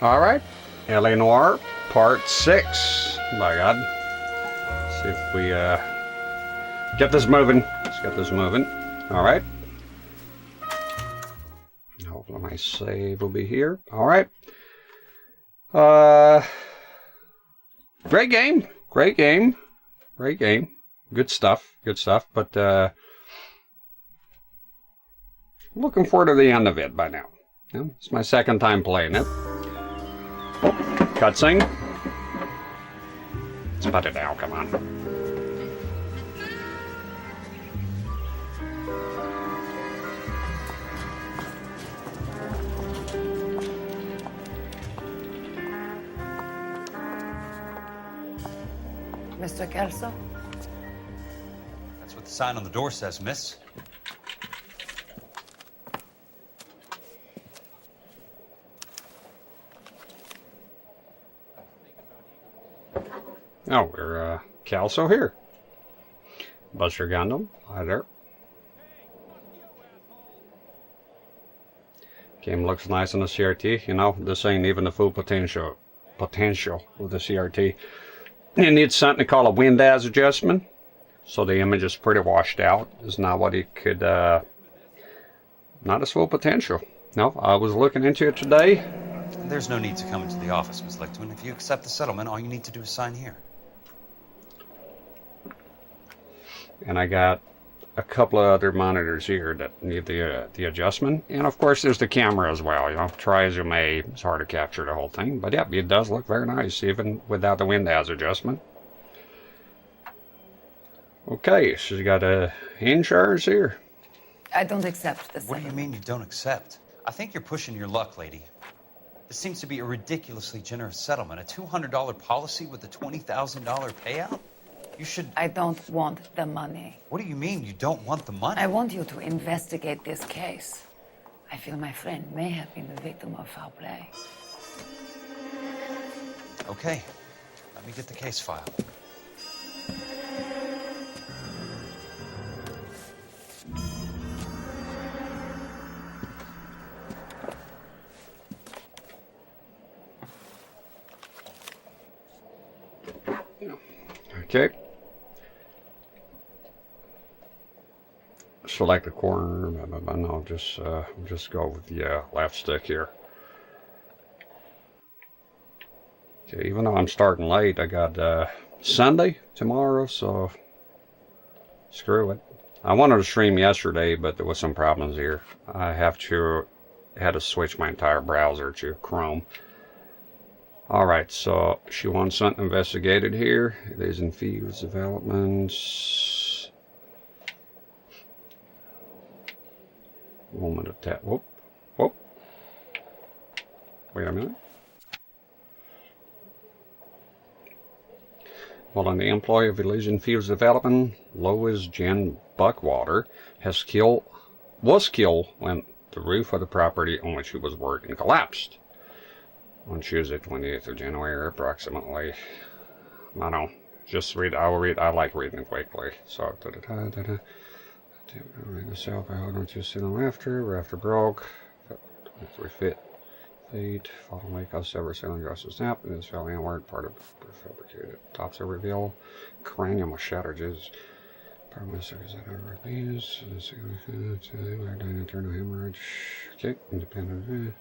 Alright, LA Noire, part 6. By God. See if we get this moving. Let's get this moving. Alright. Hopefully my save will be here. Alright. Great game. Great game. Great game. Good stuff. Good stuff. But looking forward to the end of it by now. It's my second time playing it. Oh, cutscene. Let's put it down, come on. Mr. Kelso? That's what the sign on the door says, miss. Oh, we're Kelso here. Buster Gundam. Hi there. Game looks nice on the CRT. You know, this ain't even the full potential with the CRT. It needs something called a wind-as adjustment, so the image is pretty washed out. It's not what it could, not its full potential. No, I was looking into it today. There's no need to come into the office, Ms. Lichtman. If you accept the settlement, all you need to do is sign here. And I got a couple of other monitors here that need the adjustment. And of course there's the camera as well. You know, try as you may, it's hard to capture the whole thing. But yeah, it does look very nice even without the wind-as adjustment. Okay, so you got a insurance here. I don't accept this. What do you mean you don't accept? I think you're pushing your luck, lady. This seems to be a ridiculously generous settlement. A $200 policy with a $20,000 payout? You should... I don't want the money. What do you mean you don't want the money? I want you to investigate this case. I feel my friend may have been the victim of foul play. Okay. Let me get the case file. Okay. Select the corner. No, just go with the left stick here. Okay, even though I'm starting late, I got Sunday tomorrow, so screw it. I wanted to stream yesterday, but there was some problems here. I had to switch my entire browser to Chrome. Alright, so she wants something investigated here. There's infused developments. Moment of tap. Whoop. Whoop. Wait a minute. Well, the employee of Elysian Fields Development, Lois Jen Buckwater, was killed when the roof of the property on which he was working collapsed. On Tuesday, 28th of January, approximately. I don't just read. I will read. I like reading quickly. So, myself. I hold on to sit on after broke. 23 feet. Fallen lake of several ceiling dresses snap. And this fell inward. Part of prefabricated. Tops are revealed. Cranium was shattered. Just permanent circus that are released. Internal hemorrhage. Okay. Independent.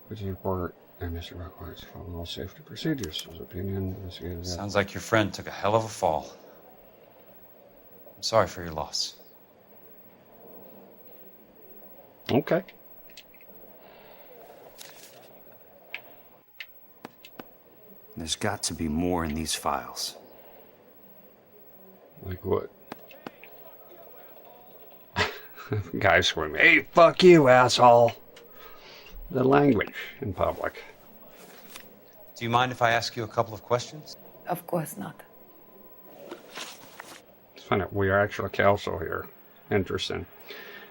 Which is report. And Mr. Buckwhite's following all safety procedures. His opinion. Sounds like your friend took a hell of a fall. I'm sorry for your loss. Okay. There's got to be more in these files. Like what? Guy screaming, "Hey, fuck you, asshole!" The language in public. Do you mind if I ask you a couple of questions? Of course not. It's funny, we are actually Kelso here. Interesting.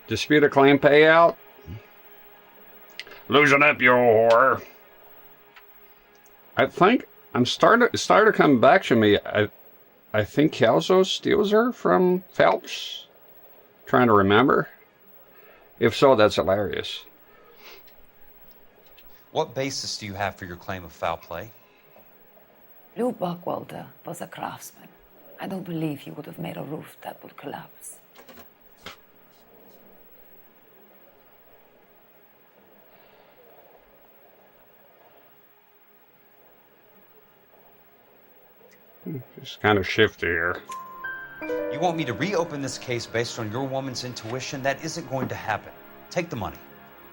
Dispute a claim payout. Losing up, you whore. I think I'm started coming back to me. I think Kelso steals her from Phelps. Trying to remember. If so, that's hilarious. What basis do you have for your claim of foul play? Lou Buckwalter was a craftsman. I don't believe he would have made a roof that would collapse. It's kind of shifty here. You want me to reopen this case based on your woman's intuition? That isn't going to happen. Take the money.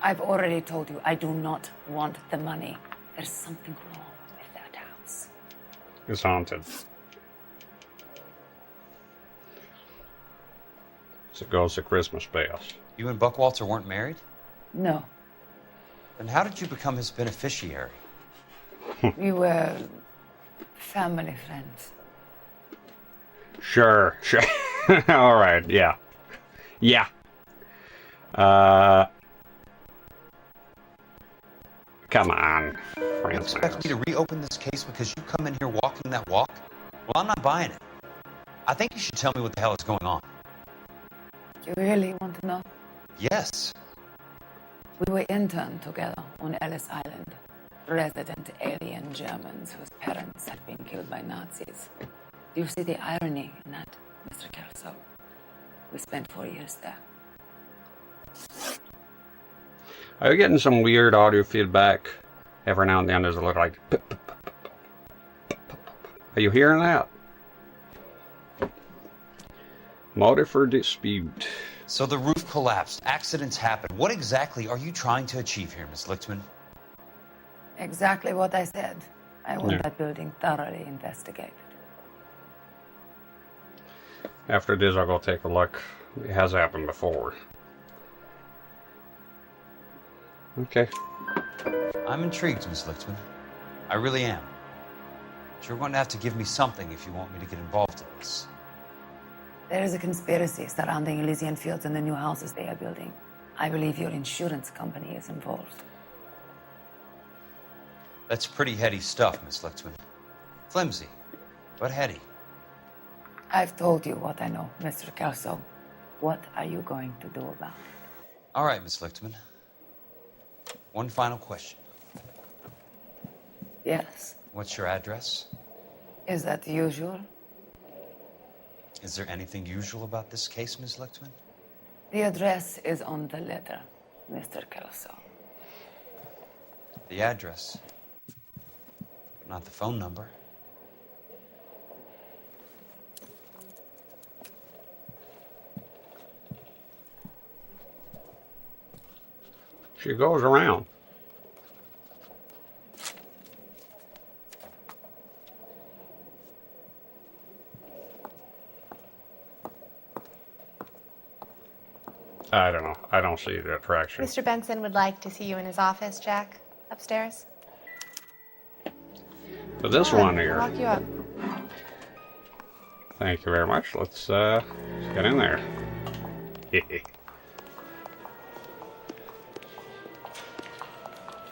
I've already told you I do not want the money. There's something wrong with that house. It's haunted. It's a ghost of Christmas past. You and Buckwalter weren't married? No. Then how did you become his beneficiary? We were family friends. Sure. All right, yeah. Yeah. Come on, You Francis. expect me to reopen this case because you come in here walking that walk? Well, I'm not buying it. I think you should tell me what the hell is going on. You really want to know? Yes. We were interned together on Ellis Island. Resident alien Germans whose parents had been killed by Nazis. Do you see the irony in that, Mr. Kelso? We spent 4 years there. Are you getting some weird audio feedback? Every now and then there's a little like... Are you hearing that? Motive for dispute. So the roof collapsed. Accidents happen. What exactly are you trying to achieve here, Miss Lichtman? Exactly what I said. I want Yeah. that building thoroughly investigated. After this, I'll go take a look. It has happened before. Okay. I'm intrigued, Miss Lichtman. I really am. But you're going to have to give me something if you want me to get involved in this. There is a conspiracy surrounding Elysian Fields and the new houses they are building. I believe your insurance company is involved. That's pretty heady stuff, Miss Lichtman. Flimsy, but heady. I've told you what I know, Mr. Kelso. What are you going to do about it? All right, Miss Lichtman. One final question. Yes. What's your address? Is that usual? Is there anything usual about this case, Miss Lichtman? The address is on the letter, Mr. Kelso. The address, but not the phone number. She goes around. I don't know. I don't see the attraction. Mr. Benson would like to see you in his office, Jack. Upstairs. But this Come on, one here. I'll lock you up. Thank you very much. Let's get in there.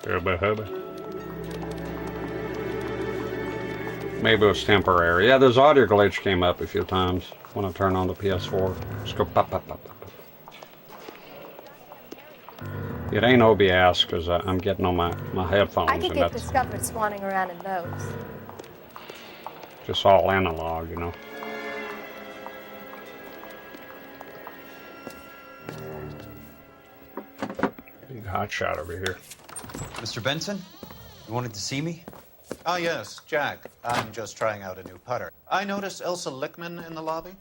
Hubba hubba. Maybe it was temporary. Yeah, this audio glitch came up a few times when I turned on the PS4. Just go pop, pop, pop, pop. It ain't OBS because I'm getting on my headphones I could and get that's discovered swanning around in those. just all analog, you know. Big hot shot over here. Mr. Benson, you wanted to see me? Ah, yes, Jack. I'm just trying out a new putter. I noticed Elsa Lichtman in the lobby.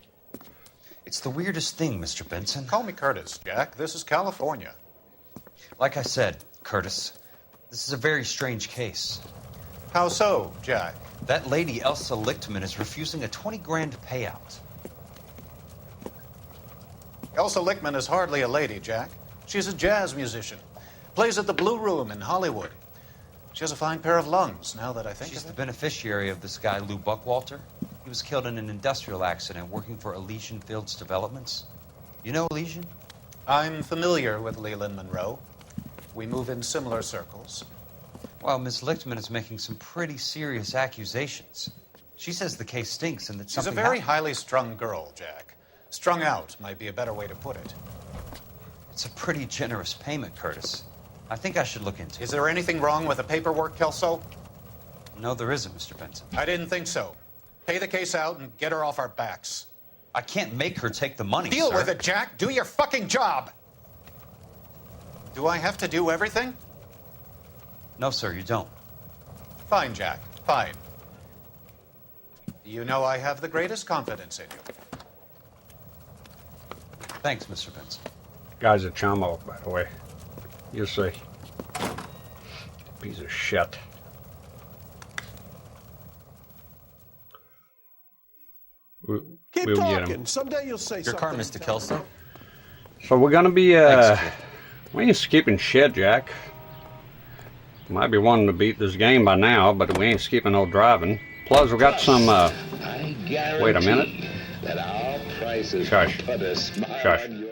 It's the weirdest thing, Mr. Benson. Call me Curtis, Jack. This is California. Like I said, Curtis, this is a very strange case. How so, Jack? That lady, Elsa Lichtman, is refusing a 20 grand payout. Elsa Lichtman is hardly a lady, Jack. She's a jazz musician. Plays at the Blue Room in Hollywood. She has a fine pair of lungs, now that I think She's of the it. beneficiary of this guy, Lou Buckwalter. He was killed in an industrial accident working for Elysian Fields Developments. You know Elysian? I'm familiar with Leland Monroe. We move in similar circles. Well, Miss Lichtman is making some pretty serious accusations. She says the case stinks and that She's a something very happened. highly strung girl, Jack. Strung out might be a better way to put it. It's a pretty generous payment, Curtis. I think I should look into it. Is there anything wrong with the paperwork, Kelso? No, there isn't, Mr. Benson. I didn't think so. Pay the case out and get her off our backs. I can't make her take the money, Deal sir. with it, Jack. Do your fucking job. Do I have to do everything? No, sir, you don't. Fine, Jack. Fine. You know I have the greatest confidence in you. Thanks, Mr. Benson. Guy's a chummo, by the way. You see. Piece of shit. Keep We'll get talking. him. Someday you'll say Your something. car, Mr. Kelso? So we're gonna be Thanks, kid. we ain't skipping shit, Jack. Might be wanting to beat this game by now, but we ain't skipping no driving. Plus we got some wait a minute. That our prices Shush. put a smile Shush. on your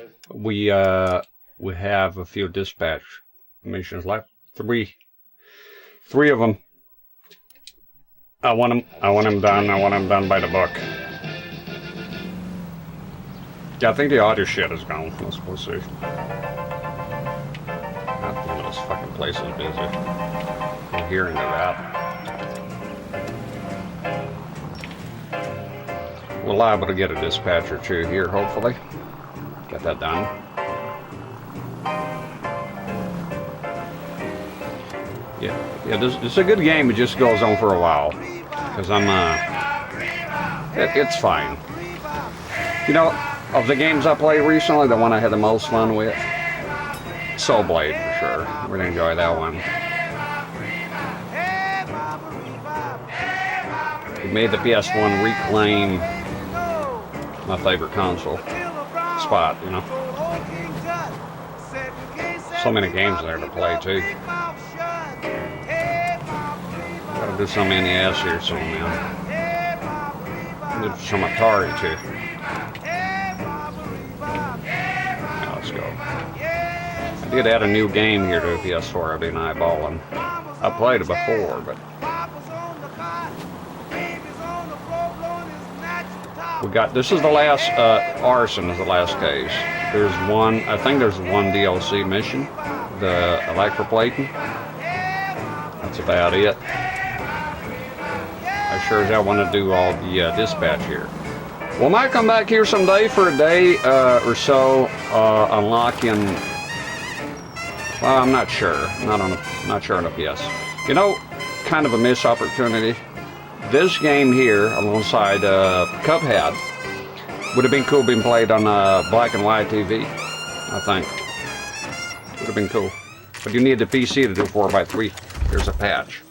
We have a few dispatch missions left. Three of them. I want them done. I want them done by the book. Yeah, I think the audio shit is gone. We'll see. This fucking place is busy. I'm hearing that. We're liable to get a dispatch or two here, hopefully. Get that done. Yeah, this is a good game. It just goes on for a while. Because I'm, it's fine. You know, of the games I played recently, the one I had the most fun with, Soul Blade, for sure. Really enjoy that one. It made the PS1 reclaim my favorite console spot, you know. So many games there to play, too. Gotta do some NES here soon, man. Do some Atari, too. Now, let's go. I did add a new game here to the PS4 I've been eyeballing. I played it before, but we got, this is the last, Arson is the last case. There's one, I think there's one DLC mission, the electroplating. That's about it. I sure as hell want to do all the dispatch here. We might come back here someday for a day or so, unlocking. Well, I'm not sure. Not sure on the PS. You know, kind of a missed opportunity. This game here, alongside Cuphead, would have been cool being played on black and white TV. I think would have been cool. But you need the PC to do 4x3. Here's a patch.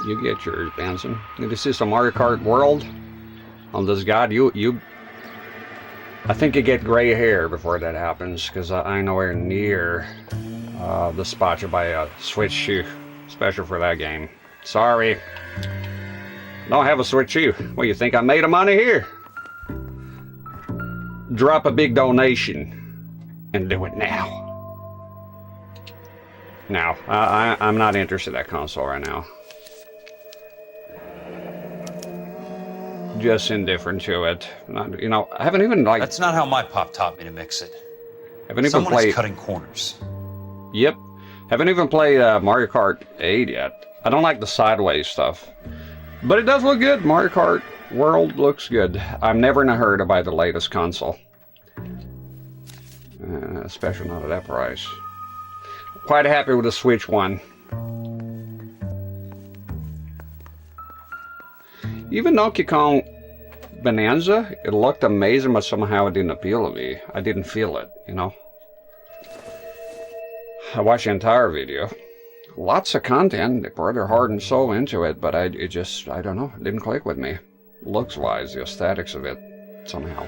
You get yours, Benson. Need to see some Mario Kart World on this guide. I think you get gray hair before that happens, because I nowhere near the spot you buy a Switch U special for that game. Sorry. Don't have a Switch U. Well, you think I made a money here? Drop a big donation and do it now. No, I'm not interested in that console right now. Just indifferent to it. Not, you know, I haven't even like. That's not how my pop taught me to mix it. Haven't even Someone played. is cutting corners. Yep. Haven't even played Mario Kart 8 yet. I don't like the sideways stuff, but it does look good. Mario Kart World looks good. I'm never in a hurry to buy the latest console, especially not at that price. Quite happy with the Switch One. Even Donkey Kong Bonanza, it looked amazing, but somehow it didn't appeal to me. I didn't feel it, you know. I watched the entire video. Lots of content. They poured their heart and soul into it, but I don't know. It didn't click with me. Looks-wise, the aesthetics of it, somehow.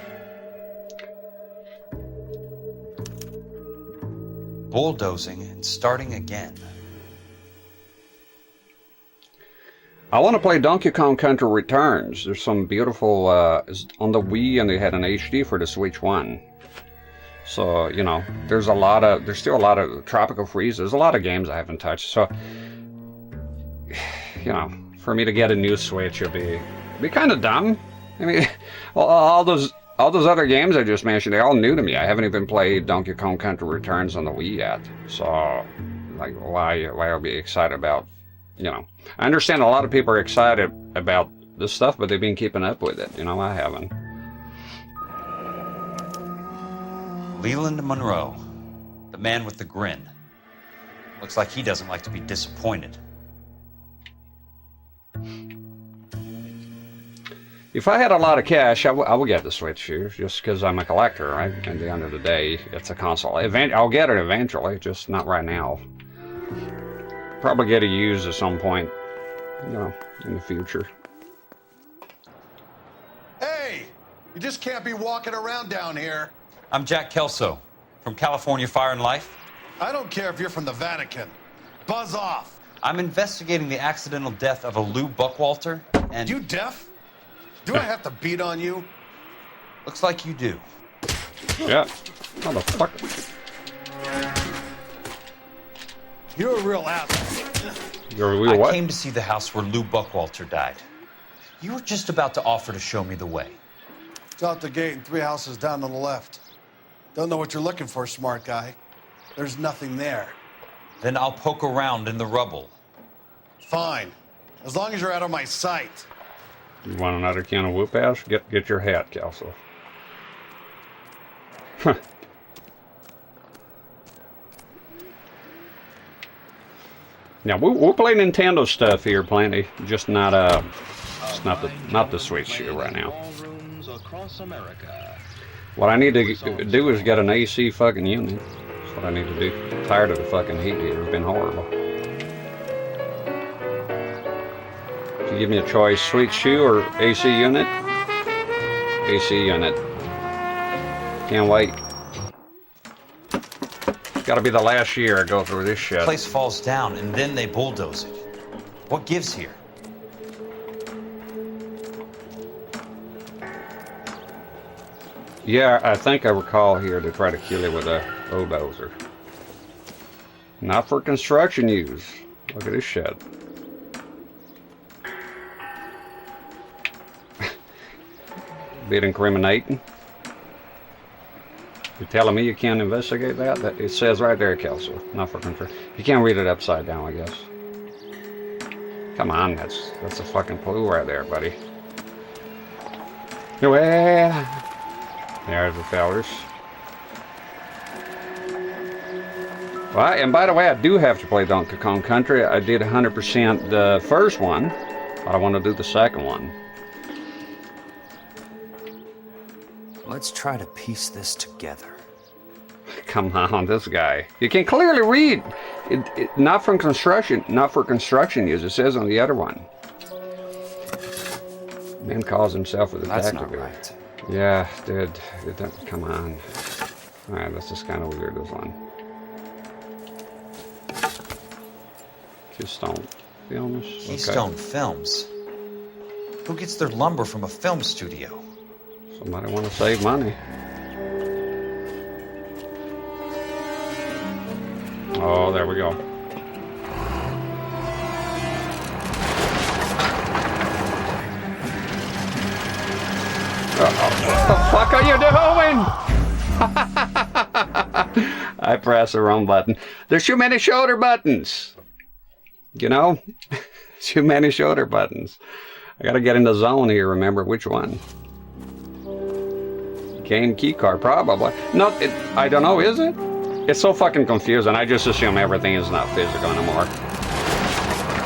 Bulldozing and starting again. I want to play Donkey Kong Country Returns. There's some beautiful, on the Wii, and they had an HD for the Switch One. So, you know, there's still a lot of Tropical Freeze. There's a lot of games I haven't touched. So, you know, for me to get a new Switch would be kind of dumb. I mean, all those other games I just mentioned, they're all new to me. I haven't even played Donkey Kong Country Returns on the Wii yet. So, like, why I'll be excited about, you know. I understand a lot of people are excited about this stuff, but they've been keeping up with it. You know, I haven't. Leland Monroe, the man with the grin. Looks like he doesn't like to be disappointed. If I had a lot of cash, I would get the Switch here, just because I'm a collector, right? At the end of the day, it's a console. I'll get it eventually, just not right now. Probably get it used at some point, you know, in the future. Hey, you just can't be walking around down here. I'm Jack Kelso, from California Fire and Life. I don't care if you're from the Vatican. Buzz off. I'm investigating the accidental death of a Lou Buckwalter, and... You deaf? Do I have to beat on you? Looks like you do. Yeah. Motherfucker. You're a real asshole. You're a real what? I came to see the house where Lou Buckwalter died. You were just about to offer to show me the way. It's out the gate and 3 houses down on the left. Don't know what you're looking for, smart guy. There's nothing there. Then I'll poke around in the rubble. Fine. As long as you're out of my sight. You want another can of whoop ass? Get your hat, Kelso. Huh. Now we'll play Nintendo stuff here, plenty. Just not it's not the Switch here right now. What I need to do is get an AC fucking unit. That's what I need to do. I'm tired of the fucking heat here. It's been horrible. If you give me a choice, Switch shoe or AC unit? AC unit. Can't wait. It's gotta be the last year I go through this shit. The place falls down and then they bulldoze it. What gives here? Yeah, I think I recall here to try to kill it with a bulldozer. Not for construction use. Look at this shit. Bit incriminating. You're telling me you can't investigate that? It says right there, Kelso. Not for construction. You can't read it upside down, I guess. Come on, that's a fucking clue right there, buddy. Well, there's the fellers. Well, and by the way, I do have to play Donkey Kong Country. I did 100% the first one, but I want to do the second one. Let's try to piece this together. Come on, this guy. You can clearly read. Not from construction, not for construction use. It says on the other one. Man calls himself a detective. That's not right. Yeah, dude. Come on. Alright, this is kind of weird, this one. Keystone Films. Keystone Films? Who gets their lumber from a film studio? Somebody want to save money. Oh, there we go. What the fuck are you doing? I pressed the wrong button. There's too many shoulder buttons. You know? Too many shoulder buttons. I gotta get in the zone here, remember which one. Game key card, probably. No, I don't know, is it? It's so fucking confusing. I just assume everything is not physical anymore.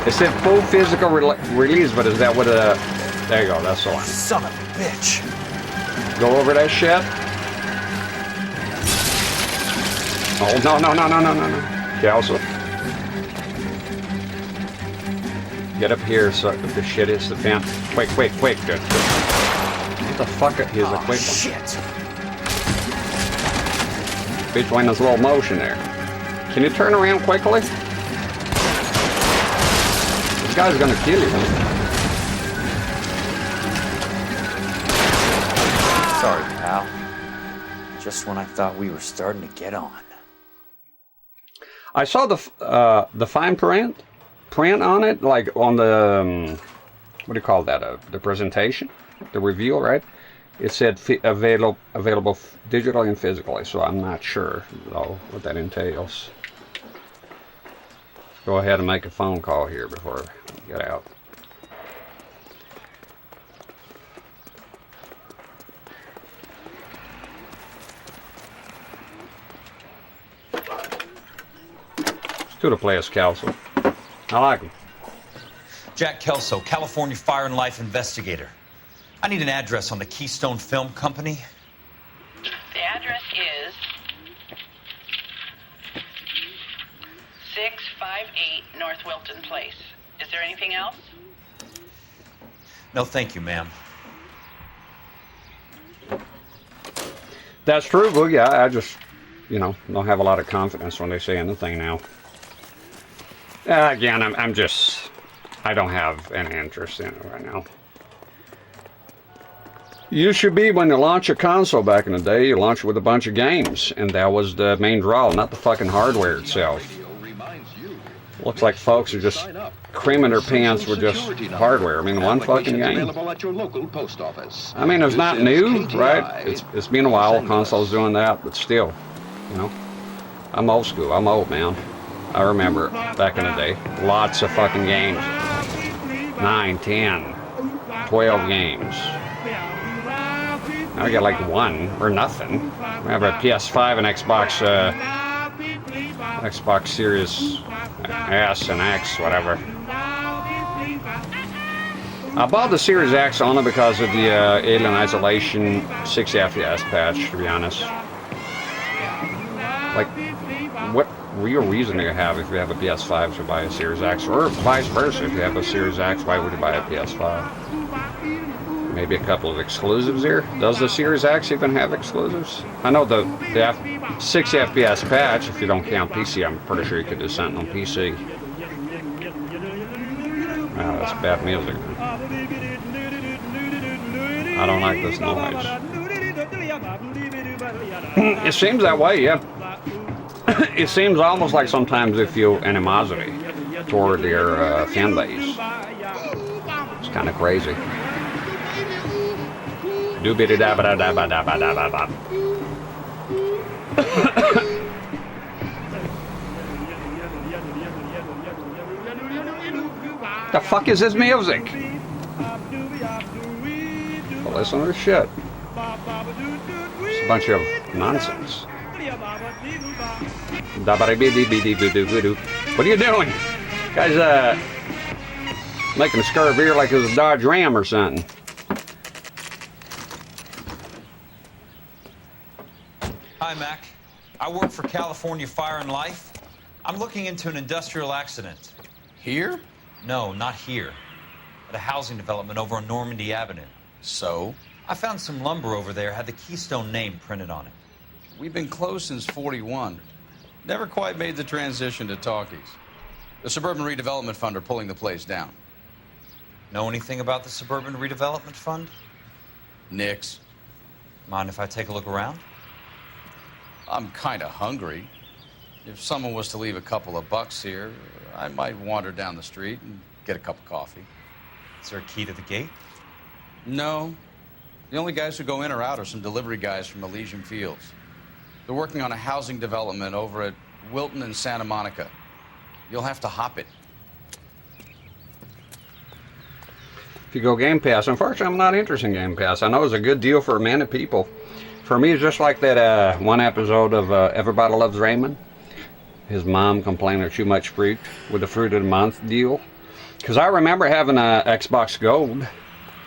It said full physical release, but is that what there you go, that's the one. Son of a bitch. Go over that shit. Oh, no. Kelso. Get up here so if the shit hits the fan. Quick. Good. What the fuck is a quick one? Shit. Between this little motion there. Can you turn around quickly? This guy's gonna kill you. Sorry, pal. Just when I thought we were starting to get on. I saw the fine print on it, like on the what do you call that? The presentation, the reveal, right? It said available digitally and physically, so I'm not sure though what that entails. Let's go ahead and make a phone call here before we get out. Let's go to Players Kelso. I like him. Jack Kelso, California Fire and Life investigator. I need an address on the Keystone Film Company. The address is 658 North Wilton Place. Is there anything else? No, thank you, ma'am. That's true, Boogie. I just, you know, don't have a lot of confidence when they say anything now. Again, I don't have any interest in it right now. You should be, when you launch a console back in the day, you launch it with a bunch of games, and that was the main draw, not the fucking hardware itself. Looks like folks are just creaming their pants with just hardware. I mean, one fucking game. I mean, it's not new, right? It's been a while, consoles doing that, but still, you know. I'm old school, I'm old, man. I remember back in the day, lots of fucking games. 9, 10, 12 games. Now we got like one or nothing. We have a PS5 and Xbox Series S and X, whatever. I bought the Series X only because of the Alien Isolation 60 FPS patch, to be honest. Like, what real reason do you have if you have a PS5 to buy a Series X? Or vice versa, if you have a Series X, why would you buy a PS5? Maybe a couple of exclusives here. Does the Series X even have exclusives? I know the 60 FPS patch, if you don't count PC, I'm pretty sure you could do something on PC. Wow, that's bad music. I don't like this noise. It seems that way, yeah. It seems almost like sometimes they feel animosity toward their fan base. It's kind of crazy. Doobity da ba da da ba da ba da ba ba. The fuck is this music? Well, listen to this shit. It's a bunch of nonsense. What are you doing? Guys, making a scurvy here like it was a Dodge Ram or something. Hi, Mac. I work for California Fire and Life. I'm looking into an industrial accident. Here? No, not here. At a housing development over on Normandy Avenue. So? I found some lumber over there, had the Keystone name printed on it. We've been closed since '41. Never quite made the transition to talkies. The Suburban Redevelopment Fund are pulling the place down. Know anything about the Suburban Redevelopment Fund? Nix. Mind if I take a look around? I'm kind of hungry. If someone was to leave a couple of bucks here, I might wander down the street and get a cup of coffee. Is there a key to the gate? No. The only guys who go in or out are some delivery guys from Elysian Fields. They're working on a housing development over at Wilton and Santa Monica. You'll have to hop it. If you go Game Pass, unfortunately I'm not interested in Game Pass. I know it's a good deal for many people. For me, it's just like that one episode of Everybody Loves Raymond. His mom complaining too much fruit with the Fruit of the Month deal. Because I remember having a Xbox Gold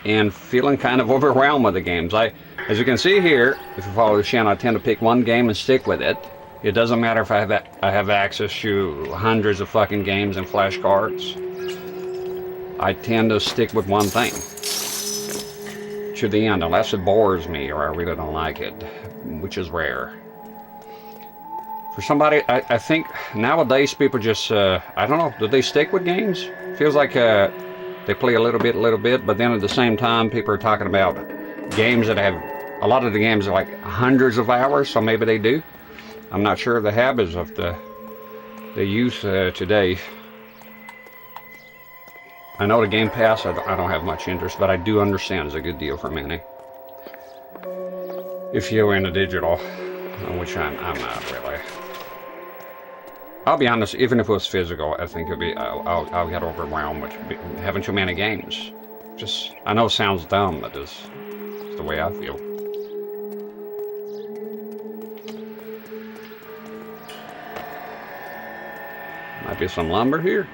and feeling kind of overwhelmed with the games. As you can see here, if you follow the channel, I tend to pick one game and stick with it. It doesn't matter if I have access to hundreds of fucking games and flashcards. I tend to stick with one thing to the end, unless it bores me or I really don't like it, which is rare. For somebody, I think nowadays people just, I don't know, do they stick with games? Feels like they play a little bit, but then at the same time people are talking about games that have a lot of the games are like hundreds of hours, so maybe they do. I'm not sure of the habits of the use today. I know the Game Pass, I don't have much interest, but I do understand it's a good deal for many. If you're into digital, which I'm not really. I'll be honest, even if it was physical, I think it'd be, I'll get overwhelmed with having too many games. Just, I know it sounds dumb, but it's the way I feel. Might be some lumber here.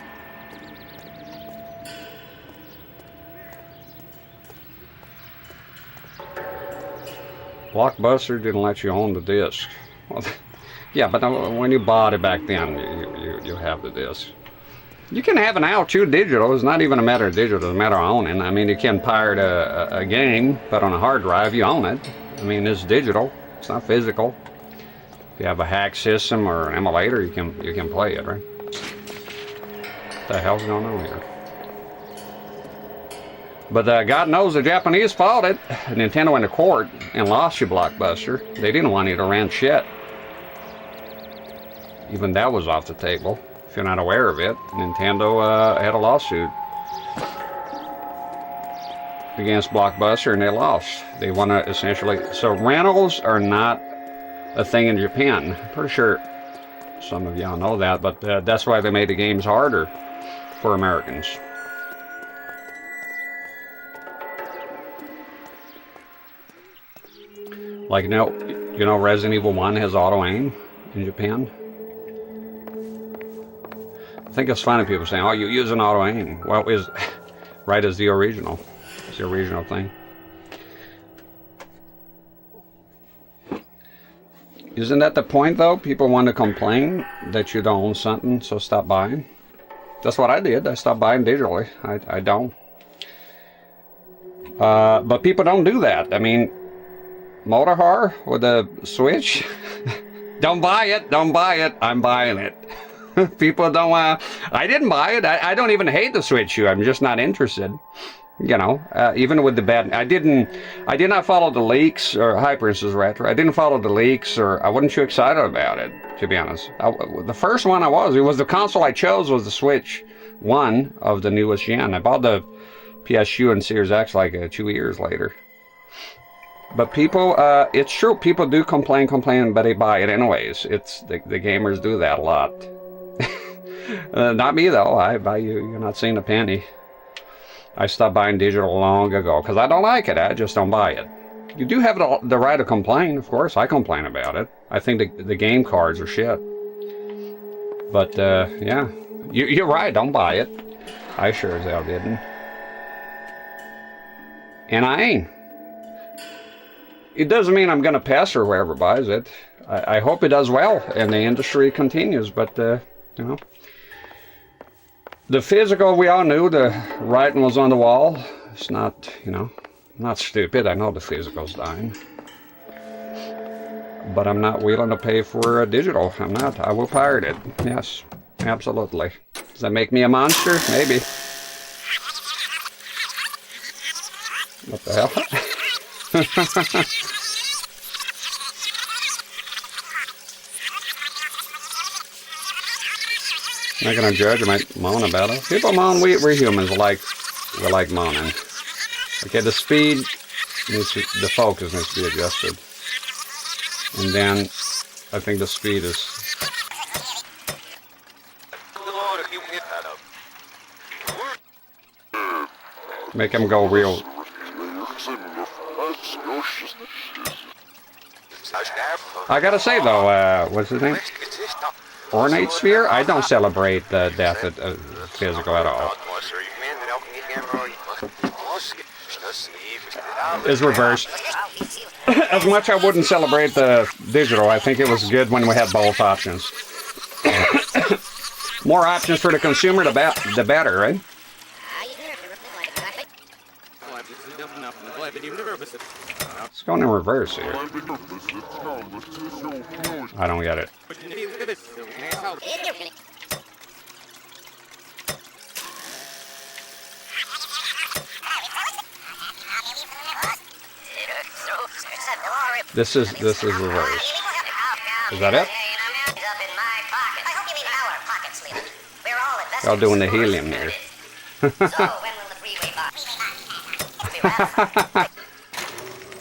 Blockbuster didn't let you own the disc. Well, yeah, but when you bought it back then, you have the disc. You can have it now too, digital. It's not even a matter of digital, it's a matter of owning. I mean, you can pirate a game, but on a hard drive, you own it. I mean, it's digital, it's not physical. If you have a hack system or an emulator, you can play it, right? What the hell's going on here? But God knows the Japanese fought it. Nintendo went to court and lost you, Blockbuster. They didn't want you to rent shit. Even that was off the table. If you're not aware of it, Nintendo had a lawsuit against Blockbuster and they lost. They want to essentially... So rentals are not a thing in Japan. I'm pretty sure some of y'all know that, but that's why they made the games harder for Americans. Like, you know, Resident Evil 1 has auto-aim in Japan. I think it's funny people saying, oh, you use an auto-aim. Well, is right as the original. It's the original thing. Isn't that the point, though? People want to complain that you don't own something, so stop buying. That's what I did. I stopped buying digitally. I don't. But people don't do that. I mean... Motor Horror with a Switch? Don't buy it, don't buy it, I'm buying it. People don't want to, I didn't buy it, I don't even hate the Switch U, I'm just not interested. You know, even with the bad, I did not follow the leaks, or hi Princess Retro, I didn't follow the leaks, or I wasn't too excited about it, to be honest. The first one it was the console I chose was the Switch 1 of the newest gen. I bought the PS4 and Series X like 2 years later. But people, it's true, people do complain, but they buy it anyways. It's, the gamers do that a lot. Not me though, you're not seeing a penny. I stopped buying digital long ago, because I don't like it, I just don't buy it. You do have the right to complain, of course, I complain about it. I think the game cards are shit. But, yeah, you're right, don't buy it. I sure as hell didn't. And I ain't. It doesn't mean I'm going to pester whoever buys it. I hope it does well and the industry continues, but, you know. The physical, we all knew the writing was on the wall. It's not, you know, I'm not stupid. I know the physical's dying. But I'm not willing to pay for a digital. I'm not. I will pirate it. Yes, absolutely. Does that make me a monster? Maybe. What the hell? I'm not gonna judge, I might moan about it. People moan, we're humans, we like moaning. Okay, the speed the focus needs to be adjusted. And then I think the speed is... Make him go real... I gotta say though, what's his name? Ornate Sphere? I don't celebrate the death of physical at all. It's reversed. As much I wouldn't celebrate the digital, I think it was good when we had both options. More options for the consumer, the better, right? It's going in reverse here. I don't get it. This is reverse. Is that it? Y'all doing the helium here.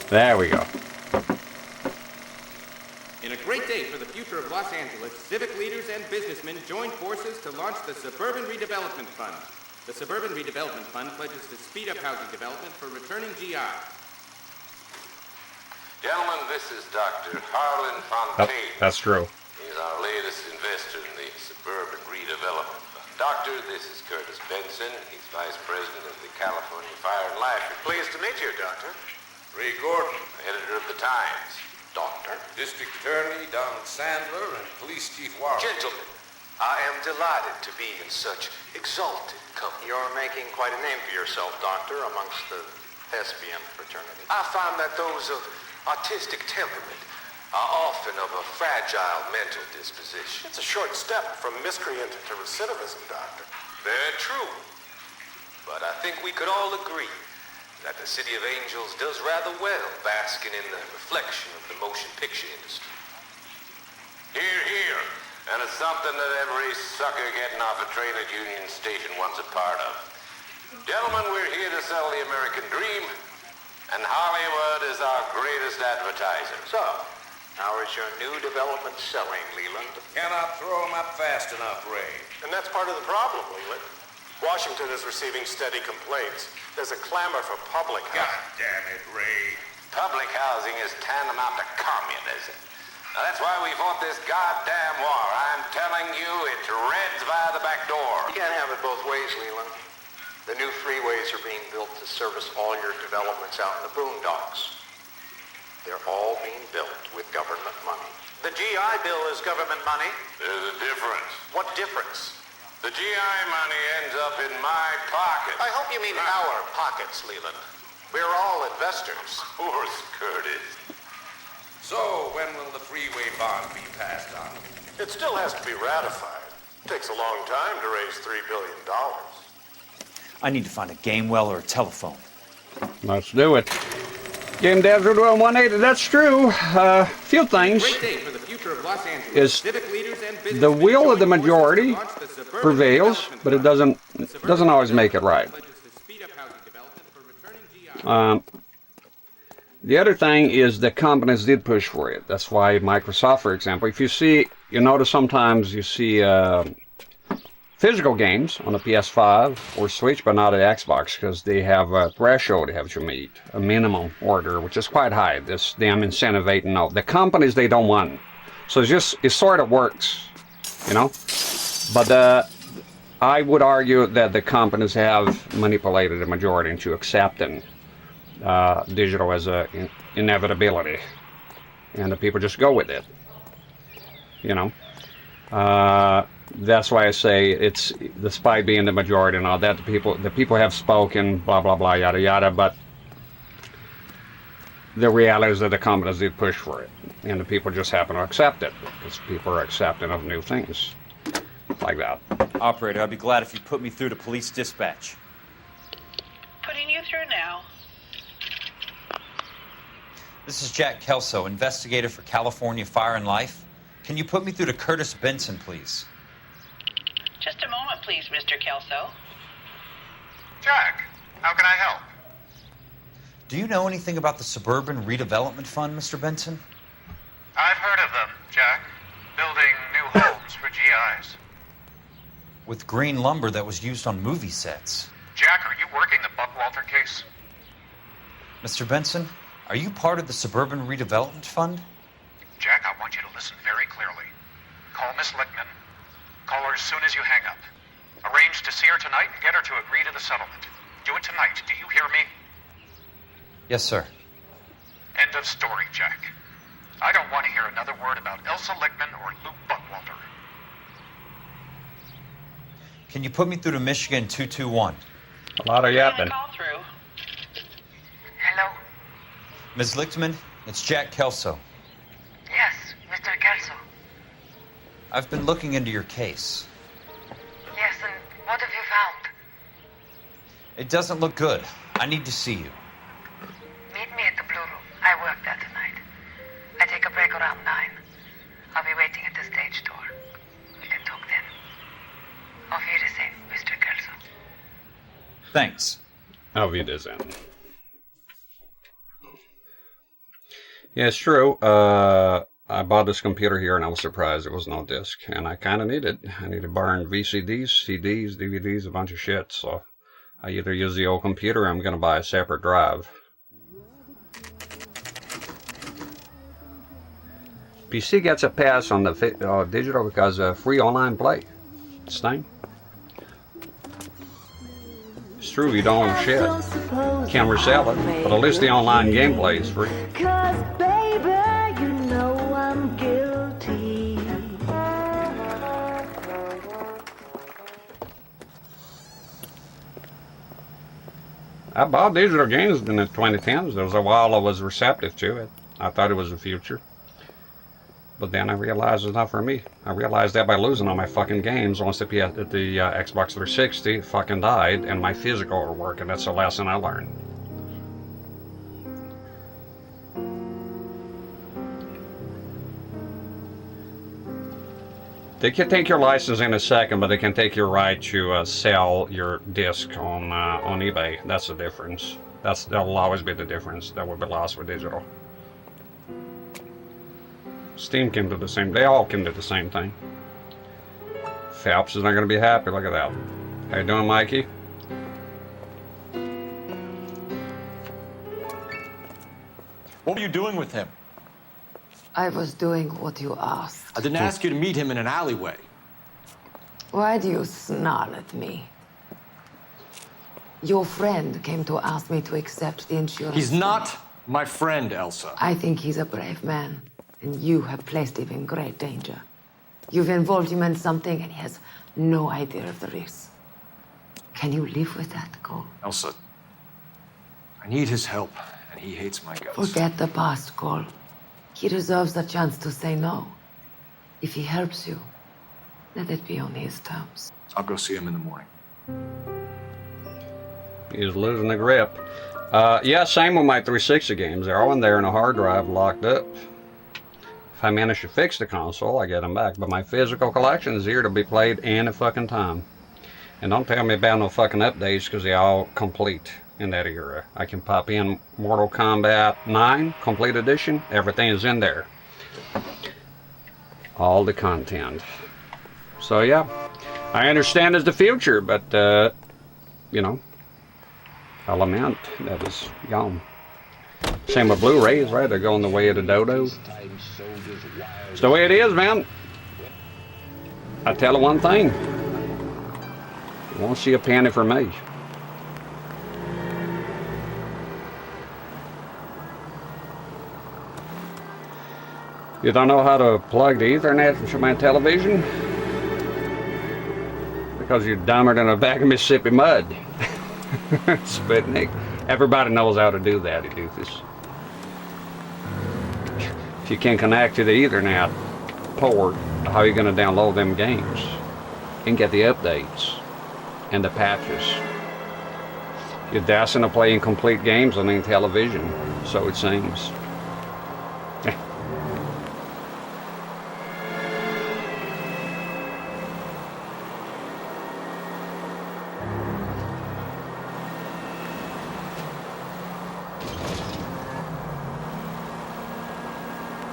There we go. In a great day for the future of Los Angeles, civic leaders and businessmen joined forces to launch the Suburban Redevelopment Fund. The Suburban Redevelopment Fund pledges to speed up housing development for returning GI. Gentlemen, this is Dr. Harlan Fontaine. That's true. He's our latest investor in the Suburban Redevelopment Fund. Doctor, this is Curtis Benson. He's Vice President of the California Fire and Life. Pleased to meet you, Doctor. Ray Gordon, editor of the Times. Doctor. District Attorney Donald Sandler and Police Chief Warren. Gentlemen, I am delighted to be in such exalted company. You're making quite a name for yourself, Doctor, amongst the thespian fraternity. I find that those of artistic temperament are often of a fragile mental disposition. It's a short step from miscreant to recidivism, Doctor. Very true. But I think we could all agree that the City of Angels does rather well basking in the reflection of the motion picture industry. Hear, hear. And it's something that every sucker getting off a train at Union Station wants a part of. Gentlemen, we're here to sell the American dream, and Hollywood is our greatest advertiser. So, how is your new development selling, Leland? Cannot throw them up fast enough, Ray. And that's part of the problem, Leland. Washington is receiving steady complaints. There's a clamor for public housing. God damn it, Ray. Public housing is tantamount to communism. Now, that's why we fought this goddamn war. I'm telling you, it's Reds by the back door. You can't have it both ways, Leland. The new freeways are being built to service all your developments out in the boondocks. They're all being built with government money. The GI Bill is government money. There's a difference. What difference? The GI money ends up in my pocket. I hope you mean our pockets, Leland. We're all investors. Of course, Curtis. So, when will the freeway bond be passed on? It still has to be ratified. It takes a long time to raise $3 billion. I need to find a game well or a telephone. Let's do it. Game devs are doing 180. That's true. Few things Great day for the future of Los Angeles. is Civic leaders and businessmen the will of the joined forces to majority launch the Suburban prevails, Redevelopment but it Fund. doesn't always make it right. Pledges to speed up housing development for returning GI. The other thing is the companies did push for it. That's why Microsoft, for example, if you notice sometimes you see physical games on the PS5 or Switch, but not at Xbox, because they have a threshold they have to meet, a minimum order, which is quite high. This damn incentivating no. The companies, they don't want. So it sort of works, you know. But I would argue that the companies have manipulated the majority into accepting digital as a inevitability, and the people just go with it, you know. That's why I say it's, despite being the majority and all that, the people have spoken, blah blah blah, yada yada, but the reality is that the companies did push for it, and the people just happen to accept it because people are accepting of new things like that. Operator, I'd be glad if you put me through to police dispatch. Putting you through now. This is Jack Kelso, investigator for California Fire and Life. Can you put me through to Curtis Benson, please? Just a moment, please, Mr. Kelso. Jack, how can I help? Do you know anything about the Suburban Redevelopment Fund, Mr. Benson? I've heard of them, Jack. Building new homes for GIs. With green lumber that was used on movie sets. Jack, are you working the Buckwalter case? Mr. Benson, are you part of the Suburban Redevelopment Fund? Jack, I want you to listen very clearly. Call Miss Lickman. Call her as soon as you hang up. Arrange to see her tonight and get her to agree to the settlement. Do it tonight. Do you hear me? Yes, sir. End of story, Jack. I don't want to hear another word about Elsa Lickman or Luke Buckwalter. Can you put me through to Michigan 221? A lot of yapping. Call through. Hello? Ms. Lichtman, it's Jack Kelso. Yes, Mr. Kelso. I've been looking into your case. Yes, and what have you found? It doesn't look good. I need to see you. Meet me at the Blue Room. I work there tonight. Thanks. Auf Wiedersehen. Yeah, it's true. I bought this computer here and I was surprised there was no disc. And I kind of need it. I need to burn VCDs, CDs, DVDs, a bunch of shit. So I either use the old computer or I'm going to buy a separate drive. PC gets a pass on the digital because free online play. Stein. It's true, you don't own shit. Can't resell it, but at least the online gameplay is free. Cause baby, you know I'm guilty. I bought digital games in the 2010s. There was a while I was receptive to it. I thought it was the future. But then I realized it's not for me. I realized that by losing all my fucking games once the Xbox 360 fucking died and my physical were working. That's the lesson I learned. They can take your license in a second, but they can take your right to sell your disc on eBay. That's the difference. That'll always be the difference. That will be lost with digital. Steam can do the same. They all can do the same thing. Phelps is not going to be happy. Look at that. How you doing, Mikey? What were you doing with him? I was doing what you asked. I didn't ask you to meet him in an alleyway. Why do you snarl at me? Your friend came to ask me to accept the insurance. He's not my friend, Elsa. I think he's a brave man, and you have placed him in great danger. You've involved him in something, and he has no idea of the risk. Can you live with that, Cole? Elsa, I need his help, and he hates my guts. Forget the past, Cole. He deserves the chance to say no. If he helps you, let it be on his terms. I'll go see him in the morning. He's losing the grip. Yeah, same with my 360 games. They're all in there in a hard drive locked up. If I manage to fix the console, I get them back. But my physical collection is here to be played any fucking time. And don't tell me about no fucking updates because they're all complete in that era. I can pop in Mortal Kombat 9 Complete Edition. Everything is in there. All the content. So yeah, I understand it's the future, but you know, I lament that is gone. Same with Blu-rays, right? They're going the way of the dodo. It's the way it is, man. I tell you one thing. You won't see a penny for me. You don't know how to plug the Ethernet into my television? Because you're dumber than a bag of Mississippi mud. Sputnik. Everybody knows how to do that, you doofus. If you can connect to the Ethernet port, how are you going to download them games? And get the updates and the patches. You're destined to play incomplete games on the television, so it seems.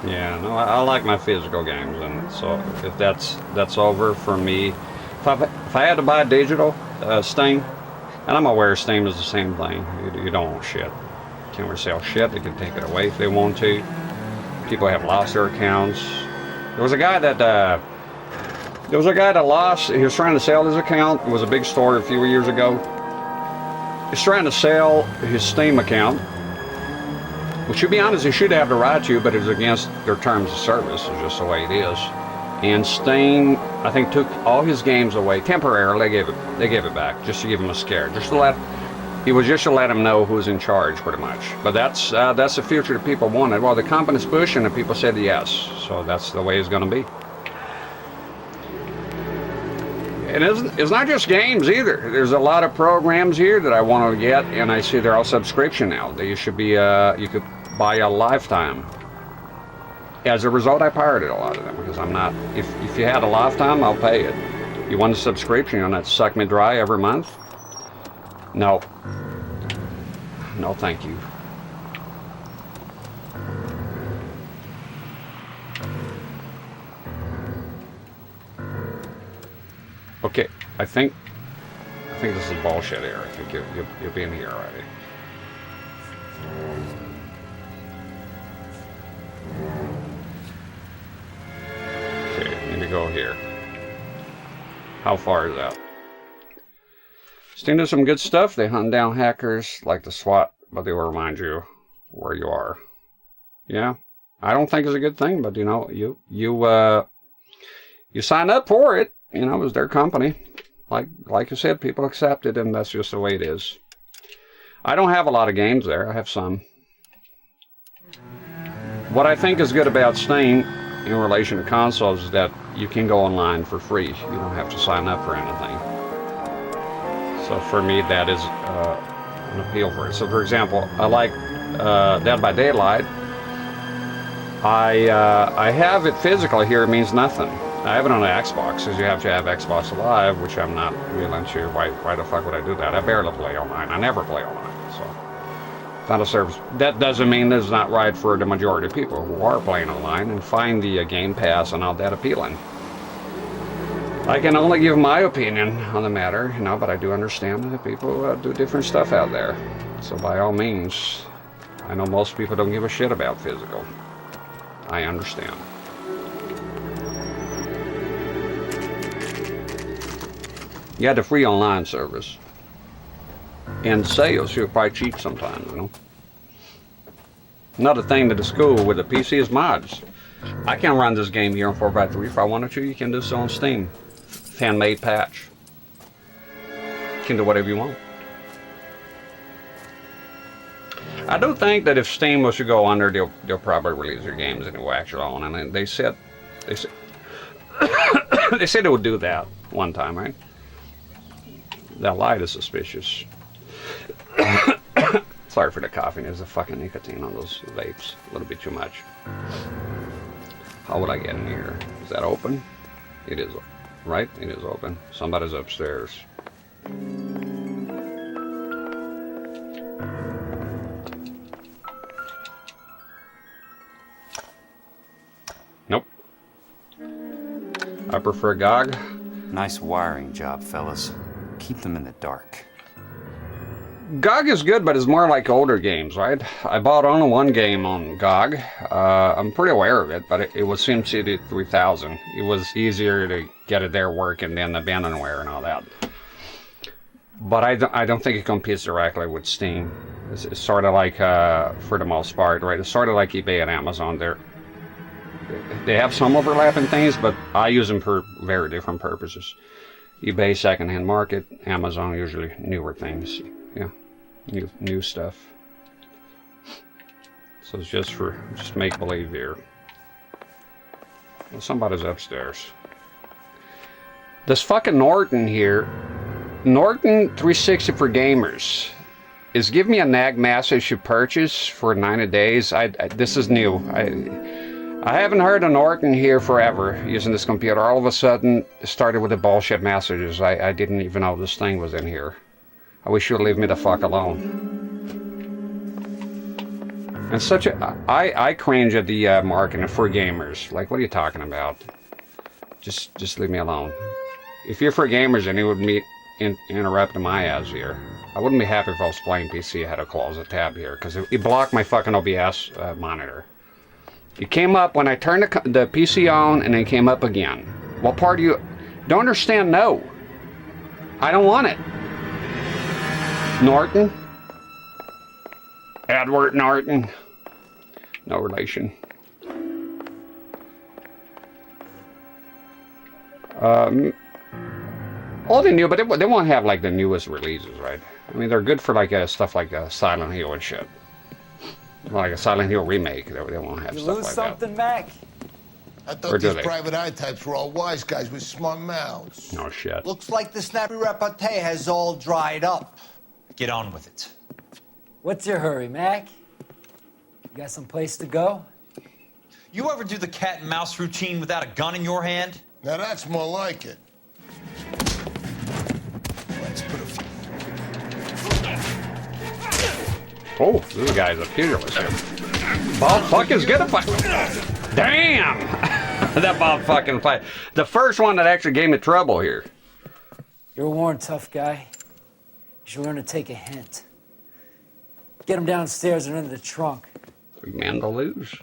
Yeah, no, I like my physical games, and so if that's over for me, if I had to buy digital Steam, and I'm aware Steam is the same thing. You don't want shit. You can't resell shit. They can take it away if they want to. People have lost their accounts. There was a guy that lost. He was trying to sell his account. It was a big story a few years ago. He's trying to sell his Steam account. Well, to be honest, they should have the right to, but it's against their terms of service. It's just the way it is. And Steam, I think, took all his games away temporarily. They gave it back just to give him a scare, just to let him know who's in charge, pretty much. But that's the future that people wanted. Well, the company's pushing, and people said yes. So that's the way it's going to be. And it's not just games either. There's a lot of programs here that I want to get, and I see they're all subscription now. They should be, you could buy a lifetime. As a result, I pirated a lot of them because I'm not, if you had a lifetime, I'll pay it. You want a subscription, you'll not suck me dry every month? No. No, thank you. Okay, I think this is bullshit here. I think you'll be in here already. Okay, need to go here. How far is that? Steam does some good stuff. They hunt down hackers like the SWAT, but they will remind you where you are. Yeah, I don't think it's a good thing, but you know, you signed up for it. You know, it was their company. Like you said, people accept it, and that's just the way it is. I don't have a lot of games there. I have some. What I think is good about Steam in relation to consoles is that you can go online for free. You don't have to sign up for anything. So for me, that is an appeal for it. So for example, I like Dead by Daylight. I have it physically here. It means nothing. I have it on the Xbox, because you have to have Xbox Live, which I'm not real into. Why the fuck would I do that? I barely play online. I never play online, so it's not a service. That doesn't mean it's not right for the majority of people who are playing online and find the Game Pass and all that appealing. I can only give my opinion on the matter, you know, but I do understand that people do different stuff out there. So by all means, I know most people don't give a shit about physical. I understand. You had the free online service. And sales, you're quite cheap sometimes, you know. Another thing to the school with the PC is mods. I can run this game here on 4x3 if I wanted to. You can do so on Steam. Fan-made patch. You can do whatever you want. I do think that if Steam was to go under, they'll probably release their games anyway, actually on. And they said they said they would do that one time, right? That light is suspicious. Sorry for the coughing. There's a fucking nicotine on those vapes. A little bit too much. How would I get in here? Is that open? It is, right? It is open. Somebody's upstairs. Nope. I prefer GOG. Nice wiring job, fellas. Keep them in the dark. GOG is good, but it's more like older games, right? I bought only one game on GOG. I'm pretty aware of it, but it was SimCity 3000. It was easier to get it there working than Abandonware and all that. But I don't think it competes directly with Steam. It's sort of like, for the most part, right? It's sort of like eBay and Amazon. They have some overlapping things, but I use them for very different purposes. eBay, secondhand market. Amazon, usually newer things. Yeah, new stuff. So it's just make believe here. Well, somebody's upstairs. This fucking Norton here, Norton 360 for gamers, is giving me a nag message to purchase for 90 days. This is new. I haven't heard of Norton here forever using this computer. All of a sudden, it started with the bullshit messages. I didn't even know this thing was in here. I wish you would leave me the fuck alone. And such a... I cringe at the marketing for gamers. Like, what are you talking about? Just leave me alone. If you're for gamers, then it would be interrupting my ads here. I wouldn't be happy if I was playing PC. I had to close a tab here, because it blocked my fucking OBS monitor. It came up when I turned the PC on, and it came up again. What part do you... Don't understand? No. I don't want it. Norton? Edward Norton? No relation. All they new, but they won't have like the newest releases, right? I mean, they're good for like stuff like Silent Hill and shit. Like a Silent Hill remake, they won't have stuff like that. Something, Mac? I thought these private eye types were all wise guys with smart mouths. No shit. Looks like the snappy repartee has all dried up. Get on with it. What's your hurry, Mac? You got some place to go? You ever do the cat and mouse routine without a gun in your hand? Now that's more like it. Let's put a few... Oh, this guy's a pugilist here. Bob fucking's gonna fight. Damn! That Bob fucking fight. The first one that actually gave me trouble here. You're a worn, tough guy. You should learn to take a hint. Get him downstairs and into the trunk. Big man to lose.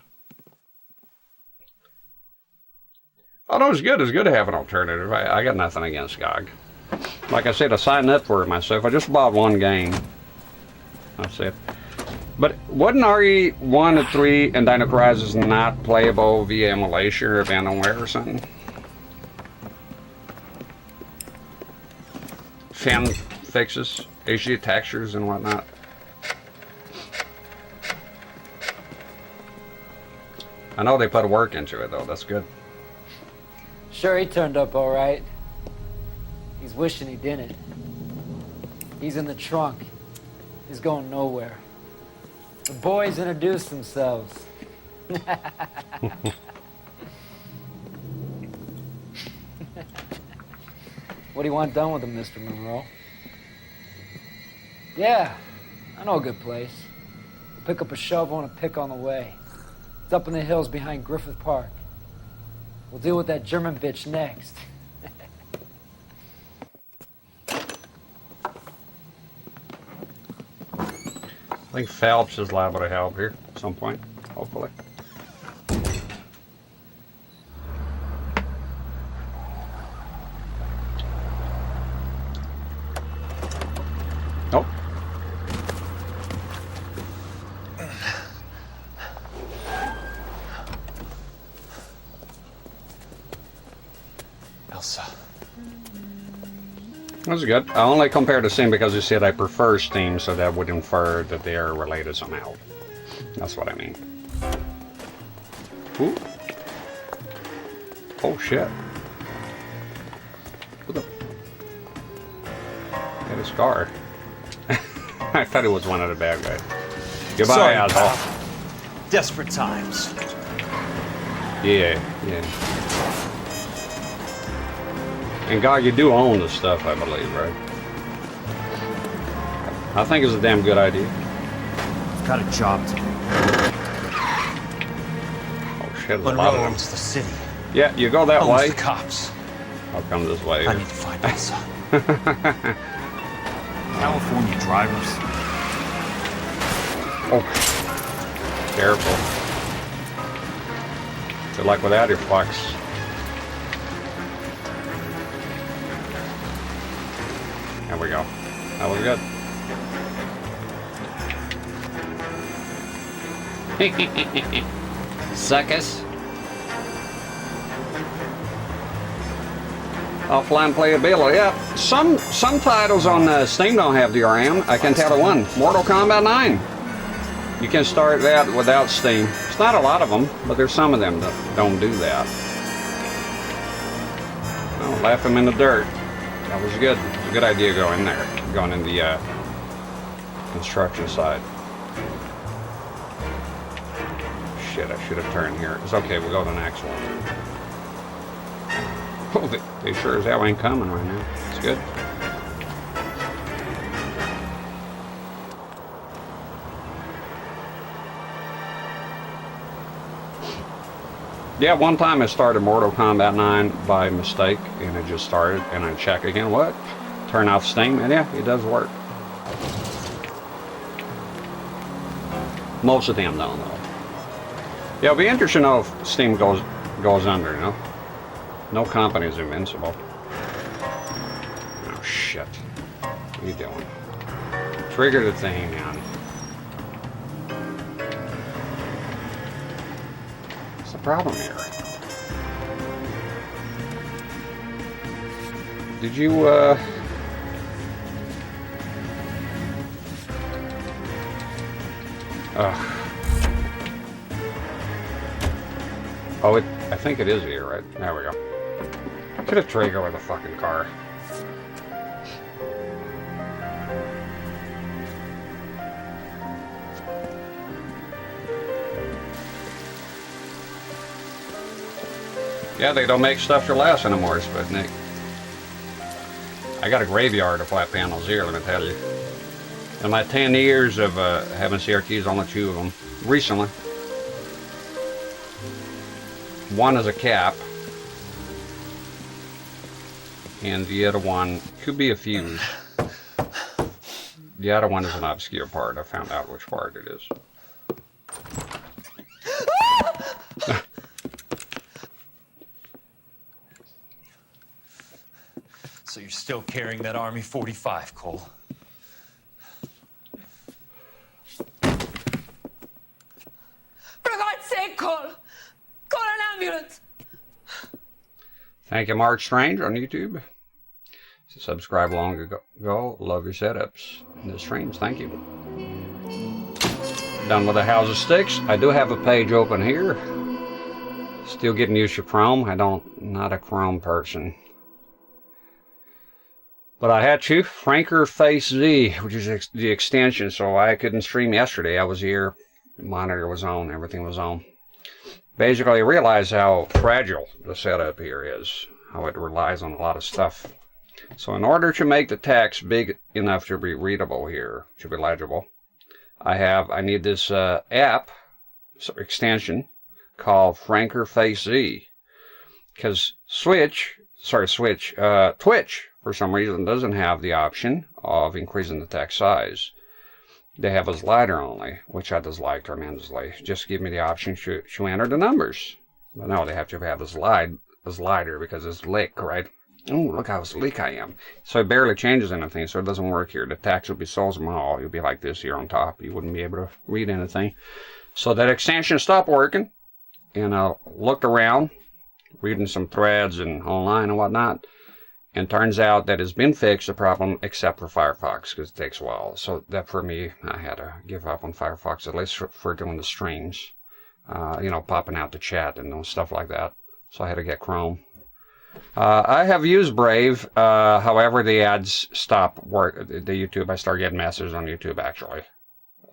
Oh, no, it's good. It's good to have an alternative. I got nothing against GOG. Like I said, I signed up for it myself. I just bought one game. That's it. But wasn't RE1 and 3 and Dino Crisis not playable via emulation or abandonware or something? Fan fixes, HD textures and whatnot. I know they put work into it though, that's good. Sure, he turned up all right. He's wishing he didn't. He's in the trunk. He's going nowhere. The boys introduced themselves. What do you want done with him, Mr. Monroe? Yeah, I know a good place. We'll pick up a shovel and a pick on the way. It's up in the hills behind Griffith Park. We'll deal with that German bitch next. I think Phelps is liable to help here at some point, hopefully. Nope. Elsa. That's good. I only compared to Steam because you said I prefer Steam, so that would infer that they are related somehow. That's what I mean. Ooh. Oh shit. What the? Hit his car. I thought it was one of the bad guys. Goodbye, Sorry, asshole. pal. Desperate times. Yeah, yeah. And God, you do own the stuff, I believe, right? I think it's a damn good idea. I've got a job to do. Oh shit, there's a lot Monroe of them. owns the city. Yeah, you go that Owns way. the cops. I'll come this way. I need to find Elsa. California drivers. Oh, careful. Good luck with that, you fucks. There we go. That was good. Suckers. Offline playability. Yeah, some titles on Steam don't have DRM. I can tell you one. Mortal Kombat 9. You can start that without Steam. It's not a lot of them, but there's some of them that don't do that. Oh, laugh them in the dirt. That was good. It was a good idea going there, going in the construction side. Shit, I should have turned here. It's okay, we'll go to the next one. Oh, they sure as hell ain't coming right now. It's good. Yeah, one time I started Mortal Kombat 9 by mistake, and it just started, and I check again, what? Turn off Steam, and yeah, it does work. Most of them don't, though. Yeah, it'll be interesting to know if Steam goes under, you know? No company is invincible. Oh, shit. What are you doing? Trigger the thing, man. What's the problem here? Did you, Oh, I think it is here, right? There we go. Could have triggered with a fucking car. Yeah, they don't make stuff to last anymore, Sputnik. I got a graveyard of flat panels here, let me tell you. In my 10 years of having CRTs, only 2 of them recently. One is a cap, and the other one could be a fuse. The other one is an obscure part. I found out which part it is. So you're still carrying that Army 45, Cole? For God's sake, Cole! Call an ambulance! Thank you, Mark Strange on YouTube. Subscribe long ago. Love your setups and the streams. Thank you. Done with the House of Sticks. I do have a page open here. Still getting used to Chrome. Not a Chrome person. But I had to. Franker Face Z, which is the extension, so I couldn't stream yesterday. I was here. The monitor was on. Everything was on. Basically, I realized how fragile the setup here is. How it relies on a lot of stuff. So in order to make the text big enough to be readable here, to be legible, I need this app extension called Franker Face Z. Because Twitch, for some reason, doesn't have the option of increasing the text size. They have a slider only, which I dislike tremendously. Just give me the option to enter the numbers. But no, they have to have a slider because it's lick, right? Oh, look how sleek I am. So it barely changes anything, so it doesn't work here. The text will be so small, it'll be like this here on top. You wouldn't be able to read anything. So that extension stopped working, and I looked around, reading some threads and online and whatnot, and turns out that it's been fixed, the problem, except for Firefox, because it takes a while. So that for me, I had to give up on Firefox, at least for doing the streams. Popping out the chat and stuff like that. So I had to get Chrome. I have used Brave, however the ads stop work. The YouTube, I started getting messages on YouTube actually.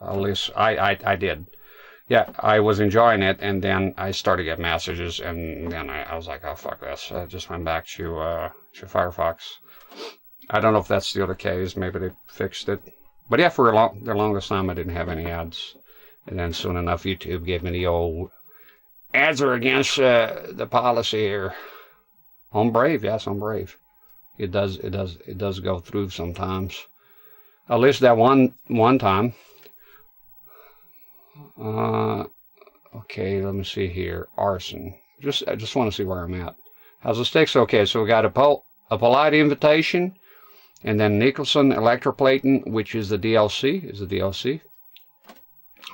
At least I did. Yeah, I was enjoying it, and then I started getting messages, and then I was like, oh fuck this. I just went back to Firefox. I don't know if that's still the case. Maybe they fixed it. But yeah, for the longest time I didn't have any ads. And then soon enough YouTube gave me the old ads are against the policy here. On Brave, yes, on Brave. It does go through sometimes. At least that one time. Okay, let me see here. Arson. I just want to see where I'm at. How's the sticks? Okay, so we got a polite invitation, and then Nicholson electroplating, which is the DLC.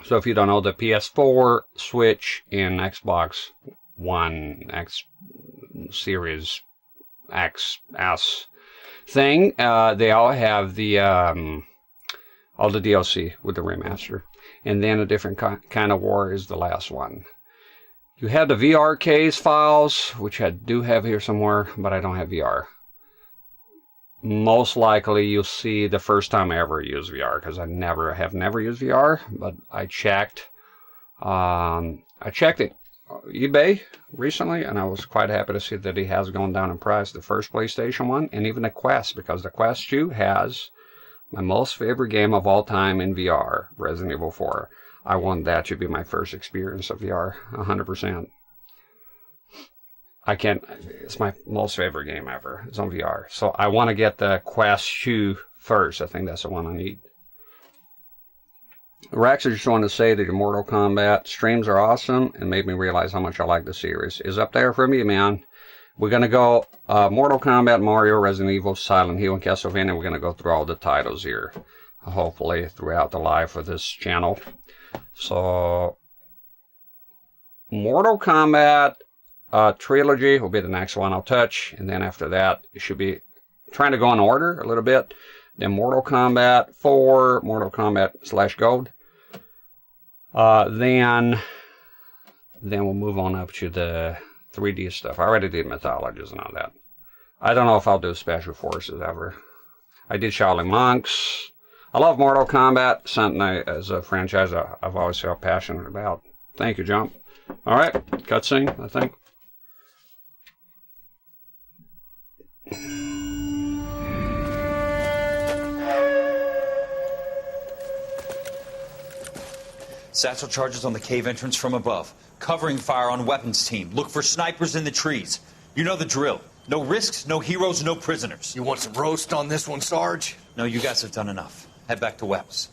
So if you don't know, the PS4, Switch, and Xbox One, X Series XS thing, they all have the all the DLC with the remaster. And then a different kind of war is the last one. You have the VR case files, which I do have here somewhere, but I don't have VR. Most likely you'll see the first time I ever use VR, because I have never used VR, but I checked it eBay recently, and I was quite happy to see that it has gone down in price, the first PlayStation one, and even the Quest, because the Quest 2 has my most favorite game of all time in VR, Resident Evil 4. I want that to be my first experience of VR, 100%. It's my most favorite game ever. It's on VR. So I want to get the Quest 2 first. I think that's the one I need. Rex, I just want to say that your Mortal Kombat streams are awesome and made me realize how much I like the series. It's up there for me, man. We're going to go Mortal Kombat, Mario, Resident Evil, Silent Hill, and Castlevania. We're going to go through all the titles here, hopefully, throughout the life of this channel. So, Mortal Kombat Trilogy will be the next one I'll touch. And then after that, it should be trying to go in order a little bit. Then Mortal Kombat 4, Mortal Kombat / Gold. Then we'll move on up to the 3D stuff. I already did Mythologies and all that. I don't know if I'll do Special Forces ever. I did Shaolin Monks. I love Mortal Kombat. Something as a franchise I've always felt passionate about. Thank you, Jump. All right, cutscene, I think. Satchel charges on the cave entrance from above. Covering fire on weapons team. Look for snipers in the trees. You know the drill. No risks, no heroes, no prisoners. You want some roast on this one, Sarge? No, you guys have done enough. Head back to Webb's.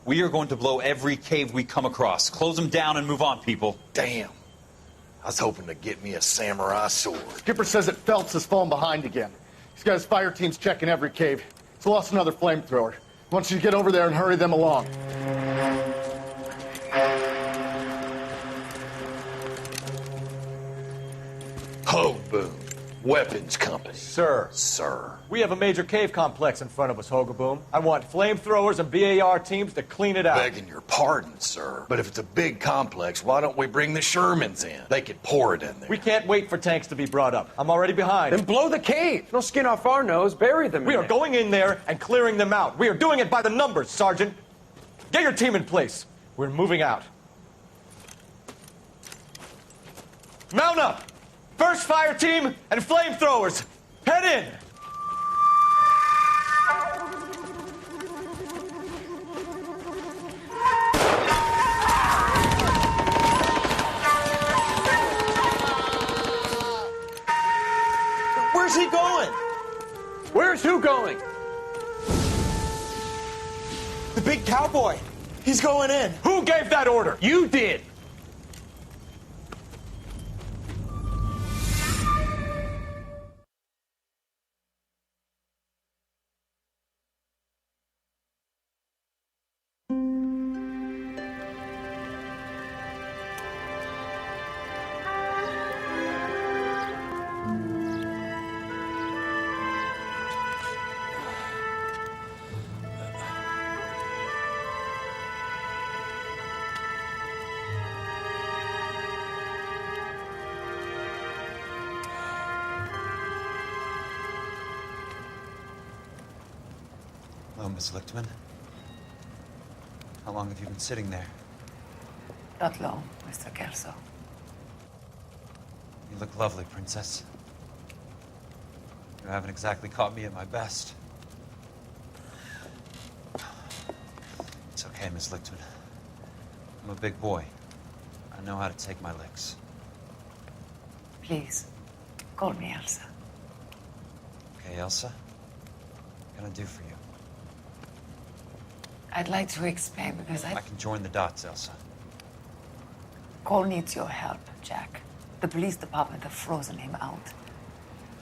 We are going to blow every cave we come across. Close them down and move on, people. Damn. I was hoping to get me a samurai sword. Skipper says that Phelps has fallen behind again. He's got his fire teams checking every cave. He's lost another flamethrower. He wants you to get over there and hurry them along. Ho, boom. Weapons company. Sir. Sir. We have a major cave complex in front of us, Hogaboom. I want flamethrowers and BAR teams to clean it out. Begging your pardon, sir. But if it's a big complex, why don't we bring the Shermans in? They could pour it in there. We can't wait for tanks to be brought up. I'm already behind. Then blow the cave. No skin off our nose. Bury them. We are going in there and clearing them out. We are doing it by the numbers, Sergeant. Get your team in place. We're moving out. Mount up! First fire team and flamethrowers. Head in! Where's he going? Where's who going? The big cowboy. He's going in. Who gave that order? You did. Hello, Miss Lichtman. How long have you been sitting there? Not long, Mr. Kelso. You look lovely, Princess. You haven't exactly caught me at my best. It's okay, Miss Lichtman. I'm a big boy. I know how to take my licks. Please, call me Elsa. Okay, Elsa? What can I do for you? I'd like to explain because I can join the dots, Elsa. Cole needs your help, Jack. The police department have frozen him out.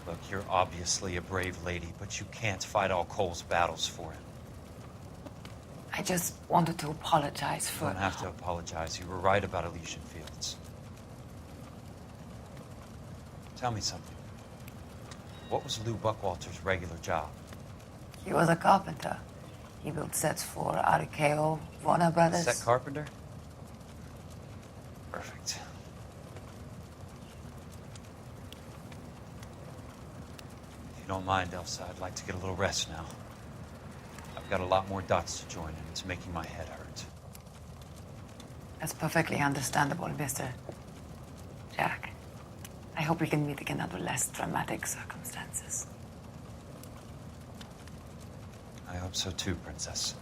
Look, you're obviously a brave lady, but you can't fight all Cole's battles for him. I just wanted to apologize for... You don't have to apologize. You were right about Elysian Fields. Tell me something. What was Lou Buckwalter's regular job? He was a carpenter. He built sets for RKO, Warner Brothers. Set carpenter? Perfect. If you don't mind, Elsa, I'd like to get a little rest now. I've got a lot more dots to join, and it's making my head hurt. That's perfectly understandable, Mr. Jack. I hope we can meet again under less dramatic circumstances. I hope so too, Princess.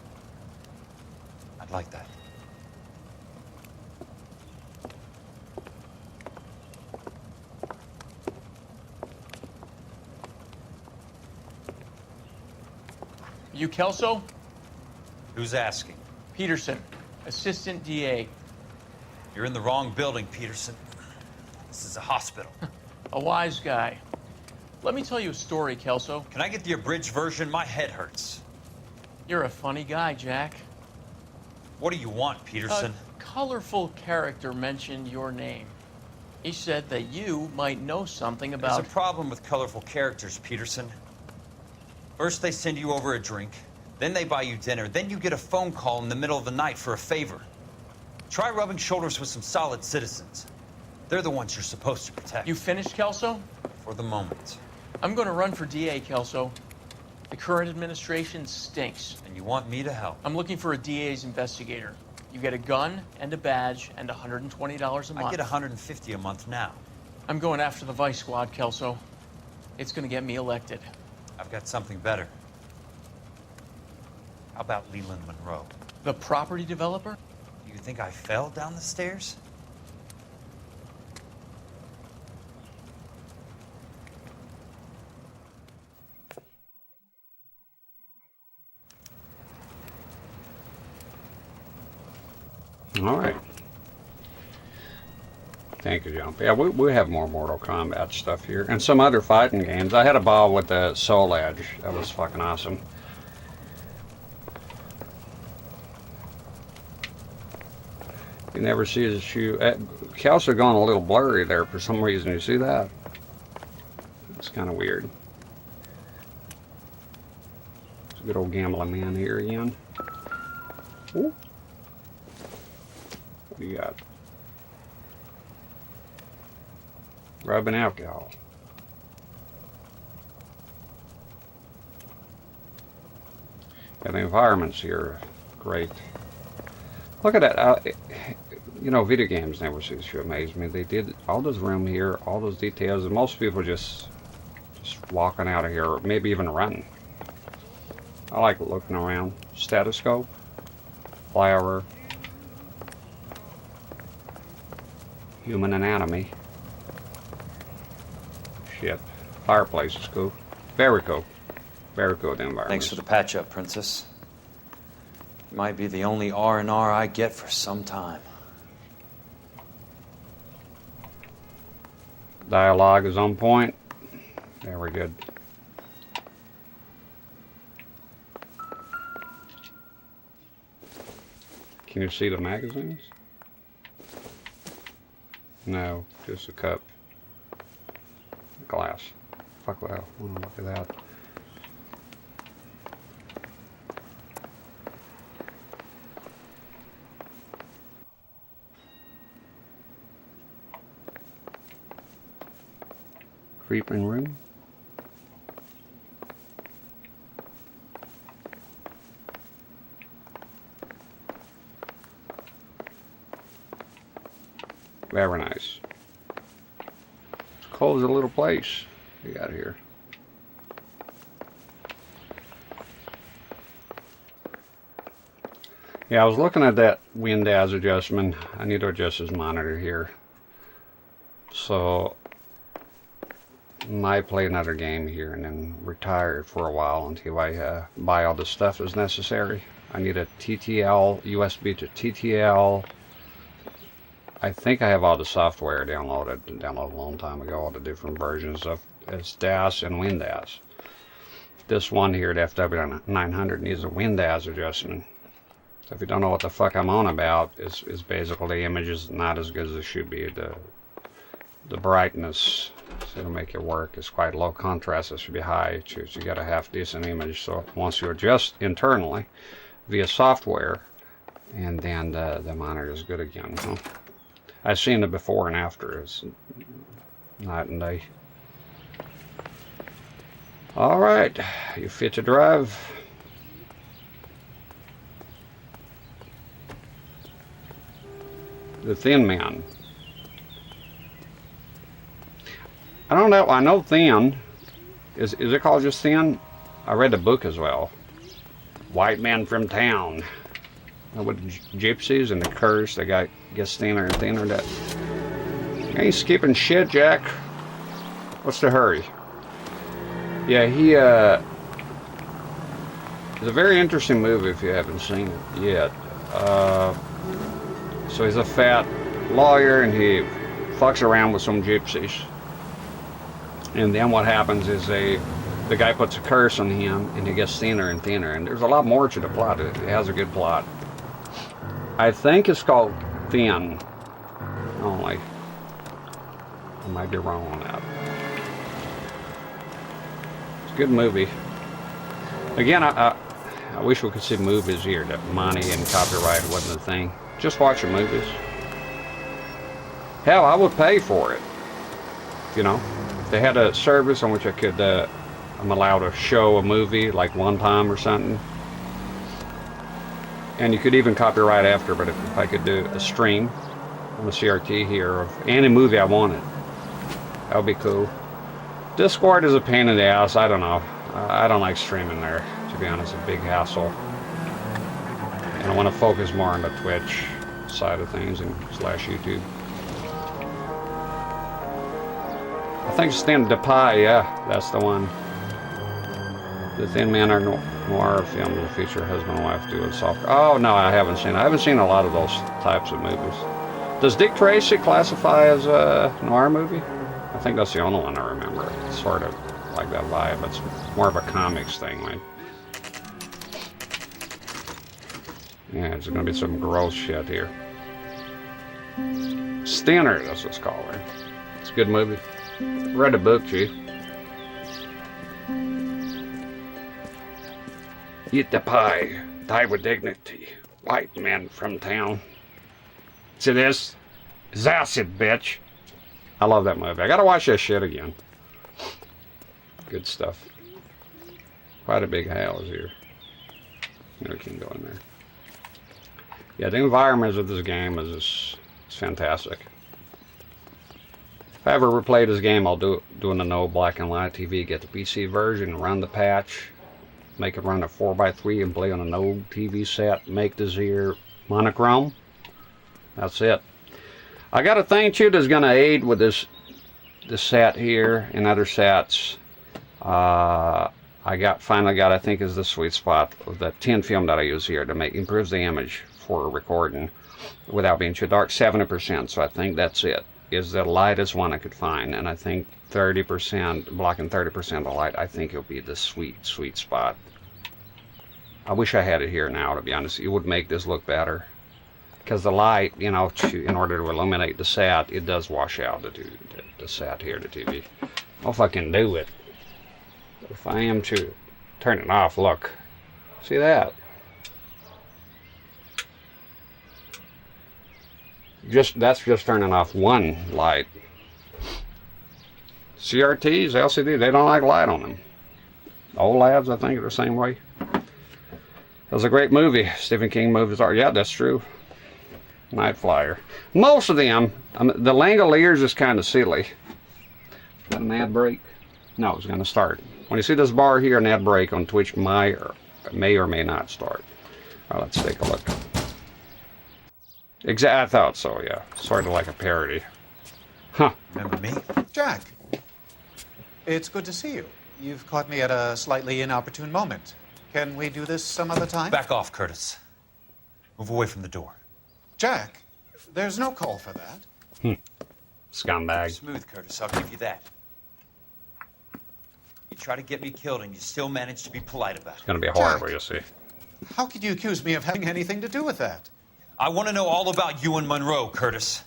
I'd like that. You Kelso? Who's asking? Peterson, assistant DA. You're in the wrong building, Peterson. This is a hospital. A wise guy. Let me tell you a story, Kelso. Can I get the abridged version? My head hurts. You're a funny guy, Jack. What do you want, Peterson? A colorful character mentioned your name. He said that you might know something about... There's a problem with colorful characters, Peterson. First they send you over a drink, then they buy you dinner, then you get a phone call in the middle of the night for a favor. Try rubbing shoulders with some solid citizens. They're the ones you're supposed to protect. You finished, Kelso? For the moment. I'm going to run for DA, Kelso. The current administration stinks. And you want me to help? I'm looking for a DA's investigator. You get a gun and a badge and $120 a month. I get $150 a month now. I'm going after the Vice Squad, Kelso. It's going to get me elected. I've got something better. How about Leland Monroe? The property developer? You You think I fell down the stairs? All right. Thank you, Jump. Yeah, we have more Mortal Kombat stuff here. And some other fighting games. I had a ball with the Soul Edge. That was fucking awesome. You never see his shoe. Cows are going a little blurry there for some reason. You see that? It's kind of weird. It's a good old gambling man here again. Ooh. What do you got? Rubbing alcohol. And the environments here are great. Look at that. You know, video games never cease to amaze me. They did all this room here, all those details, and most people just walking out of here, or maybe even running. I like looking around. Stethoscope, flower, human anatomy. Shit. Fireplace is cool. Very cool. Very cool environment. Thanks for the patch-up, Princess. Might be the only R&R I get for some time. Dialogue is on point. Very good. Can you see the magazines? No, just a cup. Glass. Fuck well. Look at that. Creeping room. Very nice. It's a cozy little place we got here. Yeah, I was looking at that Windows adjustment. I need to adjust this monitor here. So might play another game here and then retire for a while until I buy all the stuff that's necessary. I need a TTL, USB to TTL. I think I have all the software downloaded a long time ago, all the different versions of DOS and Windows. This one here at FW900 needs a Windows adjustment. So if you don't know what the fuck I'm on about, it's basically the image is not as good as it should be. The brightness, so it'll make it work. It's quite low contrast. It should be high. You got a half decent image. So once you adjust internally via software, and then the monitor is good again. So I've seen the before and after. It's night and day. All right, you fit to drive. The Thin Man. I don't know. I know Thin. Is it called just Thin? I read the book as well. White Man from Town. With gypsies and the curse, the guy gets thinner and thinner. That ain't skipping shit, Jack. What's the hurry? Yeah, it's a very interesting movie if you haven't seen it yet. So he's a fat lawyer and he fucks around with some gypsies. And then what happens is the guy puts a curse on him and he gets thinner and thinner. And there's a lot more to the plot. It has a good plot. I think it's called Thin only. I might be wrong on that. It's a good movie. Again, I wish we could see movies here. That money and copyright wasn't a thing. Just watching movies. Hell, I would pay for it. You know, if they had a service on which I'm allowed to show a movie like one time or something. And you could even copyright after, but if I could do a stream on the CRT here of any movie I wanted, that would be cool. Discord is a pain in the ass. I don't know. I don't like streaming there, to be honest. A big hassle. And I want to focus more on the Twitch. side of things and slash YouTube. I think Stand the Pie, yeah, that's the one. The Thin Man or Noire film will feature husband and wife doing soft. Oh no, I haven't seen it. I haven't seen a lot of those types of movies. Does Dick Tracy classify as a noir movie? I think that's the only one I remember. It's sort of like that vibe. It's more of a comics thing, right? Yeah, there's gonna be some gross shit here. Stinner, that's what it's called, right? It's a good movie. Read the book, Chief. Eat the pie, die with dignity. White men from town. See this? It's acid, bitch. I love that movie. I gotta watch that shit again. Good stuff. Quite a big house here. Never can go in there. Yeah, the environment of this game is just, it's fantastic. If I ever replay this game, I'll do it in the no black and white TV. Get the PC version, run the patch, make it run a 4x3 and play on an old TV set. Make this here monochrome. That's it. I got a thing too that's gonna aid with this set here and other sets. I finally got, I think is the sweet spot of the tin film that I use here to improves the image for recording without being too dark. 70%, so I think that's it. Is the lightest one I could find, and I think 30%, blocking 30% of the light, I think it'll be the sweet spot. I wish I had it here now, to be honest. It would make this look better. Because the light, you know, in order to illuminate the set, it does wash out the set here, the TV. Well, if I can do it. If I am to turn it off, look. See that? That's just turning off one light. CRTs, LCD, they don't like light on them. OLEDs, I think, are the same way. That was a great movie. Stephen King movies are. Yeah, that's true. Night Flyer. Most of them, the Langoliers is kind of silly. Got an ad break? No, it's going to start. When you see this bar here, an ad break on Twitch may or may not start. All right, let's take a look. I thought so, yeah. Sort of like a parody. Huh. Remember me? Jack, it's good to see you. You've caught me at a slightly inopportune moment. Can we do this some other time? Back off, Curtis. Move away from the door. Jack, there's no call for that. Scumbag. Smooth, Curtis. I'll give you that. You try to get me killed and you still manage to be polite about it. It's going to be horrible, you'll see. How could you accuse me of having anything to do with that? I want to know all about you and Monroe, Curtis.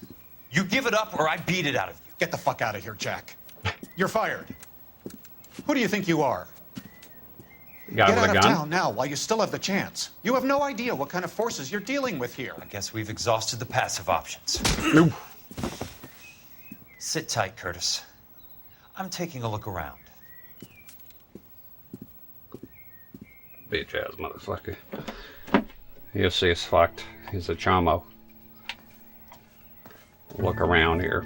You give it up or I beat it out of you. Get the fuck out of here, Jack. You're fired. Who do you think you are? Get out of town now while you still have the chance. You have no idea what kind of forces you're dealing with here. I guess we've exhausted the passive options. Sit tight, Curtis. I'm taking a look around. Bitch ass motherfucker. You'll see it's fucked. He's a chomo. Look around here.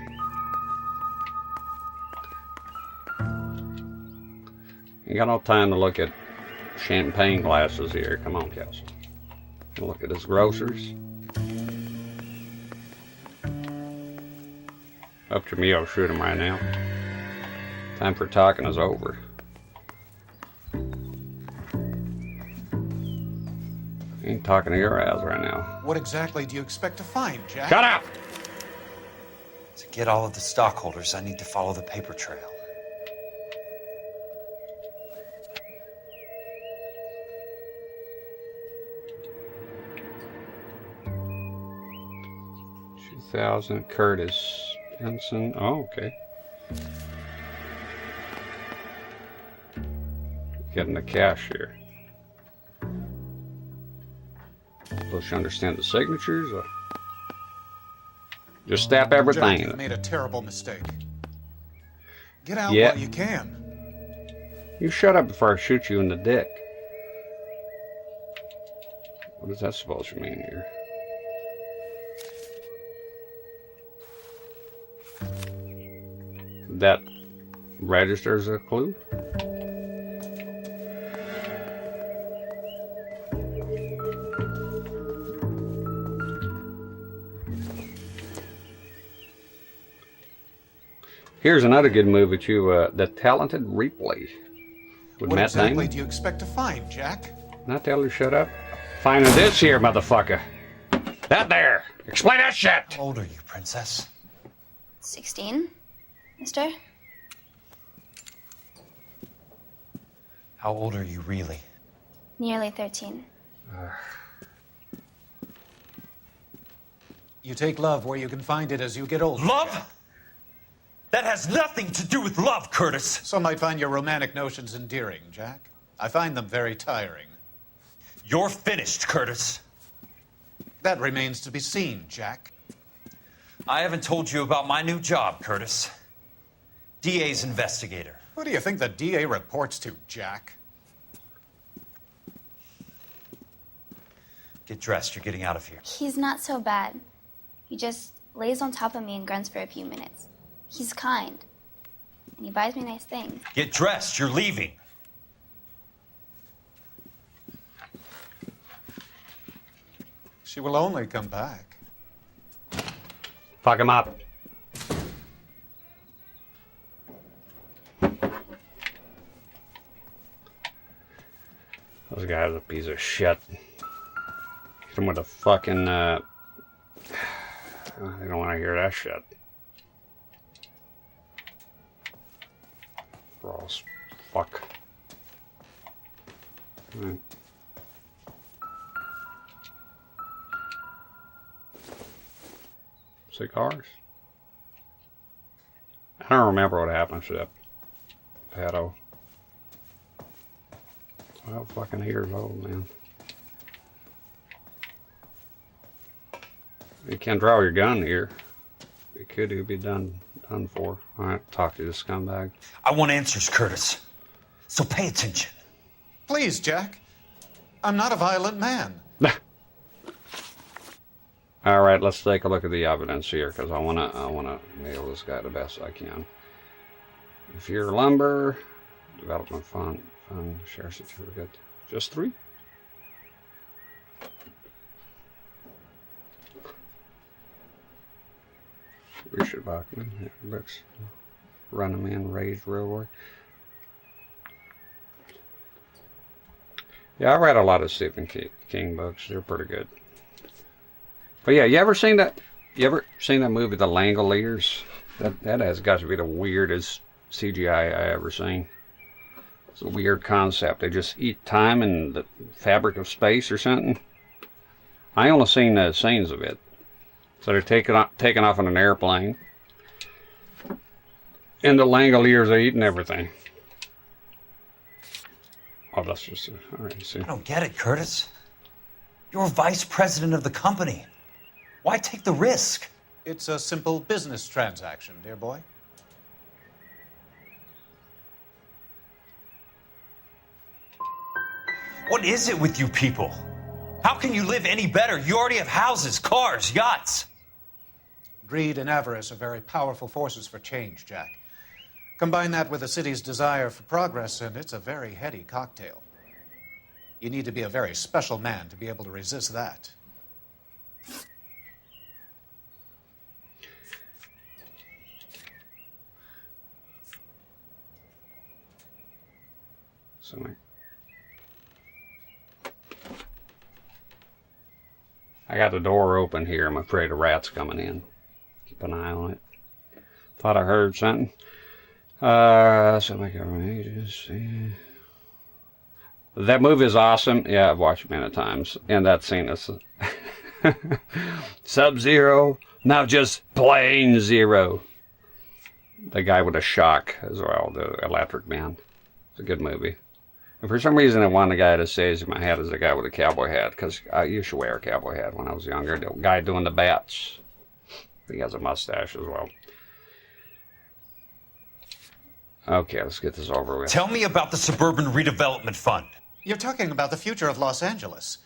You got no time to look at champagne glasses here. Come on, Kelsey. Look at his grocers. Up to me, I'll shoot him right now. Time for talking is over. Ain't talking to your ass right now. What exactly do you expect to find, Jack? Shut up! To get all of the stockholders, I need to follow the paper trail. Curtis Ensign. Oh, okay. Getting the cash here. Don't you understand the signatures? Just step everything. Jack, you've made a terrible mistake. Get out while you can. You shut up before I shoot you in the dick. What is that supposed to mean here? That registers a clue? Here's another good movie too, The Talented Replay. With What Matt exactly Damon. do you expect to find, Jack? Not tell her to shut up. Finding this here, motherfucker. That there. Explain that shit. How old are you, princess? 16, mister? How old are you really? Nearly 13. You take love where you can find it as you get older. Love? That has nothing to do with love, Curtis. Some might find your romantic notions endearing, Jack. I find them very tiring. You're finished, Curtis. That remains to be seen, Jack. I haven't told you about my new job, Curtis. DA's investigator. Who do you think the DA reports to, Jack? Get dressed, you're getting out of here. He's not so bad. He just lays on top of me and grunts for a few minutes. He's kind. And he buys me nice things. Get dressed, you're leaving. She will only come back. Fuck him up. This guy's a piece of shit. Hit him with a fucking, I don't want to hear that shit. Gross. Fuck. Right. Cigars? I don't remember what happened to that pedo. 12 fucking years old, man. You can't draw your gun here. It could be done for. Alright, talk to this scumbag. I want answers, Curtis. So pay attention. Please, Jack. I'm not a violent man. Alright, let's take a look at the evidence here, because I wanna nail this guy the best I can. If you're lumber, development fund, share certificate. Just 3? Richard Bachman, looks run a man raised railway. Yeah, I read a lot of Stephen King books. They're pretty good. But yeah, you ever seen that movie, The Langoliers? That has got to be the weirdest CGI I ever seen. It's a weird concept. They just eat time in the fabric of space or something. I only seen the scenes of it. So they're taking off on an airplane. And the Langoliers are eating everything. Oh, that's just... Alright, see. I don't get it, Curtis. You're vice president of the company. Why take the risk? It's a simple business transaction, dear boy. What is it with you people? How can you live any better? You already have houses, cars, yachts. Greed and avarice are very powerful forces for change, Jack. Combine that with the city's desire for progress, and it's a very heady cocktail. You need to be a very special man to be able to resist that. So I got the door open here. I'm afraid a rat's coming in. Keep an eye on it. Thought I heard something. So my government agency. That movie is awesome. Yeah, I've watched it many times. And that scene is Sub-Zero, now just plain zero. The guy with a shock as well, the Electric Man. It's a good movie. And for some reason, I want the guy that says in my head is the guy with a cowboy hat, because I used to wear a cowboy hat when I was younger. The guy doing the bats. He has a mustache as well. Okay, let's get this over with. Tell me about the Suburban Redevelopment Fund. You're talking about the future of Los Angeles.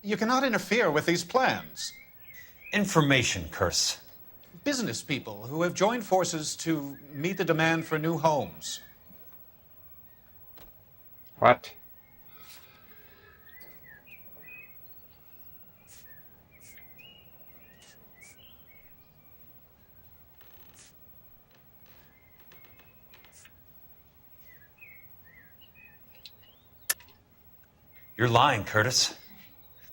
You cannot interfere with these plans. Information, Curse. Business people who have joined forces to meet the demand for new homes. What? You're lying, Curtis.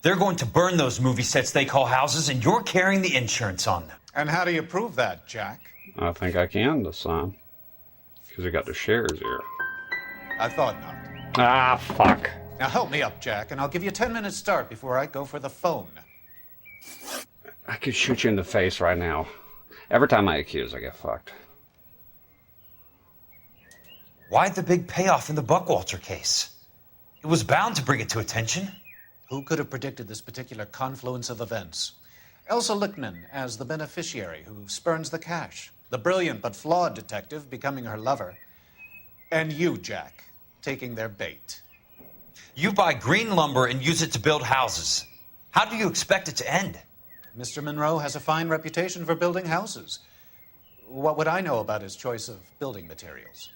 They're going to burn those movie sets they call houses, and you're carrying the insurance on them. And how do you prove that, Jack? I think I can this time. Because I got the shares here. I thought not. Ah, fuck. Now help me up, Jack, and I'll give you a 10-minute start before I go for the phone. I could shoot you in the face right now. Every time I accuse, I get fucked. Why the big payoff in the Buckwalter case? It was bound to bring it to attention. Who could have predicted this particular confluence of events? Elsa Lichtman as the beneficiary who spurns the cash. The brilliant but flawed detective becoming her lover. And you, Jack, taking their bait. You buy green lumber and use it to build houses. How do you expect it to end? Mr. Monroe has a fine reputation for building houses. What would I know about his choice of building materials?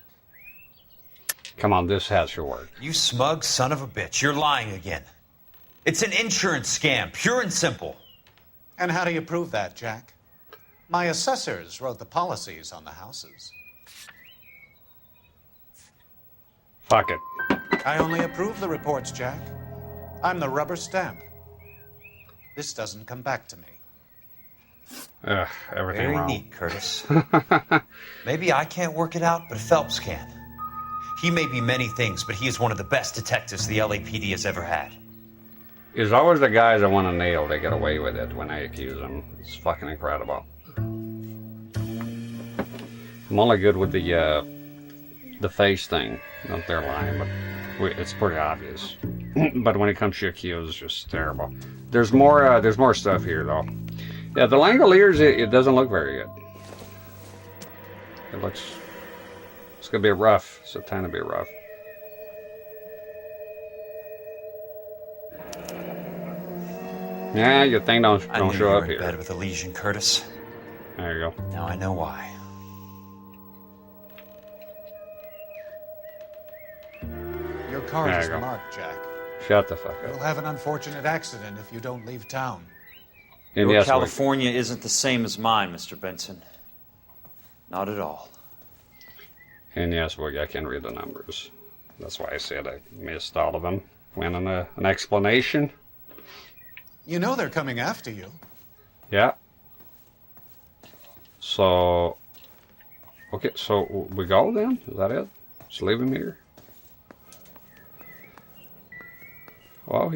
Come on, this has your word. You smug son of a bitch. You're lying again. It's an insurance scam, pure and simple. And how do you prove that, Jack? My assessors wrote the policies on the houses. Fuck it. I only approve the reports, Jack. I'm the rubber stamp. This doesn't come back to me. Ugh, everything Very wrong. neat, Curtis. Maybe I can't work it out, but Phelps can. He may be many things, but he is one of the best detectives the LAPD has ever had. It's always the guys I want to nail. They get away with it when I accuse them. It's fucking incredible. I'm only good with the face thing. Not they're lying, but it's pretty obvious. But when it comes to accuse, it's just terrible. There's more stuff here though. Yeah, the Langoliers, it doesn't look very good. It's gonna be rough. It's a tiny bit rough. Yeah, your thing don't show up here. Bed with a lesion, Curtis. There you go. Now I know why. Your car There is you go. marked, Jack. Shut the fuck You'll up. have an unfortunate accident if you don't leave town. And Your yes, California isn't the same as mine, Mr. Benson. Not at all. And yes, well, I can read the numbers. That's why I said I missed all of them. Went on an explanation. You know they're coming after you. Yeah. So, okay, so we go then? Is that it? Just leave him here? Well,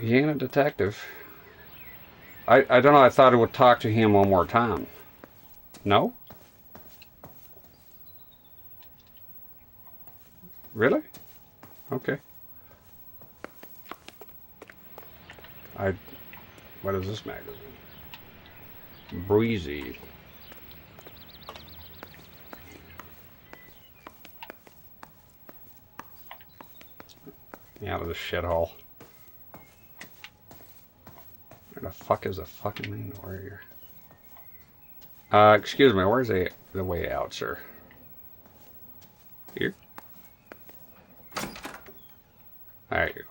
he ain't a detective. I don't know, I thought I would talk to him one more time. No? Really? Okay. What is this magazine? Breezy. Out of the shithole. Where the fuck is the fucking main door here? Excuse me, where's the way out, sir? Here? There you go.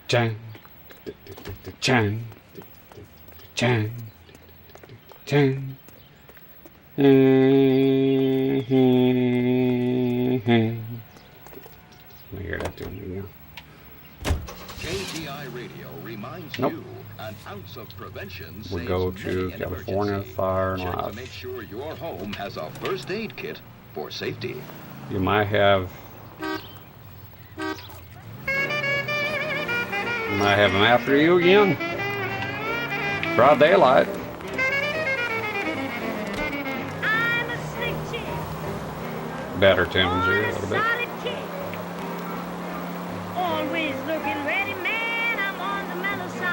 Chan, chan, chan, chan. Let me hear that tune again. KTI Radio reminds Nope. you an ounce of prevention We saves go many to an California emergency. Fire and Check to Life. make sure your home has a first aid kit for safety. You might have him after you again. Broad daylight. Better tunes here a little bit.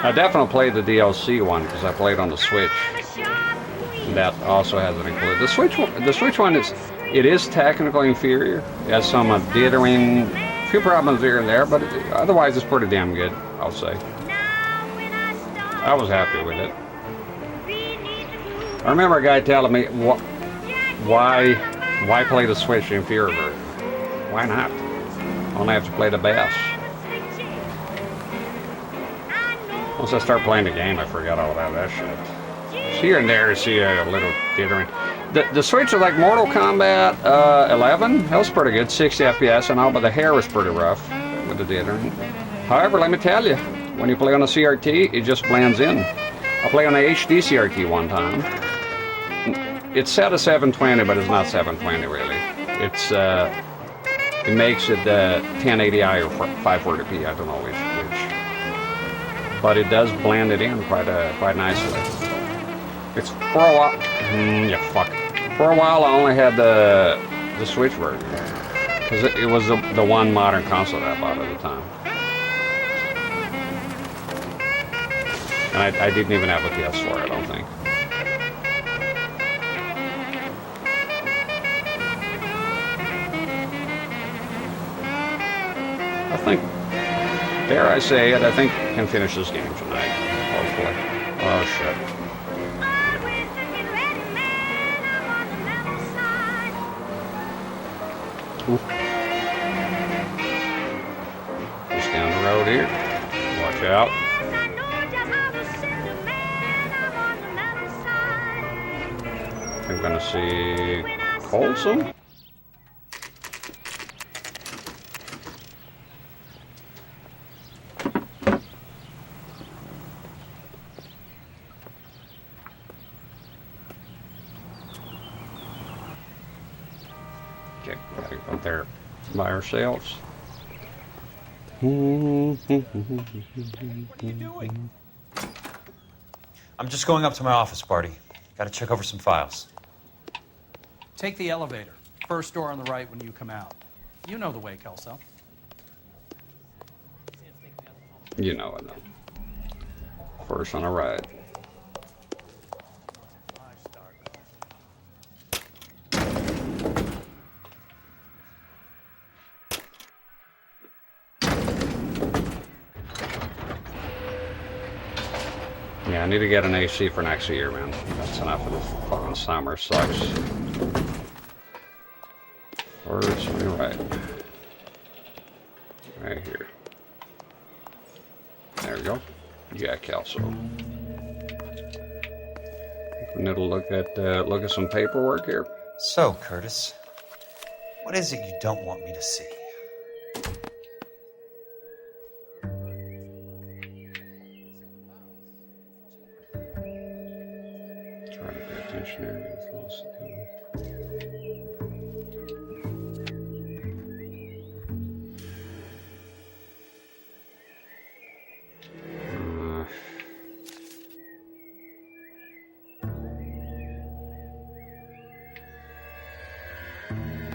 I definitely played the DLC one because I played on the Switch. And that also has it included. The Switch one is technically inferior. It has some dithering, a few problems here and there, but otherwise it's pretty damn good, I'll say. I was happy with it. I remember a guy telling me, why play the Switch inferior version? Why not? Only have to play the best. Once I start playing the game, I forgot all about that shit. Here and there, you see a little dithering. The Switch is like Mortal Kombat 11. That was pretty good, 60 FPS and all, but the hair was pretty rough with the dithering. However, let me tell you, when you play on a CRT, it just blends in. I played on a HD CRT one time. It's set at 720, but it's not 720 really. It's it makes it 1080i or 540p. I don't know which. But it does blend it in quite nicely. It's for a while. Yeah, fuck. For a while, I only had the Switch version because it was the one modern console that I bought at the time. And I didn't even have a PS4, I don't think. I think, dare I say it, I think I can finish this game tonight, hopefully. Oh shit. Ooh. Just down the road here. Watch out. I'm gonna see Colson. Okay, gotta go there by ourselves. What are you doing? I'm just going up to my office, Barty. Gotta check over some files. Take the elevator. First door on the right when you come out. You know the way, Kelso. You know it. First on the right. Yeah, I need to get an AC for next year, man. That's enough of this fucking summer. Sucks. First on the right. Right here. There we go. Yeah, Kelso. We need to look at some paperwork here. So, Curtis, what is it you don't want me to see? Trying to pay attention here.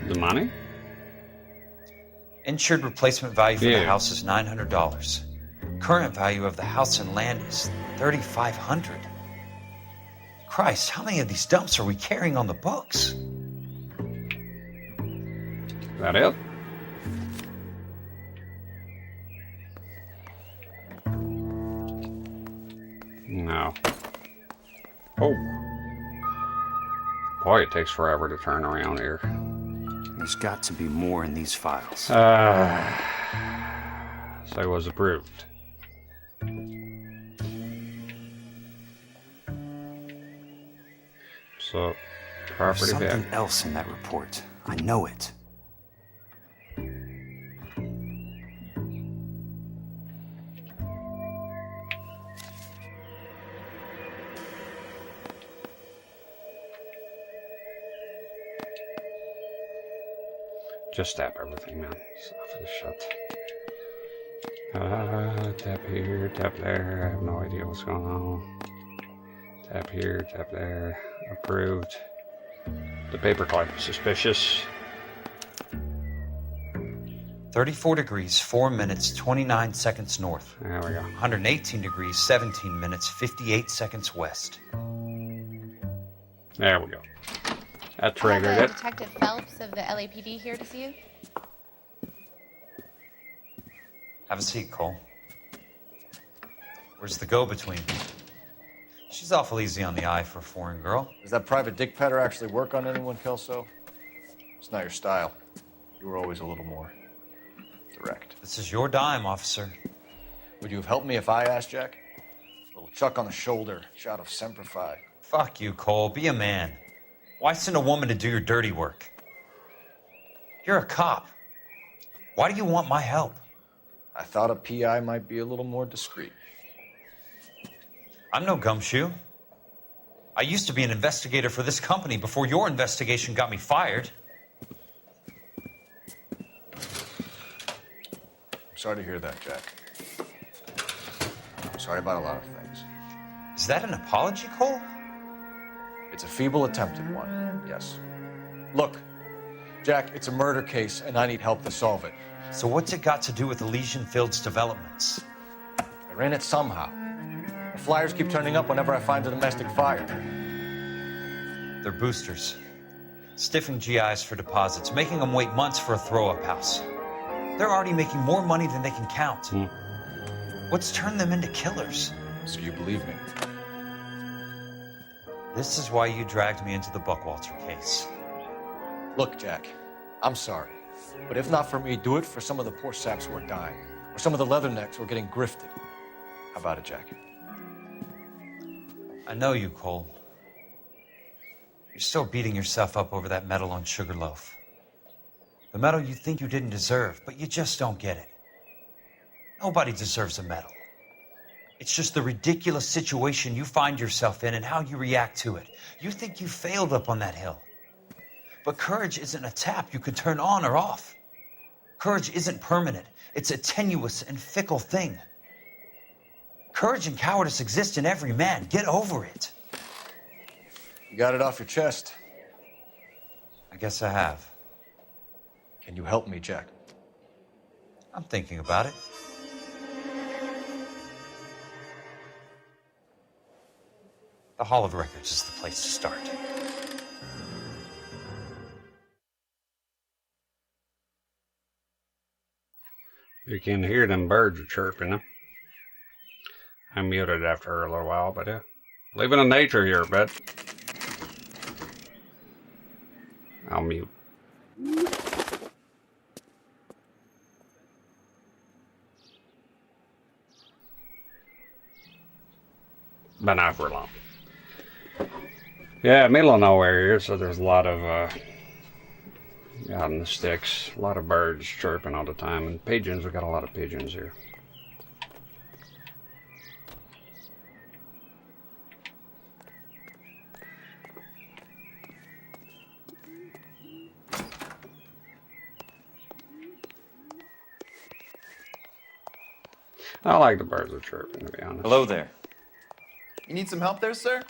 The money? Insured replacement value for the house is $900. Current value of the house and land is $3,500. Christ, how many of these dumps are we carrying on the books? That it? No. Oh. Boy, it takes forever to turn around here. There's got to be more in these files. So it was approved. So, property There's something back. else in that report. I know it. Just tap everything, man. Stuff is shut. Tap here, tap there. I have no idea what's going on. Tap here, tap there. Approved. The paperclip, suspicious. 34 degrees, 4 minutes, 29 seconds north. There we go. 118 degrees, 17 minutes, 58 seconds west. There we go. That triggered it. Detective Phelps of the LAPD here to see you. Have a seat, Cole. Where's the go-between? She's awful easy on the eye for a foreign girl. Does that private dick petter actually work on anyone, Kelso? It's not your style. You were always a little more direct. This is your dime, officer. Would you have helped me if I asked, Jack? A little chuck on the shoulder, shot of Semper Fi. Fuck you, Cole. Be a man. Why send a woman to do your dirty work? You're a cop. Why do you want my help? I thought a PI might be a little more discreet. I'm no gumshoe. I used to be an investigator for this company before your investigation got me fired. I'm sorry to hear that, Jack. I'm sorry about a lot of things. Is that an apology, Cole? It's a feeble attempt at one, yes. Look, Jack, it's a murder case, and I need help to solve it. So what's it got to do with Elysian Fields developments? They're in it somehow. The flyers keep turning up whenever I find a domestic fire. They're boosters. Stiffing GIs for deposits, making them wait months for a throw-up house. They're already making more money than they can count. What's turned them into killers? So you believe me? This is why you dragged me into the Buckwalter case. Look, Jack, I'm sorry. But if not for me, do it for some of the poor saps who are dying. Or some of the leathernecks who are getting grifted. How about it, Jack? I know you, Cole. You're still beating yourself up over that medal on Sugarloaf. The medal you think you didn't deserve, but you just don't get it. Nobody deserves a medal. It's just the ridiculous situation you find yourself in and how you react to it. You think you failed up on that hill. But courage isn't a tap you can turn on or off. Courage isn't permanent. It's a tenuous and fickle thing. Courage and cowardice exist in every man. Get over it. You got it off your chest. I guess I have. Can you help me, Jack? I'm thinking about it. The Hall of Records is the place to start. You can hear them birds are chirping. Huh? I muted after a little while, but living in nature here, but I'll mute. But not for long. Yeah, middle of nowhere here, so there's a lot of out in the sticks, a lot of birds chirping all the time, and pigeons. We got a lot of pigeons here. I like the birds are chirping, to be honest. Hello there. You need some help there, sir?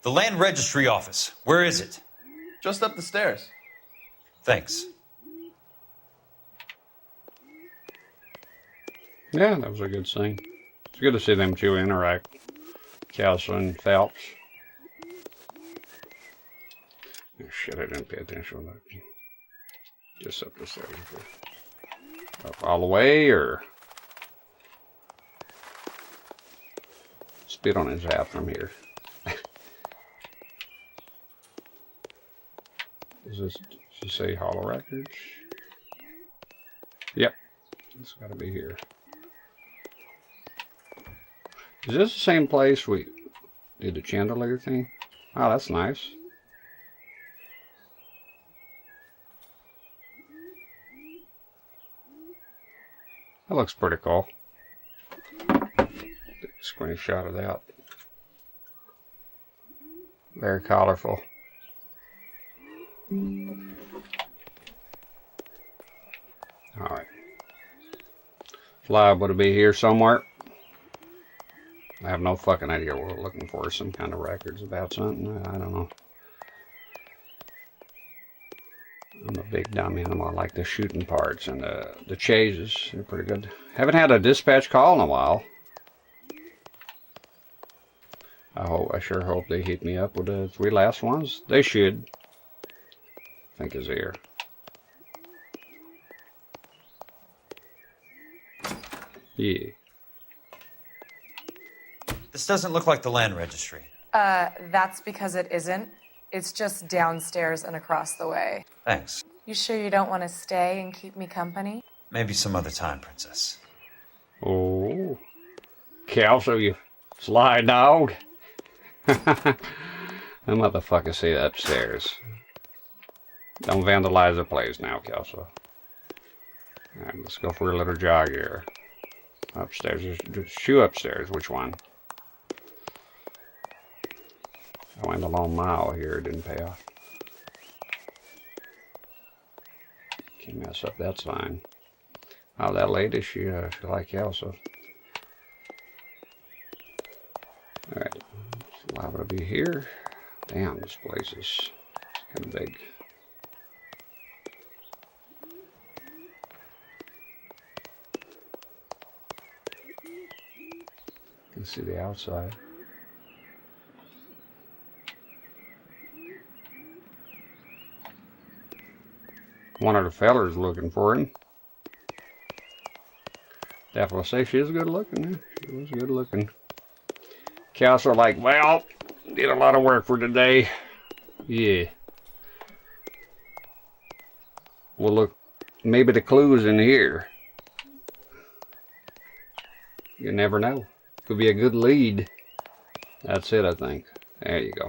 The Land Registry Office. Where is it? Just up the stairs. Thanks. Yeah, that was a good scene. It's good to see them two interact. Kelso and Phelps. Oh, shit, I didn't pay attention to that. Just up the stairs. Up all the way, or spit on his hat from here. Does this say Hall of Records? Yep, it's got to be here. Is this the same place we did the chandelier thing? Oh, that's nice. That looks pretty cool. Take a screenshot of that. Very colorful. Alright. Liable to be here somewhere. I have no fucking idea what we're looking for. Some kind of records about something. I don't know. I'm a big dummy. I like the shooting parts and the chases. They're pretty good. Haven't had a dispatch call in a while. I sure hope they hit me up with the 3 last ones. They should. I think is here. Yeah. This doesn't look like the Land Registry. That's because it isn't. It's just downstairs and across the way. Thanks. You sure you don't want to stay and keep me company? Maybe some other time, Princess. Oh. Kelso, you sly dog. That motherfucker see that upstairs. Don't vandalize the place now, Kelso. Alright, let's go for a little jog here. Upstairs. There's shoe upstairs. Which one? I went a long mile here. It didn't pay off. Can't mess up that sign. Oh, that lady, she like Kelso. Alright. It's liable to be here. Damn, this place is kind of big. You can see the outside. One of the fellers looking for him. Definitely say she is good looking. She was good looking. Cows are like, well, did a lot of work for today. Yeah. Well, look, maybe the clue's in here. You never know. Could be a good lead. That's it, I think. There you go.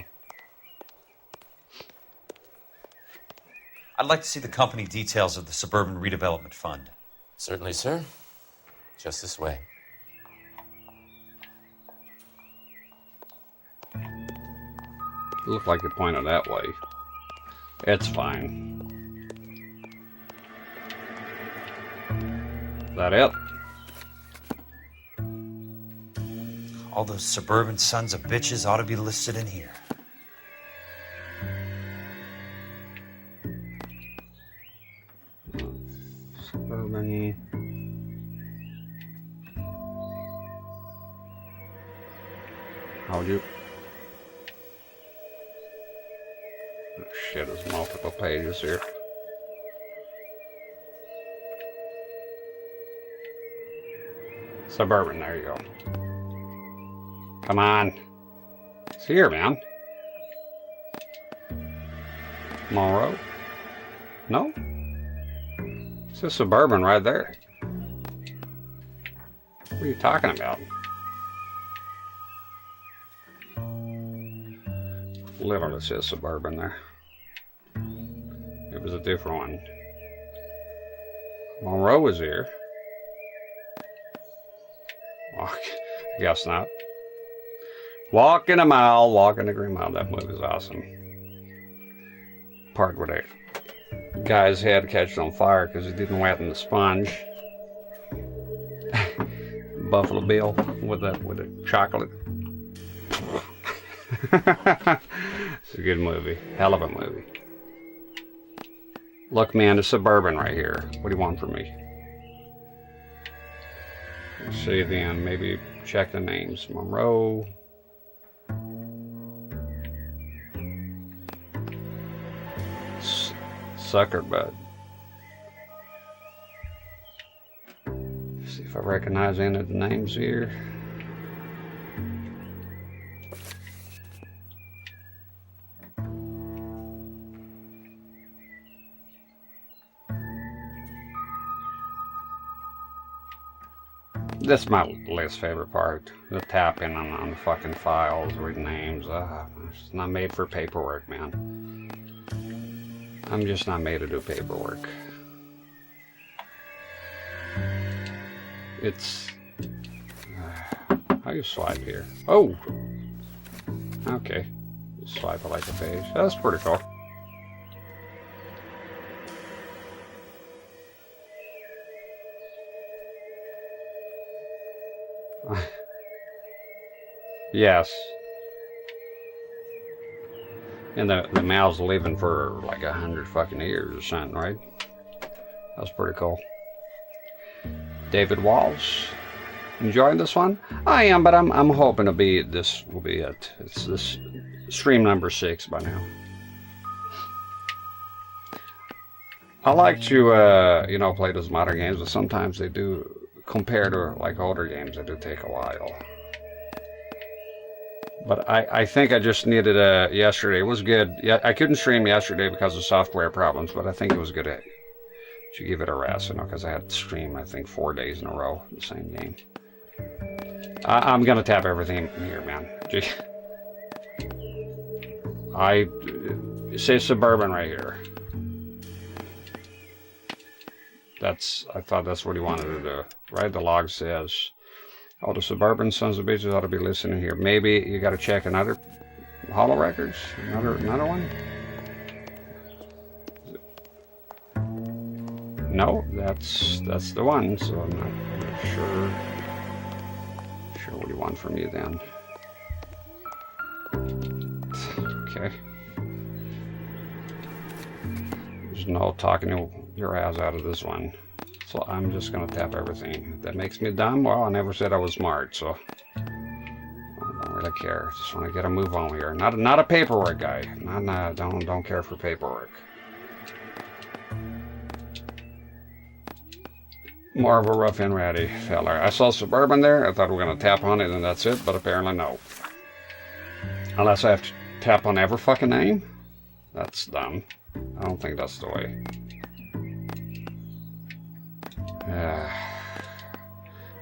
I'd like to see the company details of the Suburban Redevelopment Fund. Certainly, sir. Just this way. Looked like it pointed that way. It's fine. Is that it? All those suburban sons of bitches ought to be listed in here. Suburban. How'd you? Oh shit, there's multiple pages here. Suburban, there you go. Come on. It's here, man. Monroe? No? It's a Suburban right there. What are you talking about? Literally says Suburban there. It was a different one. Monroe was here. Oh, guess not. Walking a mile, walking a green mile. That movie's awesome. Part where the guy's head catches on fire because he didn't wet in the sponge. Buffalo Bill with a chocolate. It's a good movie. Hell of a movie. Look, man, the Suburban right here. What do you want from me? Let's see then. Maybe check the names. Monroe. Sucker Bud. See if I recognize any of the names here. This is my least favorite part. The tapping on the fucking files, reading names. It's not made for paperwork, man. I'm just not made to do paperwork. It's... how do you swipe here? Oh! Okay. Just swipe it like a page. That's pretty cool. Yes. And the mal's living for like 100 fucking years or something, right? That's pretty cool. David Walsh. Enjoying this one? I am, but I'm hoping this will be it. It's this stream number 6 by now. I like to you know, play those modern games, but sometimes they do, compared to like older games, they do take a while. But I think I just needed yesterday. It was good. Yeah, I couldn't stream yesterday because of software problems, but I think it was good to give it a rest, you know, because I had to stream, I think, 4 days in a row, the same game. I'm going to tap everything in here, man. Gee. It says Suburban right here. I thought that's what he wanted to do, right? The log says, oh, the Suburban sons of bitches ought to be listening here. Maybe you got to check another holo records, another one. No, that's the one. So I'm not sure what you want from me then. Okay. There's no talking your ass out of this one. So I'm just gonna tap everything. If that makes me dumb, well, I never said I was smart, so I don't really care. Just want to get a move on here. Not a paperwork guy. Don't care for paperwork. More of a rough and ready feller. I saw Suburban there. I thought we were gonna tap on it and that's it, but apparently no. Unless I have to tap on every fucking name? That's dumb. I don't think that's the way.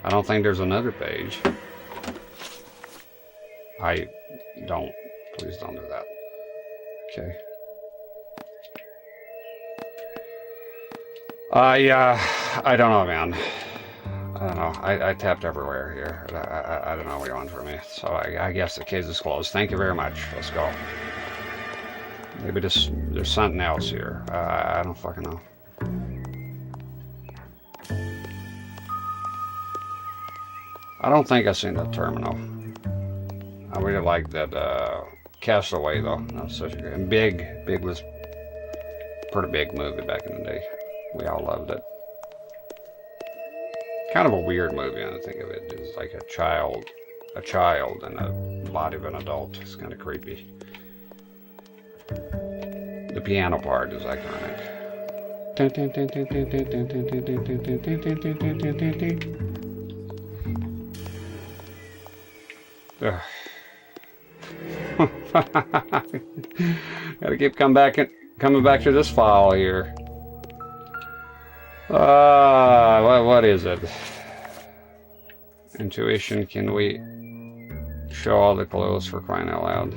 I don't think there's another page. I don't. Please don't do that. Okay. I don't know, man. I don't know. I tapped everywhere here. I don't know what you want from me. So I guess the case is closed. Thank you very much. Let's go. Maybe there's something else here. I don't fucking know. I don't think I've seen that terminal. I really like that Castaway though. That's such a good and big was pretty big movie back in the day. We all loved it. Kind of a weird movie, I think of it. It's like a child in the body of an adult. It's kind of creepy. The piano part is iconic. Gotta keep coming back to this file here. What is it? Intuition, can we show all the clues for crying out loud?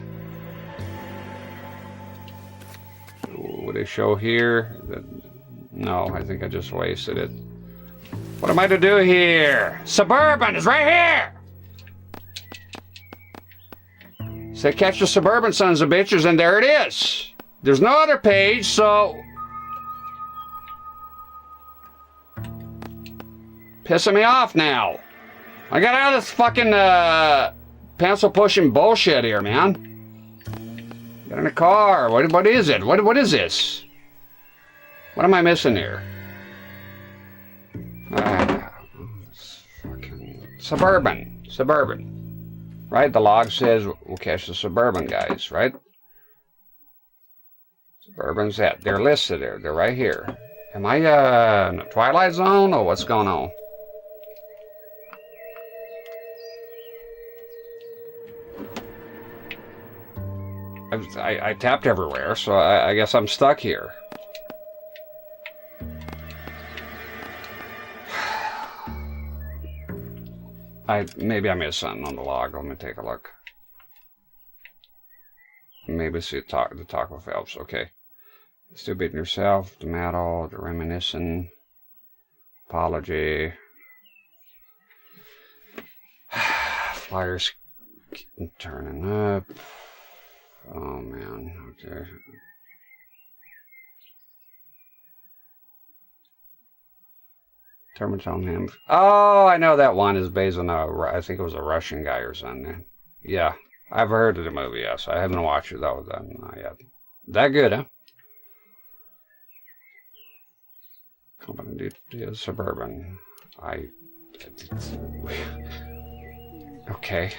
Would it show here? No, I think I just wasted it. What am I to do here? Suburban is right here! Say catch the Suburban sons of bitches, and there it is. There's no other page, so... Pissing me off now. I got out of this fucking pencil pushing bullshit here, man. Get in the car. What is it? What is this? What am I missing here? Fucking Suburban. Right? The log says we'll catch the Suburban guys, right? Suburban's that. They're listed there. They're right here. Am I in the Twilight Zone or what's going on? I tapped everywhere, so I guess I'm stuck here. Maybe I missed something on the log. Let me take a look. Maybe see the Taco Phelps. Okay. Still beating yourself. The metal. The reminiscing. Apology. Flyers turning up. Oh man. Okay. Trinitron him. Oh, I know that one is based on I think it was a Russian guy or something. Yeah, I've heard of the movie. Yes, I haven't watched it though. Not yet. That good, huh? Company Suburban. Okay.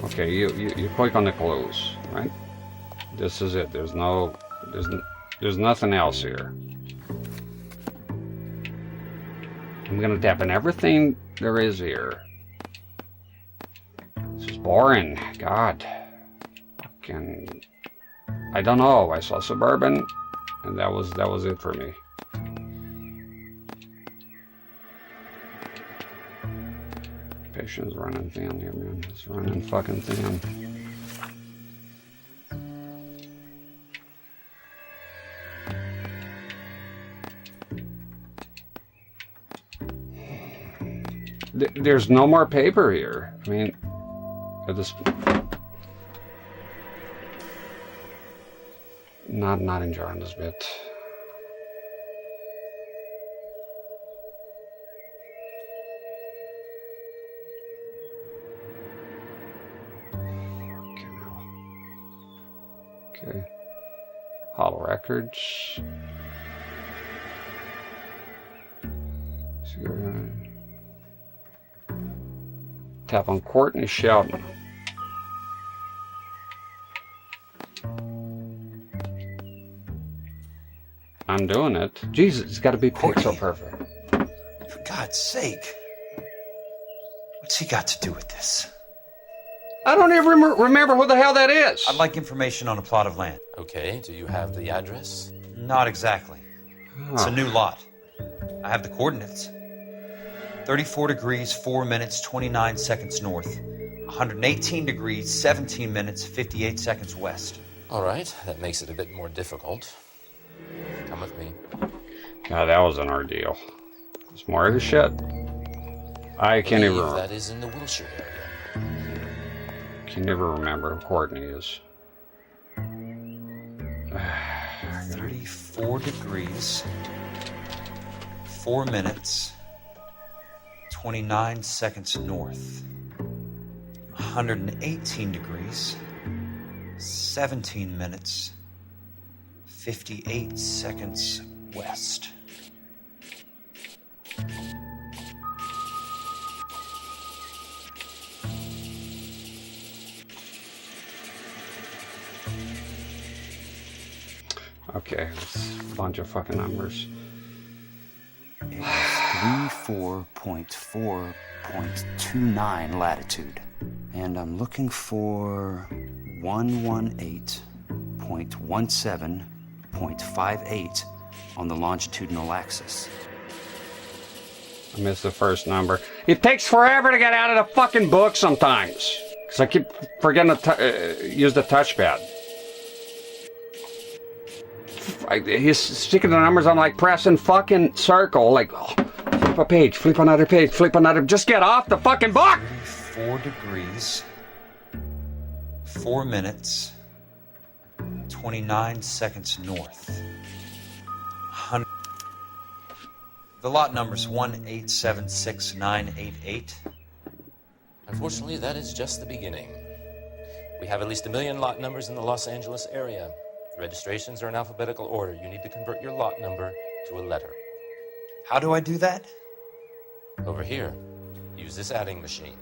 Okay, you click on the clues, right? This is it. There's nothing else here. I'm gonna tap in everything there is here. This is boring. God. Fucking. I don't know. I saw Suburban, and that was it for me. Patience running thin here, man. It's running fucking thin. There's no more paper here. I mean, at this, not enjoying this bit. Okay. Hollow records. Tap on Courtney Sheldon. I'm doing it. Jesus, it's got to be pixel perfect. For God's sake. What's he got to do with this? I don't even remember who the hell that is. I'd like information on a plot of land. Okay, do you have the address? Not exactly. It's a new lot. I have the coordinates. 34 degrees, 4 minutes, 29 seconds north. 118 degrees, 17 minutes, 58 seconds west. All right, that makes it a bit more difficult. Come with me. God, that was an ordeal. It's more of the shit. I can't even remember. That is in the Wilshire area. Can never remember who Courtney is. 34 degrees, 4 minutes, 29 seconds north. 118 degrees, 17 minutes, 58 seconds west. Okay, it's a bunch of fucking numbers. It is 34.4.29 latitude. And I'm looking for 118.17.58 on the longitudinal axis. I missed the first number. It takes forever to get out of the fucking book sometimes. Because I keep forgetting to use the touchpad. He's sticking the numbers on like pressing fucking circle. Like, oh, flip a page, flip another page, flip another. Just get off the fucking book! 4 degrees, 4 minutes, 29 seconds north. The lot number's 1876988. Unfortunately, that is just the beginning. We have at least 1 million lot numbers in the Los Angeles area. The registrations are in alphabetical order. You need to convert your lot number to a letter. How do I do that? Over here, use this adding machine.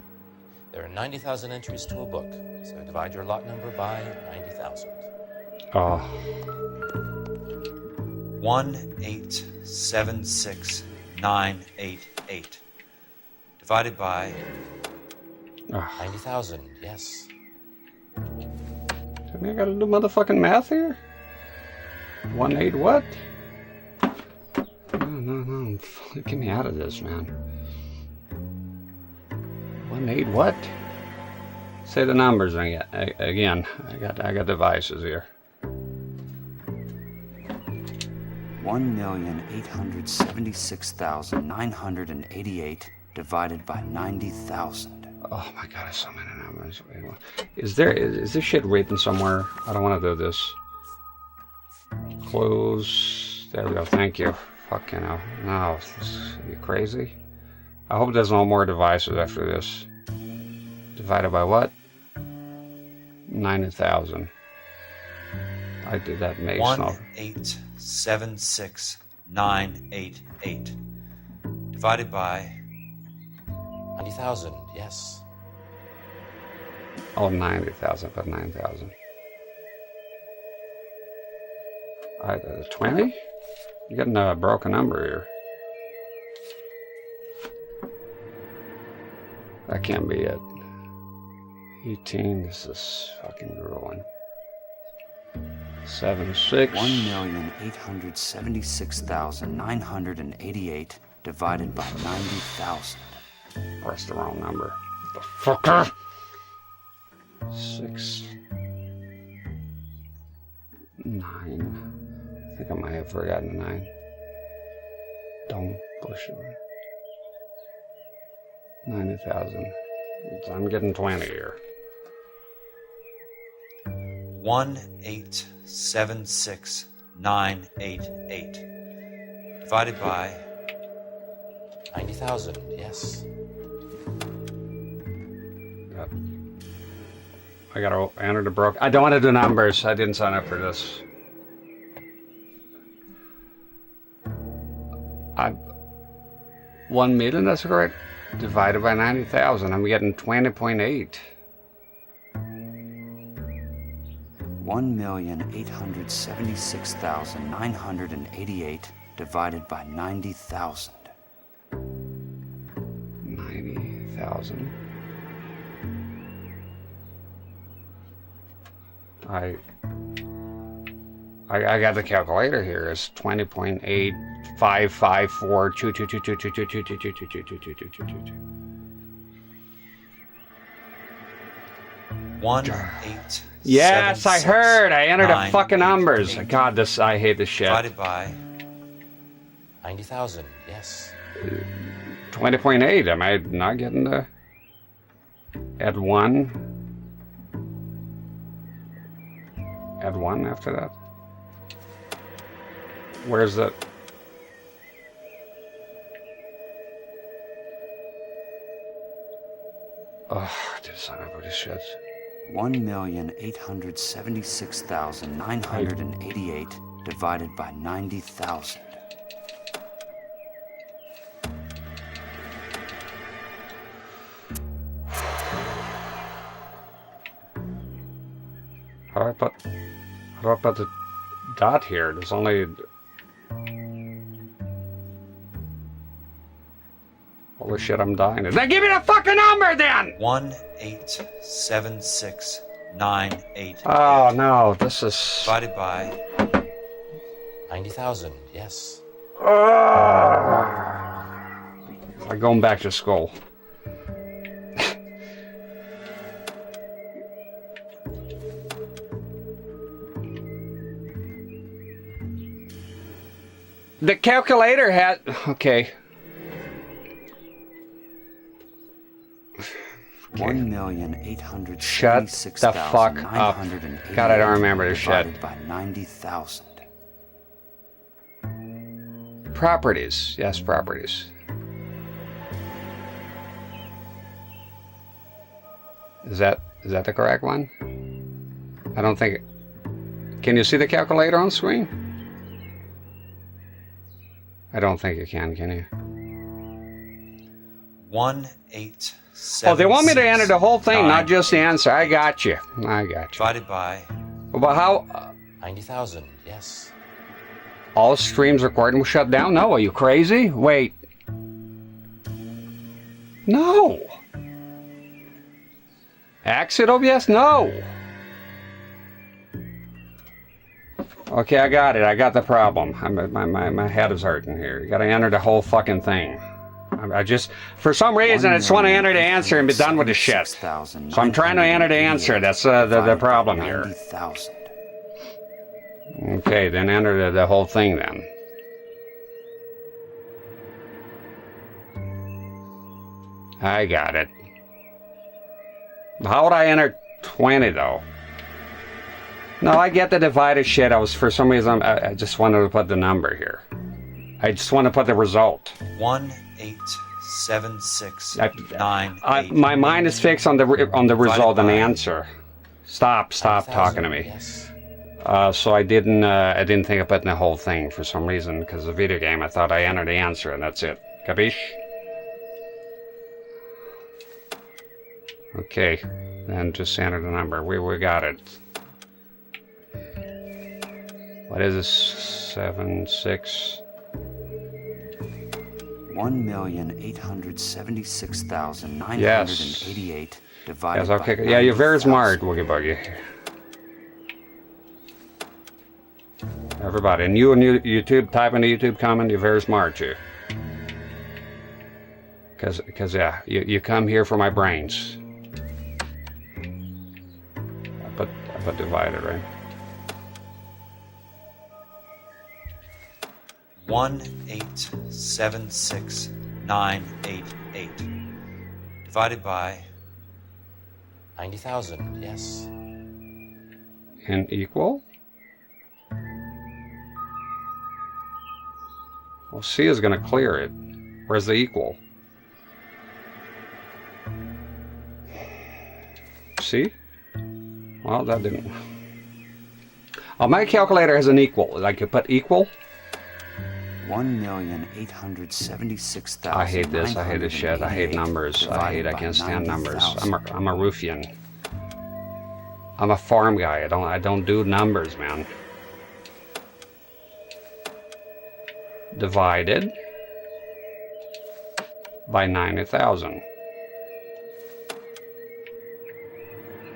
There are 90,000 entries to a book, so divide your lot number by 90,000. Oh. 1876988 divided by 90,000. Yes. I gotta do motherfucking math here? 1/8 what? No. Get me out of this, man. 1/8 what? Say the numbers again. I got devices here. 1,876,988 divided by 90,000. Oh my god, so many numbers. Is this shit written somewhere? I don't want to do this. Close. There we go. Thank you. Fucking hell. No, are you crazy? I hope there's no more devices after this. Divided by what? 90,000. I did that maze. 1876988 divided by 90,000. Yes. Oh, 90,000, but 9,000. 20? You're getting a broken number here. That can't be it. 18, this is fucking grueling. 76. 1,876,988 divided by 90,000. Press the wrong number. Fucker. 6, 9. I think I might have forgotten the 9. Don't push it. 90,000. I'm getting 20 here. 1876988 divided by 90,000. Yes. I gotta enter the broke. I don't want to do numbers. I didn't sign up for this. 1 million, that's correct. Divided by 90,000. I'm getting 20.8. 1,876,988 divided by 90,000. 90,000. I got the calculator here. It's 20.8554222222222222222222. 1,8. Yes, I heard. I entered the fucking numbers. God, this I hate this shit. Divided by 90,000. Yes. 20.8. Am I not getting the add 1? Add 1 after that. Where's that? Oh, dude, sign up for this shit. 1,876,988 divided by 90,000. How do I put the dot here? There's only. Holy shit, I'm dying. Then give me the fucking number then! 1,876,988. Oh no, this is. Divided by 90,000. Yes. I'm going back to school. The calculator had. Okay. 1,876,988 Shut the fuck up. God, I don't remember this shit. Divided by 90,000. Properties. Yes, properties. Is that the correct one? I don't think. Can you see the calculator on screen? I don't think you can you? 1,876. Oh, they want me to enter the whole thing, not just the answer. I got you. Divided by. Well, but how? 90,000. Yes. All streams recording was shut down? No, are you crazy? Wait. No. Exit OBS? No. Okay, I got it. I got the problem. My head is hurting here. You gotta enter the whole fucking thing. I just, for some reason, I just want to enter the answer and be done with the shit. So I'm trying to enter the answer. That's the problem here. Okay, then enter the whole thing then. I got it. How would I enter 20 though? No, I get the divided shit. For some reason, I just wanted to put the number here. I just want to put the result. 1,876,988. My mind is fixed on the result and the answer. Stop talking to me. Yes. So I didn't think of putting the whole thing for some reason because of the video game. I thought I entered the answer and that's it. Capiche? Okay, then just enter the number. We got it. What is this? 76. 1,876,988 divided yes, okay. by Yeah, you're very 90,000. smart, Woogie Buggy. Everybody, and you on YouTube, type in the YouTube comment, you're very smart too. Cause yeah, you come here for my brains. I put divided, right? 1876988 divided by 90,000. Yes. And equal. Well, C is gonna clear it. Where's the equal? See? Well, that didn't. Oh, my calculator has an equal. I could put equal. 1,876,000. I hate this. I hate this shit. I hate numbers. I can't stand numbers. I'm a ruffian. I'm a farm guy. I don't do numbers, man. Divided by 90,000.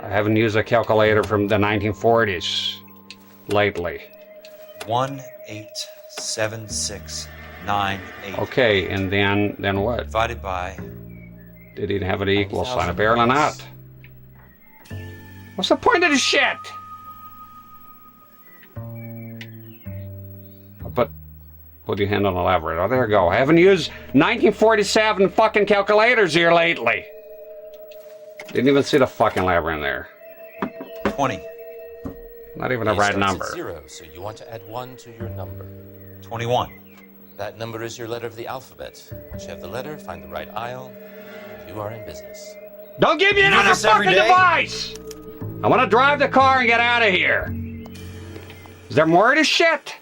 I haven't used a calculator from the 1940s lately. 1876988. Okay, and then what? Divided by. Did it have an equal sign? Apparently not. What's the point of this shit? Put your hand on the lever. Oh, there you go. I haven't used 1947 fucking calculators here lately. Didn't even see the fucking lever in there. 20. Not even a right number. 0, so you want to add 1 to your number. 21. That number is your letter of the alphabet. Once you have the letter, find the right aisle. You are in business. Don't give me another fucking device! I want to drive the car and get out of here. Is there more of this shit?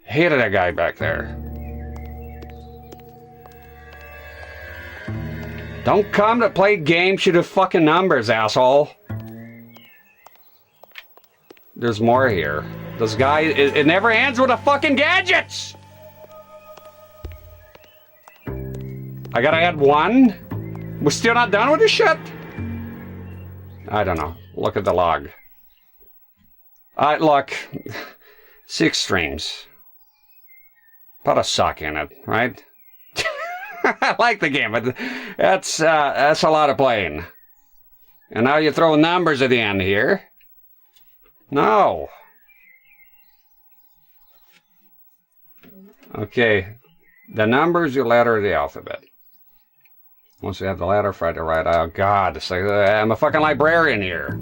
Hated that guy back there. Don't come to play games to the fucking numbers, asshole. There's more here. This guy, it never ends with the fucking gadgets! I gotta add 1? We're still not done with this shit? I don't know. Look at the log. Look. 6 streams. Put a suck in it, right? I like the game, but that's a lot of playing. And now you throw numbers at the end here. No. Okay. The numbers, your letter of the alphabet. Once you have the letter, find the right aisle. God, it's like, I'm a fucking librarian here.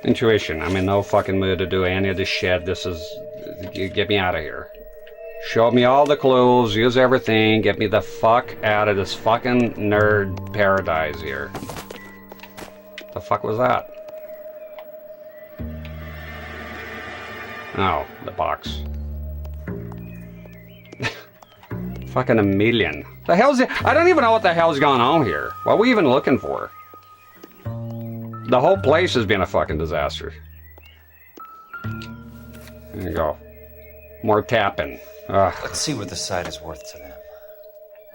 Intuition. I'm in no fucking mood to do any of this shit. This is... Get me out of here. Show me all the clues. Use everything. Get me the fuck out of this fucking nerd paradise here. The fuck was that? Oh, the box. Fucking a million. The hell's it? I don't even know what the hell's going on here. What are we even looking for? The whole place has been a fucking disaster. There you go. More tapping. Ugh. Let's see what the site is worth to them.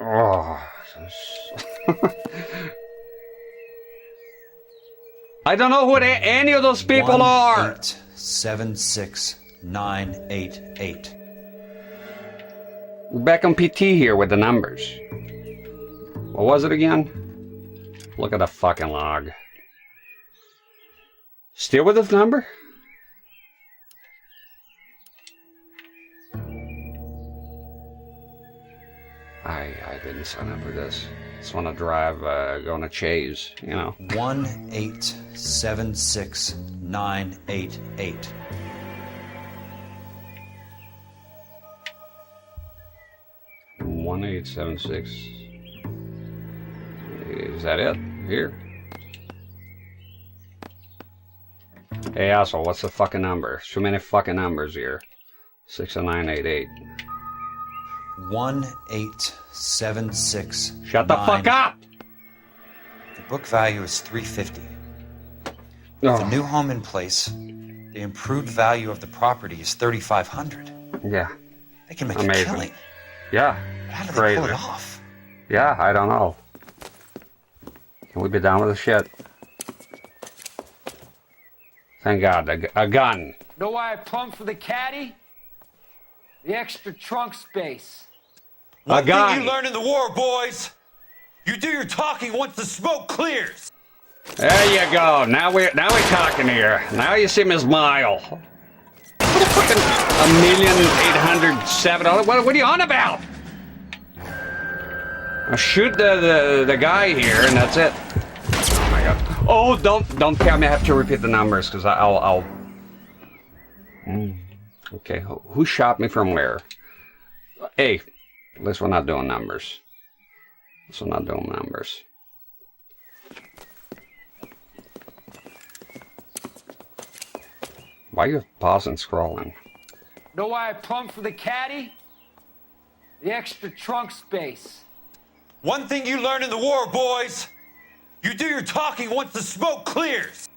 Oh. I don't know who any of those people are. 1876988. We're back on PT here with the numbers. What was it again? Look at the fucking log. Still with this number? I didn't sign up for this. Just want to drive, go on a chase, you know. 1876988. One 1876. Is that it? Here? Hey asshole, what's the fucking number? Too many fucking numbers here. 60988. 1876. Shut the fuck up! The book value is $350. With a new home in place, the improved value of the property is $3,500. Yeah. They can make amazing. a killing. Yeah. How do they crazy. pull it off? Yeah, I don't know. Can we be done with this shit? Thank God, a gun. Know why I plumbed for the caddy? The extra trunk space. One thing you learn in the war, boys. You do your talking once the smoke clears. There you go. Now we're talking here. Now you see Miss Mile. What a fucking 1,807,000. What are you on about? I'll shoot the guy here, and that's it. Oh my God. Oh, don't tell me I have to repeat the numbers, because I'll. Okay, who shot me from where? Hey, at least we're not doing numbers. So not doing numbers. Why are you pausing scrolling? Know why I plumbed for the caddy? The extra trunk space. One thing you learn in the war, boys. You do your talking once the smoke clears.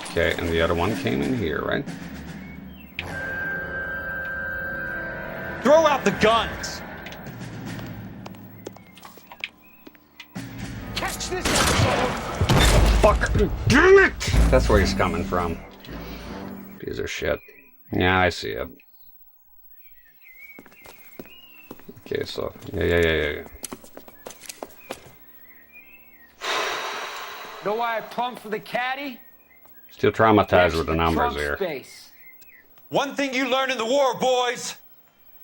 Okay, and the other one came in here, right? Throw out the guns. Catch this! Fucker! Damn it! That's where he's coming from. Piece of shit. Yeah, I see it. Okay, so yeah. Know why I plumbed for the caddy? Still traumatized with the numbers here. Space. One thing you learn in the war, boys.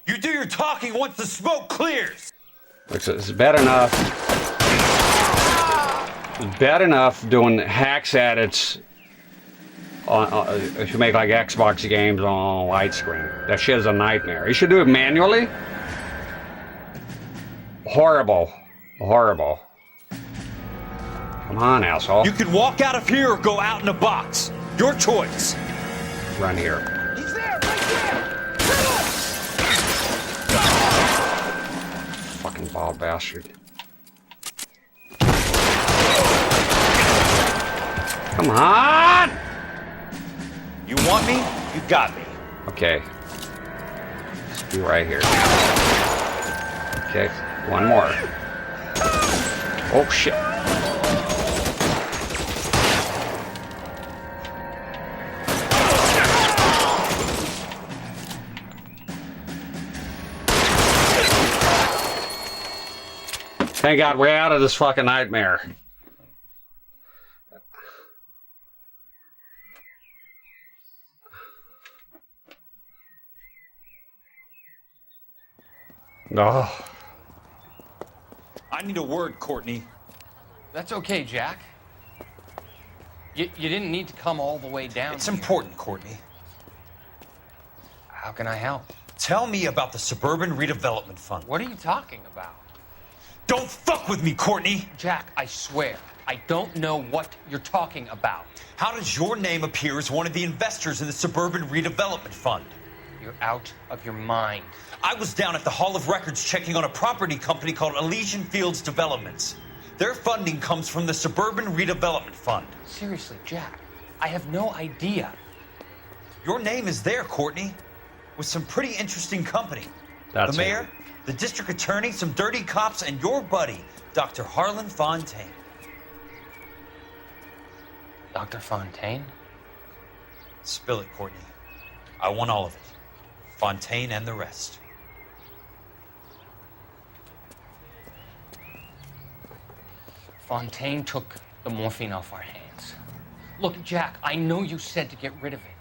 You do your talking once the smoke clears. It's bad enough. It's bad enough doing hacks edits if you make like Xbox games on widescreen. That shit is a nightmare. You should do it manually. Horrible. Horrible. Come on, asshole. You can walk out of here or go out in a box. Your choice. Run here. He's there, right there! Fucking bald bastard. Come on! You want me? You got me. Okay. Let's be right here. Okay, one more. Oh shit. Thank God we're out of this fucking nightmare. No. I need a word, Courtney. That's okay, Jack. You didn't need to come all the way down. It's important, Courtney. How can I help? Tell me about the Suburban Redevelopment Fund. What are you talking about? Don't fuck with me, Courtney! Jack, I swear, I don't know what you're talking about. How does your name appear as one of the investors in the Suburban Redevelopment Fund? You're out of your mind. I was down at the Hall of Records checking on a property company called Elysian Fields Developments. Their funding comes from the Suburban Redevelopment Fund. Seriously, Jack, I have no idea. Your name is there, Courtney, with some pretty interesting company. That's the mayor, the district attorney, some dirty cops, and your buddy, Dr. Harlan Fontaine. Dr. Fontaine? Spill it, Courtney. I want all of it. Fontaine and the rest. Fontaine took the morphine off our hands. Look, Jack, I know you said to get rid of it,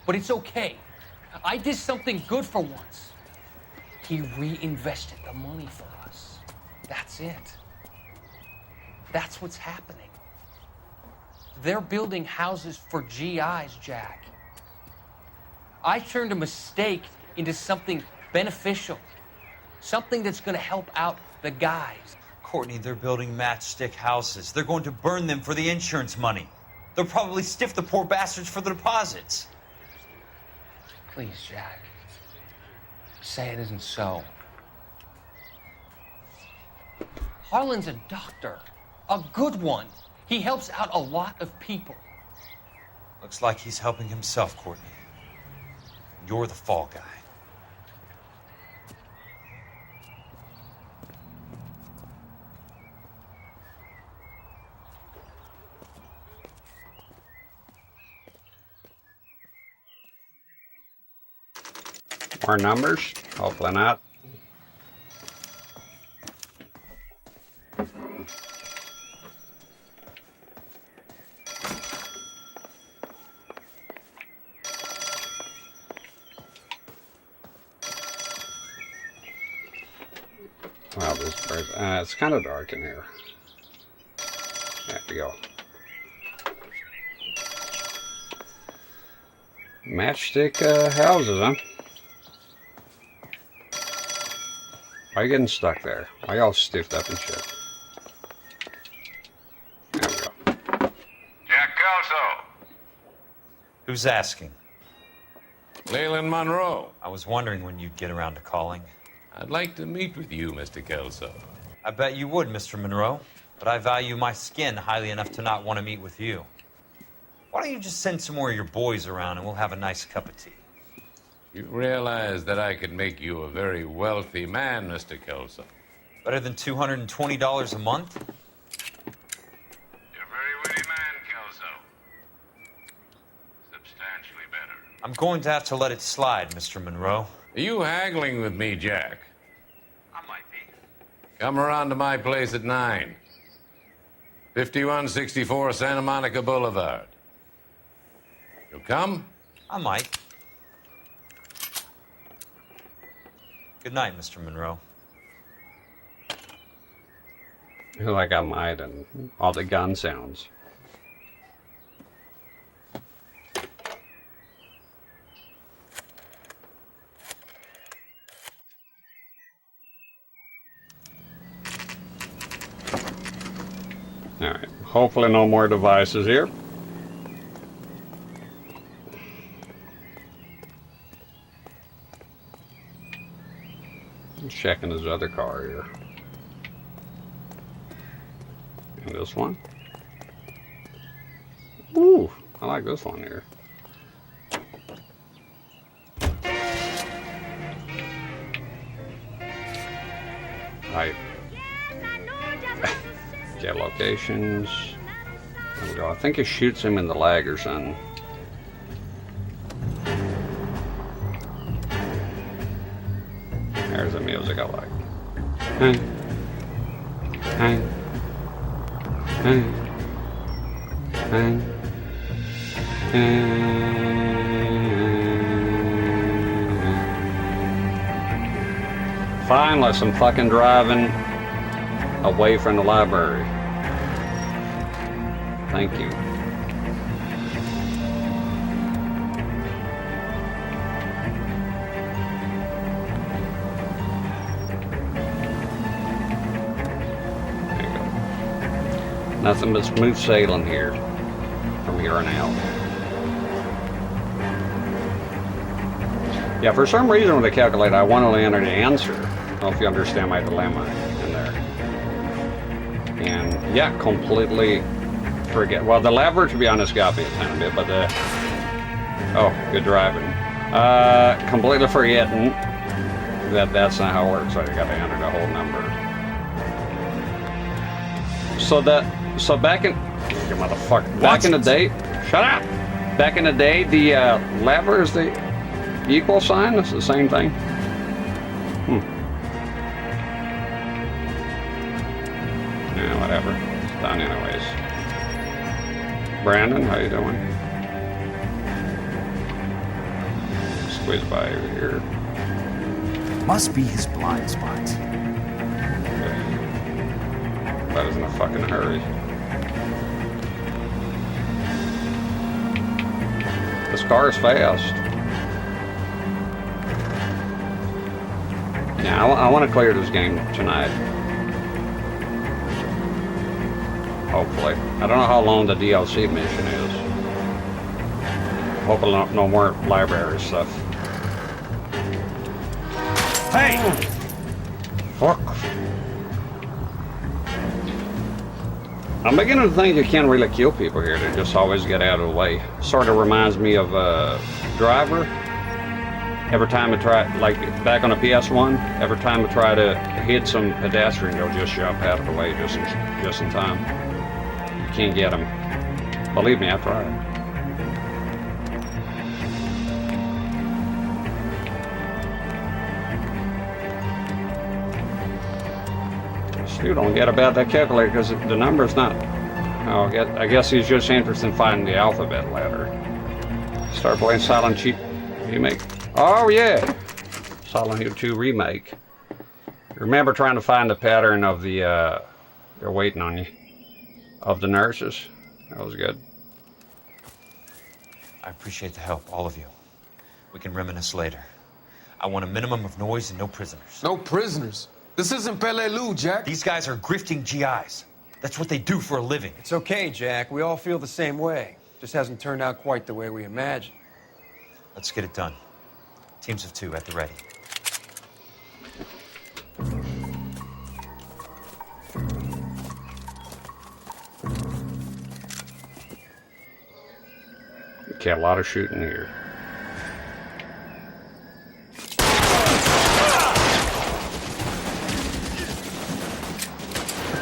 but it's okay. I did something good for once. He reinvested the money for us. That's it. That's what's happening. They're building houses for GIs, Jack. I turned a mistake into something beneficial. Something that's going to help out the guys. Courtney, they're building matchstick houses. They're going to burn them for the insurance money. They'll probably stiff the poor bastards for the deposits. Please, Jack. Say it isn't so. Harlan's a doctor. A good one. He helps out a lot of people. Looks like he's helping himself, Courtney. You're the fall guy. More numbers? Hopefully not. Wow, this bird, it's kind of dark in here. There we go. Matchstick houses, huh? Why are you getting stuck there? Why y'all stiffed up and shit? There we go. Jack Kelso. Who's asking? Leland Monroe. I was wondering when you'd get around to calling. I'd like to meet with you, Mr. Kelso. I bet you would, Mr. Monroe. But I value my skin highly enough to not want to meet with you. Why don't you just send some more of your boys around and we'll have a nice cup of tea? You realize that I could make you a very wealthy man, Mr. Kelso. Better than $220 a month? You're a very witty man, Kelso. Substantially better. I'm going to have to let it slide, Mr. Monroe. Are you haggling with me, Jack? I might be. Come around to my place at 9. 5164 Santa Monica Boulevard. You'll come? I might. Good night, Mr. Monroe. Like I might, and all the gun sounds. Alright, hopefully no more devices here. I'm checking his other car here. And this one. Ooh, I like this one here. Right. Get locations. There we go. I think it shoots him in the leg or something. There's the music I like. Hey. Hey. Hey. Hey. Finally, some fucking driving away from the library. Thank you. There you go. Nothing but smooth sailing here from here on out. Yeah, for some reason when they calculate, I want to enter the answer. I don't know if you understand my dilemma in there. And yeah, completely forget. Well, the lever, to be honest, got me a tiny bit, but the... Oh, good driving. Completely forgetting that that's not how it works. So you gotta enter the whole number. So back in... You motherfucker. Back in the day... Shut up! Back in the day, the lever is the equal sign. It's the same thing. Yeah, whatever. It's done anyways. Brandon, how you doing? Squeeze by over here. Must be his blind spot. Okay. That is in a fucking hurry. This car is fast. Yeah, I want to clear this game tonight. Hopefully. I don't know how long the DLC mission is. Hopefully no more library stuff. Hey! Fuck. I'm beginning to think you can't really kill people here. They just always get out of the way. Sort of reminds me of Driver. Every time I try, like back on the PS1, every time I try to hit some pedestrian, they'll just jump out of the way just in time. You can't get them. Believe me, I tried. Still don't get about that calculator because the number's not. Oh, I guess he's just interested in finding the alphabet letter. Start playing Silent Hill remake. Oh yeah, Silent Hill 2 remake. Remember trying to find the pattern of the they're waiting on you, of the nurses. That was good. I appreciate the help, all of you. We can reminisce later. I want a minimum of noise and no prisoners. No prisoners? This isn't Peleliu, Jack. These guys are grifting GIs. That's what they do for a living. It's okay, Jack. We all feel the same way. Just hasn't turned out quite the way we imagined. Let's get it done. Teams of 2 at the ready. Okay, a lot of shooting here.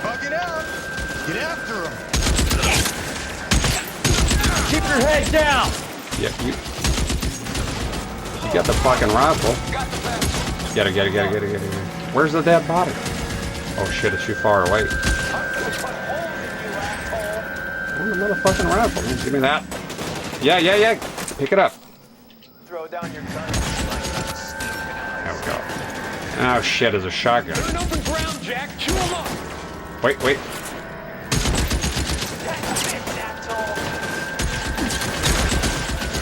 Bug it out! Get after him! Keep your head down! Yeah, you got the fucking rifle. Get it. Where's the dead body? Oh shit, it's too far away. Where's the motherfucking rifle? Give me that. Yeah. Pick it up. Throw down your gun. There we go. Oh shit, it's a shotgun. There's an open ground, Jack. Chew him up. Wait.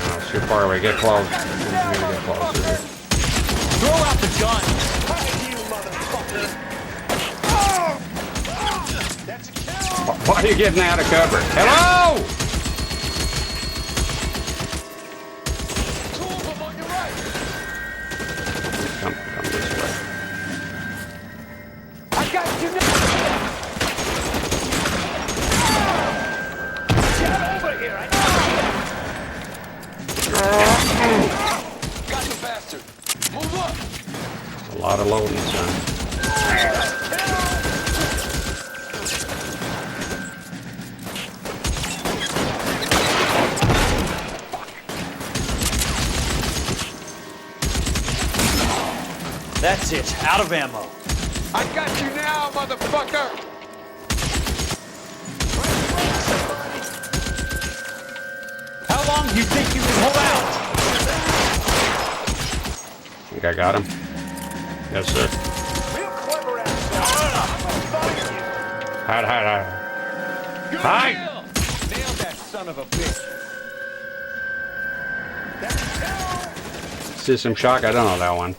Oh, it's too far away. Get close. Get closer. Throw out the gun. You motherfucker. That's a kill. Why are you getting out of cover? Hello! Come this way. I got you now. Get over here. Got the bastard. Move up. A lot of loading, son. That's it. Out of ammo. I got you now, motherfucker. How long do you think you can hold out? I think I got him. Yes, sir. Real clever ass. Hide. Hide! Nailed that son of a bitch. System Shock, I don't know that one.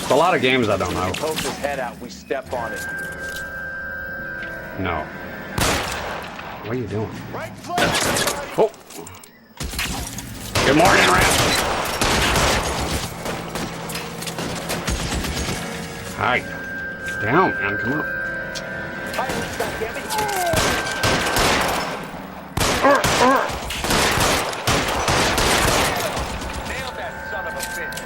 There's a lot of games I don't know. Poke his head out, we step on it. No. What are you doing? Right flank. Oh! Good morning, Rat! Hi. Down, man, come on. Nailed that son of a bitch.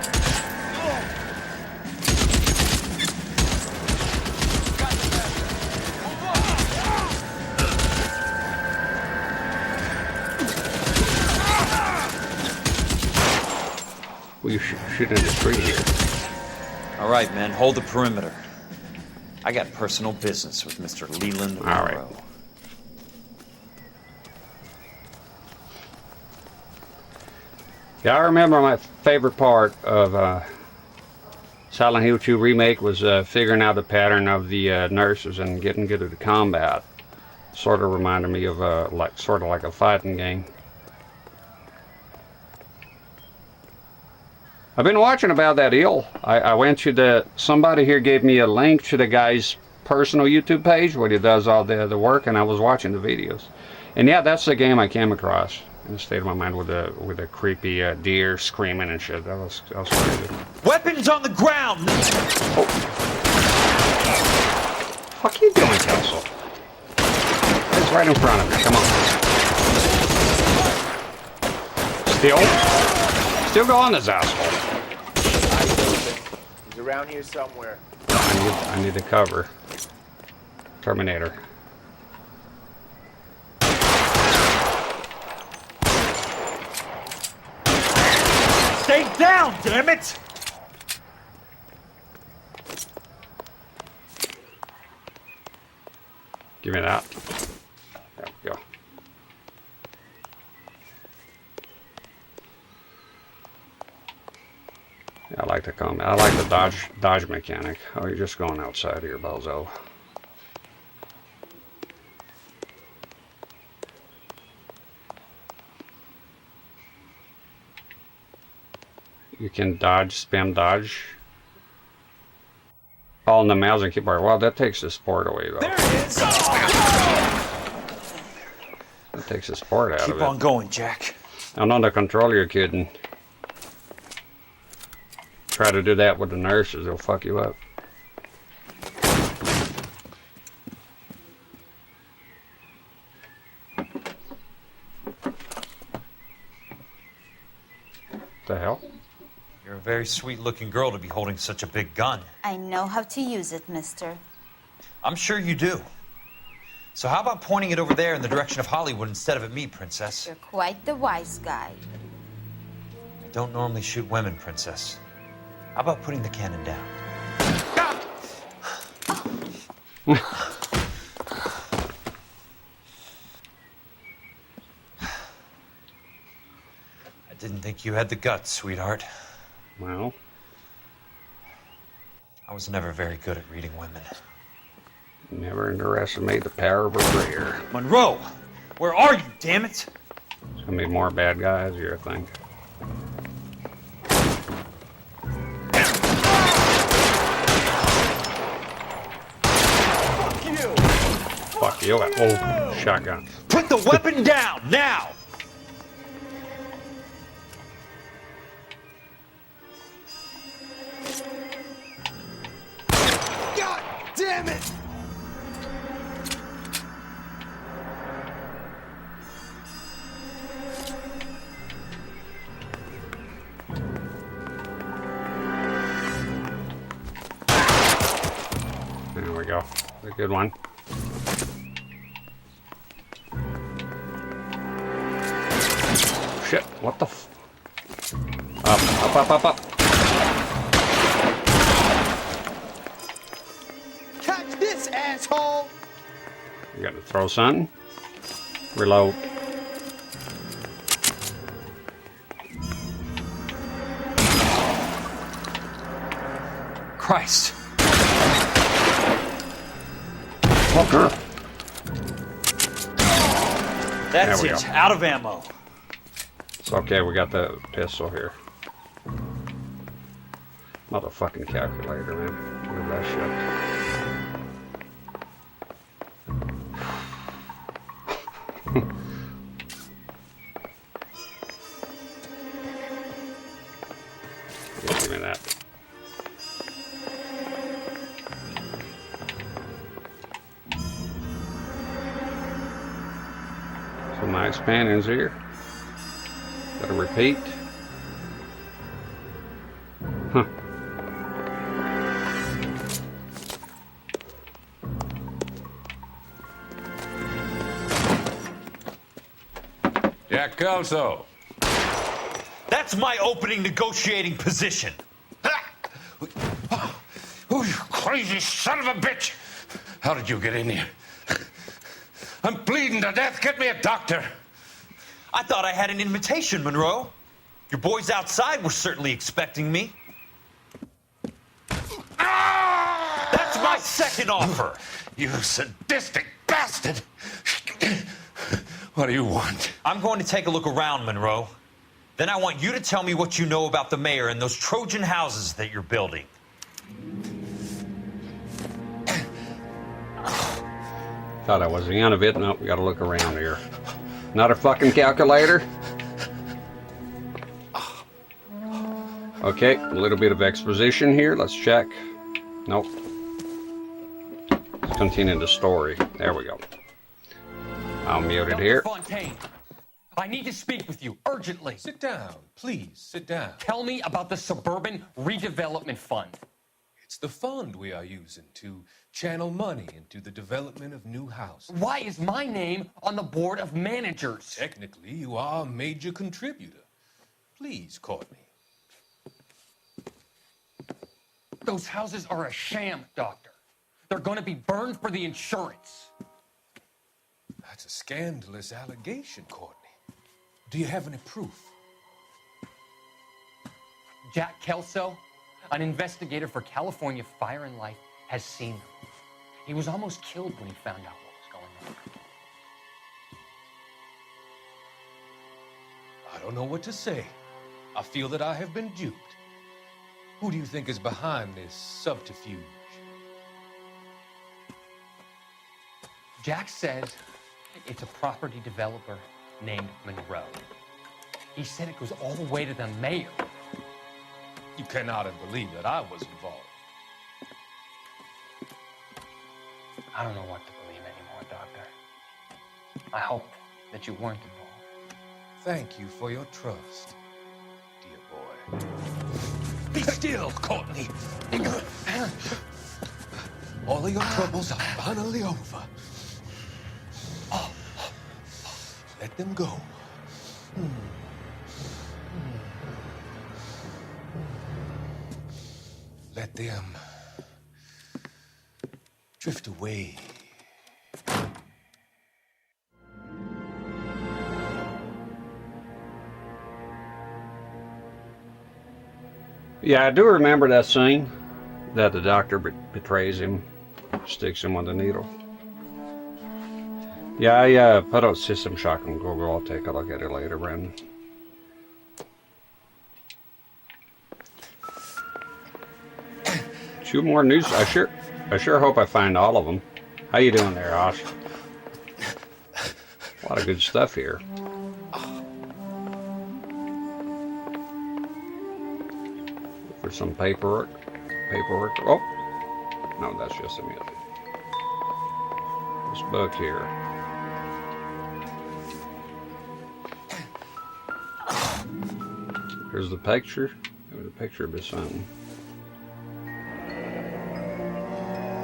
Well, you're shooting at the tree here. All right, men, hold the perimeter. I got personal business with Mr. Leland Monroe. All right. Yeah, I remember my favorite part of Silent Hill 2 Remake was figuring out the pattern of the nurses and getting good at the combat. Sort of reminded me of sort of like a fighting game. I've been watching about that ill. I went to somebody here gave me a link to the guy's personal YouTube page where he does all the work, and I was watching the videos. And yeah, that's the game I came across in the state of my mind with the creepy deer screaming and shit. That was pretty good. Weapons on the ground! Oh. Fuck you doing, Kelso? It's right in front of me. Come on. Still go on this asshole. He's around here somewhere. I need to cover. Terminator. Stay down, damn it! Give me that. There we go. Yeah, I like the comment. I like the dodge mechanic. Oh, you're just going outside here, bozo. You can dodge, spam dodge. All in the mouse and keyboard. Well, that takes the sport away, though. There it is! That takes the sport out of it. Keep on going, Jack. And on the controller, you're kidding. Try to do that with the nurses, they'll fuck you up. The hell? You're a very sweet-looking girl to be holding such a big gun. I know how to use it, mister. I'm sure you do. So how about pointing it over there in the direction of Hollywood instead of at me, Princess? You're quite the wise guy. I don't normally shoot women, Princess. How about putting the cannon down? I didn't think you had the guts, sweetheart. Well, I was never very good at reading women. Never underestimate the power of a prayer. Monroe! Where are you, damn it? There's gonna be more bad guys here, I think. Fuck you. Oh, shotgun. Put the weapon down, now! God damn it! There we go. A good one. Shit, what the f... Up. Catch this, asshole! You gotta throw something. Reload. Christ. Fucker. That's There we it, go. out of ammo. It's okay, we got the pistol here. Motherfucking calculator, man. Look at that shit. Give me that. Some nice paintings here. Gotta repeat. Huh. Jack Kelso. That's my opening negotiating position. Oh, you crazy son of a bitch! How did you get in here? I'm bleeding to death. Get me a doctor. I thought I had an invitation, Monroe. Your boys outside were certainly expecting me. That's my second offer. You sadistic bastard! What do you want? I'm going to take a look around, Monroe. Then I want you to tell me what you know about the mayor and those Trojan houses that you're building. Thought I was the end of it. Nope, we gotta look around here. Not a fucking calculator. Okay, a little bit of exposition here. Let's check. Nope. Let's continue the story. There we go. I'll mute it here. Fontaine, I need to speak with you urgently. Sit down, please, sit down. Tell me about the Suburban Redevelopment Fund. It's the fund we are using to channel money into the development of new houses. Why is my name on the board of managers? Technically, you are a major contributor. Please, Courtney. Those houses are a sham, Doctor. They're going to be burned for the insurance. That's a scandalous allegation, Courtney. Do you have any proof? Jack Kelso, an investigator for California Fire and Life, has seen them. He was almost killed when he found out what was going on. I don't know what to say. I feel that I have been duped. Who do you think is behind this subterfuge? Jack says it's a property developer named Monroe. He said it goes all the way to the mayor. You cannot have believed that I was involved. I don't know what to believe anymore, Doctor. I hope that you weren't involved. Thank you for your trust, dear boy. Be still, Courtney. All of your troubles are finally over. Let them go. Let them drift away. Yeah, I do remember that scene that the doctor betrays him, sticks him with a needle. Yeah, I put out System Shock on Google. I'll take a look at it later, Brandon. Two more news. I sure hope I find all of them. How you doing there, Osh? A lot of good stuff here. For some paperwork. Oh, no, that's just the music. This book here. Here's the picture. There's a picture of his son.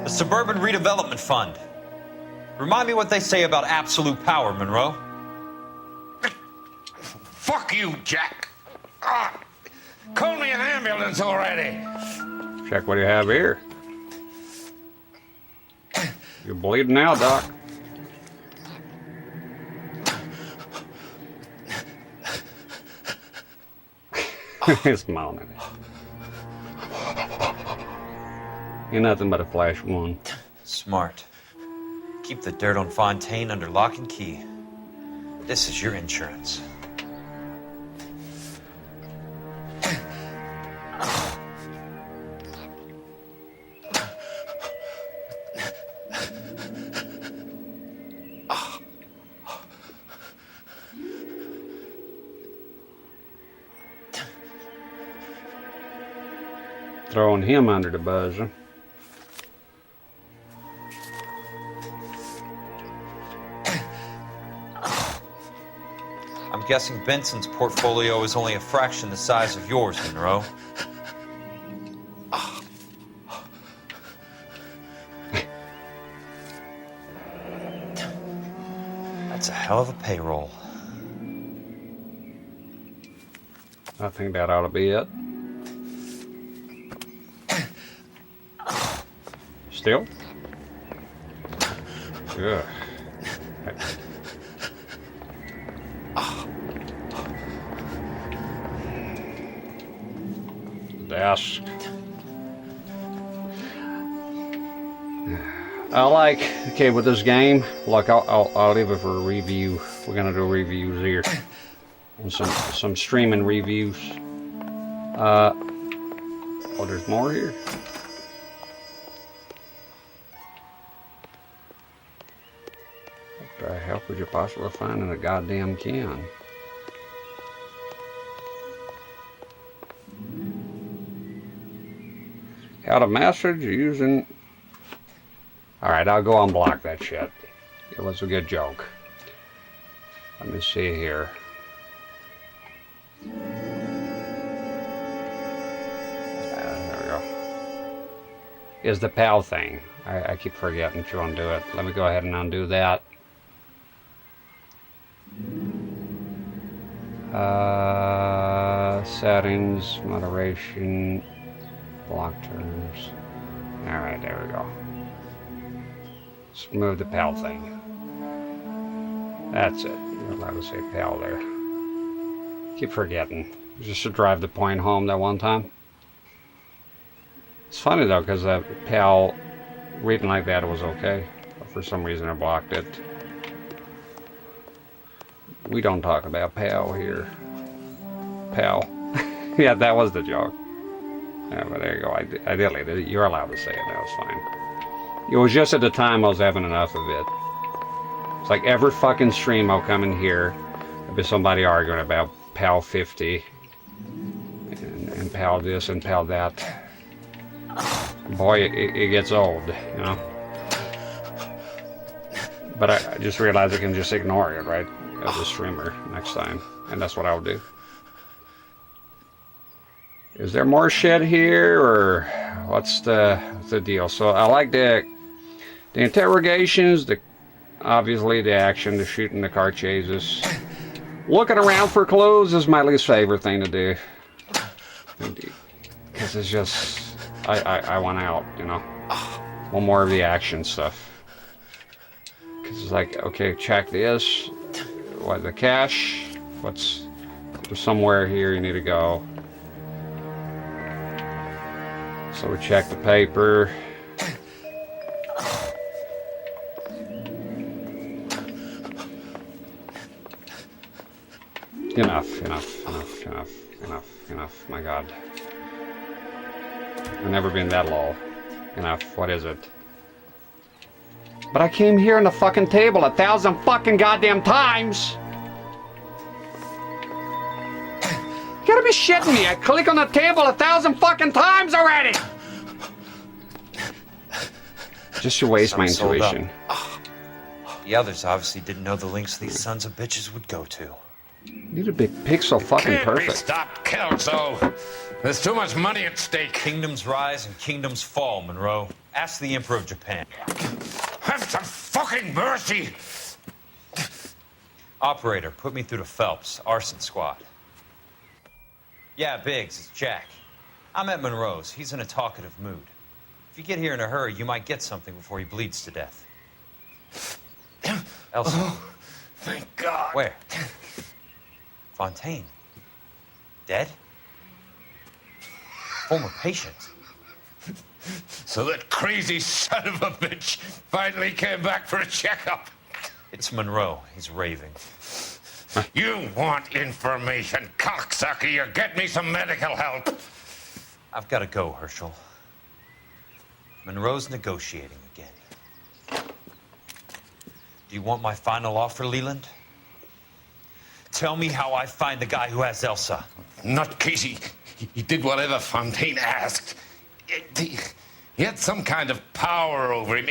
The Suburban Redevelopment Fund. Remind me what they say about absolute power, Monroe. Fuck you, Jack. Call me an ambulance already. Check what you have here. You're bleeding now, Doc. It's moaning. Ain't nothing but a flash wound. Smart. Keep the dirt on Fontaine under lock and key. This is your insurance. Throwing him under the buzzer. I'm guessing Benson's portfolio is only a fraction the size of yours, Monroe. That's a hell of a payroll. I think that ought to be it. Still? Ugh. Desk. Okay, with this game, look, I'll leave it for a review. We're gonna do reviews here. And some streaming reviews. Oh, there's more here? What the hell could you possibly find in a goddamn can? How to message using... Alright, I'll go unblock that shit. It was a good joke. Let me see here. There we go. Is the PAL thing. I keep forgetting to undo it. Let me go ahead and undo that. Settings, moderation, block terms. Alright, there we go. Let's move the PAL thing. That's it. You're allowed to say pal there. Keep forgetting. Just to drive the point home that one time. It's funny though, because pal reading like that was okay. But for some reason I blocked it. We don't talk about pal here. Pal. Yeah, that was the joke. Yeah, but there you go. I deleted it. You're allowed to say it. That was fine. It was just at the time I was having enough of it. It's like every fucking stream I'll come in here, there'll be somebody arguing about PAL 50 and PAL this and PAL that. Boy, it gets old, you know. But I just realized I can just ignore it, right, as a streamer next time, and that's what I'll do. Is there more shit here, or what's the deal? So I like the interrogations, obviously the action, the shooting, the car chases. Looking around for clues is my least favorite thing to do. Because it's just, I want out, you know. Want more of the action stuff. Because it's like, okay, check this. What, the cache? There's somewhere here you need to go. So we check the paper. Enough, my God. I've never been that low. Enough, what is it? But I came here on the fucking table 1,000 fucking goddamn times! You gotta be shitting me, I click on the table 1,000 fucking times already! Just to waste my intuition. The others obviously didn't know the links these sons of bitches would go to. Need to be pixel fucking perfect. Stop, Kelso. There's too much money at stake. Kingdoms rise and kingdoms fall, Monroe. Ask the Emperor of Japan. Have some fucking mercy! Operator, put me through to Phelps, arson squad. Yeah, Biggs, it's Jack. I'm at Monroe's. He's in a talkative mood. If you get here in a hurry, you might get something before he bleeds to death. Elsa. Oh, thank God. Where? Fontaine. Dead? Former patient. So that crazy son of a bitch finally came back for a checkup. It's Monroe. He's raving. You want information, cocksucker. You get me some medical help. I've got to go, Herschel. Monroe's negotiating again. Do you want my final offer, Leland? Tell me how I find the guy who has Elsa. Nutcase, he did whatever Fontaine asked. He had some kind of power over him.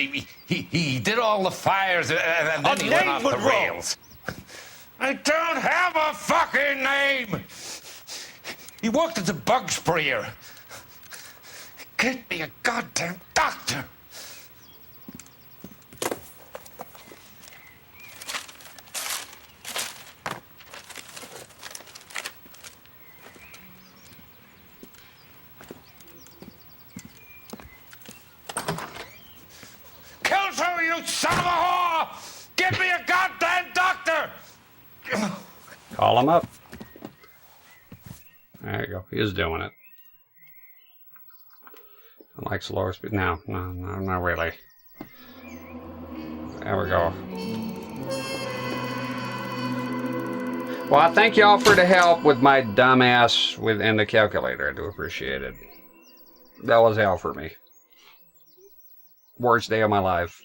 He did all the fires and then he went off the rails. I don't have a fucking name! He worked as a bug sprayer. Get me a goddamn doctor! Kelso, you son of a whore! Get me a goddamn doctor! Call him up. There you go. He is doing it. I like slower speed. No, not really. There we go. Well, I thank y'all for the help with my dumbass within the calculator. I do appreciate it. That was hell for me. Worst day of my life.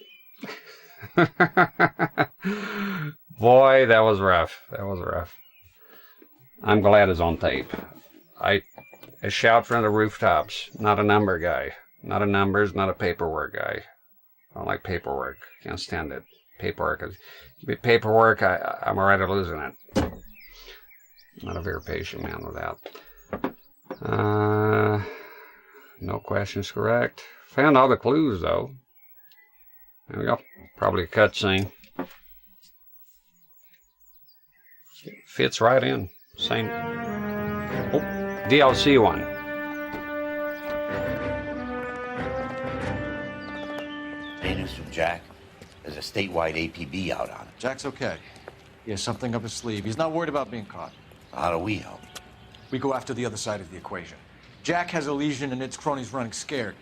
Boy, that was rough. That was rough. I'm glad it's on tape. I shout from the rooftops. Not a number guy. Not a numbers, not a paperwork guy. I don't like paperwork. Can't stand it. Paperwork. Paperwork, I'm already losing it. Not a very patient man with that. No questions correct. Found all the clues, though. There we go. Probably a cutscene. Fits right in. Same. Oh, DLC one. Hey, news from Jack. There's a statewide APB out on it. Jack's okay. He has something up his sleeve. He's not worried about being caught. How do we help? We go after the other side of the equation. Jack has a legion and its cronies running scared.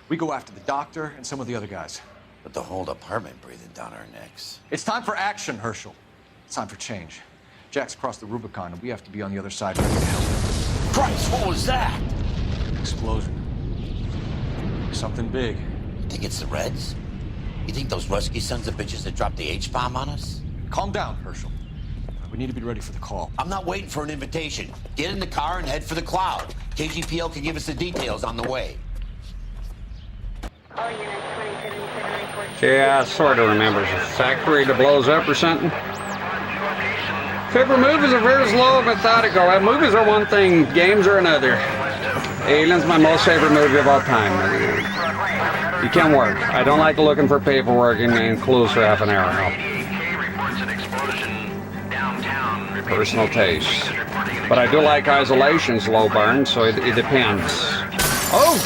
We go after the doctor and some of the other guys. But the whole department breathing down our necks. It's time for action, Herschel. It's time for change. Jack's crossed the Rubicon, and we have to be on the other side ready to help him. Christ, what was that? Explosion. Something big. You think it's the Reds? You think those Rusky sons of bitches that dropped the H-bomb on us? Calm down, Herschel. We need to be ready for the call. I'm not waiting for an invitation. Get in the car and head for the cloud. KGPL can give us the details on the way. Yeah, I sort of remember it's a factory that blows up or something. Favorite movies are very slow and methodical. Movies are one thing, games are another. Alien's my most favorite movie of all time. You can work. I don't like looking for paperwork and clues for half an hour. Personal taste. But I do like isolation slow burn, so it depends. Oh!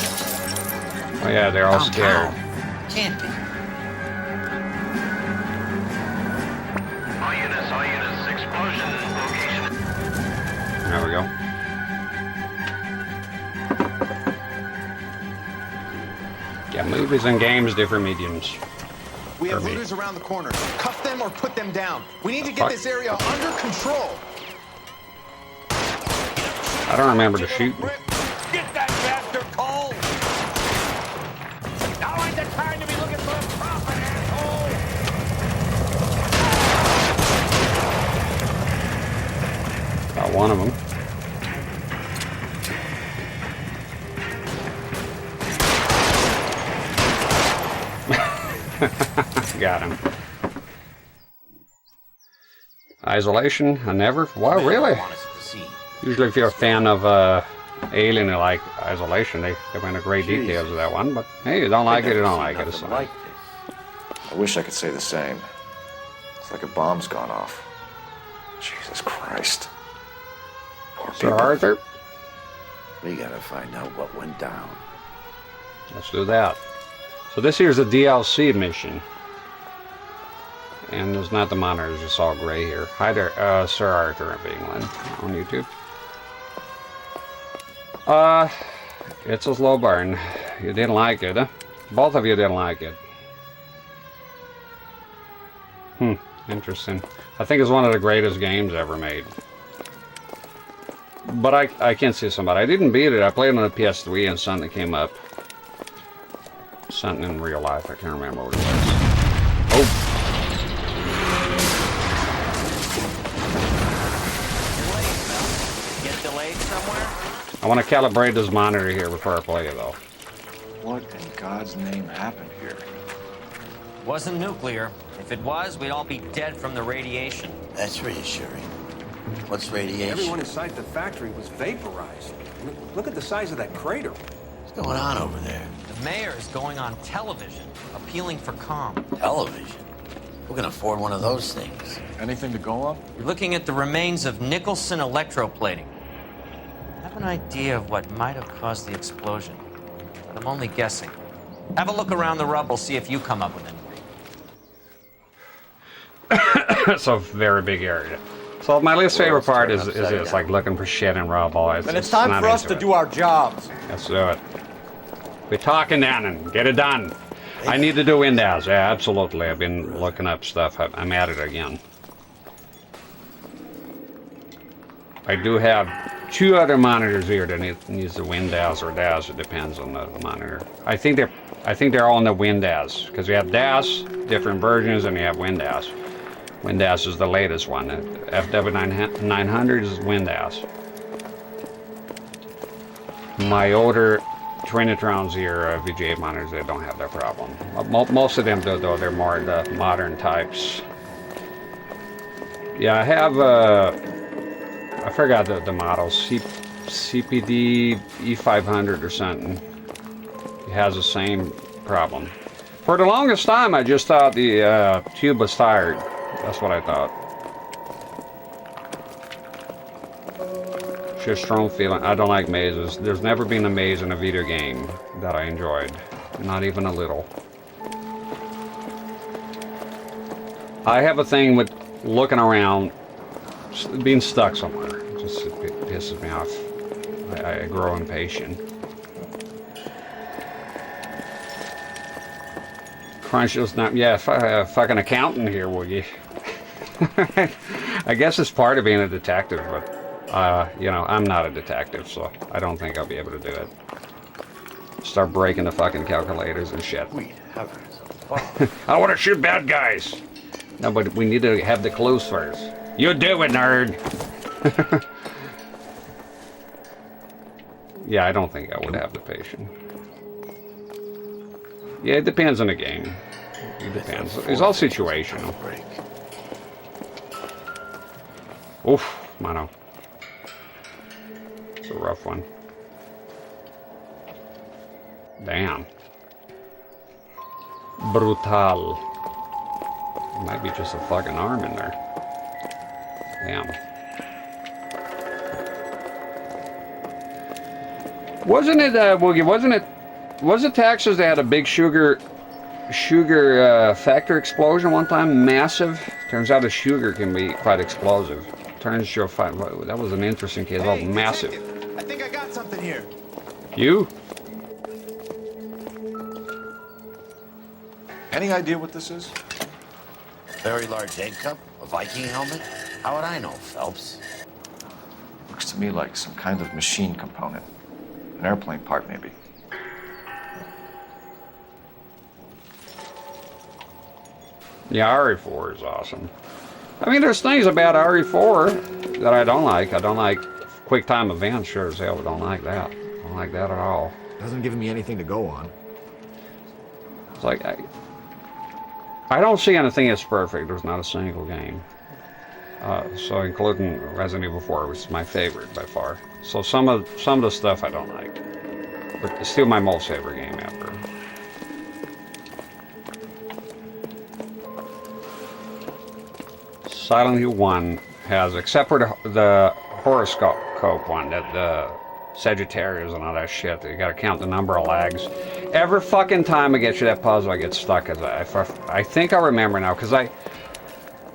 Oh yeah, they're all scared. Can't be. All units, explosion location. There we go. Yeah, movies and games, different mediums. We have looters around the corner. Cuff them or put them down. We need to get this area under control. I don't remember the shooting. Get that bastard cold! Now ain't the time to be looking for a profit, asshole! Got one of them. Got him. Isolation? I never. Wow, really? Usually, if you're a fan of Alien or like Isolation, they went into great details of that one. But hey, you don't like it, you don't like it. I wish I could say the same. It's like a bomb's gone off. Jesus Christ. Poor Sir Arthur? We gotta find out what went down. Let's do that. So this here's a DLC mission. And it's not the monitors, it's all gray here. Hi there, Sir Arthur of England on YouTube. It's a slow burn. You didn't like it, huh? Both of you didn't like it. Interesting. I think it's one of the greatest games ever made. But I can't see somebody. I didn't beat it. I played it on the PS3 and something came up. Something in real life. I can't remember what it was. Oh! Get delayed somewhere? I want to calibrate this monitor here before I play it, though. What in God's name happened here? Wasn't nuclear. If it was, we'd all be dead from the radiation. That's reassuring. What's radiation? Everyone inside the factory was vaporized. Look at the size of that crater. What's going on over there? The mayor is going on television, appealing for calm. Television? Who can afford one of those things? Anything to go on? You're looking at the remains of Nicholson electroplating. I have an idea of what might have caused the explosion, but I'm only guessing. Have a look around the rubble, see if you come up with anything. It's a very big area. So my least favorite part is this, like looking for shit and rubble. And it's time for us to do our jobs. Let's do it. We're talking down and get it done. I need to do Windows. Yeah, absolutely. I've been looking up stuff. I'm at it again. I do have 2 other monitors here that needs the Windows or DAS. It depends on the monitor. I think they're all in the Windows because you have DAS, different versions, and you have Windows. Windows is the latest one. FW900 is Windows. My older Trinitrons here, VGA monitors, they don't have that problem. Most of them do, though. They're more the modern types. Yeah, I have, I forgot the model, CPD E500 or something. It has the same problem. For the longest time, I just thought the tube was tired. That's what I thought. Just strong feeling. I don't like mazes. There's never been a maze in a video game that I enjoyed. Not even a little. I have a thing with looking around, being stuck somewhere. It just it pisses me off. I grow impatient. Crunch is not, yeah, fucking accountant here, will you? I guess it's part of being a detective, but, you know, I'm not a detective, so I don't think I'll be able to do it. Start breaking the fucking calculators and shit. I want to shoot bad guys. No, but we need to have the clues first. You do it, nerd. Yeah, I don't think I would have the patience. Yeah, it depends on the game. It depends. It's all situational. Oof, mano. It's a rough one. Damn. Brutal. Might be just a fucking arm in there. Damn. Wasn't it, Woogie, wasn't it, was it Texas that had a big sugar factory explosion one time? Massive. Turns out the sugar can be quite explosive. Turns to a fight. That was an interesting case. Hey, Massive. I think I got something here. You? Any idea what this is? Very large egg cup? A Viking helmet? How would I know, Phelps? Looks to me like some kind of machine component. An airplane part, maybe. Yeah, RE4 is awesome. I mean, there's things about RE4 that I don't like. I don't like quick time events, sure as hell, but don't like that. I don't like that at all. Doesn't give me anything to go on. It's like, I don't see anything that's perfect. There's not a single game. So including Resident Evil 4, which is my favorite by far. So some of the stuff I don't like. But it's still my most favorite game ever. Silent Hill 1 has, except for the horoscope one, that the Sagittarius and all that shit, you gotta count the number of lags. Every fucking time I get to that puzzle, I get stuck. I think I remember now, because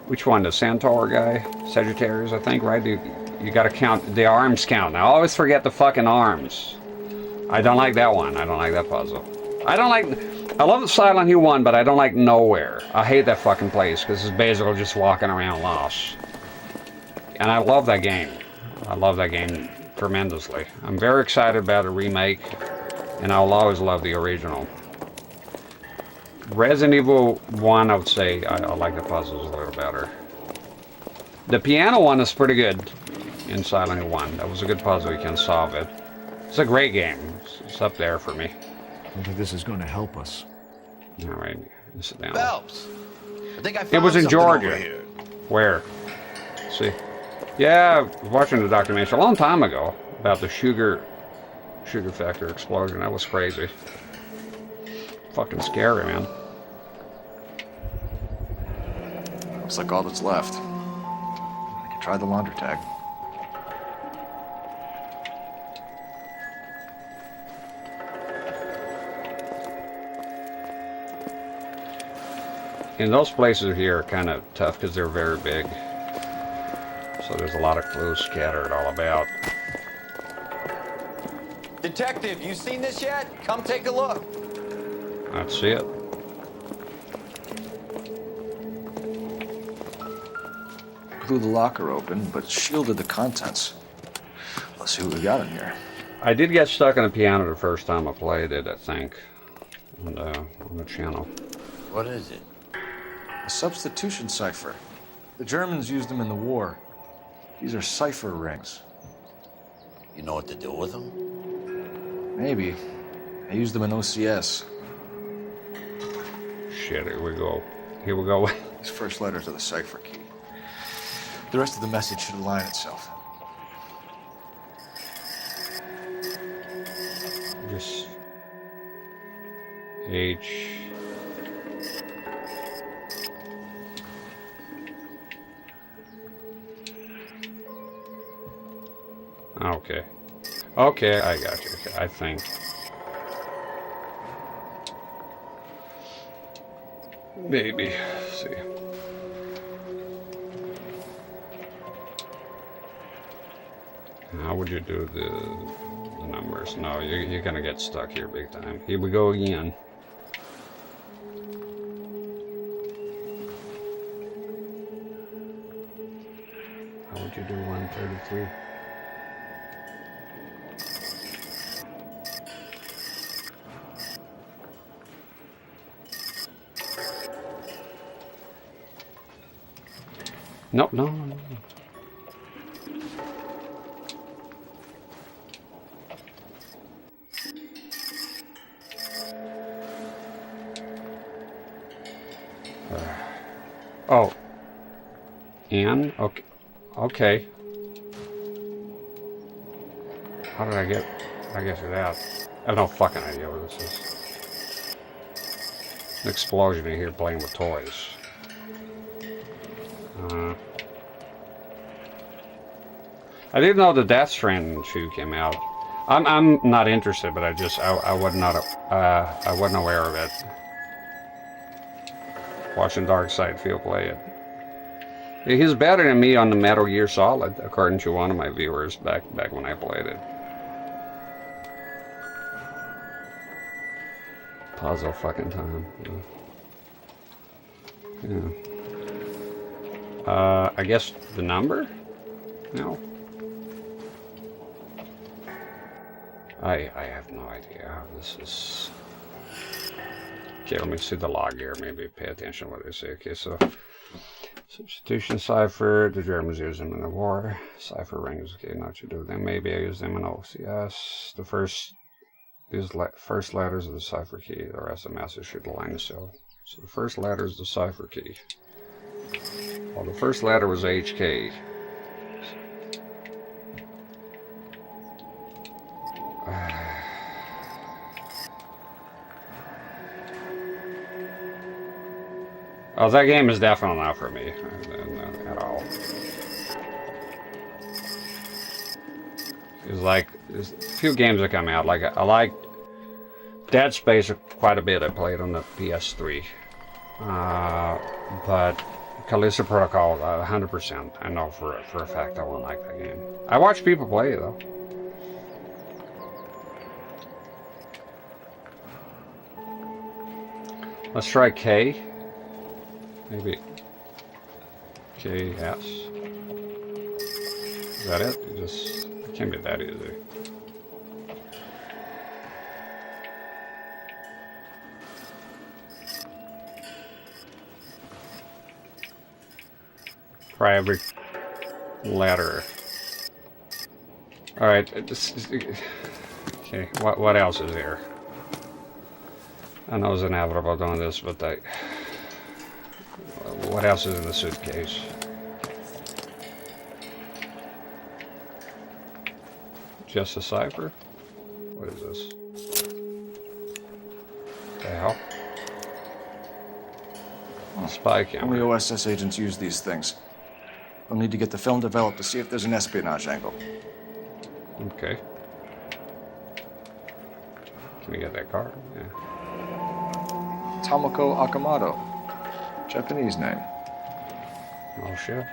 which one, the Centaur guy? Sagittarius, I think, right? You gotta count, the arms count. Now, I always forget the fucking arms. I don't like that one. I don't like that puzzle. I love the Silent Hill 1, but I don't like Nowhere. I hate that fucking place, because it's basically just walking around lost. And I love that game. I love that game tremendously. I'm very excited about a remake, and I'll always love the original. Resident Evil 1, I would say, I like the puzzles a little better. The piano one is pretty good in Silent Hill 1. That was a good puzzle, you can solve it. It's a great game. It's up there for me. I don't think this is going to help us. All right, sit down. Phelps, I think I found It was in something Georgia. over here. Where? Let's see. Yeah, I was watching the documentary a long time ago about the sugar factory explosion. That was crazy. Fucking scary, man. Looks like all that's left. I can try the laundry tag. And those places here are kind of tough because they're very big. So there's a lot of clues scattered all about. Detective, you seen this yet? Come take a look. Let's see it. Blew the locker open, but shielded the contents. Let's see what we got in here. I did get stuck on the piano the first time I played it, I think, on the channel. What is it? A substitution cipher. The Germans used them in the war. These are cipher rings. You know what to do with them? Maybe. I used them in OCS. Shit, here we go. Here we go. These first letters are the cipher key. The rest of the message should align itself. Just H. Okay. Okay, I got you. Okay, I think. Maybe. Let's see. How would you do the numbers? No, you're gonna get stuck here big time. Here we go again. How would you do 133? No, no, no, no. Oh. And? Okay. Okay. How did I get to that? I have no fucking idea what this is. An explosion in here playing with toys. I didn't know the Death Stranding 2 came out. I'm not interested, but I wasn't aware of it. Watching Darkside Field play it. He's better than me on the Metal Gear Solid, according to one of my viewers back when I played it. Puzzle fucking time. Yeah. I guess the number? No. I have no idea how this is. Okay, let me see the log here. Maybe pay attention to what they say. Okay, so substitution cipher. The Germans use them in the war. Cipher rings. Okay, not to do them. Maybe I use them in OCS. The first letters of the cipher key. The rest of the message should align itself. So the first letter is the cipher key. Well, the first letter was HK. Oh, that game is definitely not for me at all. It's like there's a few games that come out. Like I like Dead Space quite a bit. I played on the PS3, but Callisto Protocol 100%. I know for a fact I won't like that game. I watch people play it though. Let's try K. Maybe KS. Is that it? It can't be that easy. Try every letter. All right. Okay. What else is here? I know it's inevitable doing this, but what else is in the suitcase? Just a cipher? What is this? The hell? Spy camera. Only OSS agents use these things. We'll need to get the film developed to see if there's an espionage angle. Okay. Can we get that card? Yeah. Tomoko Akamoto. Japanese name. Oh shit.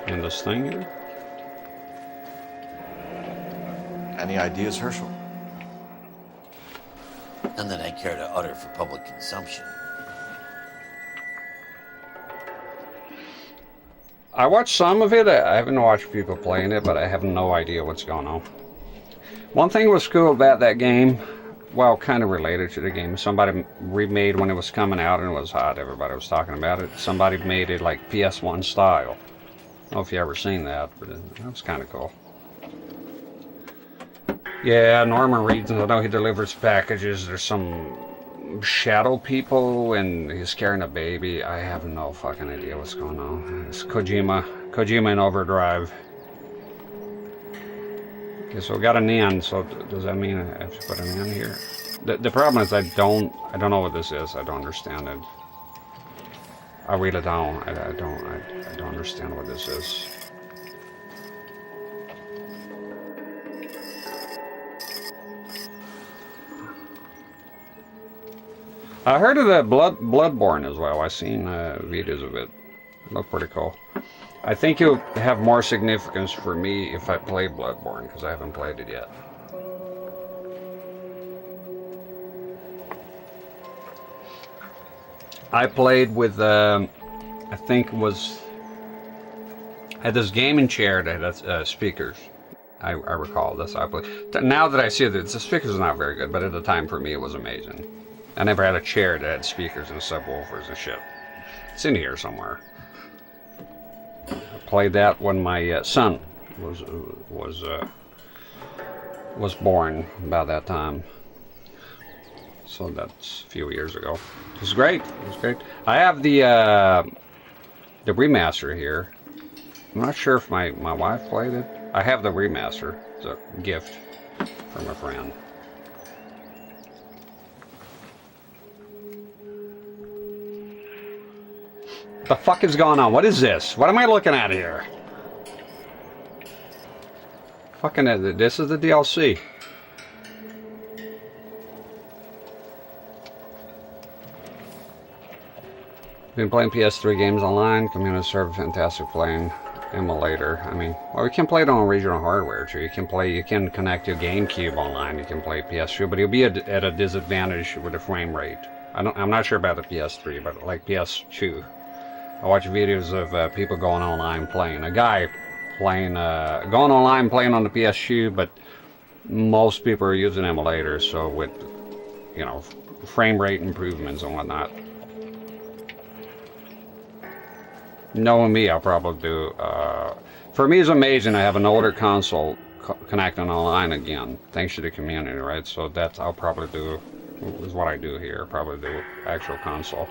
And this thing here? Any ideas, Herschel? None that I care to utter for public consumption. I watched some of it. I haven't watched people playing it, but I have no idea what's going on. One thing was cool about that game, well, kind of related to the game. Somebody remade when it was coming out and it was hot. Everybody was talking about it. Somebody made it like PS1 style. I don't know if you ever seen that, but that was kind of cool. Yeah, Norman Reedus, I know he delivers packages. There's some shadow people and he's carrying a baby. I have no fucking idea what's going on. It's Kojima in overdrive. Okay, so we got an N, so does that mean I have to put an N here? The problem is I don't know what this is. I don't understand it. I really don't. I don't understand what this is. I heard of the Bloodborne as well. I've seen videos of it. It looked pretty cool. I think it'll have more significance for me if I play Bloodborne, because I haven't played it yet. I played with, I think it was, I had this gaming chair that had speakers. I recall this. I played. Now that I see that the speakers are not very good, but at the time for me it was amazing. I never had a chair that had speakers and subwoofers and shit. It's in here somewhere. I played that when my son was born about that time. So that's a few years ago. It was great. It was great. I have the remaster here. I'm not sure if my wife played it. I have the remaster. It's a gift from a friend. The fuck is going on? What is this? What am I looking at here? Fucking, this is the DLC. Been playing PS3 games online. Community server, fantastic playing emulator. I mean, well, we can play it on original hardware too. You can connect your GameCube online. You can play PS2, but you'll be at a disadvantage with the frame rate. I'm not sure about the PS3, but like PS2. I watch videos of people going online playing. A guy playing, going online playing on the PS2, but most people are using emulators, so with, you know, frame rate improvements and whatnot. Knowing me, I'll probably do. For me, it's amazing. I have an older console connecting online again, thanks to the community, right? So that's I'll probably do. Is what I do here. Probably do actual console.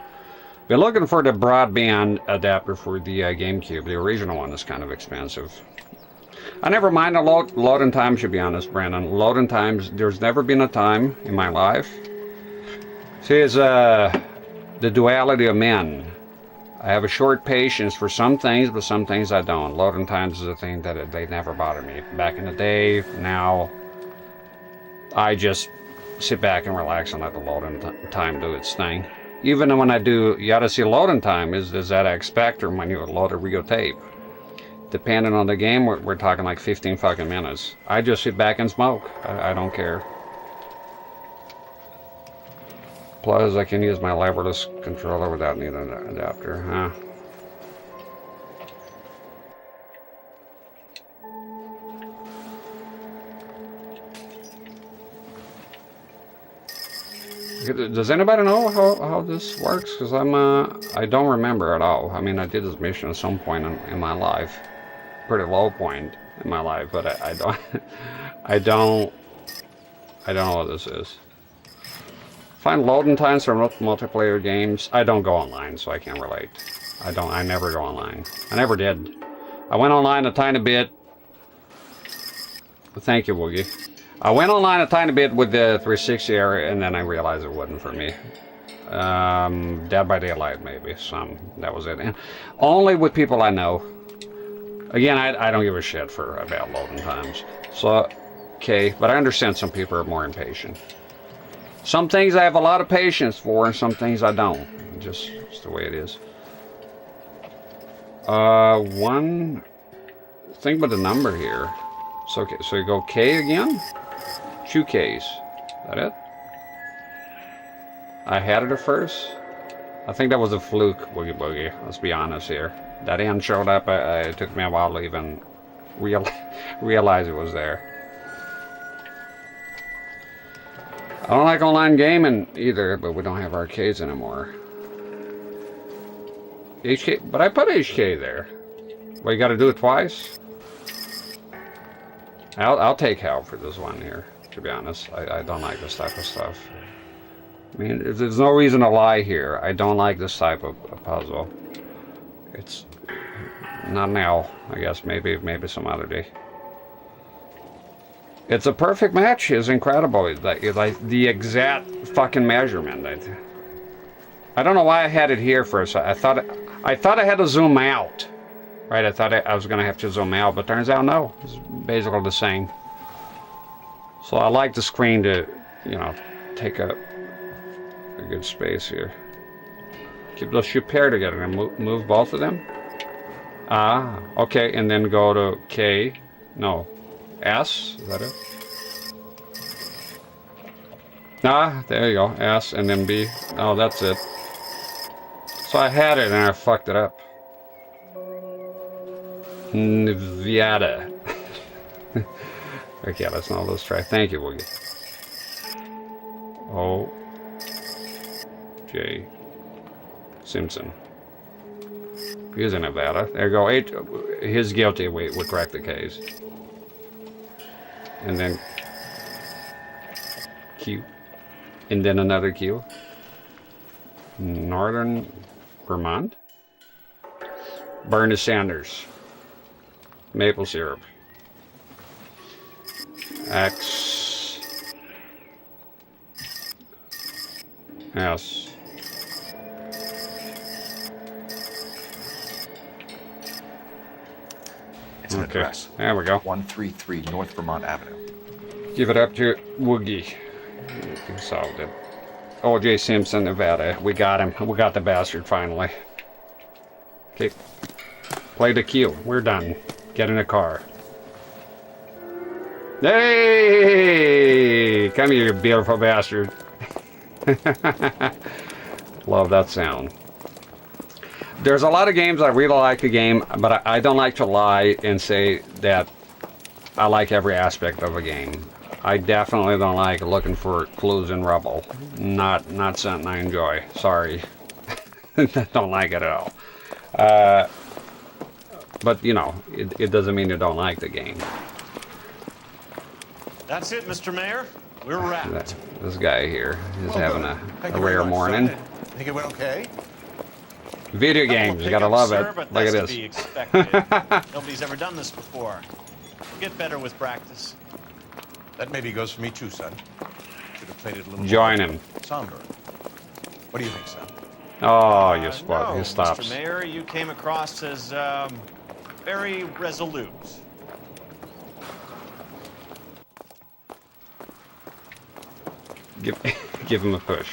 Been looking for the broadband adapter for the GameCube. The original one is kind of expensive. I never mind the loading times, to be honest, Brandon. Loading times, there's never been a time in my life. See, it's the duality of men. I have a short patience for some things, but some things I don't. Loading times is a thing that they never bother me. Back in the day, now, I just sit back and relax and let the loading time do its thing. Even when I do, you gotta see loading time is that X spectrum when you load a real tape. Depending on the game, we're talking like 15 fucking minutes. I just sit back and smoke. I don't care. Plus, I can use my leverless controller without needing an adapter, huh? Does anybody know how this works? Because I don't remember at all. I mean, I did this mission at some point in my life, pretty low point in my life, but I don't, I don't know what this is. Find loading times for multiplayer games. I don't go online, so I can't relate. I never go online. I never did. I went online a tiny bit. Thank you, Woogie. I went online a tiny bit with the 360 area, and then I realized it wasn't for me. Dead by Daylight, maybe. That was it. And only with people I know. Again, I don't give a shit about loading times. So, okay, but I understand some people are more impatient. Some things I have a lot of patience for, and some things I don't. Just the way it is. Think about the number here. So, okay, so you go K again? 2 Ks. Is that it? I had it at first. I think that was a fluke, Boogie Boogie. Let's be honest here. That end showed up. It took me a while to even realize it was there. I don't like online gaming either, but we don't have arcades anymore. HK, but I put HK there. Well, you got to do it twice. I'll take help for this one here. To be honest, I don't like this type of stuff. I mean, there's no reason to lie here. I don't like this type of puzzle. It's not now. I guess maybe some other day. It's a perfect match. It's incredible. It's like the exact fucking measurement. I don't know why I had it here first. I thought I had to zoom out. Right? I thought I was gonna have to zoom out, but turns out no. It's basically the same. So I like the screen to, you know, take a good space here. Keep those two paired together and move both of them. Ah, okay, and then go to K. No, S. Is that it? Ah, there you go. S and then B. Oh, that's it. So I had it and I fucked it up. Nvidia. Okay, let's not lose track. Thank you, Woogie. O. J. Simpson. He's in Nevada. There you go. H. He's guilty. We cracked the case. And then Q. And then another Q. Northern Vermont. Bernie Sanders. Maple syrup. X. S. It's an address. There we go. 133 North Vermont Avenue. Give it up to Woogie. He solved it. O.J. Simpson, Nevada. We got him. We got the bastard finally. Okay. Play the cue. We're done. Get in the car. Hey! Come here, you beautiful bastard. Love that sound. There's a lot of games I really like a game, but I don't like to lie and say that I like every aspect of a game. I definitely don't like looking for clues in rubble. Not something I enjoy. Sorry. Don't like it at all. But, you know, it doesn't mean you don't like the game. That's it, Mr. Mayor. We're wrapped. This guy here is having a Thank you rare very much, morning. son. Think it went okay? Video games, you gotta love it. Sir, but Look at that's this. to be expected. Nobody's ever done this before. Get better with practice. That maybe goes for me too, son. Should have played it a little Join more him. somber. What do you think, son? Oh, you spot. No, He stops. Mr. Mayor, you came across as very resolute. Give him a push.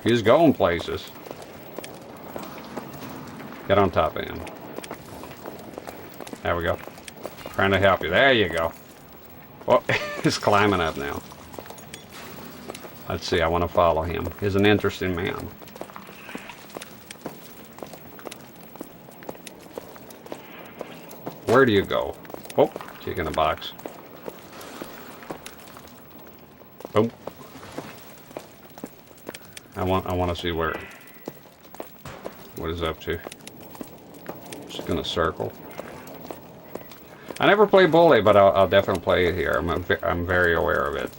He's going places. Get on top of him. There we go. Trying to help you. There you go. Oh, he's climbing up now. Let's see. I want to follow him. He's an interesting man. Where do you go? Oh, chick in a box. Boom. I want to see what is up to. Just gonna circle. I never play Bully, but I'll definitely play it here. I'm very aware of it.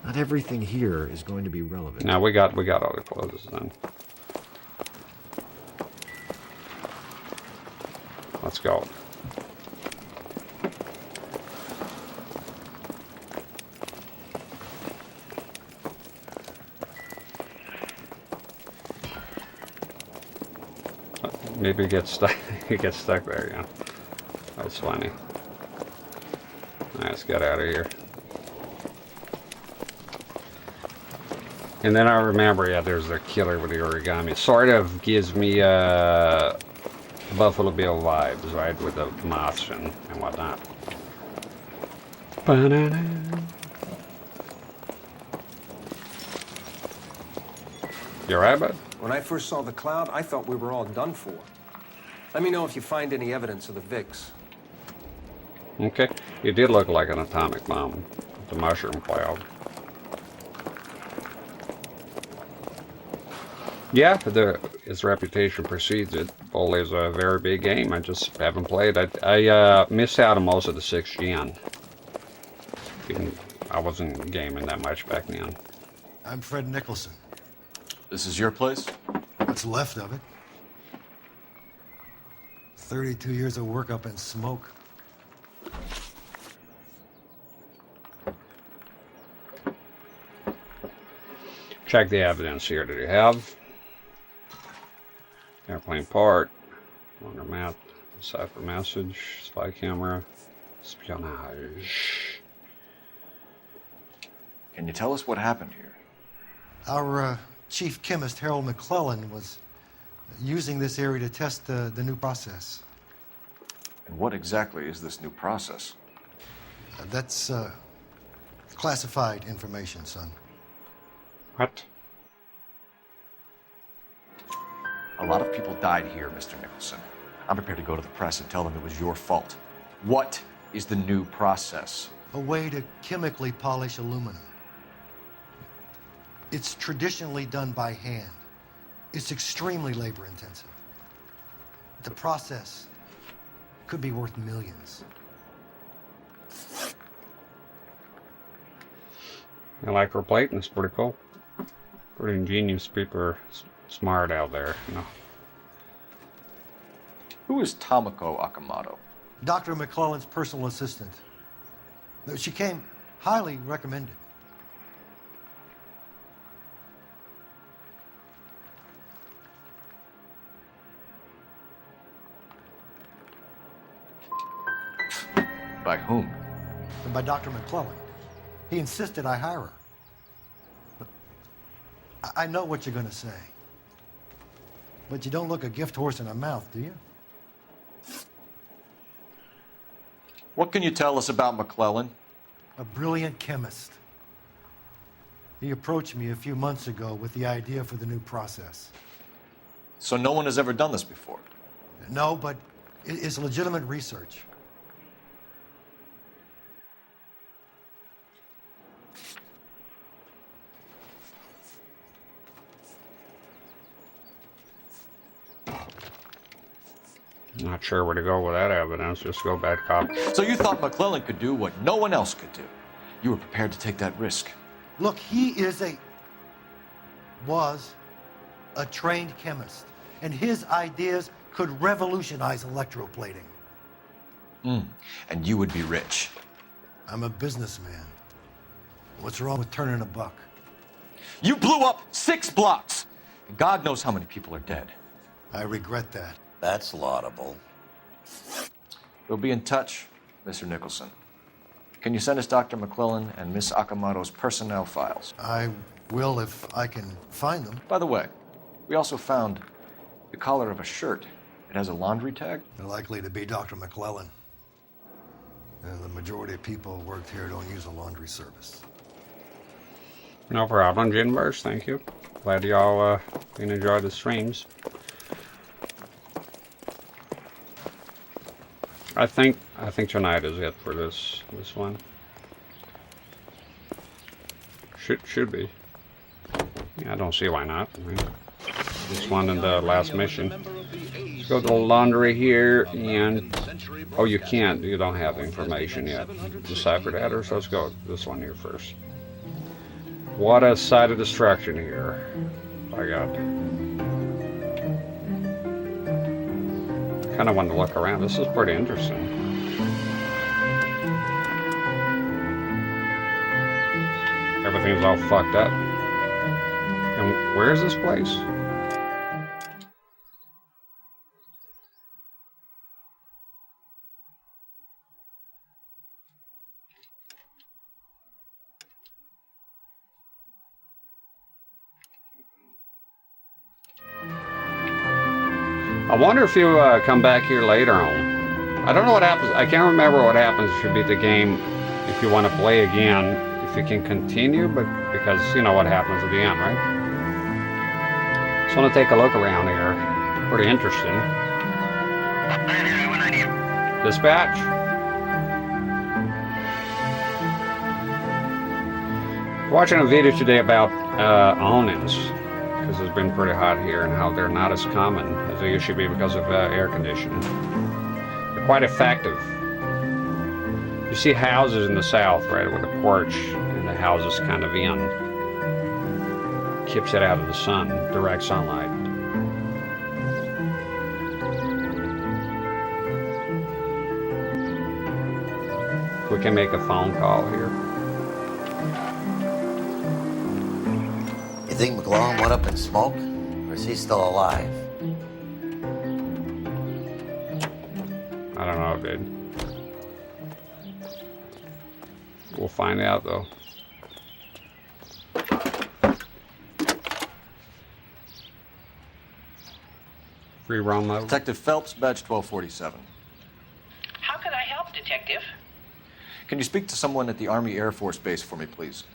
Not everything here is going to be relevant. Now we got all the clothes done. Let's go. Maybe it gets stuck. It gets stuck there, yeah. That's funny. Let's get out of here. And then I remember, yeah, there's the killer with the origami. Sort of gives me Buffalo Bill vibes, right, with the moths and whatnot. Ba-na-na. You alright, bud? When I first saw the cloud, I thought we were all done for. Let me know if you find any evidence of the VIX. Okay. It did look like an atomic bomb, the mushroom cloud. Yeah, its reputation precedes it. Bully is a very big game. I just haven't played. I missed out on most of the 6th gen. I wasn't gaming that much back then. I'm Fred Nicholson. This is your place? What's left of it. 32 years of work up in smoke. Check the evidence here that you have. Airplane part, longer map, cipher message, spy camera, espionage. Can you tell us what happened here? Our chief chemist, Harold McClellan, was using this area to test the new process. And what exactly is this new process? That's classified information, son. What? A lot of people died here, Mr. Nicholson. I'm prepared to go to the press and tell them it was your fault. What is the new process? A way to chemically polish aluminum. It's traditionally done by hand. It's extremely labor-intensive. The process could be worth millions. Electroplating is pretty cool. Pretty ingenious. People are smart out there, you know. Who is Tomoko Akamoto? Dr. McClellan's personal assistant. She came highly recommended. By whom? And by Dr. McClellan. He insisted I hire her. Look, I know what you're going to say. But you don't look a gift horse in the mouth, do you? What can you tell us about McClellan? A brilliant chemist. He approached me a few months ago with the idea for the new process. So no one has ever done this before? No, but it's legitimate research. Not sure where to go with that evidence. Just go back up. So you thought McClellan could do what no one else could do. You were prepared to take that risk. Look, he was a trained chemist, and his ideas could revolutionize electroplating. And you would be rich. I'm a businessman. What's wrong with turning a buck? You blew up 6 blocks! God knows how many people are dead. I regret that. That's laudable. We'll be in touch, Mr. Nicholson. Can you send us Dr. McClellan and Miss Akamoto's personnel files? I will if I can find them. By the way, we also found the collar of a shirt. It has a laundry tag. They're likely to be Dr. McClellan. The majority of people who worked here don't use a laundry service. No problem, Jinverse. Thank you. Glad y'all enjoy the streams. I think tonight is it for this one. Should be. Yeah, I don't see why not. This one and the last mission. Let's go to the laundry here, and oh, you can't. You don't have information yet. Decipher data. So let's go this one here first. What a site of destruction here! By God. Kind of want to look around. This is pretty interesting. Everything's all fucked up. And where is this place? I wonder if you come back here later on. I don't know what happens. I can't remember what happens if you beat the game. If you want to play again, if you can continue, but because you know what happens at the end, right? Just want to take a look around here. Pretty interesting. Dispatch. Watching a video today about awnings. Because it's been pretty hot here, and how they're not as common as they used to be because of air conditioning. They're quite effective. You see houses in the south, right, with a porch, and the house is kind of in. Keeps it out of the sun, direct sunlight. We can make a phone call here. You think McClellan went up in smoke? Or is he still alive? I don't know, dude. We'll find out, though. Free roam mode. Detective Phelps, badge 1247. How can I help, Detective? Can you speak to someone at the Army Air Force Base for me, please?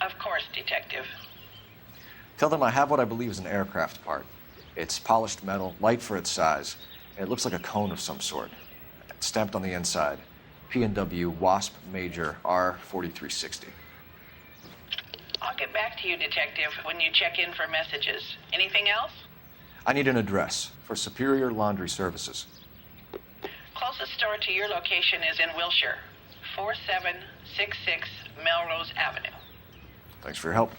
Of course, Detective. Tell them I have what I believe is an aircraft part. It's polished metal, light for its size, and it looks like a cone of some sort. It's stamped on the inside. P&W Wasp Major R4360. I'll get back to you, Detective, when you check in for messages. Anything else? I need an address for Superior Laundry Services. Closest store to your location is in Wilshire, 4766 Melrose Avenue. Thanks for your help.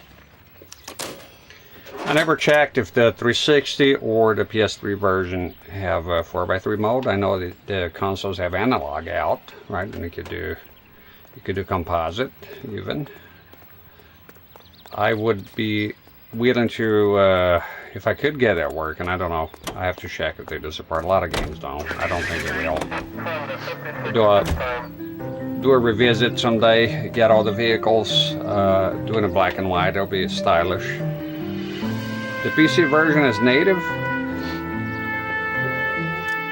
I never checked if the 360 or the PS3 version have a 4x3 mode. I know that the consoles have analog out, right? And you could do composite even. I would be willing to, if I could get it working, I don't know. I have to check if they do support. A lot of games don't. I don't think they will. Do a revisit someday, get all the vehicles, do it in black and white. It'll be stylish. The PC version is native.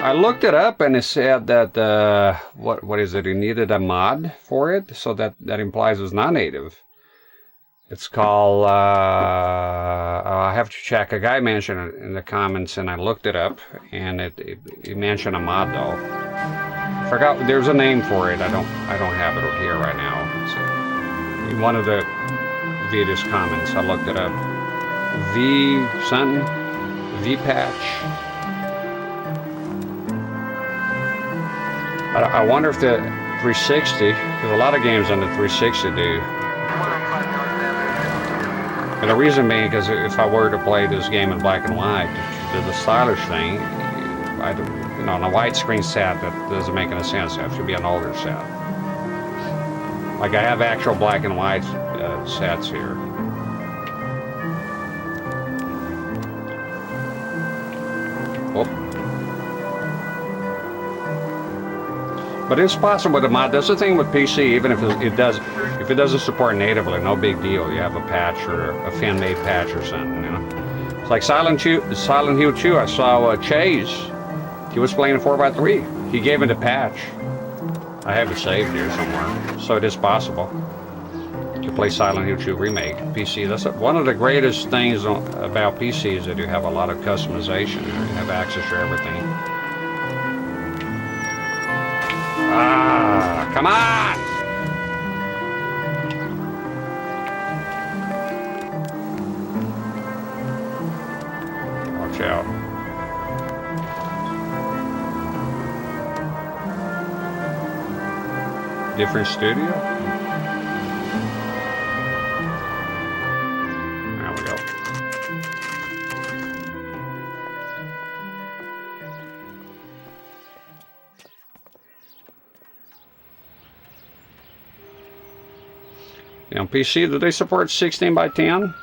I looked it up and it said that, what is it? It needed a mod for it, so that implies it's not native. It's called, I have to check. A guy mentioned it in the comments and I looked it up and it mentioned a mod though. I forgot, there's a name for it. I don't have it here right now. It's in one of the video's comments, I looked it up. V patch. I wonder if the 360, because a lot of games on the 360 do. And the reason being, because if I were to play this game in black and white, to do the stylish thing, on a widescreen set, that doesn't make any sense. It has to be an older set. Like I have actual black and white sets here. But it's possible with a mod. That's the thing with PC. Even if it doesn't support natively, no big deal. You have a patch or a fan-made patch or something. You know, it's like Silent Hill 2. I saw Chase. He was playing 4x3. He gave it a patch. I have it saved here somewhere, so it is possible to play Silent Hill 2 Remake PC. That's one of the greatest things about PC is that you have a lot of customization. You have access to everything. Ah, come on! Watch out. Different studio? There we go. On PC, do they support 16:10?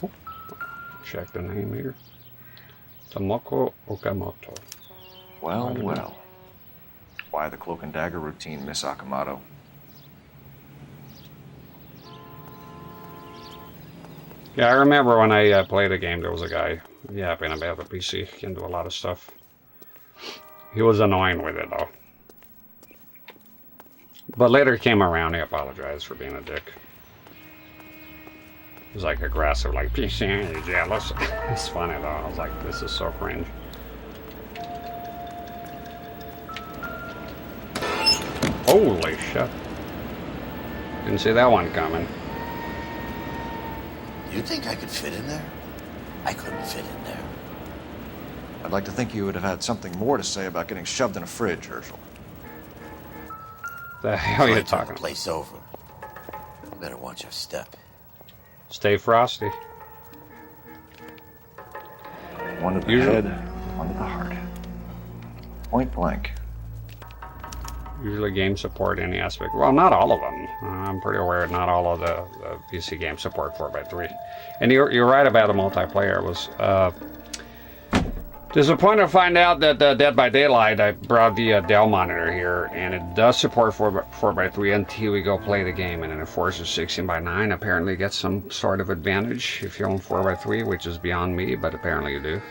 Oh, check the name here. Tomoko Okamoto. Well, well. Why the cloak and dagger routine, Miss Akamoto? Yeah, I remember when I played a game, there was a guy yapping about the PC. He can do a lot of stuff. He was annoying with it, though. But later he came around, he apologized for being a dick. He was like aggressive, like, PC, are you jealous? It's funny though, I was like, this is so cringe. Holy shit. Didn't see that one coming. You think I could fit in there? I couldn't fit in there. I'd like to think you would have had something more to say about getting shoved in a fridge, Herschel. The hell are you talking about? Place over. You better watch your step. Stay frosty. One to the head, one to the heart. Point blank. Usually games support any aspect. Well, not all of them. I'm pretty aware not all of the PC games support 4x3. And you're right about the multiplayer. It was Disappointed to find out that Dead by Daylight, I brought the Dell monitor here, and it does support 4x3 until we go play the game, and it forces 16:9. Apparently gets some sort of advantage if you own 4x3, which is beyond me, but apparently you do.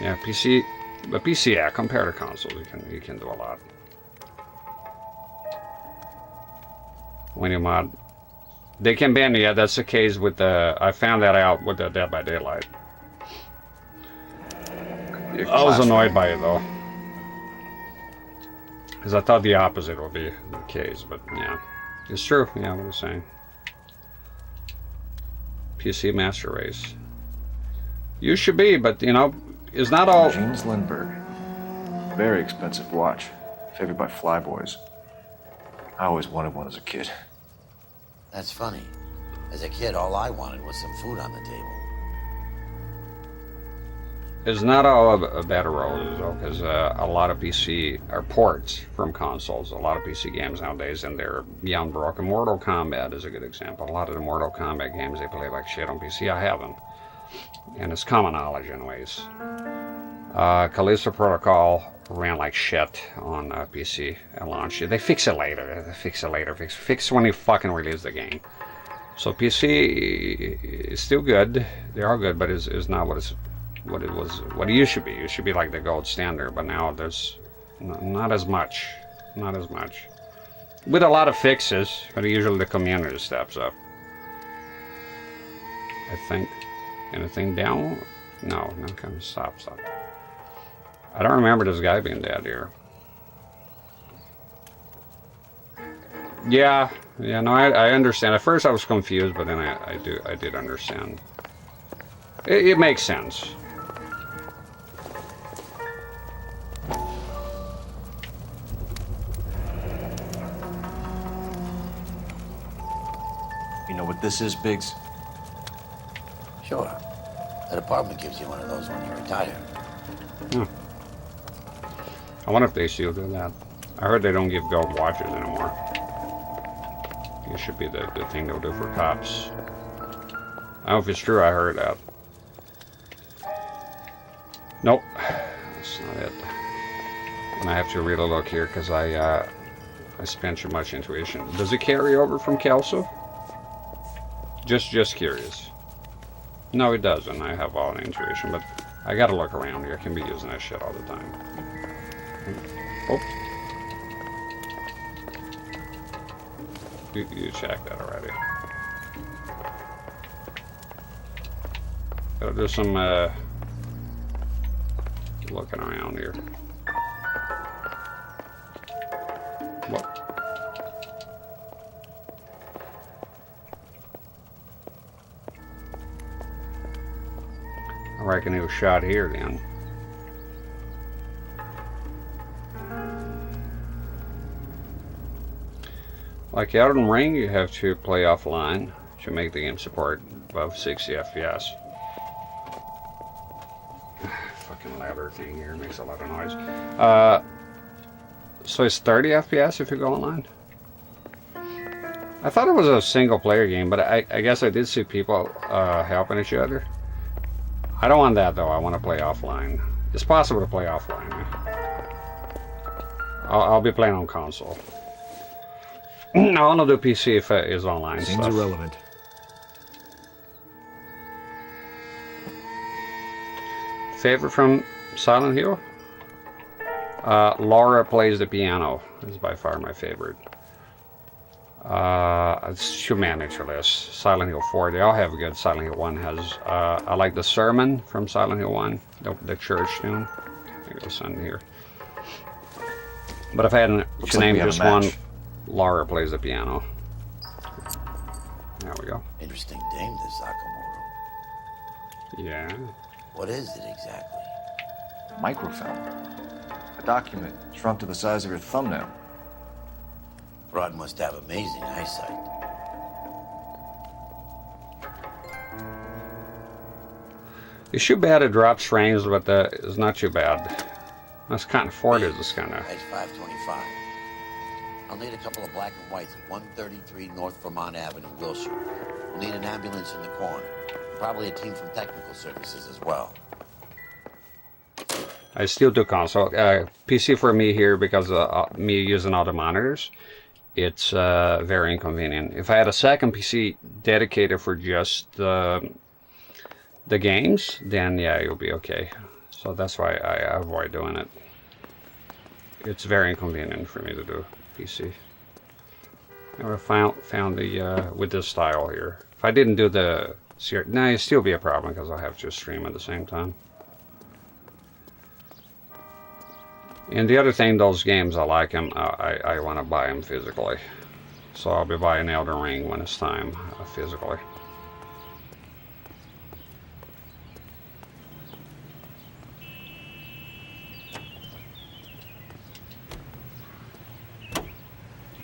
Yeah, PC, but PC, yeah, compared to consoles, you can do a lot. When you mod, they can ban you. Yeah, that's the case with the. I found that out with the Dead by Daylight. I was annoyed by it though, because I thought the opposite would be the case. But yeah, it's true. Yeah, what I'm saying. PC Master Race. You should be, but you know, it's not all. James Lindbergh. Very expensive watch, favored by flyboys. I always wanted one as a kid. That's funny. As a kid, all I wanted was some food on the table. It's not all a bed of roses though, because a lot of PC are ports from consoles. A lot of PC games nowadays, and they're beyond broken. Mortal Kombat is a good example. A lot of the Mortal Kombat games, they play like shit on PC. I have them, and it's common knowledge anyways. Callisto Protocol ran like shit on PC at launch. They fix it later. They fix it later. Fix when you fucking release the game. So PC is still good. They are good, but it's not what it used to be. It should be like the gold standard, but now there's not as much. Not as much. With a lot of fixes, but usually the community steps up. I think. Anything down? No, come stop. I don't remember this guy being dead here. Yeah, no, I understand. At first I was confused, but then I did understand. It makes sense. You know what this is, Biggs? Sure. That apartment gives you one of those when you retire. I wonder if they still do that. I heard they don't give gold watches anymore. It should be the thing they'll do for cops. I don't know if it's true, I heard that. Nope. That's not it. And I have to read a look here because I spent too much intuition. Does it carry over from Kelso? Just curious. No, it doesn't. I have all the intuition, but I gotta look around here. I can be using that shit all the time. Oh. You checked that already. Gotta do some looking around here. What? I reckon he was shot here then. Like Elden Ring, you have to play offline to make the game support above 60 FPS. Fucking ladder thing here makes a lot of noise. So it's 30 FPS if you go online? I thought it was a single player game, but I guess I did see people helping each other. I don't want that though, I want to play offline. It's possible to play offline. I'll be playing on console. I'll only do PC if it is online. Seems stuff. irrelevant. Favorite from Silent Hill? Laura Plays the Piano is by far my favorite. It's too many to list. Silent Hill 4, they all have good. Silent Hill 1 has, I like the sermon from Silent Hill 1, the church tune. Maybe I'll send it here. But if I had to name just one, Laura Plays the Piano. There we go. Interesting name, this Sakamoto. Yeah. What is it exactly? Microfilm. A document shrunk to the size of your thumbnail. Rod must have amazing eyesight. It's too bad it drops frames, but it's not too bad. That's kind of Ford is kind of. Edge 525. I'll need a couple of black and whites at 133 North Vermont Avenue, Wilshire. We'll need an ambulance in the corner. Probably a team from technical services as well. I still do console. PC for me here, because me using all the monitors, it's very inconvenient. If I had a second PC dedicated for just the games, then yeah, it'll be okay. So that's why I avoid doing it. It's very inconvenient for me to do PC. I found the with this style here. If I didn't do the CRT, nah, it'd still be a problem because I have to stream at the same time. And the other thing, those games, I like them. I want to buy them physically, so I'll be buying Elden Ring when it's time physically.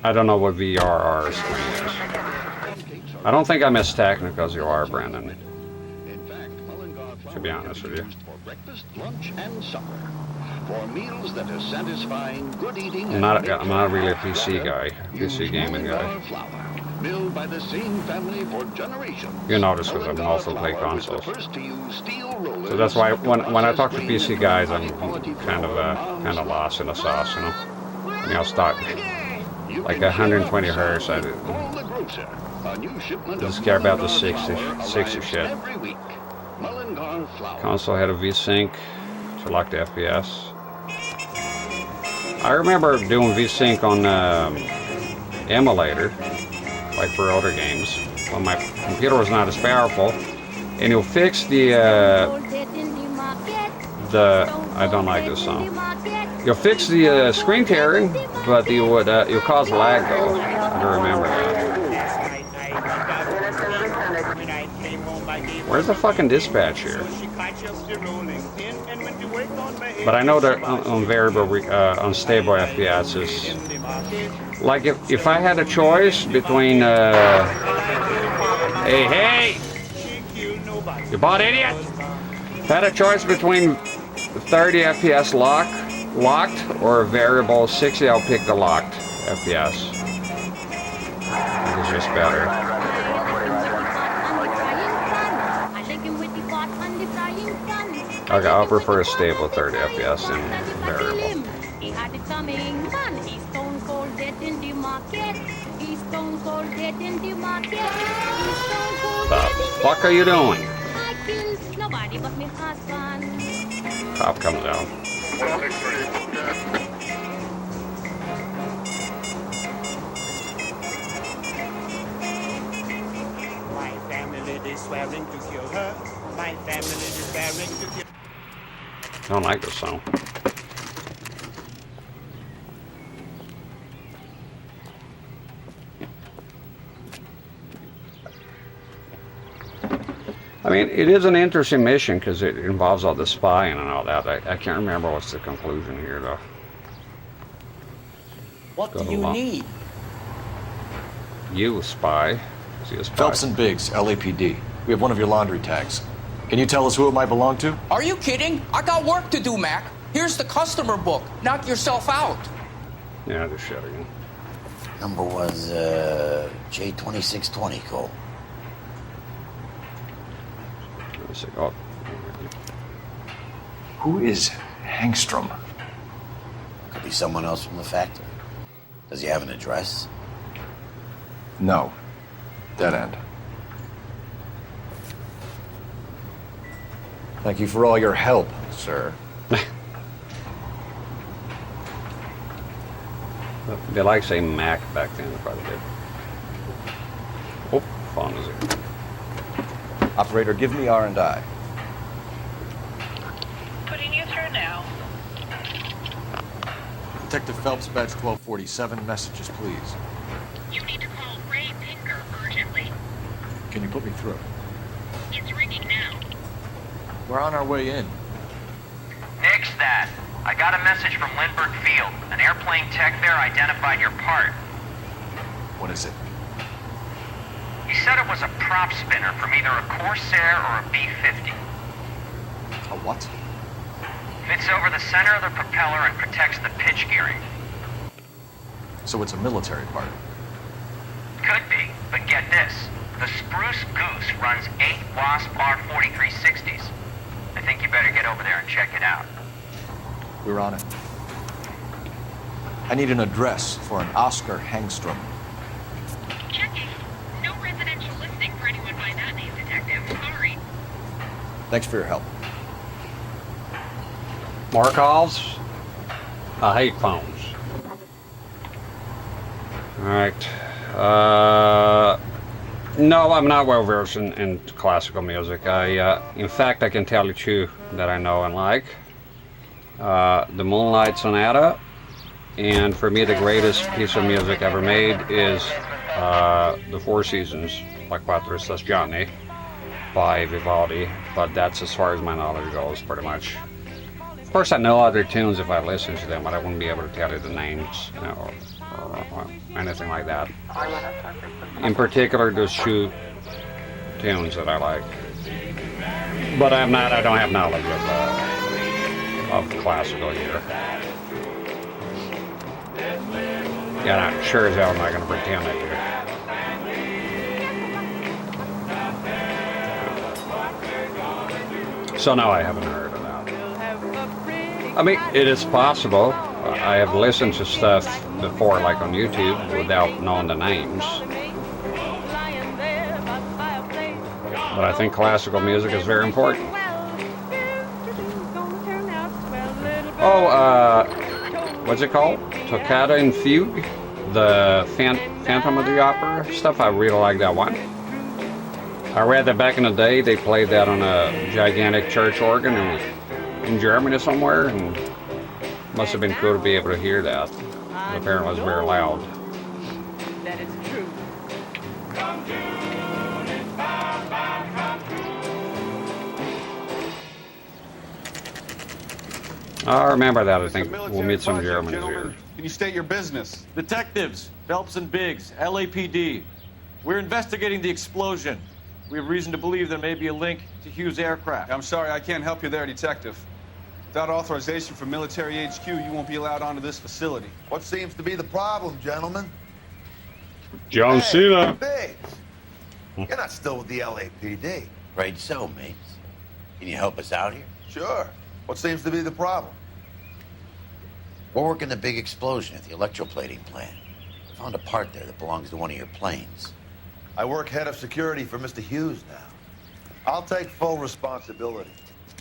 I don't know what VRR screen is. I don't think I missed technicals you are, Brandon. To be honest with you. For breakfast, lunch, and supper. For meals that are satisfying, good eating. I'm not really a PC guy, PC gaming guy. Built by the same family for generations. You notice because I'm also play consoles. So that's why when I talk to PC guys, I'm kind of lost in the sauce, you know. I mean, I'll start like 120 hertz. I just care about the 60 shit. Console had a VSync to lock the FPS. I remember doing VSync on emulator, like for older games, when my computer was not as powerful, and you'll fix the I don't like this song. You'll fix the screen tearing, but you'll cause lag though. I don't remember that. Where's the fucking dispatch here? But I know that on variable, unstable FPS is like if I had a choice between hey, you bought idiot. If I had a choice between 30 FPS locked or variable 60, I'll pick the locked FPS. It's just better. Okay, I'll prefer a stable 30 FPS than variable. He had it coming, man. He's stone cold dead in the market. He's stone cold dead in the market. He's stone cold dead in the The fuck are you doing? I killed nobody but me husband. Cop comes out. My family is swearing to kill her. My family is swearing to kill her. I don't like this song. I mean, it is an interesting mission because it involves all the spying and all that. I can't remember what's the conclusion here, though. What do you need? You, a spy. Is he a spy? Phelps and Biggs, LAPD. We have one of your laundry tags. Can you tell us who it might belong to? Are you kidding? I got work to do, Mac. Here's the customer book. Knock yourself out. Yeah, just shut again. Number was J2620, Cole. Let's see. Oh. Who is Hangstrom? Could be someone else from the factory. Does he have an address? No. Dead end. Thank you for all your help, sir. They like saying Mac back then, if I did. Oh, phone is here. Operator, give me R&I. Putting you through now. Detective Phelps, badge 1247. Messages, please. You need to call Ray Pinker urgently. Can you put me through? It's ringing now. We're on our way in. Nix that. I got a message from Lindbergh Field. An airplane tech there identified your part. What is it? He said it was a prop spinner from either a Corsair or a B-50. A what? Fits over the center of the propeller and protects the pitch gearing. So it's a military part. Could be, but get this. The Spruce Goose runs 8 Wasp R4360s. I think you better get over there and check it out. We're on it. I need an address for an Oscar Hangstrom. Checking. No residential listing for anyone by that name, Detective. Sorry. Thanks for your help. More calls? I hate phones. Alright. No, I'm not well versed in classical music. In fact, I can tell you two that I know and like. The Moonlight Sonata, and for me the greatest piece of music ever made is the Four Seasons, La Quattro Stagioni by Vivaldi, but that's as far as my knowledge goes, pretty much. Of course, I know other tunes if I listen to them, but I wouldn't be able to tell you the names, you know, or anything like that. In particular, those two tunes that I like. But I don't have knowledge of classical here. Yeah, I'm sure as hell I'm not going to pretend I do. So no, I haven't heard of that. I mean, it is possible. I have listened to stuff before, like on YouTube, without knowing the names. But I think classical music is very important. Oh, what's it called? Toccata and Fugue? The Phantom of the Opera stuff. I really like that one. I read that back in the day they played that on a gigantic church organ in Germany somewhere, and must have been cool to be able to hear that. Apparently it was very loud. That is true. I remember that. I think we'll meet some Germans here. Can you state your business? Detectives, Phelps and Biggs, LAPD. We're investigating the explosion. We have reason to believe there may be a link to Hughes' aircraft. I'm sorry, I can't help you there, Detective. Without authorization from military HQ, you won't be allowed onto this facility. What seems to be the problem, gentlemen? John Cena. Biggs, you're not still with the LAPD. Afraid so, mates. Can you help us out here? Sure. What seems to be the problem? We're working the big explosion at the electroplating plant. We found a part there that belongs to one of your planes. I work head of security for Mr. Hughes now. I'll take full responsibility.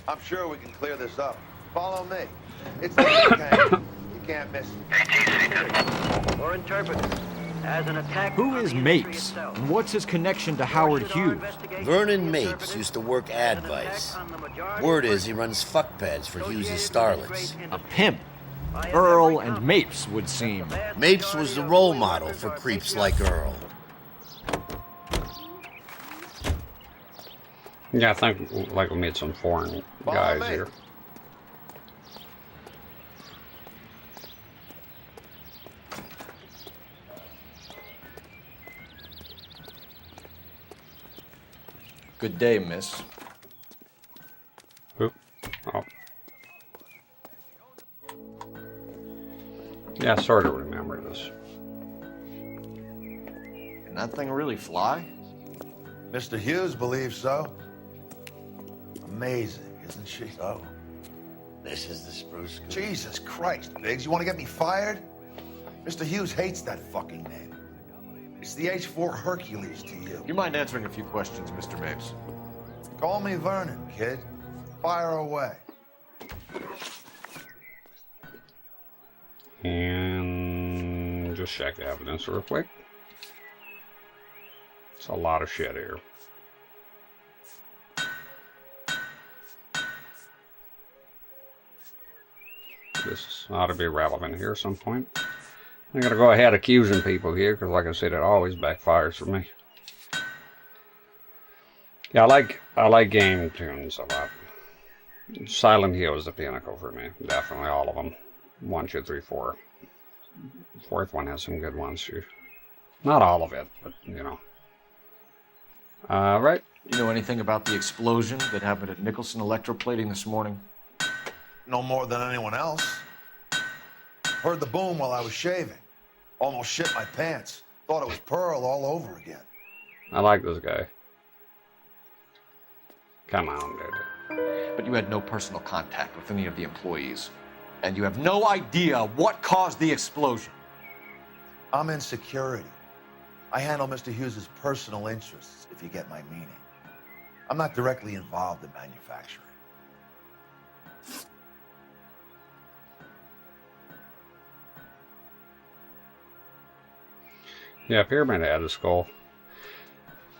I'm sure we can clear this up. Follow me. It's the Facecam. You can't miss it. Or interpret. As an attack. Who is Mapes? And what's his connection to Howard Hughes? Vernon Mapes used to work Advice. Word is he runs fuck pads for Hughes' starlets. A pimp. Earl and Mapes would seem. Mapes was the role model for creeps like Earl. Yeah, I think like we meet some foreign guys here. Good day, miss. Oop. Oh. Yeah, I sort of remember this. Can that thing really fly? Mr. Hughes believes so. Amazing, isn't she? So, this is the spruce scoop. Jesus Christ, Biggs, you want to get me fired? Mr. Hughes hates that fucking name. It's the H4 Hercules to you. You mind answering a few questions, Mr. Mapes? Call me Vernon, kid. Fire away. And just check the evidence real quick. It's a lot of shit here. This ought to be relevant here at some point. I'm gonna go ahead accusing people here because, like I said, it always backfires for me. Yeah, I like game tunes a lot. Silent Hill is the pinnacle for me. Definitely all of them. 1, 2, 3, 4. Fourth one has some good ones too. Not all of it, but you know. Right. You know anything about the explosion that happened at Nicholson Electroplating this morning? No more than anyone else. Heard the boom while I was shaving. Almost shit my pants. Thought it was Pearl all over again. I like this guy. Come on, dude. But you had no personal contact with any of the employees. And you have no idea what caused the explosion. I'm in security. I handle Mr. Hughes' personal interests, if you get my meaning. I'm not directly involved in manufacturing. Yeah, Pyramid Head is cool.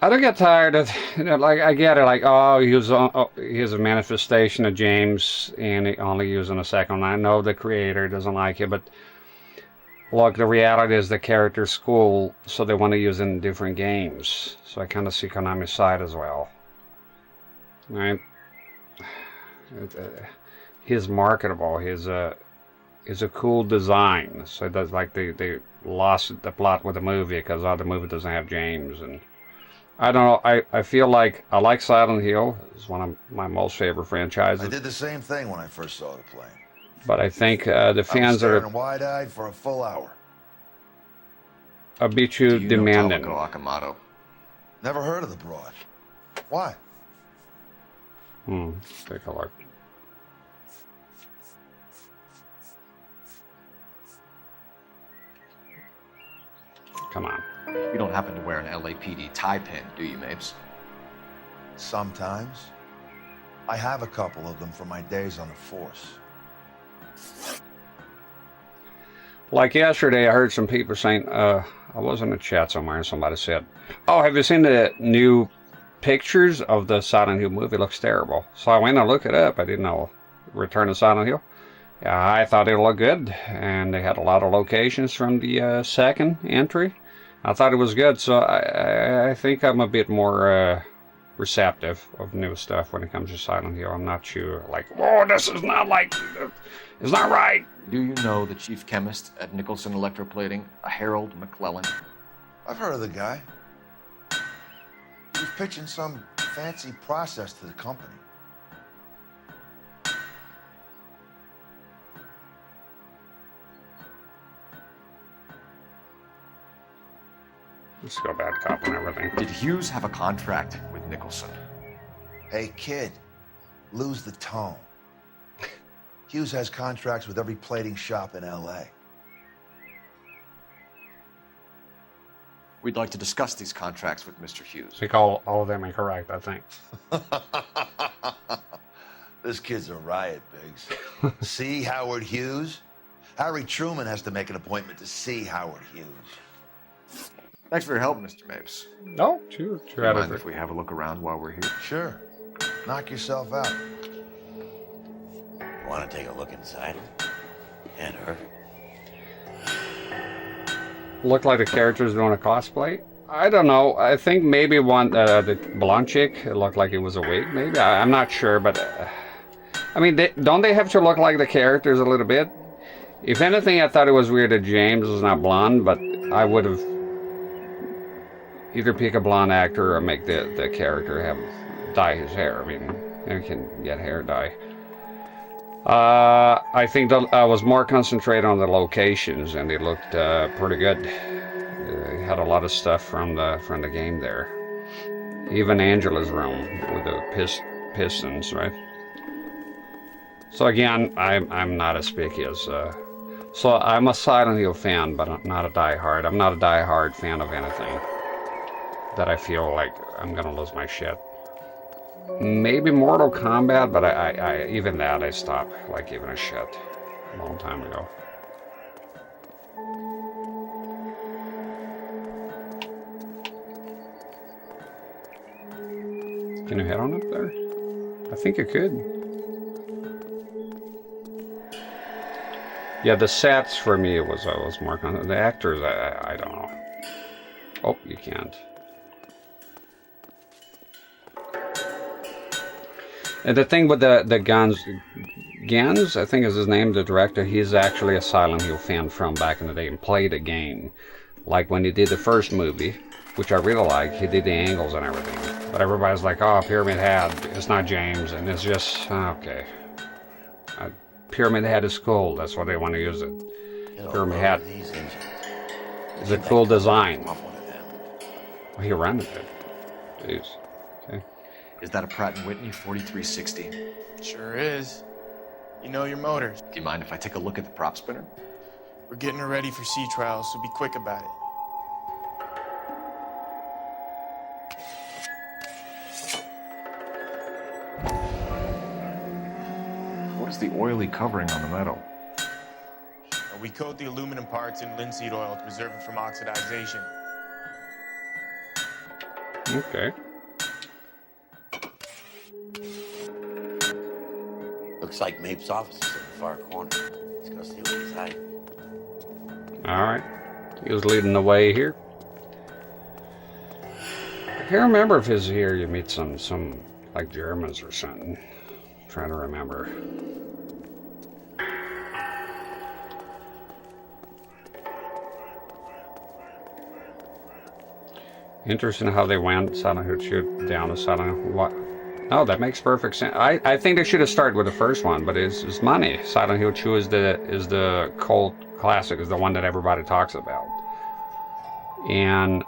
I don't get tired of, like, I get it, like, oh, he's a manifestation of James, and only using a second. I know the creator doesn't like it, but look, the reality is the character's cool, so they want to use it in different games. So I kind of see Konami's side as well. Right? He's marketable. He's a cool design. So that's like they lost the plot with the movie because the movie doesn't have James. And I don't know. I feel like I like Silent Hill. It's one of my most favorite franchises. I did the same thing when I first saw the plane. But I think the fans I was are staring wide-eyed for a full hour. a bit too demanding. Akamoto? Never heard of the broad. Why? Take a look. Come on. You don't happen to wear an LAPD tie pin, do you, Mapes? Sometimes. I have a couple of them from my days on the force. Like yesterday, I heard some people saying, I was in a chat somewhere and somebody said, oh, have you seen the new pictures of the Silent Hill movie? It looks terrible. So I went and looked it up. I didn't know Return to Silent Hill. Yeah, I thought it looked good, and they had a lot of locations from the second entry. I thought it was good, so I think I'm a bit more receptive of new stuff when it comes to Silent Hill. I'm not sure, like, oh, this is not like, it's not right. Do you know the chief chemist at Nicholson Electroplating, a Harold McClellan? I've heard of the guy. He was pitching some fancy process to the company. Let's go bad cop and everything. Did Hughes have a contract with Nicholson? Hey, kid, lose the tone. Hughes has contracts with every plating shop in L.A. We'd like to discuss these contracts with Mr. Hughes. I think all of them are correct, I think. This kid's a riot, Biggs. See Howard Hughes? Harry Truman has to make an appointment to see Howard Hughes. Thanks for your help, Mr. Mapes. No, sure. Do you mind if we have a look around while we're here? Sure. Knock yourself out. Want to take a look inside? And her? Look like the character's doing a cosplay? I don't know. I think maybe one, the blonde chick, it looked like it was a wig, maybe? I'm not sure, but... I mean, don't they have to look like the characters a little bit? If anything, I thought it was weird that James was not blonde, but I would have either pick a blonde actor or make the character dye his hair. I mean, you can get hair dye. I think that I was more concentrated on the locations, and they looked pretty good. They had a lot of stuff from the game there. Even Angela's room with the pistons, right? So again, I'm not as picky as. So I'm a Silent Hill fan, but I'm not a die-hard. I'm not a die-hard fan of anything that I feel like I'm gonna lose my shit. Maybe Mortal Kombat, but I even that I stopped like giving a shit a long time ago. Can you head on up there? I think you could. Yeah, the sets for me was more the actors. I don't know. Oh, you can't. And the thing with the Gans, I think is his name, the director, he's actually a Silent Hill fan from back in the day and played a game. Like when he did the first movie, which I really like, he did the angles and everything. But everybody's like, oh, Pyramid Head, it's not James, and it's just, okay. Pyramid Head is cool, that's why they want to use it. Pyramid Head. It's a cool design. Oh, he rented it. Jeez. Okay. Is that a Pratt & Whitney 4360? Sure is. You know your motors. Do you mind if I take a look at the prop spinner? We're getting her ready for sea trials, so be quick about it. What is the oily covering on the metal? We coat the aluminum parts in linseed oil to preserve it from oxidization. Okay. Looks like Mapes' office is in the far corner. Let's go see what he's hiding. Alright. He was leading the way here. I can't remember if he's here you meet some like Germans or something. I'm trying to remember. Interesting how they went Silent Hill shoot down to Silent Hill. What? No, that makes perfect sense. I think they should have started with the first one, but it's money. Silent Hill 2 is the cult classic, is the one that everybody talks about. And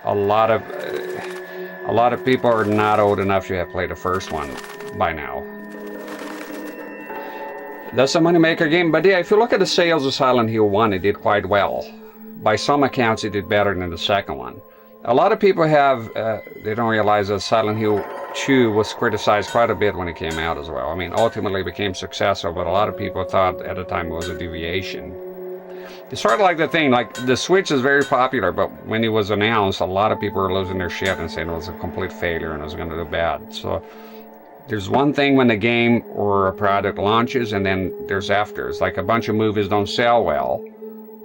a lot of people are not old enough to have played the first one by now. That's a moneymaker game, but yeah, if you look at the sales of Silent Hill 1, it did quite well. By some accounts, it did better than the second one. A lot of people they don't realize that Silent Hill 2 was criticized quite a bit when it came out as well. I mean, ultimately it became successful, but a lot of people thought at the time it was a deviation. It's sort of like the thing, like the Switch is very popular, but when it was announced, a lot of people were losing their shit and saying it was a complete failure and it was going to do bad. So there's one thing when the game or a product launches, and then there's afters. Like a bunch of movies don't sell well,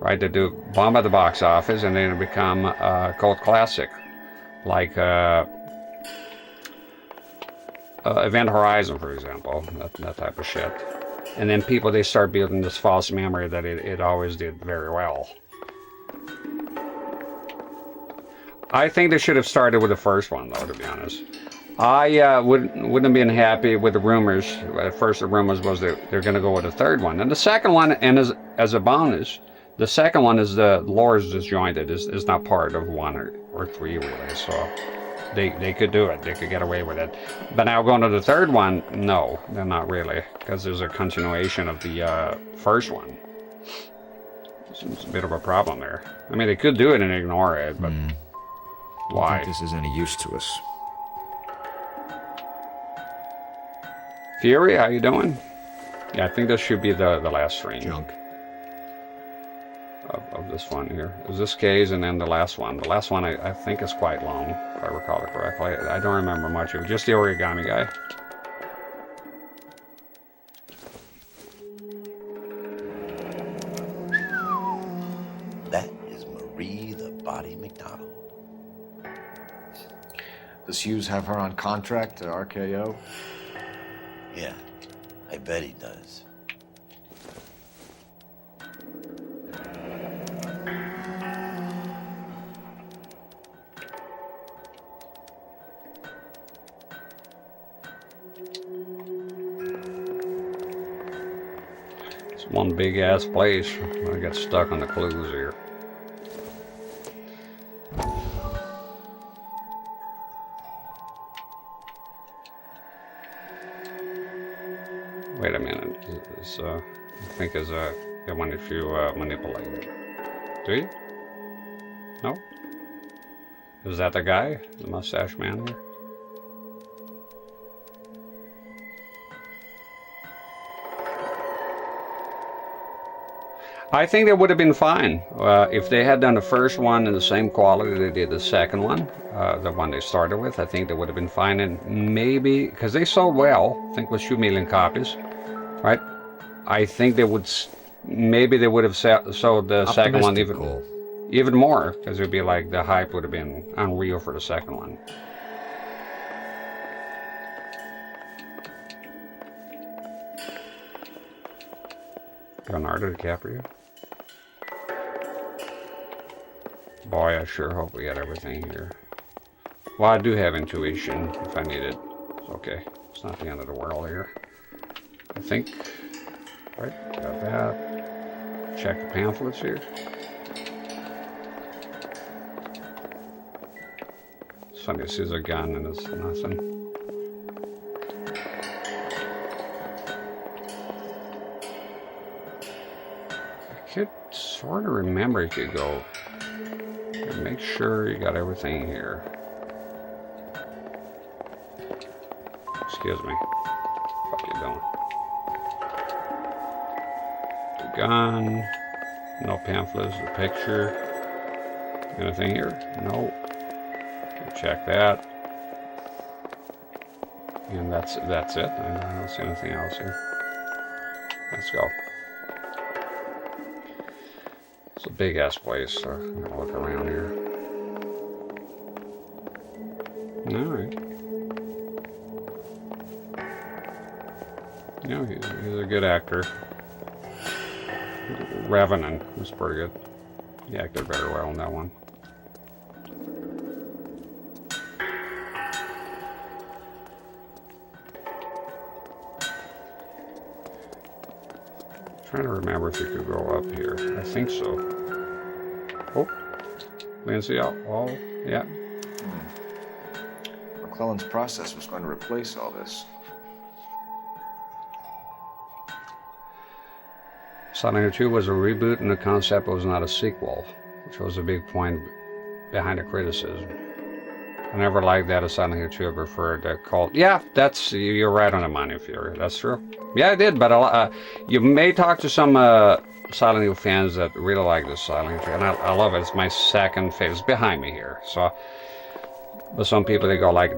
right? They do bomb at the box office and then it become a cult classic, like Event Horizon, for example, that type of shit. And then people, they start building this false memory that it always did very well. I think they should have started with the first one, though, to be honest. I wouldn't have been happy with the rumors. At first, the rumors was that they're going to go with the third one. And the second one, and as a bonus, the second one is the lore is disjointed. Is not part of 1 or 3, really. So they could do it. They could get away with it. But now going to the third one, no, they're not really. Because there's a continuation of the first one. It's a bit of a problem there. I mean, they could do it and ignore it, but why? I don't think this is any use to us. Fury, how you doing? Yeah, I think this should be the last stream. Junk. Of this one here. It was this case and then the last one. The last one I think is quite long, if I recall it correctly. I don't remember much of it. Just the origami guy. That is Marie the Body McDonald. Does Hughes have her on contract to RKO? Yeah, I bet he does. It's one big ass place. I got stuck on the clues here. Wait a minute. I think is one if you manipulate it. Do you? No? Is that the guy? The mustache man here? I think that would have been fine if they had done the first one in the same quality they did the second one, the one they started with. I think they would have been fine, and maybe because they sold well, I think it was 2 million copies, right? I think they would, maybe they would have sold the second one even more, because it would be like the hype would have been unreal for the second one. Leonardo DiCaprio. Boy, I sure hope we got everything here. Well, I do have intuition if I need it. Okay, it's not the end of the world here. I think. Right, got that. Check the pamphlets here. Somebody sees a gun and it's nothing. hard to remember if you go. Make sure you got everything here. Excuse me. What the fuck you doing? The gun. No pamphlets, the picture. Anything here? No. Check that. And that's it. I don't see anything else here. Let's go. It's a big ass place, so I'm gonna look around here. Alright. Yeah, he's a good actor. Revenant was pretty good. He acted very well in that one. Trying to remember if you could go up here. I think so. Oh, Lindsay out. Oh, yeah. McClellan's process was going to replace all this. Silent Hill 2 was a reboot, and the concept was not a sequel, which was a big point behind the criticism. I never liked that a Silent Hill 2. I preferred the cult. Yeah, that's, you're right on the money, Fury. That's true. Yeah, I did, but you may talk to some Silent Hill fans that really like this Silent Hill 2, and I love it. It's my second favorite. It's behind me here. So, but some people, they go like,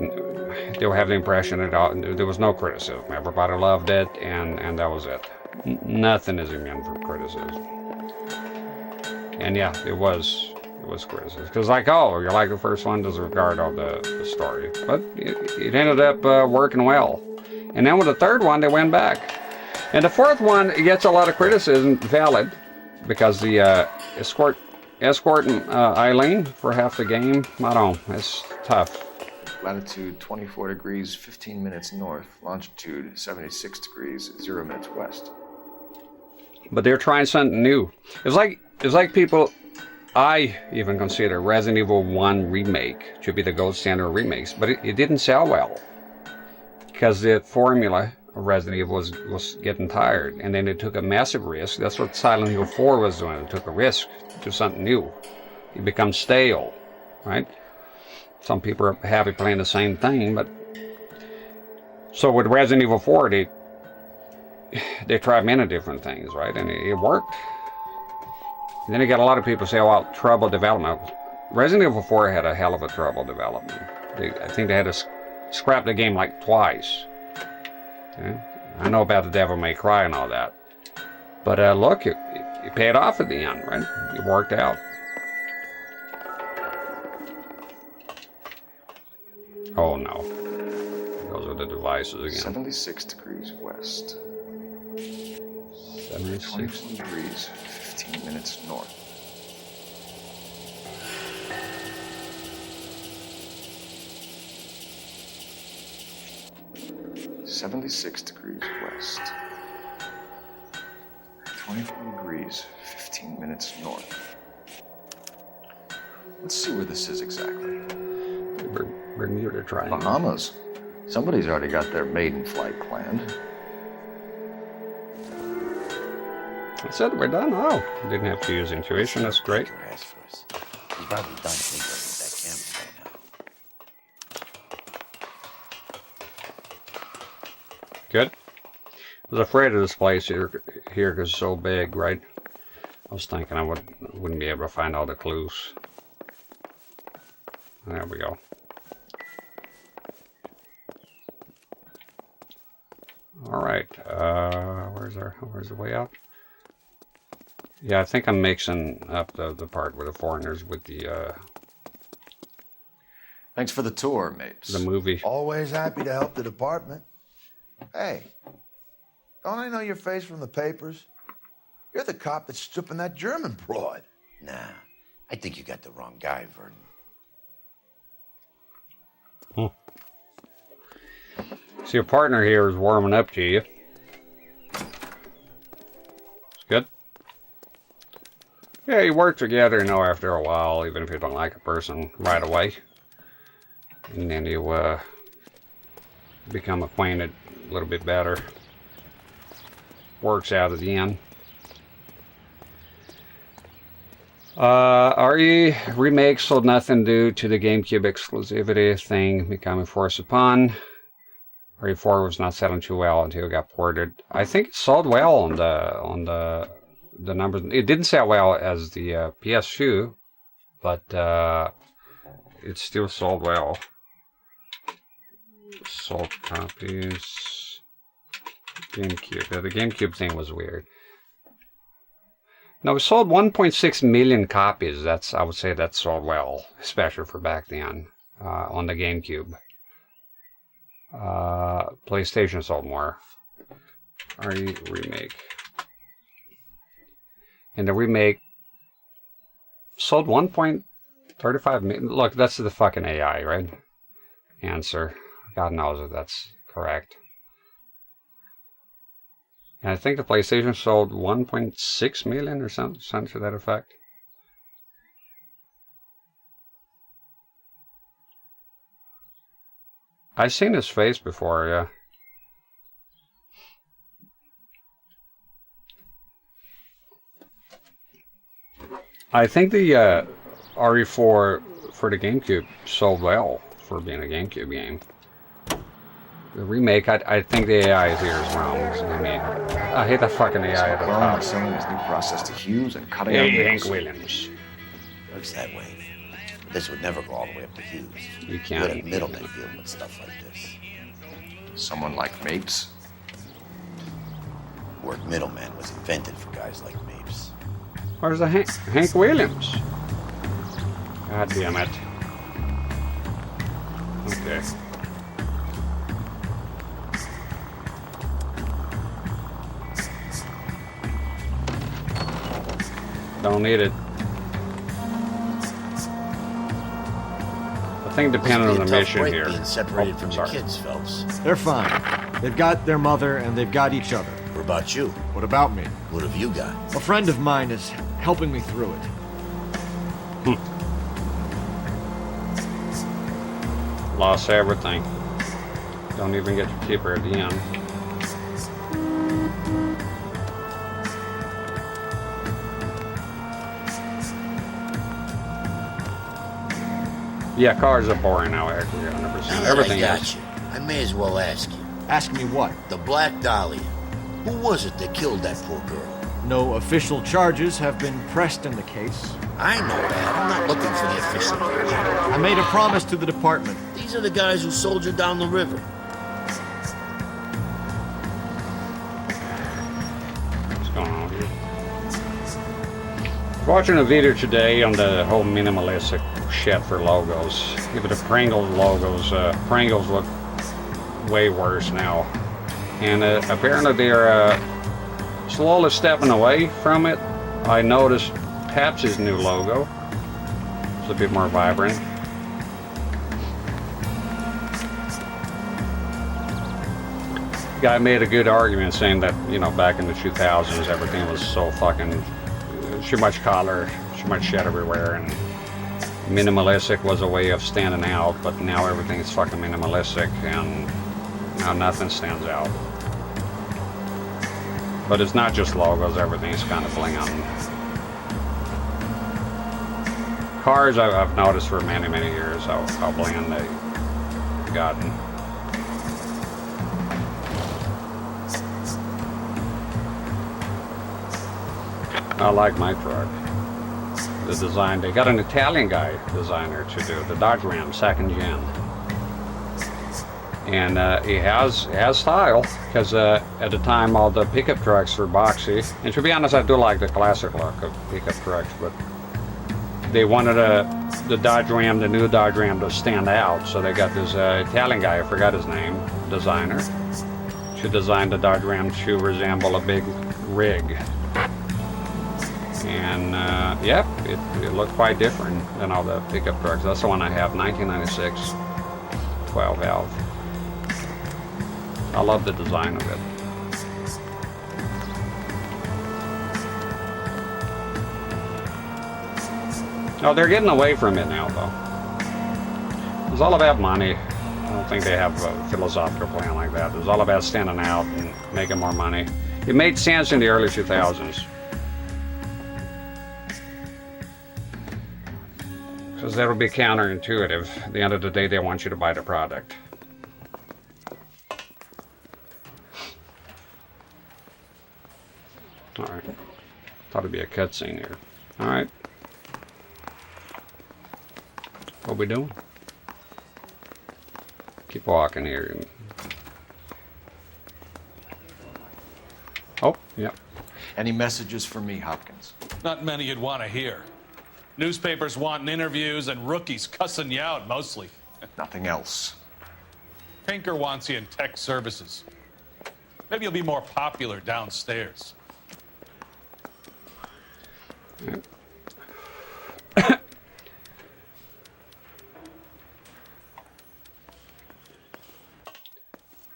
they'll have the impression that there was no criticism. Everybody loved it, and that was it. Nothing is immune from criticism. And yeah, it was criticism. Because like, oh, you like the first one, disregard all the story. But it ended up working well. And then with the third one, they went back. And the fourth one, it gets a lot of criticism, valid, because the escorting Eileen for half the game, I don't know, it's tough. Latitude 24 degrees, 15 minutes north. Longitude 76 degrees, 0 minutes west. But they're trying something new. It's like people, I even consider Resident Evil 1 remake to be the gold standard of remakes, but it didn't sell well. Because the formula of Resident Evil was getting tired, and then they took a massive risk. That's what Silent Hill 4 was doing. It took a risk to do something new. It becomes stale, right? Some people are happy playing the same thing, but so with Resident Evil 4, they tried many different things, right? And it worked. And then you got a lot of people say, oh, well, trouble development. Resident Evil 4 had a hell of a trouble development. I think they had to scrap the game like twice. Okay? I know about the Devil May Cry and all that. But look, it paid off at the end, right? It worked out. Oh no. Those are the devices again. 76 degrees west. 76 degrees, 15 minutes north. .76 degrees west. 24 degrees, 15 minutes north. Let's see where this is exactly. Bermuda Triangle. Bahamas. Somebody's already got their maiden flight planned. That's it, we're done. Oh, didn't have to use intuition, that's great. He's probably done tinkering with that camera by now. Good. I was afraid of this place here because it's so big, right? I was thinking I wouldn't be able to find all the clues. There we go. All right. Where's the way out? Yeah, I think I'm mixing up the part with the foreigners with the. Thanks for the tour, Mapes. The movie. Always happy to help the department. Hey, don't I know your face from the papers? You're the cop that's stripping that German broad. Nah, I think you got the wrong guy, Vernon. So your partner here is warming up to you. It's good. Yeah, you work together, after a while, even if you don't like a person right away. And then you become acquainted a little bit better. Works out at the end. RE remake sold nothing due to the GameCube exclusivity thing becoming forced upon. RE4 was not selling too well until it got ported. I think it sold well on the numbers. It didn't sell well as the PS2, but it still sold well. Sold copies. GameCube. The GameCube thing was weird. No, it sold 1.6 million copies. I would say that sold well, especially for back then, on the GameCube. PlayStation sold more. RE remake. And the remake sold 1.35 million. Look, that's the fucking AI, right? Answer. God knows if that's correct. And I think the PlayStation sold 1.6 million or something to that effect. I've seen his face before, yeah. I think the RE4 for the GameCube sold well for being a GameCube game. The remake, I think the AI is here as well. I mean, I hate that fucking AI at the top. Selling his new process to Hughes and cutting out Hank Williams. Works that way. This would never go all the way up to Hughes. You can't. Let a middleman deal with stuff like this. Someone like Mapes? The word middleman was invented for guys like Mapes. Where's the Hank Williams? God damn it. Okay. Don't need it. I think depending on the mission here. Being separated from your kids, Phelps. They're fine. They've got their mother and they've got each other. What about you? What about me? What have you got? A friend of mine is helping me through it. Lost everything. Don't even get to keep her at the end. Yeah, cars are boring now, actually, 100%. Everything I got is. you. I may as well ask you. Ask me what? The Black Dahlia. Who was it that killed that poor girl? No official charges have been pressed in the case. I know that. I'm not looking for the official version. I made a promise to the department. These are the guys who sold you down the river. What's going on here? Watching a video today on the whole minimalistic shit for logos. Even the Pringles logos, Pringles look way worse now. And apparently they're slowly stepping away from it. I noticed Pepsi's new logo. It's a bit more vibrant. Guy made a good argument saying that, you know, back in the 2000s everything was so fucking too much color, too much shit everywhere, and minimalistic was a way of standing out, but now everything is fucking minimalistic and now nothing stands out. But it's not just logos, everything's kind of bling on. Cars, I've noticed for many, many years how bland they've gotten. I like my truck. The design, they got an Italian guy designer to do the Dodge Ram 2nd gen. And he has style, because at the time all the pickup trucks were boxy. And to be honest, I do like the classic look of pickup trucks, but they wanted the Dodge Ram, the new Dodge Ram, to stand out. So they got this Italian guy, I forgot his name, designer, to design the Dodge Ram to resemble a big rig. And yep, it looked quite different than all the pickup trucks. That's the one I have, 1996, 12 valve. I love the design of it. Oh, they're getting away from it now, though. It's all about money. I don't think they have a philosophical plan like that. It's all about standing out and making more money. It made sense in the early 2000s. Because that would be counterintuitive. At the end of the day, they want you to buy the product. Alright. Thought it'd be a cutscene here. Alright. What we doing? Keep walking here. Oh, yeah. Any messages for me, Hopkins? Not many you'd want to hear. Newspapers wanting interviews and rookies cussing you out, mostly. Nothing else. Pinker wants you in tech services. Maybe you'll be more popular downstairs.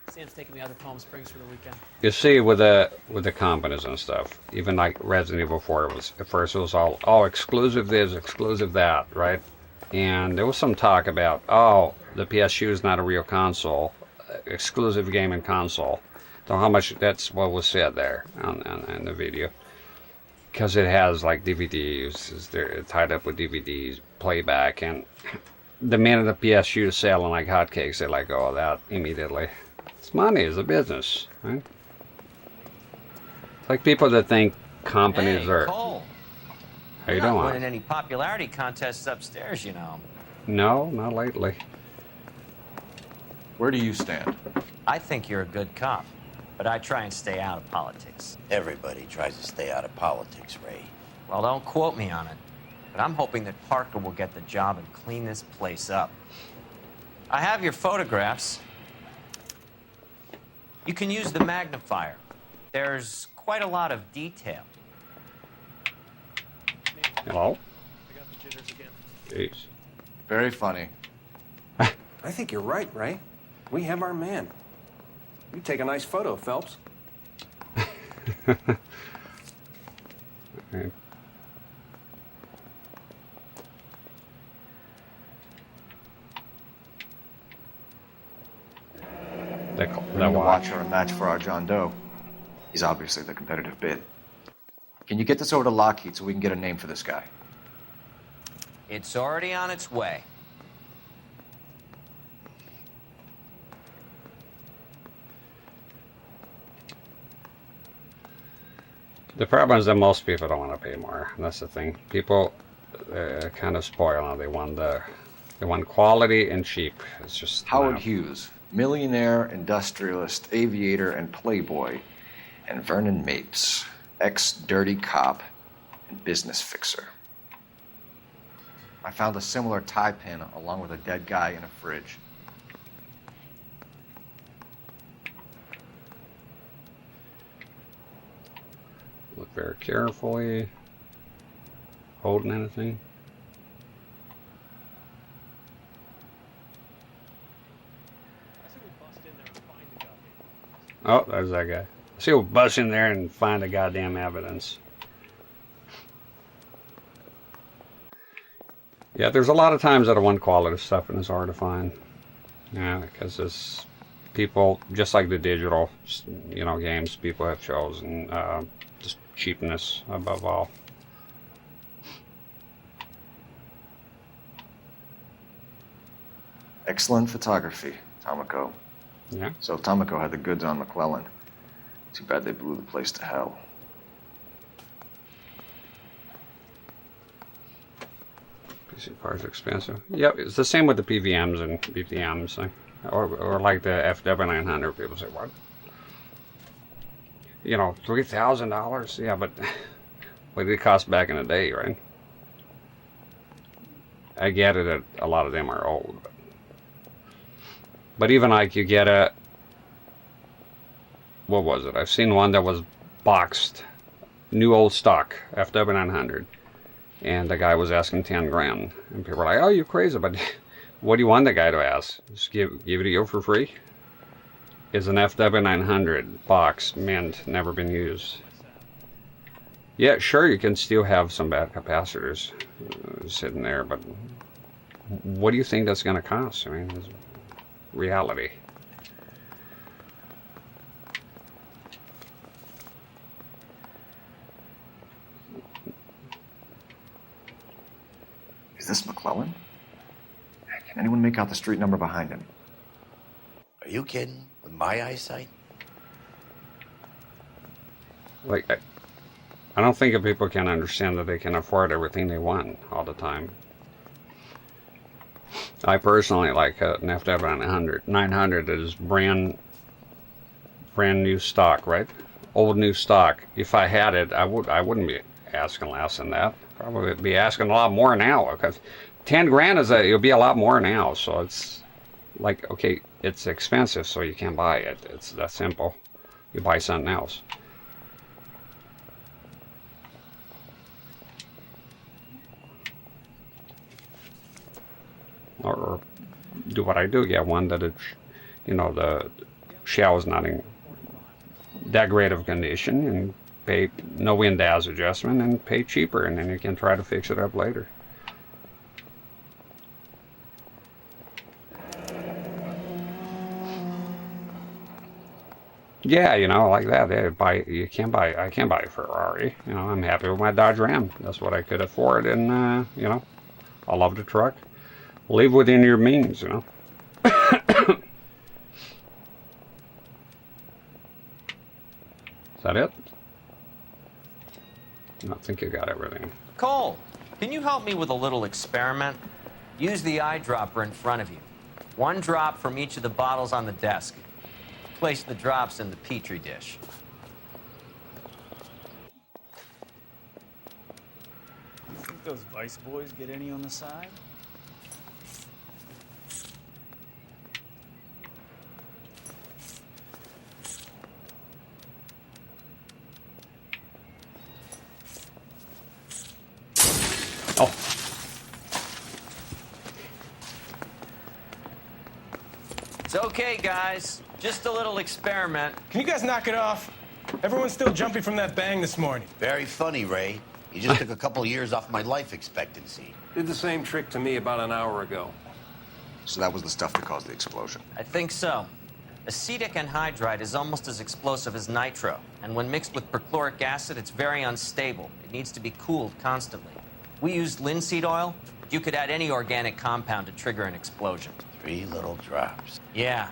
Sam's taking me out to Palm Springs for the weekend. You see, with the companies and stuff, even like Resident Evil 4, it was at first it was all exclusive this, exclusive that, right? And there was some talk about, oh, the PSU is not a real console, exclusive gaming console. So how much, that's what was said there on the video. Because it has like DVDs, they're tied up with DVDs, playback, and the minute the PSU is selling like hotcakes, they let go of that immediately. It's money, it's a business, right? It's like people that think companies are... Cole. How you You're not doing? winning any popularity contests upstairs, you know. No, not lately. Where do you stand? I think you're a good cop, but I try and stay out of politics. Everybody tries to stay out of politics, Ray. Well, don't quote me on it, but I'm hoping that Parker will get the job and clean this place up. I have your photographs. You can use the magnifier. There's quite a lot of detail. Hello? I got the jitters again. Jeez. Very funny. I think you're right, Ray. We have our man. You take a nice photo, Phelps. Okay. The watch or a match for our John Doe. He's obviously the competitive bid. Can you get this over to Lockheed so we can get a name for this guy? It's already on its way. The problem is that most people don't want to pay more. That's the thing. People kind of spoil. They want quality and cheap. It's just Howard Hughes, millionaire, industrialist, aviator, and playboy, and Vernon Mapes, ex-dirty cop and business fixer. I found a similar tie pin along with a dead guy in a fridge. Look very carefully. Holding anything. Oh, there's that guy. See, we'll bust in there and find the goddamn evidence. Yeah, there's a lot of times that I want quality stuff and it's hard to find. Yeah, because it's people, just like the digital, you know, games, people have chosen just cheapness above all. Excellent photography, Tomoko. Yeah. So Tomoko had the goods on McClellan. Too bad they blew the place to hell. PC parts are expensive. Yep, it's the same with the PVMs and BTMs. Or like the FW900, people say, what? You know, $3,000? Yeah, but what did it cost back in the day, right? I get it that a lot of them are old. But even like you get a, what was it? I've seen one that was boxed, new old stock, FW900. And the guy was asking 10 grand. And people were like, oh, you're crazy, but what do you want the guy to ask? Just give it to you for free? It's an FW900 box, mint, never been used. Yeah, sure, you can still have some bad capacitors sitting there, but what do you think that's going to cost? I mean, it's reality. Is this McClellan? Can anyone make out the street number behind him? Are you kidding? With my eyesight? Like, I don't think if people can understand that they can afford everything they want all the time. I personally like an F900. 900 is brand new stock, right? Old new stock. If I had it, I wouldn't be asking less than that. Probably be asking a lot more now, because 10 grand it'll be a lot more now. So it's like, okay, it's expensive, so you can't buy it. It's that simple. You buy something else. Or do what I do, get one that it's, you know, the shell is not in that great of condition, and pay no wind-as adjustment, and pay cheaper, and then you can try to fix it up later. Yeah, you know, like that. I can't buy a Ferrari. You know, I'm happy with my Dodge Ram. That's what I could afford, and you know, I love the truck. Live within your means, you know. Is that it? I think you got everything. Cole, can you help me with a little experiment? Use the eyedropper in front of you. One drop from each of the bottles on the desk. Place the drops in the Petri dish. You think those Vice boys get any on the side? Oh. It's okay, guys. Just a little experiment. Can you guys knock it off? Everyone's still jumping from that bang this morning. Very funny, Ray. You just took a couple years off my life expectancy. Did the same trick to me about an hour ago. So that was the stuff that caused the explosion? I think so. Acetic anhydride is almost as explosive as nitro, and when mixed with perchloric acid, it's very unstable. It needs to be cooled constantly. We used linseed oil, but you could add any organic compound to trigger an explosion. 3 little drops. Yeah,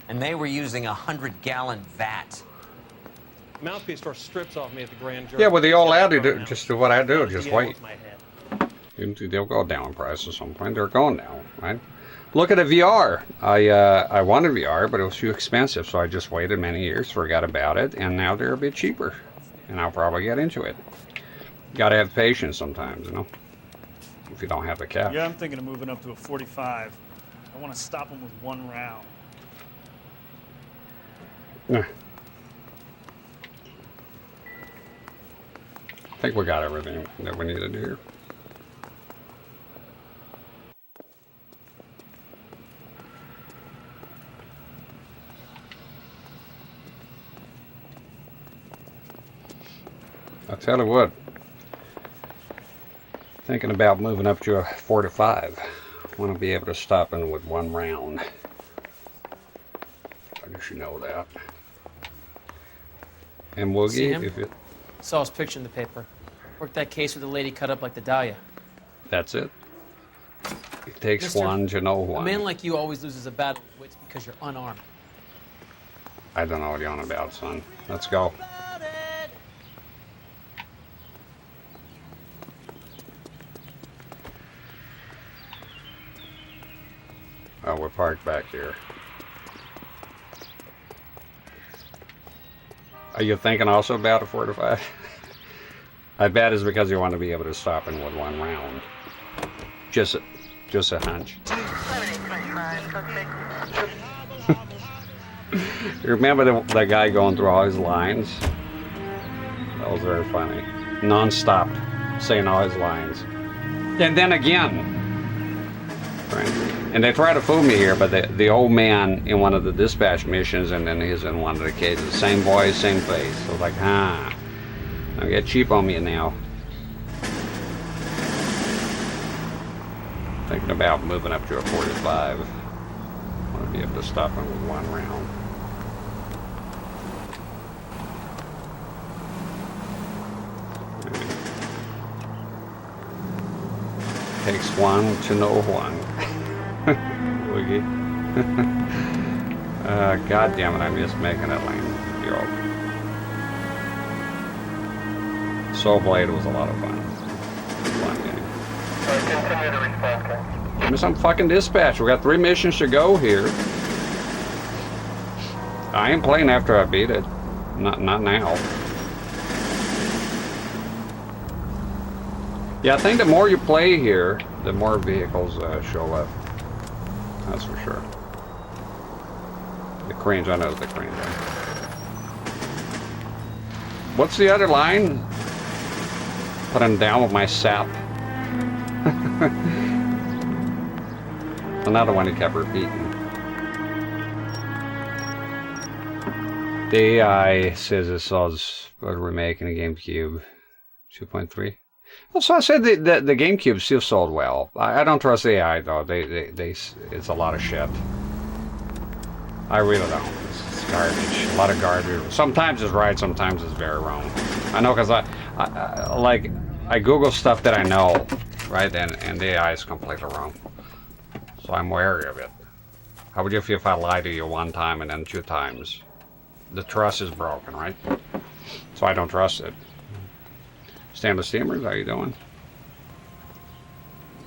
and they were using a 100-gallon vat. Mouthpiece store strips off me at the grand jury. Yeah, with the old attitude, just do what I do, just wait. They'll go down in price at some point. They're going down, right? Look at a VR. I wanted VR, but it was too expensive, so I just waited many years, forgot about it, and now they're a bit cheaper, and I'll probably get into it. Got to have patience sometimes, you know, if you don't have the cash. Yeah, I'm thinking of moving up to a 45. I want to stop them with 1 round. Yeah. I think we got everything that we needed here. I'll tell you what, thinking about moving up to a 45. I want to be able to stop in with 1 round. I guess you know that. And See Woogie, him? if it, Saw his picture in the paper. Worked that case with the lady cut up like the Dahlia. that's it. It takes Mister, one to know A one. man like you always loses a battle with wits because you're unarmed. I don't know what you're on about, son. Let's go. Oh, we're parked back here. Are you thinking also about a 45? I bet it's because you want to be able to stop in with 1 round. Just a hunch. You remember the guy going through all his lines? That was very funny. Non-stop, saying all his lines. And then again. Right. And they try to fool me here, but the old man in one of the dispatch missions, and then he's in one of the cases, same voice, same face. So like, don't get cheap on me now. Thinking about moving up to a 45. I want to be able to stop him with 1 round. Takes one to know one. Woogie. God damn it, I missed making that lane. Soul Blade was a lot of fun. Fun game. Give me some fucking dispatch. We got 3 missions to go here. I ain't playing after I beat it. Not now. Yeah, I think the more you play here, the more vehicles show up. That's for sure. The cranes, I know the cranes. What's the other line? Put him down with my sap. Another one he kept repeating. The AI says it saws a remake in the GameCube 2.3. Also, I said the GameCube still sold well. I don't trust AI though. They it's a lot of shit. I really don't. It's garbage. A lot of garbage. Sometimes it's right, sometimes it's very wrong. I know because I Google stuff that I know, right? And the AI is completely wrong. So I'm wary of it. How would you feel if I lied to you one time and then 2 times? The trust is broken, right? So I don't trust it. Stand the Steamers, how you doing?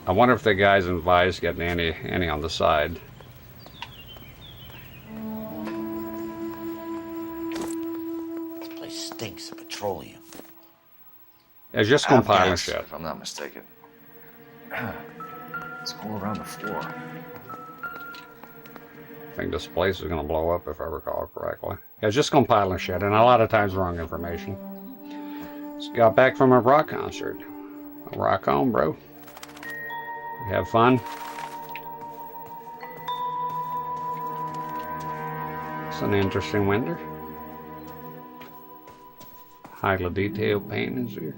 I wonder if the guys in Vice getting any on the side. This place stinks of petroleum. It's just compiling gas, shit. if I'm not mistaken. It's all around the floor. I think this place is gonna blow up if I recall correctly. It's just compiling shit, and a lot of times wrong information. Just got back from a rock concert. Rock on, bro. You have fun. It's an interesting winter. Highly detailed paintings here.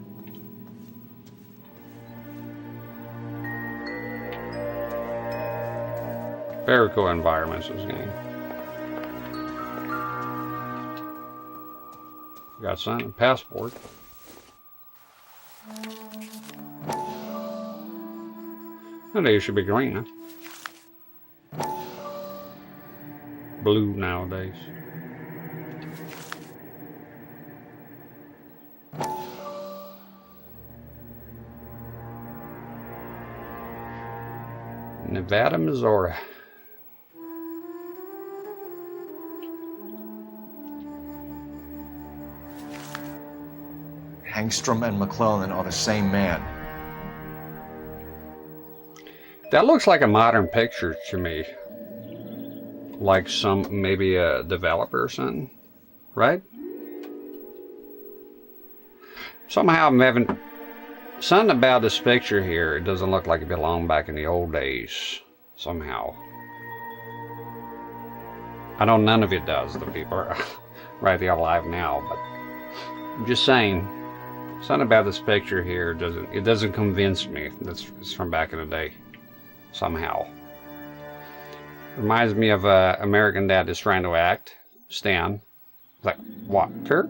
Very cool environments, this game. Got signed a passport. And they should be green, huh? Blue nowadays. Nevada, Missouri. Hangstrom and McClellan are the same man. That looks like a modern picture to me. Like maybe a developer or something, right? Somehow I'm having something about this picture here. It doesn't look like it belonged back in the old days. Somehow. I know none of it does. The people are right, they're alive now, but I'm just saying. Something about this picture here doesn't convince me that it's from back in the day. Somehow. Reminds me of American Dad is Trying to Act. Stan. Like, water?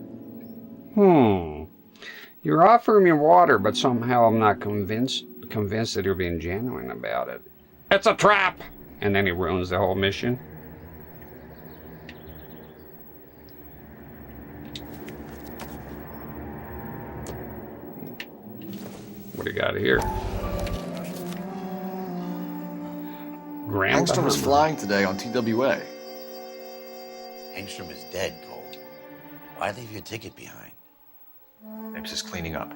You're offering me water, but somehow I'm not convinced that you're being genuine about it. It's a trap! And then he ruins the whole mission. What do you got here? Hangstrom is flying today on TWA. Hangstrom is dead, Cole. Why leave your ticket behind? Mapes is cleaning up.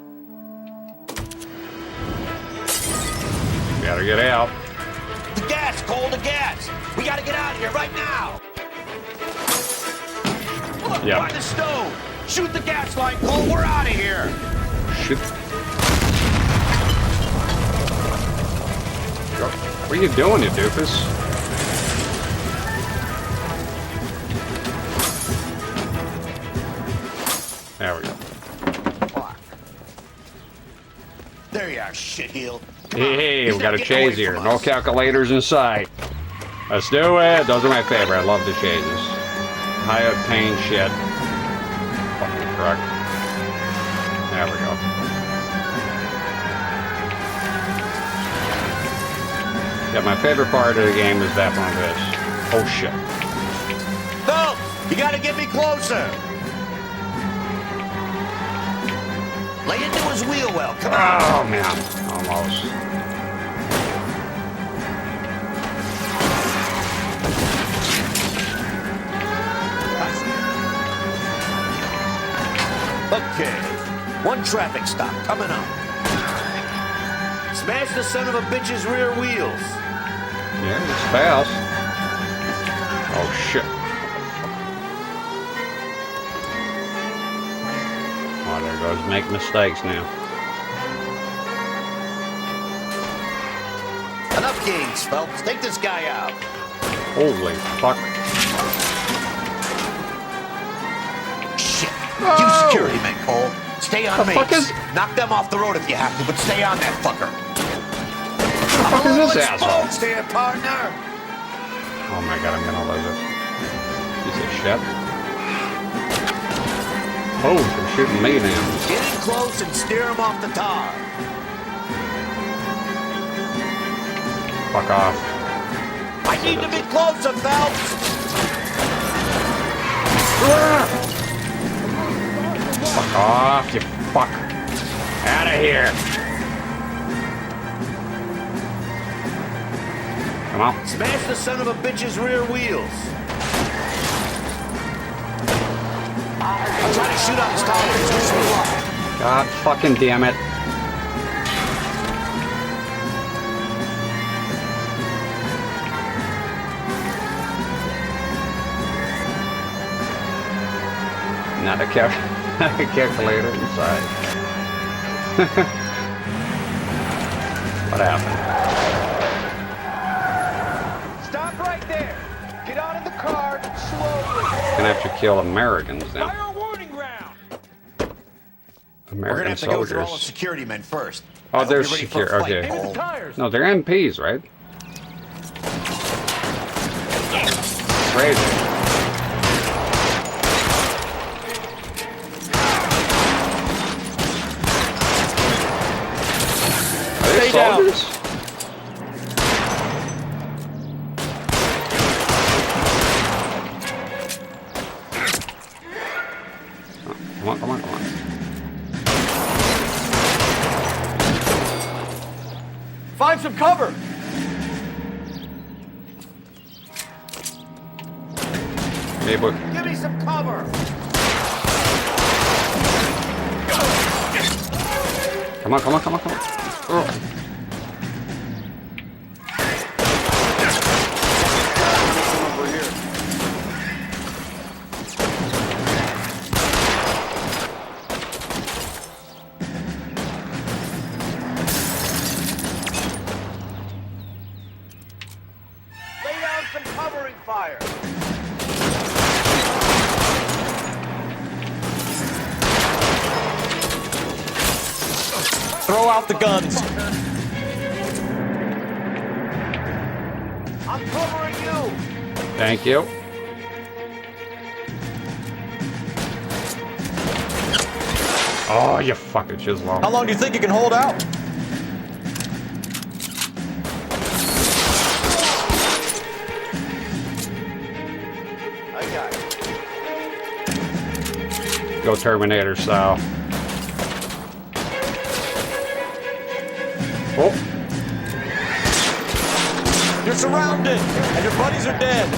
Gotta get out. The gas, Cole, the gas! We gotta get out of here right now! Look, Yep. by the stove! Shoot the gas line, Cole, we're out of here! Shoot. What are you doing, you doofus? There we go. There you are, shitheel. Hey, we got a chase here. No calculators in sight. Let's do it. Those are my favorite. I love the chases. High octane shit. Fucking truck. There we go. Yeah, my favorite part of the game is definitely this. Oh shit. No! You gotta get me closer! Lay into his wheel well, come on! Oh man, almost. Okay, one traffic stop coming up. Smash the son of a bitch's rear wheels. Yeah, it's fast. Oh shit. Oh, there goes make mistakes now. Enough games, Phelps. Take this guy out. Holy fuck. Shit. Oh. You security men, Cole. Stay on The fuck mates. is- Knock them off the road if you have to, but stay on that fucker. What the fuck is this asshole? Folks here, partner. Oh my god, I'm gonna lose it. Piece of shit. Oh, they're shooting me now. Get in close and steer him off the tar. Fuck off. I need to be closer, Phelps. Fuck off, you fuck. Out of here. Come on. Smash the son of a bitch's rear wheels. I'm trying to shoot out his tires. Wish me luck. God fucking damn it. Not a calculator inside. What happened? Stop right there. Get out of the car slowly. Gonna have to kill Americans now. Fire warning round. We're gonna American have to go through all the soldiers. security men first. Oh, I hope there's you're ready for a security. fight, Okay. Cole. No, they're MPs, right? Crazy. Are they soldiers? Oh, come on, come on, come on. Find some cover! Hey, boy. Give me some cover. Come on, come on, come on, come on. Oh. Over here. Lay down some covering fire. Throw out the guns. I'm covering you. Thank you. Oh, you fucking chisel. How long do you think you can hold out? I got it. Go Terminator style. Oh. You're surrounded, and your buddies are dead.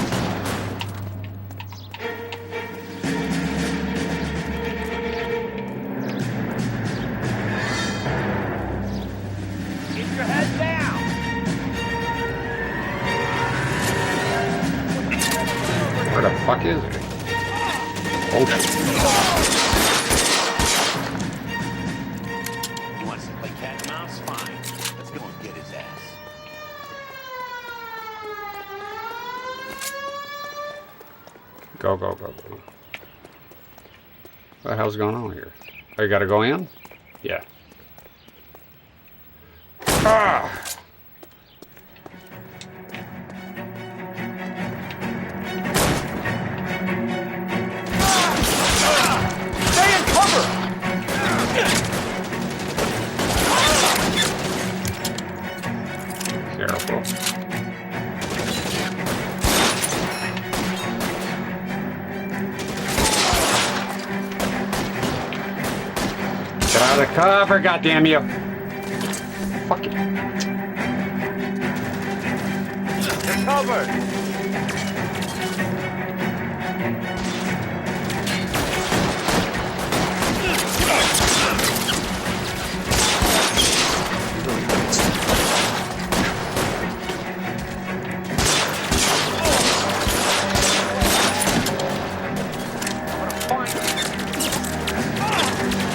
Keep your head down. Where the fuck is he? Oh shit. He wants to play cat and mouse? Fine. Let's go and get his ass. Go, go, go, go. What the hell's going on here? Oh, you gotta go in? Yeah. Ah! Stay in cover! Careful. out of the cover, goddamn you! Fuck it. You're covered.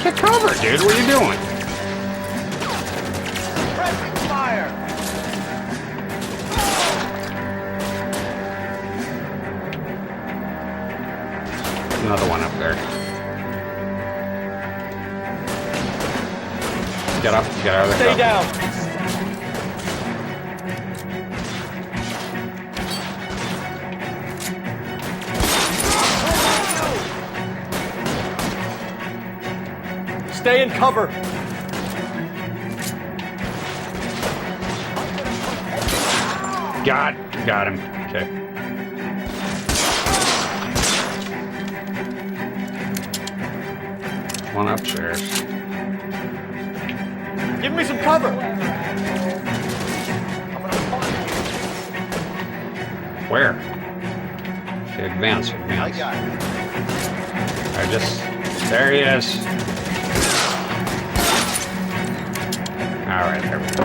Get cover, dude. What are you doing? Pressing fire. Another one up there. Get up. Get out of the Stay cover. down. Stay in cover. Got him. Okay. One upstairs. Give me some cover. Where? Okay, advance. I got it. There he is. All right, there we go.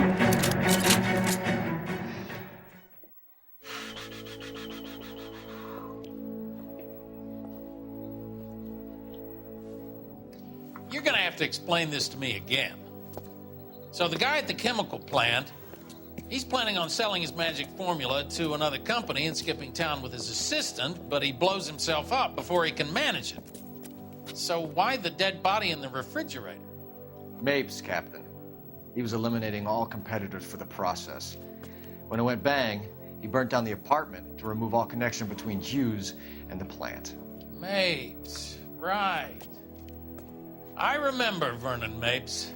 You're gonna have to explain this to me again. So the guy at the chemical plant, he's planning on selling his magic formula to another company and skipping town with his assistant, but he blows himself up before he can manage it. So why the dead body in the refrigerator? Mapes, Captain. He was eliminating all competitors for the process. When it went bang, he burnt down the apartment to remove all connection between Hughes and the plant. Mapes, right. I remember Vernon Mapes.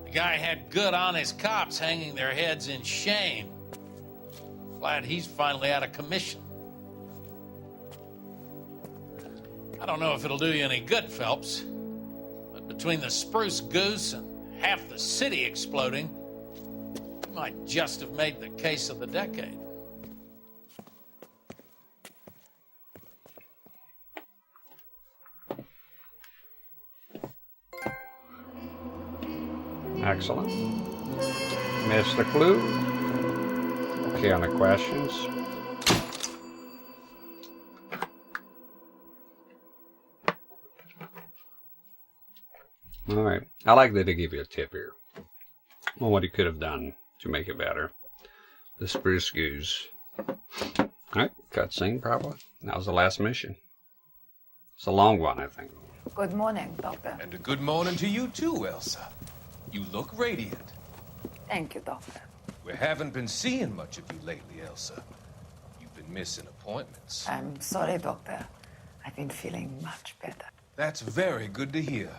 The guy had good, honest cops hanging their heads in shame. Glad he's finally out of commission. I don't know if it'll do you any good, Phelps, but between the spruce goose and half the city exploding, you might just have made the case of the decade. Excellent. Missed the clue. Okay, on the questions. All right. I like that they give you a tip here on what he could have done to make it better. The spruce goose. All right. Cutscene, probably. That was the last mission. It's a long one, I think. Good morning, Doctor. And a good morning to you too, Elsa. You look radiant. Thank you, Doctor. We haven't been seeing much of you lately, Elsa. You've been missing appointments. I'm sorry, Doctor. I've been feeling much better. That's very good to hear.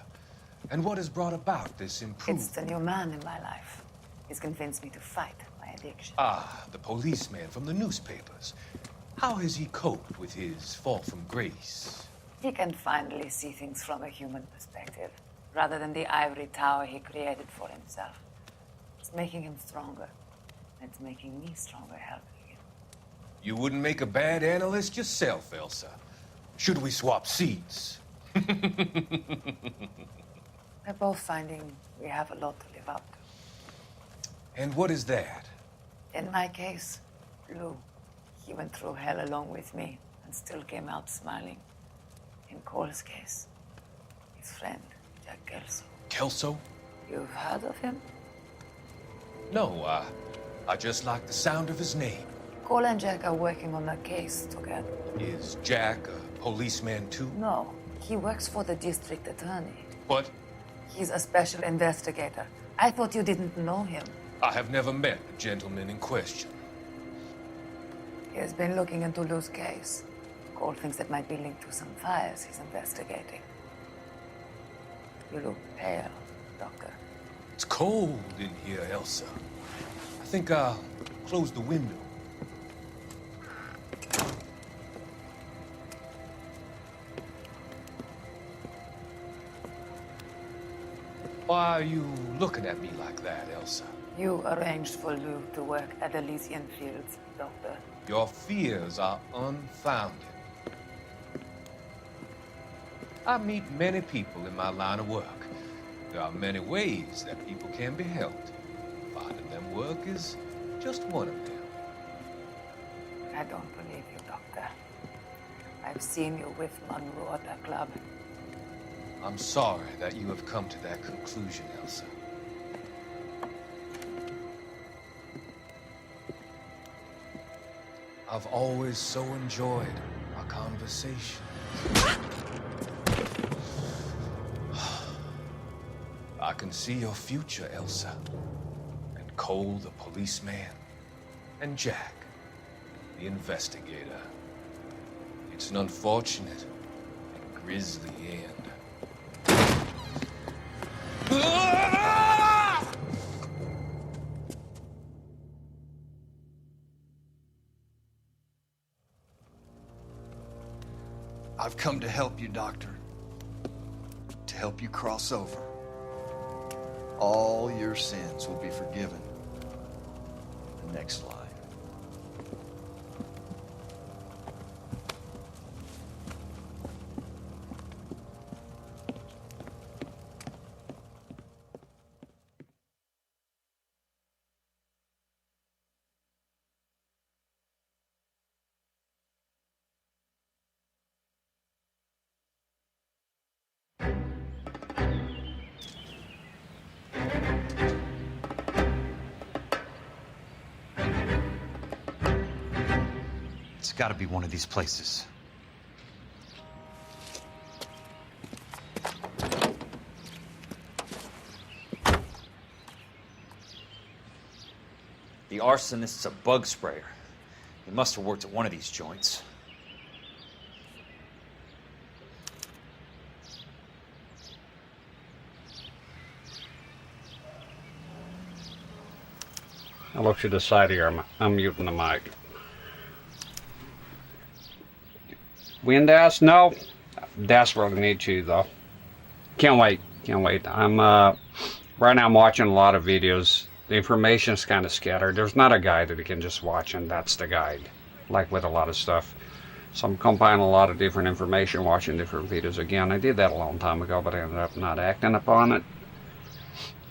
And what has brought about this improvement? It's the new man in my life. He's convinced me to fight my addiction. Ah, the policeman from the newspapers. How has he coped with his fall from grace? He can finally see things from a human perspective, rather than the ivory tower he created for himself. It's making him stronger. It's making me stronger helping him. You wouldn't make a bad analyst yourself, Elsa. Should we swap seats? We're both finding we have a lot to live up to. And what is that? In my case, Lou. He went through hell along with me and still came out smiling. In Cole's case, his friend, Jack Kelso. Kelso? You've heard of him? No, I just like the sound of his name. Cole and Jack are working on a case together. Is Jack a policeman too? No, he works for the district attorney. What? He's a special investigator. I thought you didn't know him. I have never met the gentleman in question. He has been looking into Lou's case. Cole thinks it might be linked to some fires he's investigating. You look pale, Doctor. It's cold in here, Elsa. I think I'll close the window. Why are you looking at me like that, Elsa? You arranged for Luke to work at Elysian Fields, Doctor. Your fears are unfounded. I meet many people in my line of work. There are many ways that people can be helped. Finding them work is just one of them. I don't believe you, Doctor. I've seen you with Monroe at the club. I'm sorry that you have come to that conclusion, Elsa. I've always so enjoyed our conversation. I can see your future, Elsa. And Cole, the policeman. And Jack, the investigator. It's an unfortunate and grisly end. I've come to help you, Doctor. To help you cross over. All your sins will be forgiven in the next life. It's got to be one of these places. The arsonist's a bug sprayer. He must have worked at one of these joints. I look to the side here. I'm muting the mic. Windass? No. Desperately need to though. Can't wait. Can't wait. I'm right now I'm watching a lot of videos. The information is kind of scattered. There's not a guide that you can just watch and that's the guide. Like with a lot of stuff. So I'm compiling a lot of different information, watching different videos. Again, I did that a long time ago, but I ended up not acting upon it.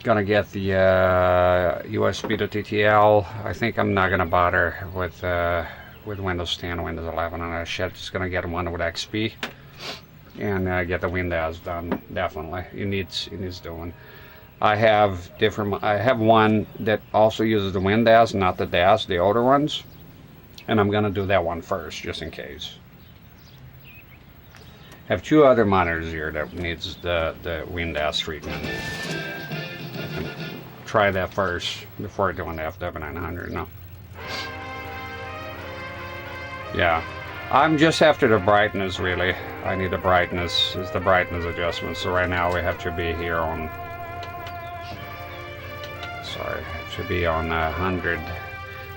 Gonna get the USB to TTL. I think I'm not gonna bother with Windows 10, Windows 11 and that shit. Just gonna get one with XP and get the Windows done. Definitely, it needs doing. I have one that also uses the Windows, not the DAS, the older ones, and I'm gonna do that one first, just in case. I have two other monitors here that needs the Windows treatment. I can try that first before doing the FW900. No. Yeah, I'm just after the brightness really. I need the brightness, is the brightness adjustment. So right now we have to be here on, sorry, it should be on 100.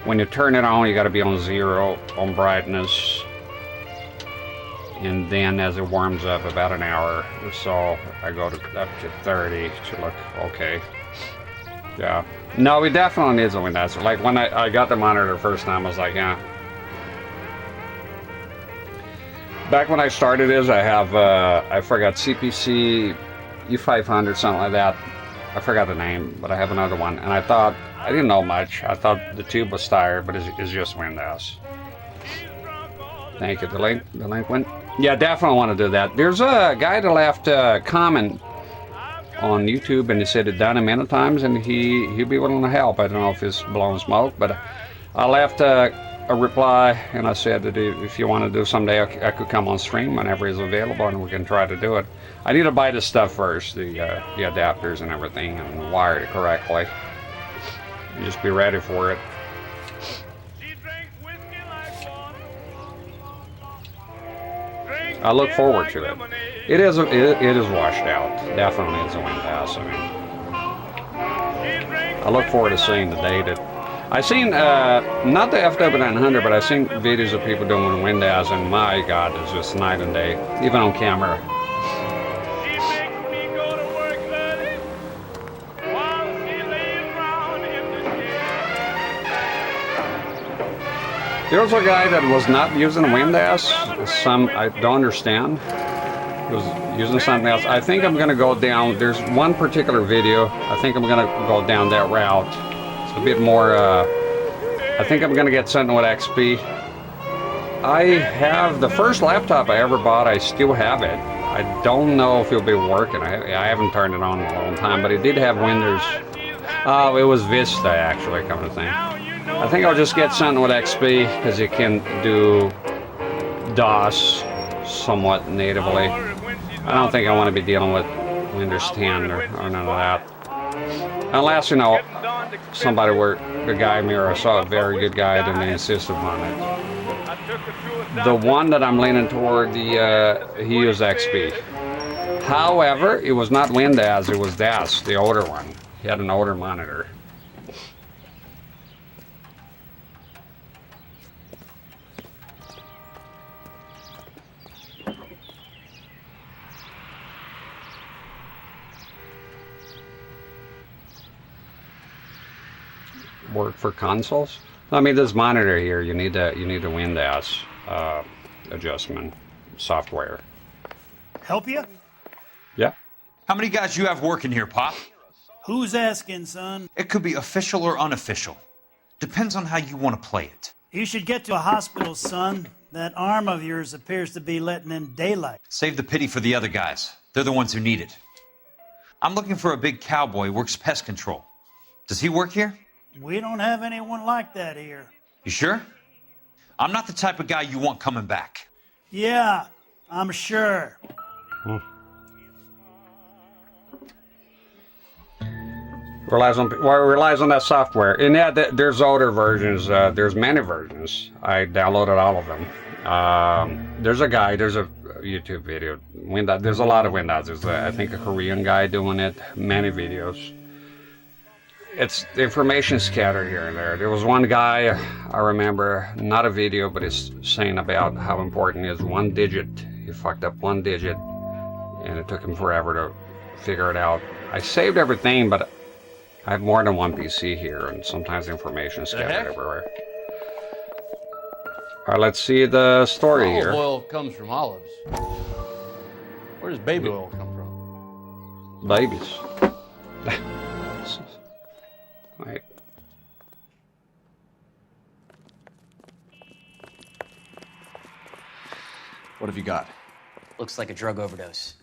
When you turn it on, you got to be on 0 on brightness. And then as it warms up about an hour or so, I go up to 30 to look okay. Yeah, no, we definitely need a Windows. Like when I got the monitor the first time, I was like, yeah. Back when I started this, I have, I forgot, CPC U500, something like that. I forgot the name, but I have another one. And I thought, I didn't know much. I thought the tube was tired, but it's just Windows. Thank you. The link went. Yeah, definitely want to do that. There's a guy that left a comment on YouTube, and he said it done him many times, and he'd be willing to help. I don't know if it's blowing smoke, but I left a reply, and I said that if you want to do someday, I could come on stream whenever he's available, and we can try to do it. I need to buy this stuff first, the adapters and everything, and wire it correctly. And just be ready for it. I look forward to it. It is washed out. Definitely is a Windows. I mean, I look forward to seeing the day that I seen not the FW900, but I seen videos of people doing Windows, and my God, it's just night and day, even on camera. There was a guy that was not using Windows. I don't understand. He was using something else. I think I'm going to go down. There's one particular video. I think I'm going to go down that route. It's a bit more. I think I'm going to get something with XP. I have the first laptop I ever bought. I still have it. I don't know if it'll be working. I haven't turned it on in a long time, but it did have Windows. Oh, it was Vista actually, come to think. I think I'll just get something with XP because it can do DOS somewhat natively. I don't think I want to be dealing with Windows 10 or none of that. Unless, you know, somebody were the guide me or I saw a very good guide and they insisted on it. The one that I'm leaning toward, he used XP. However, it was not Windows, it was DAS, the older one. He had an older monitor. Work for consoles? I mean, this monitor here, you need a Windows adjustment software. Help you? Yeah. How many guys you have working here, Pop? Who's asking, son? It could be official or unofficial. Depends on how you want to play it. You should get to a hospital, son. That arm of yours appears to be letting in daylight. Save the pity for the other guys. They're the ones who need it. I'm looking for a big cowboy who works pest control. Does he work here? We don't have anyone like that here. You sure? I'm not the type of guy you want coming back. Yeah, I'm sure. Relies on that software. And yeah, there's older versions. There's many versions. I downloaded all of them. There's a guy. There's a YouTube video. There's a lot of Windows. There's I think a Korean guy doing it. Many videos. It's the information scattered here and there. There was one guy I remember, not a video, but it's saying about how important is one digit. He fucked up one digit, and it took him forever to figure it out. I saved everything, but I have more than one PC here, and sometimes information is scattered everywhere. All right, let's see the story here. Olive oil comes from olives. Where does baby oil come from? Babies. Right. What have you got? Looks like a drug overdose.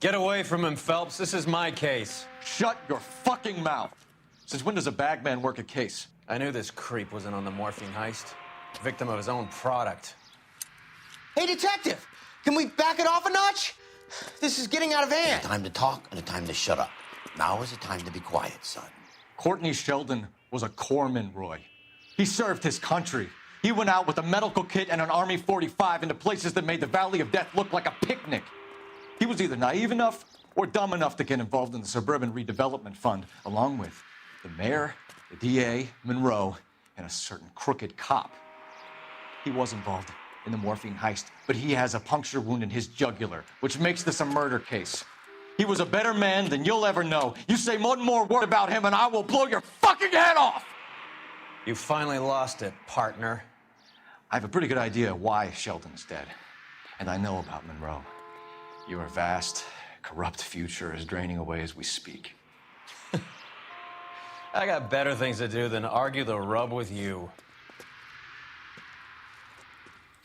Get away from him, Phelps. This is my case. Shut your fucking mouth. Since when does a bagman work a case? I knew this creep wasn't on the morphine heist. Victim of his own product. Hey, detective! Can we back it off a notch? This is getting out of hand. A time to talk and a time to shut up. Now is the time to be quiet, son. Courtney Sheldon was a corpsman, Roy. He served his country. He went out with a medical kit and an Army 45 into places that made the Valley of Death look like a picnic. He was either naive enough or dumb enough to get involved in the Suburban Redevelopment Fund, along with the mayor, the DA, Monroe, and a certain crooked cop. He was involved in the morphine heist, but he has a puncture wound in his jugular, which makes this a murder case. He was a better man than you'll ever know. You say one more word about him and I will blow your fucking head off! You finally lost it, partner. I have a pretty good idea why Sheldon's dead. And I know about Monroe. Your vast, corrupt future is draining away as we speak. I got better things to do than argue the rub with you.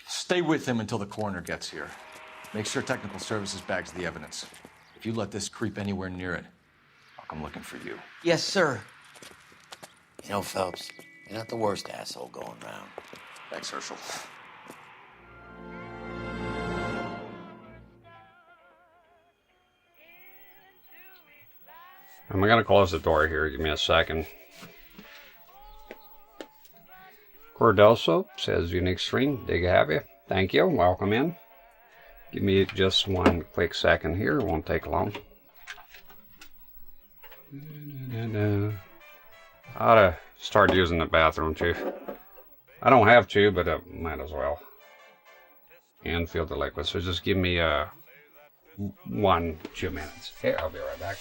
Stay with him until the coroner gets here. Make sure technical services bags the evidence. If you let this creep anywhere near it, I'll come looking for you. Yes, sir. You know, Phelps, you're not the worst asshole going round. Thanks, Herschel. I'm going to close the door here. Give me a second. Cordoso says, unique stream. Dig to have you. Thank you. Welcome in. Give me just one quick second here. It won't take long. I ought to start using the bathroom too. I don't have to, but I might as well. And feel the liquid. So just give me 2 minutes. Here, I'll be right back.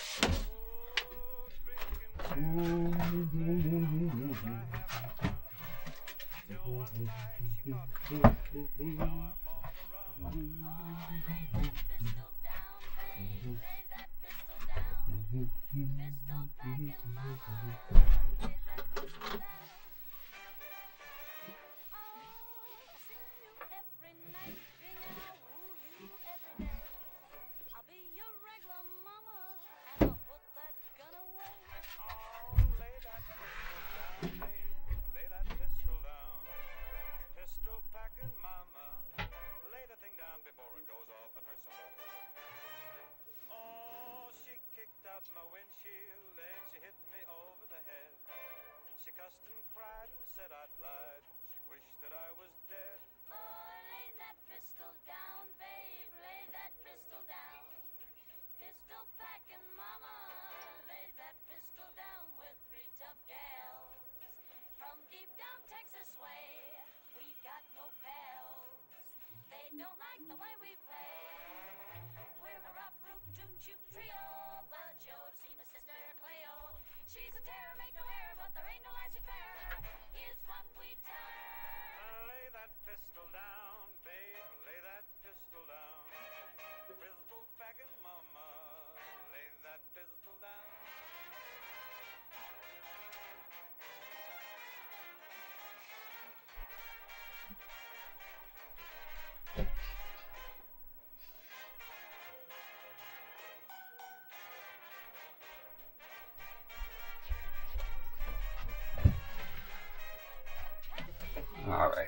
All right.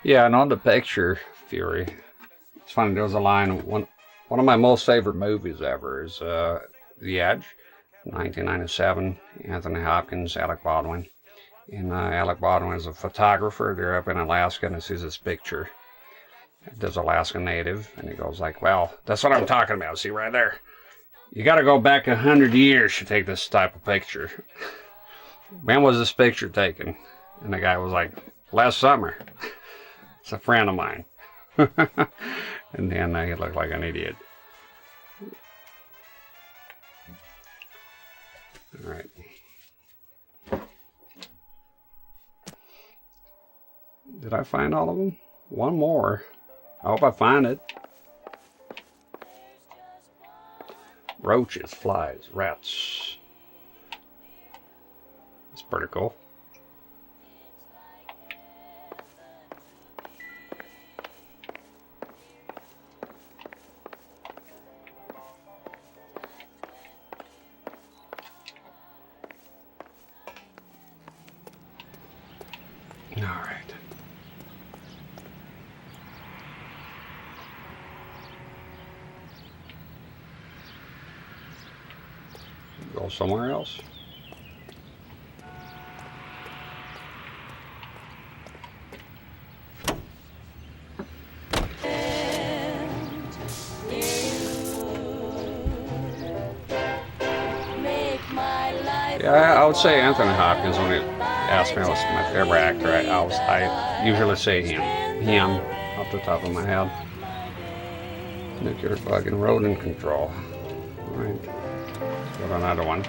Yeah, and on the picture, Fury. It's funny, there was a line, one of my most favorite movies ever is The Edge, 1997, Anthony Hopkins, Alec Baldwin. And Alec Baldwin is a photographer. They're up in Alaska and he sees this picture. There's Alaska native, and he goes like, well, that's what I'm talking about. See right there? You got to go back 100 years to take this type of picture. When was this picture taken? And the guy was like, last summer. It's a friend of mine. And then he looked like an idiot. All right. Did I find all of them? One more. I hope I find it. Roaches, flies, rats. That's pretty cool. All right. Go somewhere else. Yeah, I would say Anthony Hopkins when he asked me what's my favorite actor. I usually say him off the top of my head. Nuclear bug and rodent control. All right. Got another one.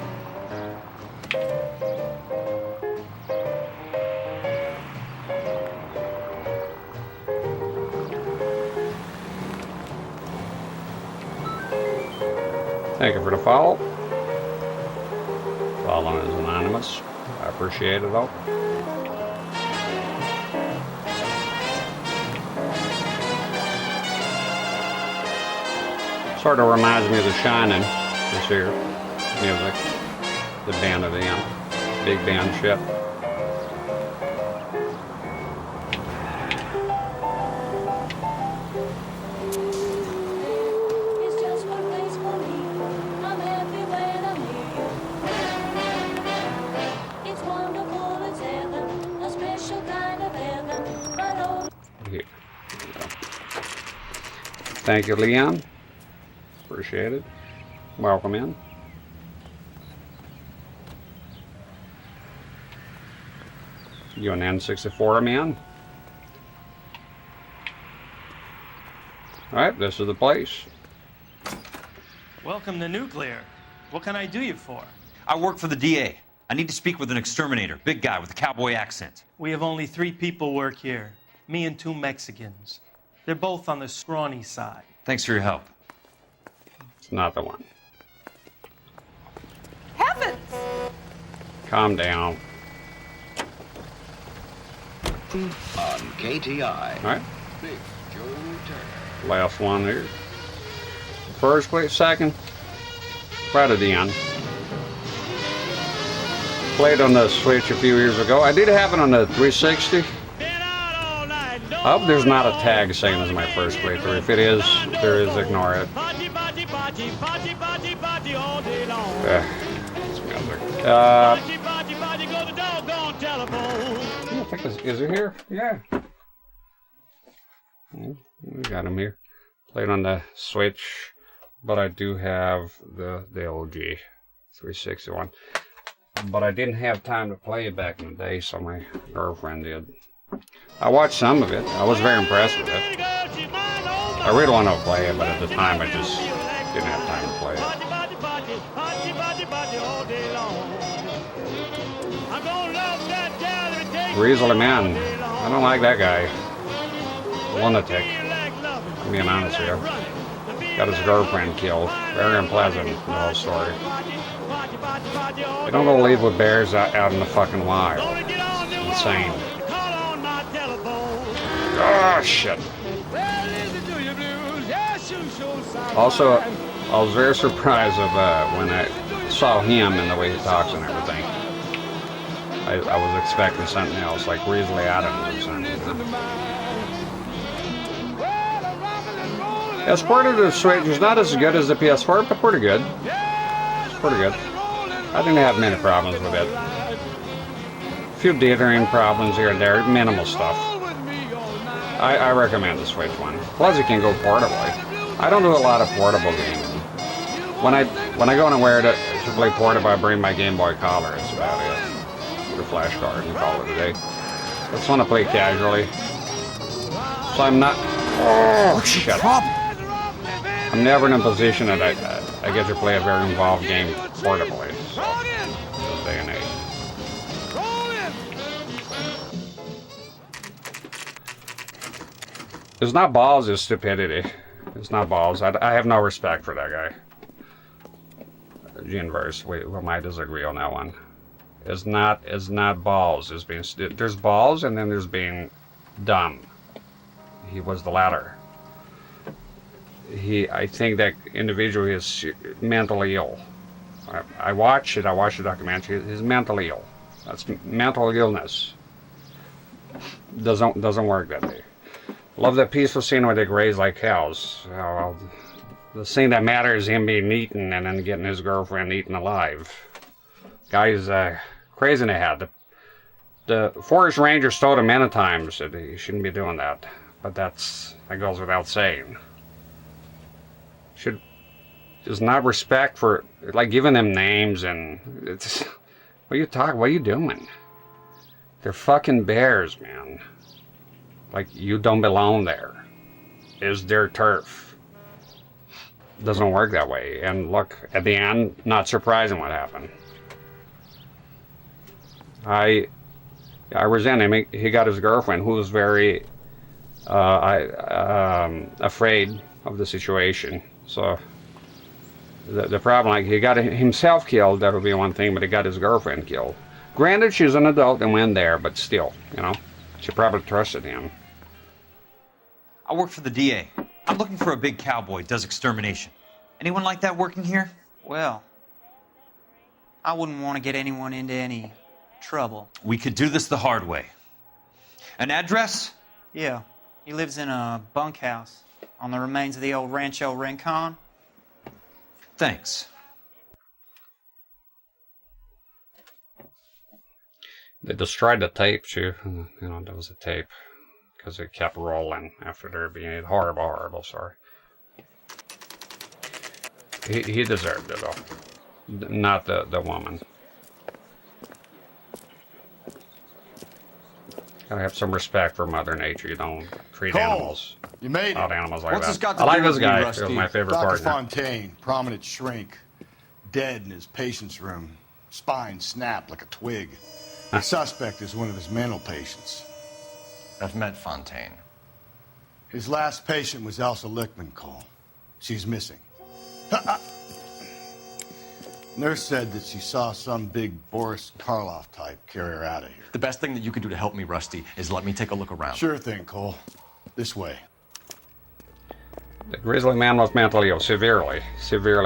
Thank you for the follow. Following is anonymous. I appreciate it all. Sort of reminds me of The Shining this year. Music, the band at the end, big band ship. Here. Thank you, Leon. Appreciate it. Welcome in. You an N64 man? Alright, this is the place. Welcome to Nuclear. What can I do you for? I work for the DA. I need to speak with an exterminator. Big guy with a cowboy accent. We have only 3 people work here. Me and 2 Mexicans. They're both on the scrawny side. Thanks for your help. It's not the one. Heavens! Calm down. On KTI. Alright. Big Joe Turner. Last one here. First place, second. Right at the end. Played on the Switch a few years ago. I did have it on the 360. I hope there's not a tag saying this is my first playthrough. If it is, there is, ignore it. It's music. I think is it here? Yeah. We got him here. Played on the Switch, but I do have the OG 361. But I didn't have time to play it back in the day, so my girlfriend did. I watched some of it. I was very impressed with it. I really want to play it, but at the time I just didn't have time to play it. Grizzly man. I don't like that guy. Lunatic. I'm being honest here. Got his girlfriend killed. Very unpleasant, the whole story. You don't go live with bears out in the fucking wild. It's insane. Oh, shit. Also, I was very surprised of when I saw him and the way he talks and everything. I was expecting something else, like Grizzly Adams or something. Yeah, support of the Switch is not as good as the PS4, but pretty good. It's pretty good. I didn't have many problems with it. A few dithering problems here and there, minimal stuff. I recommend the Switch one. Plus, it can go portably. I don't do a lot of portable gaming. When I go anywhere to play portable, I bring my Game Boy Color. That's about it. With a flash card and call it a day. I just want to play casually. So I'm not. Oh shit! I'm never in a position that I get to play a very involved game portably. So, this day and age. It's not balls, it's stupidity. It's not balls. I have no respect for that guy. Ginverse, we might disagree on that one. It's not balls. It's being, there's balls and then there's being dumb. He was the latter. I think that individual is mentally ill. I watched the documentary. He's mentally ill. That's mental illness. Doesn't work that way. Love that peaceful scene where they graze like cows. Well, the scene that matters is him being eaten and then getting his girlfriend eaten alive. Guy's crazy in the head. The forest rangers told him many times that he shouldn't be doing that, but that goes without saying. There's not respect for, like, giving them names and it's. What are you doing? They're fucking bears, man. Like, you don't belong there. It's their turf. Doesn't work that way. And look, at the end, not surprising what happened. I resent him. He got his girlfriend, who was very afraid of the situation. So the problem, like, he got himself killed, that would be one thing, but he got his girlfriend killed. Granted, she's an adult and went there, but still, you know, she probably trusted him. I work for the DA. I'm looking for a big cowboy who does extermination. Anyone like that working here? Well, I wouldn't want to get anyone into any trouble. We could do this the hard way. An address? Yeah, he lives in a bunkhouse on the remains of the old Rancho Rincon. Thanks. They destroyed the tape too. You know, there was a tape because it kept rolling after there being horrible. Sorry. He deserved it though, not the woman. Gotta have some respect for Mother Nature. You don't treat animals You made it. Wild animals like What's that. this got I to like do this with me, guy. He Rusty? was my favorite Dr. partner. Fontaine, prominent shrink, dead in his patient's room. Spine snapped like a twig. The suspect is one of his mental patients. I've met Fontaine. His last patient was Elsa Lichtman, Cole. She's missing. Nurse said that she saw some big Boris Karloff type carry her out of here. The best thing that you could do to help me, Rusty, is let me take a look around. Sure thing, Cole. This way. The grizzly man was mentally ill, severely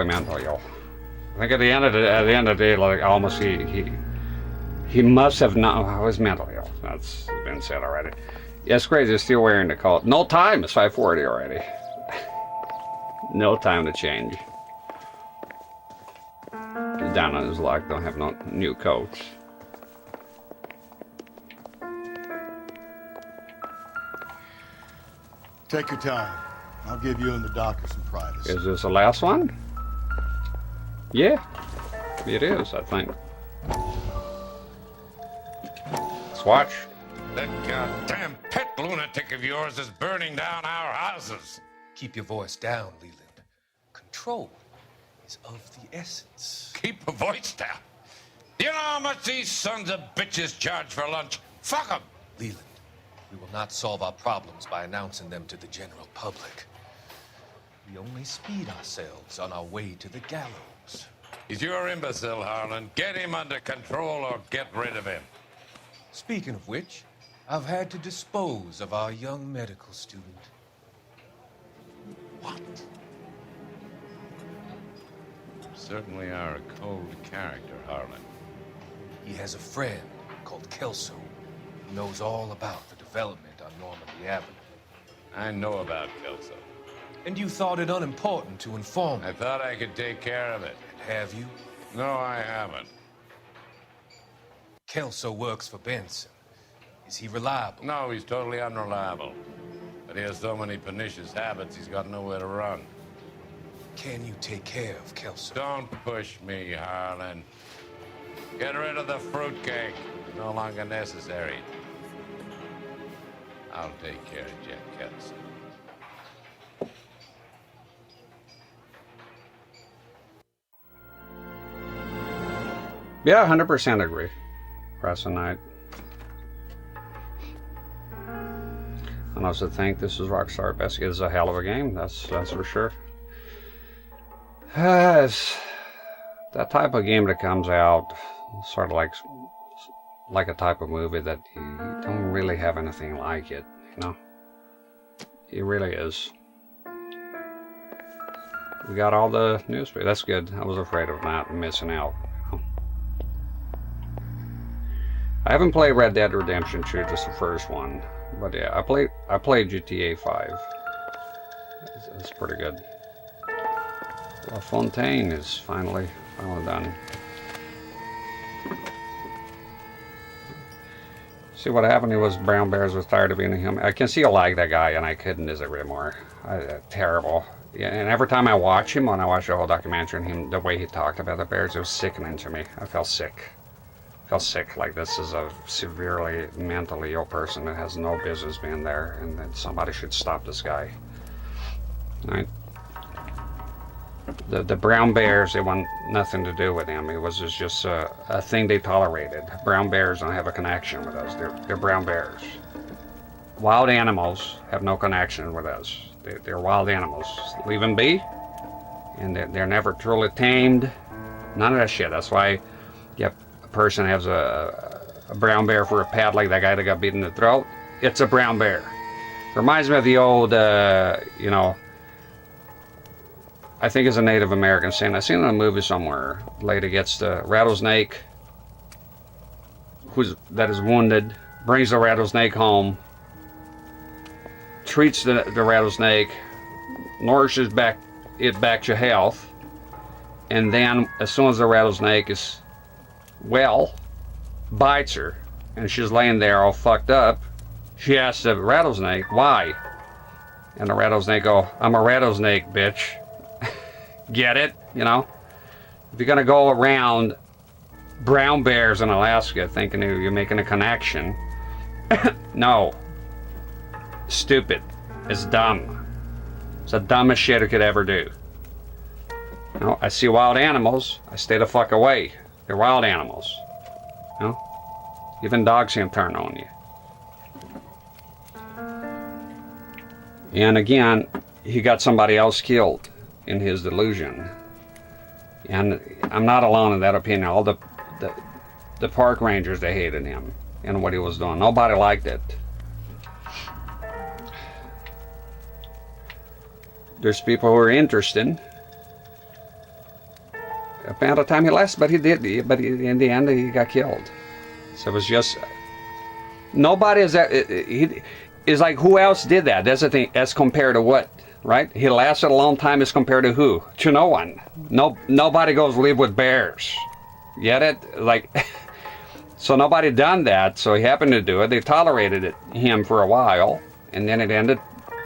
mentally ill. I think at the end of the day, like almost he must have not. I was mentally ill. That's been said already. Yeah, it's crazy. He's still wearing the coat. No time. It's 5:40 already. No time to change. He's down on his luck. Don't have no new coats. Take your time. I'll give you and the doctor some privacy. Is this the last one? Yeah, it is, I think. Let's watch. That goddamn pet lunatic of yours is burning down our houses. Keep your voice down, Leland. Control is of the essence. Keep your voice down. You know how much these sons of bitches charge for lunch? Fuck them. Leland, we will not solve our problems by announcing them to the general public. We only speed ourselves on our way to the gallows. He's your imbecile, Harlan. Get him under control or get rid of him. Speaking of which, I've had to dispose of our young medical student. What? You certainly are a cold character, Harlan. He has a friend called Kelso who knows all about the development on Normandy Avenue. I know about Kelso. And you thought it unimportant to inform me. I thought I could take care of it. And have you? No, I haven't. Kelso works for Benson. Is he reliable? No, he's totally unreliable. But he has so many pernicious habits, he's got nowhere to run. Can you take care of Kelso? Don't push me, Harlan. Get rid of the fruitcake. It's no longer necessary. I'll take care of Jack Kelso. Yeah, 100% agree. Preston Knight. I also think this is Rockstar Best. It's a hell of a game. That's for sure. It's that type of game that comes out, sort of like a type of movie that you don't really have anything like it. You know, it really is. We got all the newspaper. That's good. I was afraid of not missing out. I haven't played Red Dead Redemption 2, just the first one, but yeah, I played GTA 5. It's pretty good. La Fontaine is finally done. See what happened? He was Brown Bears was tired of being a human. I can see I like that guy, and I couldn't disagree more. Terrible. Yeah, and every time I watch him, when I watch the whole documentary, and him, the way he talked about the bears, it was sickening to me. I felt sick. Like this is a severely mentally ill person that has no business being there, and that somebody should stop this guy. Right? The brown bears, they want nothing to do with him. It was just a thing they tolerated. Brown bears don't have a connection with us. They're brown bears. Wild animals have no connection with us. They're wild animals. Leave them be, and they're never truly tamed. None of that shit. That's why, yep. Person has a brown bear for a pet, like that guy that got beat in the throat. It's a brown bear. Reminds me of the old, you know, I think it's a Native American saying. I've seen it in a movie somewhere. The lady gets the rattlesnake that is wounded, brings the rattlesnake home, treats the rattlesnake, nourishes it back to health, and then as soon as the rattlesnake is well, bites her, and she's laying there all fucked up, she asks the rattlesnake, why? And the rattlesnake go, I'm a rattlesnake, bitch. Get it? You know? If you're gonna go around brown bears in Alaska thinking you're making a connection, no. Stupid. It's dumb. It's the dumbest shit it could ever do. You know, I see wild animals, I stay the fuck away. They're wild animals. You know? Even dogs can turn on you. And again, he got somebody else killed in his delusion. And I'm not alone in that opinion. All the park rangers, they hated him and what he was doing. Nobody liked it. There's people who are interested. About the time he left, but in the end he got killed. So it was just nobody is that. He is like, who else did that? That's the thing. As compared to what, right? He lasted a long time as compared to who? To no one. Nobody goes live with bears. Get it? Like, so nobody done that. So he happened to do it. They tolerated him for a while, and then it ended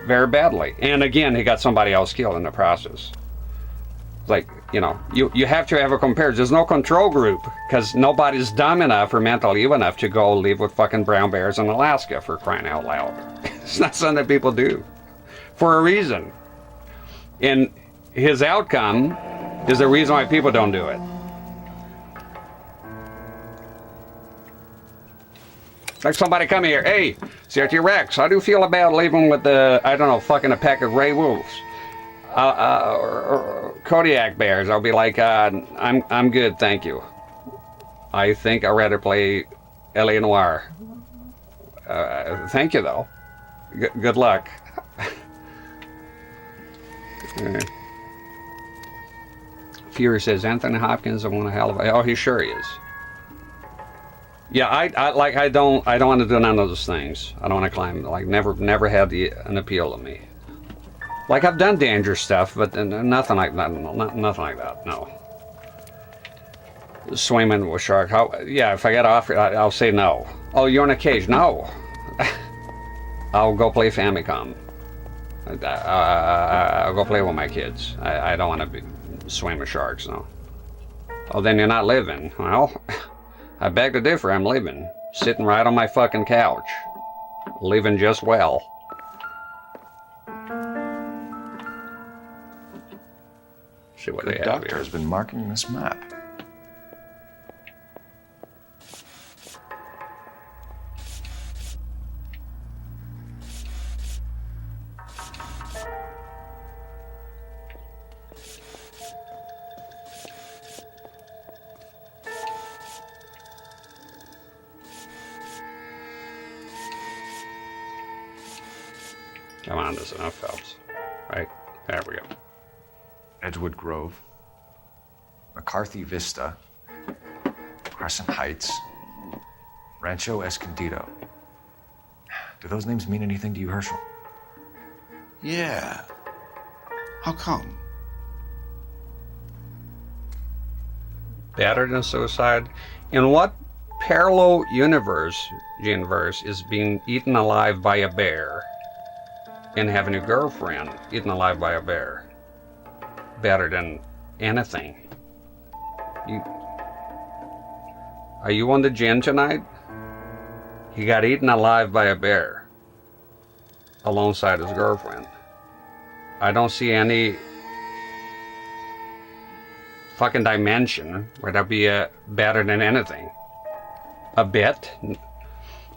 very badly. And again, he got somebody else killed in the process. Like, you know, you have to have a comparison. There's no control group because nobody's dumb enough or mentally evil enough to go live with fucking brown bears in Alaska, for crying out loud. It's not something that people do for a reason. And his outcome is the reason why people don't do it. Like somebody come here, hey, CRT Rex, how do you feel about living with the, I don't know, fucking a pack of gray wolves? Or Kodiak bears. I'll be like, I'm good, thank you. I think I'd rather play LA Noire. Thank you, though. Good luck. Fury says, Anthony Hopkins, I want a hell of a... Oh, he sure is. Yeah, I don't want to do none of those things. I don't want to climb. Like, never had an appeal to me. Like, I've done dangerous stuff, but nothing like that. Nothing like that. No. Swimming with shark. Yeah, if I get off, I'll say no. Oh, you're in a cage? No. I'll go play Famicom. I'll go play with my kids. I don't want to swim with sharks. No. Oh, then you're not living. Well, I beg to differ. I'm living, sitting right on my fucking couch, living just well. See what the doctor has been marking this map. Come on, there's enough Phelps. Right, there we go. Edgewood Grove, McCarthy Vista, Crescent Heights, Rancho Escondido. Do those names mean anything to you, Herschel? Yeah. How come? Battered and suicide. In what parallel universe is being eaten alive by a bear and having a girlfriend eaten alive by a bear? Better than anything. Are you on the gin tonight? He got eaten alive by a bear alongside his girlfriend. I don't see any fucking dimension where that'd be better than anything. A bit?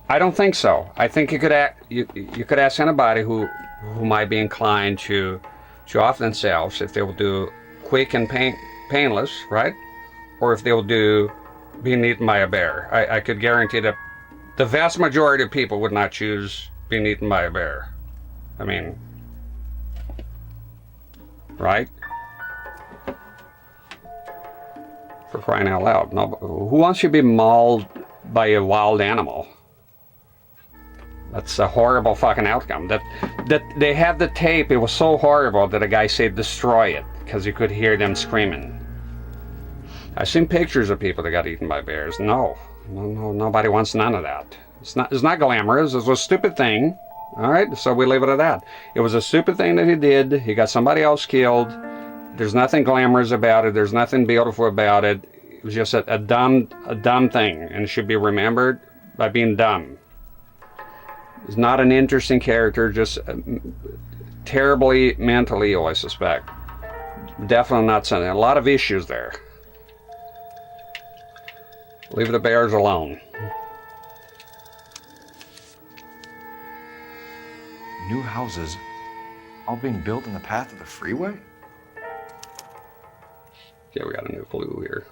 I don't think so. I think you could ask anybody who might be inclined to off themselves if they will do quick and painless, right? Or if they will do being eaten by a bear. I could guarantee that the vast majority of people would not choose being eaten by a bear. I mean, right? For crying out loud. No, who wants to be mauled by a wild animal? That's a horrible fucking outcome. That they have the tape. It was so horrible that a guy said destroy it because you could hear them screaming. I've seen pictures of people that got eaten by bears. No, nobody wants none of that. It's not glamorous. It was a stupid thing. All right, so we leave it at that. It was a stupid thing that he did. He got somebody else killed. There's nothing glamorous about it. There's nothing beautiful about it. It was just a dumb thing, and it should be remembered by being dumb. He's not an interesting character, just terribly mentally ill, I suspect. Definitely not something. A lot of issues there. Leave the bears alone. New houses all being built in the path of the freeway? Yeah, we got a new clue here.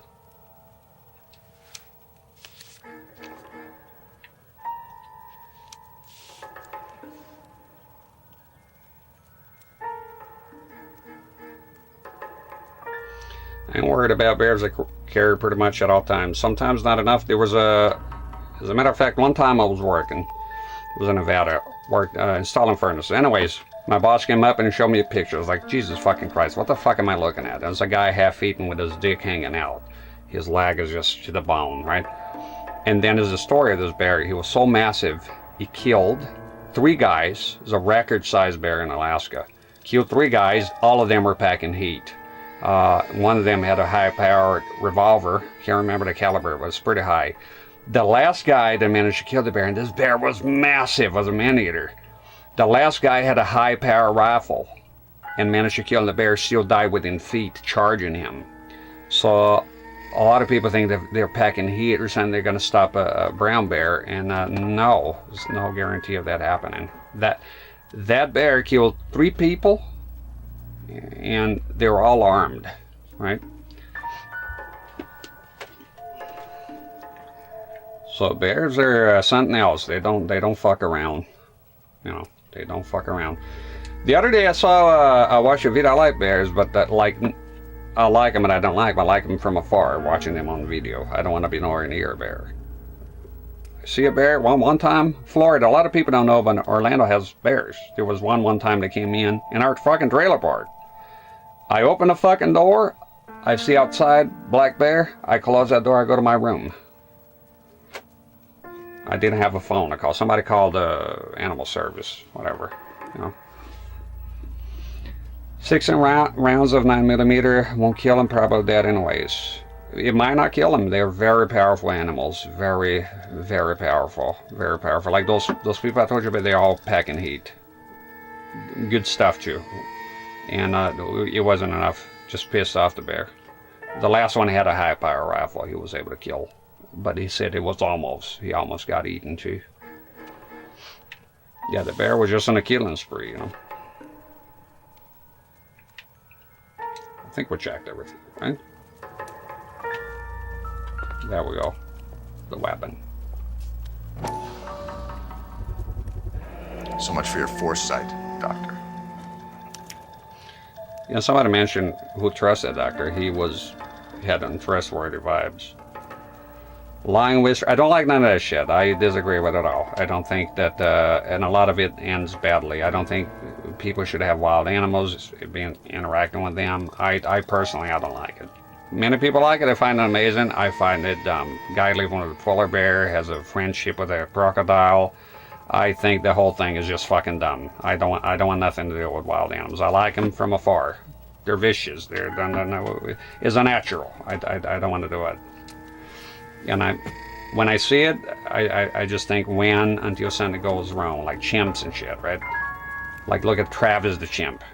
I ain't worried about bears. I carry pretty much at all times. Sometimes not enough. There was a, as a matter of fact, one time I was working. It was in Nevada, installing furnaces. Anyways, my boss came up and showed me a picture. I was like, Jesus fucking Christ, what the fuck am I looking at? There's a guy half-eaten with his dick hanging out. His leg is just to the bone, right? And then there's a story of this bear. He was so massive, he killed 3 guys. It was a record-sized bear in Alaska. Killed 3 guys. All of them were packing heat. One of them had a high-powered revolver. Can't remember the caliber. It was pretty high. The last guy that managed to kill the bear, and this bear was massive, was a man-eater. The last guy had a high-power rifle and managed to kill the bear, still died within feet, charging him. So a lot of people think that they're packing heat or something, they're going to stop a brown bear, and no, there's no guarantee of that happening. That bear killed 3 people, and they were all armed, right? So bears are something else. They don't fuck around, you know. They don't fuck around. The other day I watched a video. I like bears, but I like them and I don't like them. I like them from afar, watching them on video. I don't want to be nowhere near a bear. I see a bear one time, Florida. A lot of people don't know, but Orlando has bears. There was one time that came in our fucking trailer park. I open the fucking door. I see outside black bear. I close that door. I go to my room. I didn't have a phone. I called. Somebody called animal service, whatever, you know. 6 rounds of 9mm won't kill them. Probably dead anyways. It might not kill them. They're very powerful animals. Very, very powerful. Very powerful. Like those people I told you about. They're all packing heat. Good stuff too. And it wasn't enough. Just pissed off the bear. The last one had a high power rifle. He was able to kill. But he said it was he almost got eaten too. Yeah, the bear was just on a killing spree, you know. I think we checked everything, right? There we go. The weapon. So much for your foresight, Doctor. Yeah, somebody mentioned who trusted Doctor. He had untrustworthy vibes. Lying whisper. I don't like none of that shit. I disagree with it all. I don't think that, and a lot of it ends badly. I don't think people should have wild animals interacting with them. I personally, I don't like it. Many people like it. I find it amazing. I find it dumb. Guy living with a polar bear has a friendship with a crocodile. I think the whole thing is just fucking dumb. I don't want nothing to do with wild animals. I like them from afar. They're vicious. It's unnatural. I don't want to do it. And when I see it, I just think when until something goes wrong, like chimps and shit, right? Like look at Travis the chimp.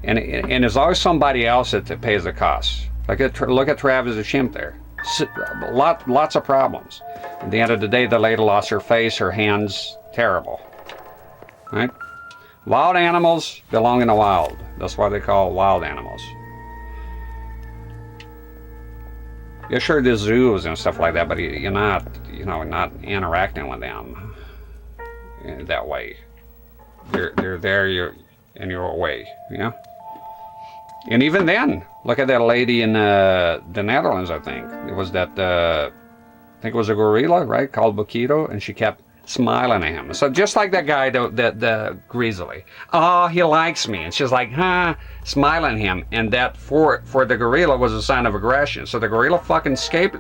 And there's always somebody else that pays the cost. Like look at Travis the chimp there. Lots of problems. At the end of the day, the lady lost her face, her hands, terrible. Right? Wild animals belong in the wild. That's why they call wild animals. Yeah, sure, there's zoos and stuff like that, but you're not, not interacting with them in that way. They're there, you're away, you know? And even then, look at that lady in the Netherlands, I think. It was that, I think it was a gorilla, right, called Bokito, and she kept smiling at him. So just like that guy, the grizzly. Oh, he likes me. And she's like, huh, smiling at him. And that for the gorilla was a sign of aggression. So the gorilla fucking escaped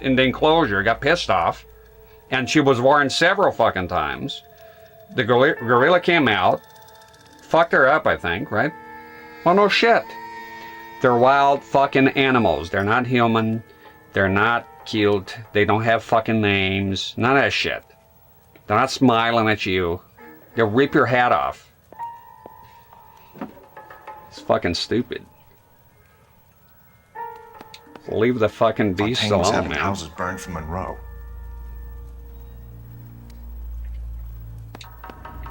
in the enclosure, got pissed off, and she was warned several fucking times. The gorilla came out, fucked her up, I think, right? Well, no shit. They're wild fucking animals. They're not human. They're not cute. They don't have fucking names. None of that shit. They're not smiling at you. They'll rip your hat off. It's fucking stupid. Leave the fucking beast Fontaine was alone, having man. houses burned from Monroe.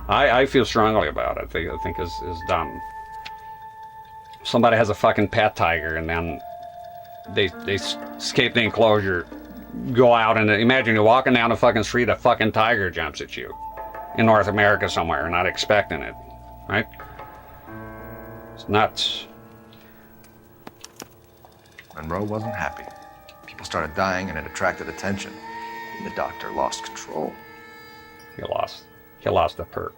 I feel strongly about it. I think is dumb. Somebody has a fucking pet tiger and then they escape the enclosure, go out, and imagine you're walking down the fucking street, a fucking tiger jumps at you in North America somewhere, not expecting it, right? It's nuts. Monroe wasn't happy. People started dying and it attracted attention. The doctor lost control. He lost the perk.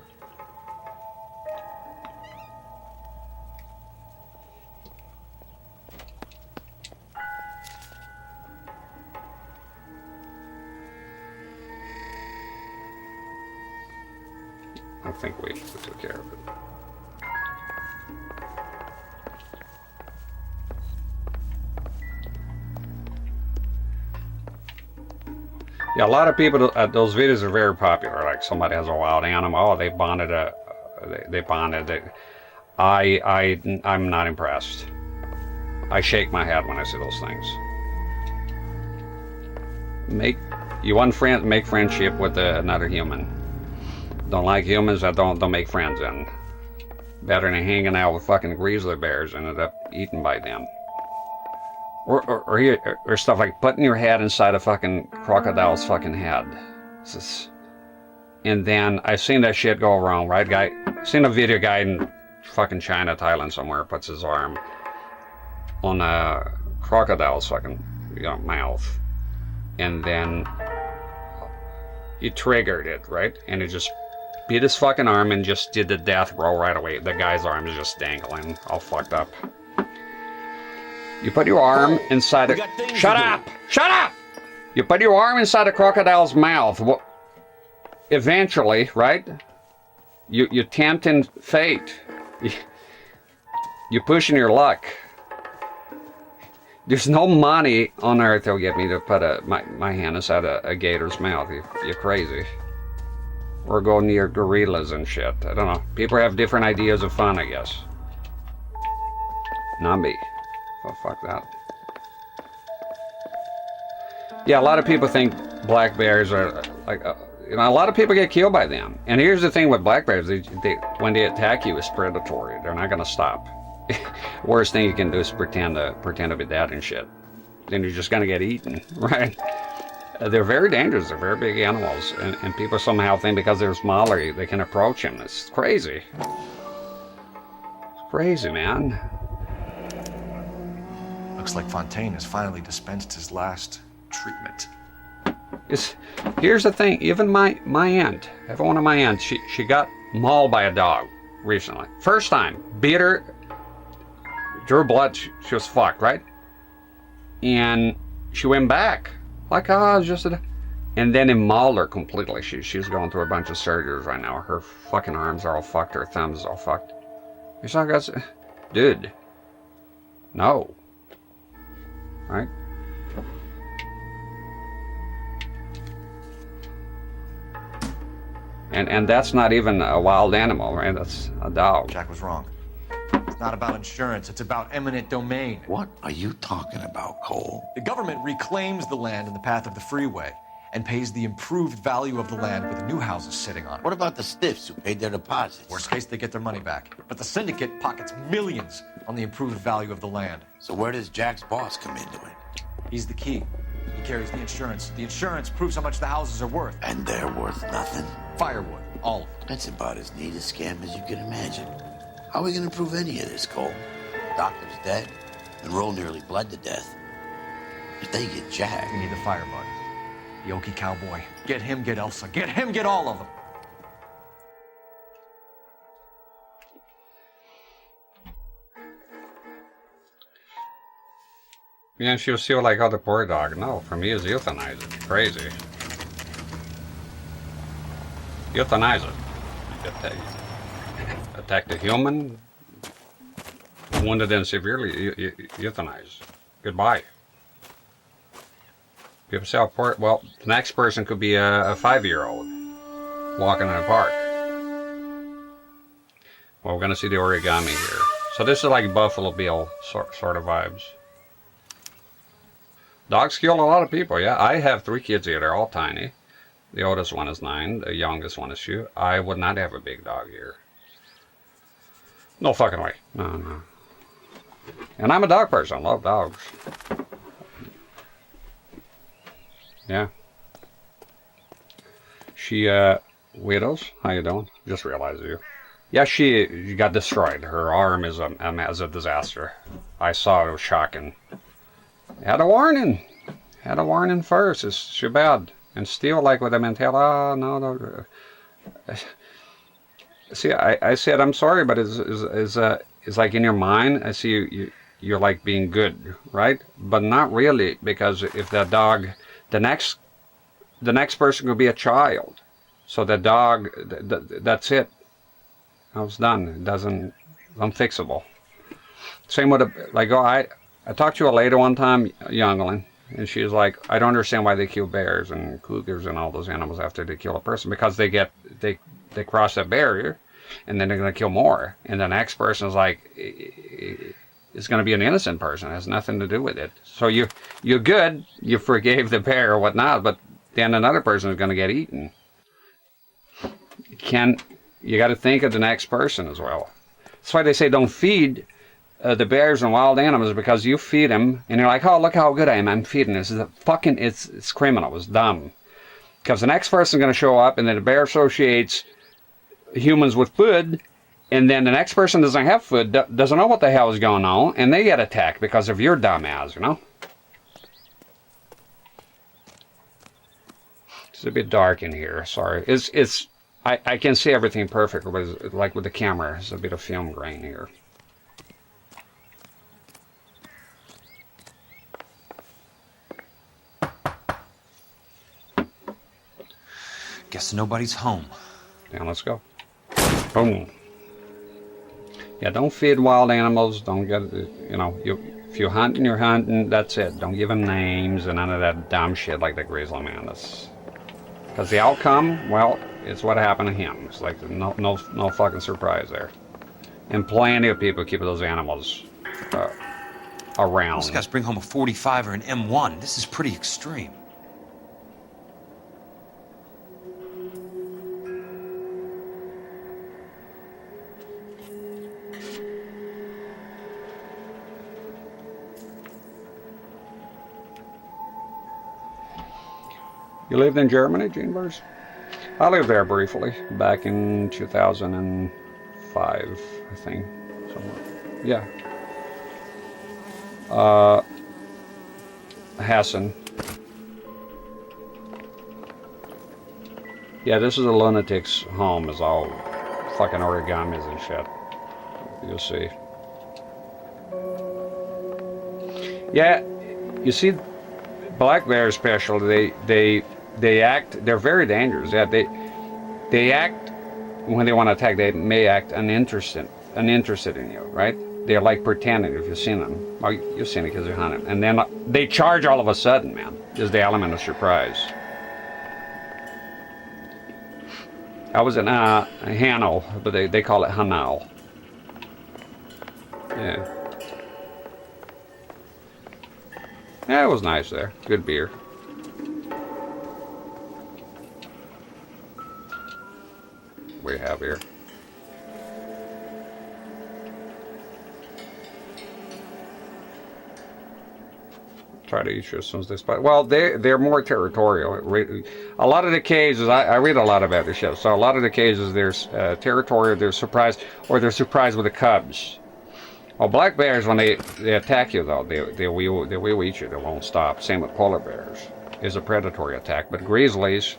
I think we took care of it. Yeah, a lot of people, those videos are very popular. Like somebody has a wild animal, oh, they bonded it. I'm not impressed. I shake my head when I see those things. Make friendship with another human. Don't like humans, don't make friends in. Better than hanging out with fucking grizzly bears and end up eaten by them. Or stuff like putting your head inside a fucking crocodile's fucking head. And then I've seen that shit go wrong, right? I've seen a video guy in fucking China, Thailand somewhere, puts his arm on a crocodile's fucking mouth. And then he triggered it, right? And it just bit his fucking arm and just did the death roll right away. The guy's arm is just dangling, all fucked up. You put your arm inside a... Shut up! Shut up! You put your arm inside a crocodile's mouth. Well, eventually, right? You're tempting fate. You're pushing your luck. There's no money on earth that'll get me to put my hand inside a gator's mouth. You're crazy. Or go near gorillas and shit. I don't know. People have different ideas of fun, I guess. Not me. Oh, fuck that. Yeah, a lot of people think black bears are like, a lot of people get killed by them. And here's the thing with black bears, when they attack you, it's predatory. They're not gonna stop. Worst thing you can do is pretend to be dead and shit. Then you're just gonna get eaten, right? They're very dangerous. They're very big animals, and people somehow think because they're smaller, they can approach them. It's crazy. It's crazy, man. Looks like Fontaine has finally dispensed his last treatment. Here's the thing. Even my aunt, every one of my aunts, she got mauled by a dog recently. First time, beat her, drew blood. She was fucked, right? And she went back. Like, oh, it's just a... And then it mauled her completely. She's going through a bunch of surgeries right now. Her fucking arms are all fucked. Her thumbs are all fucked. You're not gonna... Dude. No. Right? And that's not even a wild animal, right? That's a dog. Jack was wrong. It's not about insurance, it's about eminent domain. What are you talking about, Cole? The government reclaims the land in the path of the freeway and pays the improved value of the land with new houses sitting on it. What about the stiffs who paid their deposits? Worst case, they get their money back. But the syndicate pockets millions on the improved value of the land. So where does Jack's boss come into it? He's the key. He carries the insurance. The insurance proves how much the houses are worth. And they're worth nothing? Firewood, all of it. That's about as neat a scam as you can imagine. How are we gonna prove any of this, Cole? Doctor's dead, and Roll nearly bled to death. If they get Jack... We need the firebug. The Okie cowboy. Get him, get Elsa. Get him, get all of them. Yeah, she was still like, oh, the poor dog. No, for me, it's euthanize it. Crazy. Euthanize it. Attack the human. Wounded and severely euthanize. Goodbye. People say, oh, poor. Well, the next person could be a 5-year-old. walking in the park. Well, we're going to see the origami here. So this is like Buffalo Bill sort of vibes. Dogs kill a lot of people, yeah. I have 3 kids here. They're all tiny. The oldest one is 9. The youngest one is 2. I would not have a big dog here. No fucking way. No. And I'm a dog person. I love dogs. Yeah. She, Widows, how you doing? Just realized you. Yeah, she got destroyed. Her arm is a disaster. I saw it, was shocking. Had a warning. Had a warning first. It's too bad. And still, like with the mentality, oh, no. See, I said I'm sorry, but it's like in your mind, I see you're like being good, right? But not really, because if that dog, the next person could be a child. So the dog, that's it. I was done. It doesn't, unfixable. Same with I talked to a lady one time, youngling, and she was like, I don't understand why they kill bears and cougars and all those animals after they kill a person, because they they cross that barrier, and then they're going to kill more. And the next person is like, it's going to be an innocent person. It has nothing to do with it. So you're good. You forgave the bear or whatnot, but then another person is going to get eaten. You got to think of the next person as well. That's why they say don't feed the bears and wild animals, because you feed them and you're like, oh, look how good I am. I'm feeding this. It's criminal. It's dumb. Because the next person is going to show up, and then the bear associates humans with food, and then the next person doesn't have food, doesn't know what the hell is going on, and they get attacked because of your dumb ass, you know? It's a bit dark in here. Sorry. I can see everything perfectly, but it's like with the camera, there's a bit of film grain here. Guess nobody's home. Yeah, let's go. Boom. Yeah, don't feed wild animals. Don't get, if you're hunting, you're hunting. That's it. Don't give them names and none of that dumb shit like the grizzly man. Because the outcome, well, it's what happened to him. It's like no fucking surprise there. And plenty of people keep those animals around. Those guys bring home a 45 or an M1. This is pretty extreme. You lived in Germany, Gene Burrs? I lived there briefly, back in 2005, I think. Somewhere. Yeah. Hessen. Yeah, this is a lunatic's home. It's all fucking origamis and shit. You'll see. Yeah, you see, black bear especially, they act, they're very dangerous. Yeah, they act, when they want to attack, they may act uninterested in you, right? They're like pretending, if you've seen them. Well, you've seen it because you're hunting. And then they charge all of a sudden, man. There's the element of surprise. I was in Hanau, but they call it Hanau. Yeah. Yeah, it was nice there. Good beer. We have here. Try to eat you as soon as they spot. Well, they're more territorial. A lot of the cases, I read a lot about this shit. So a lot of the cases, there's territorial. They're surprised, or they're surprised with the cubs. Well, black bears, when they attack you though, they will eat you. They won't stop. Same with polar bears. It's a predatory attack. But grizzlies,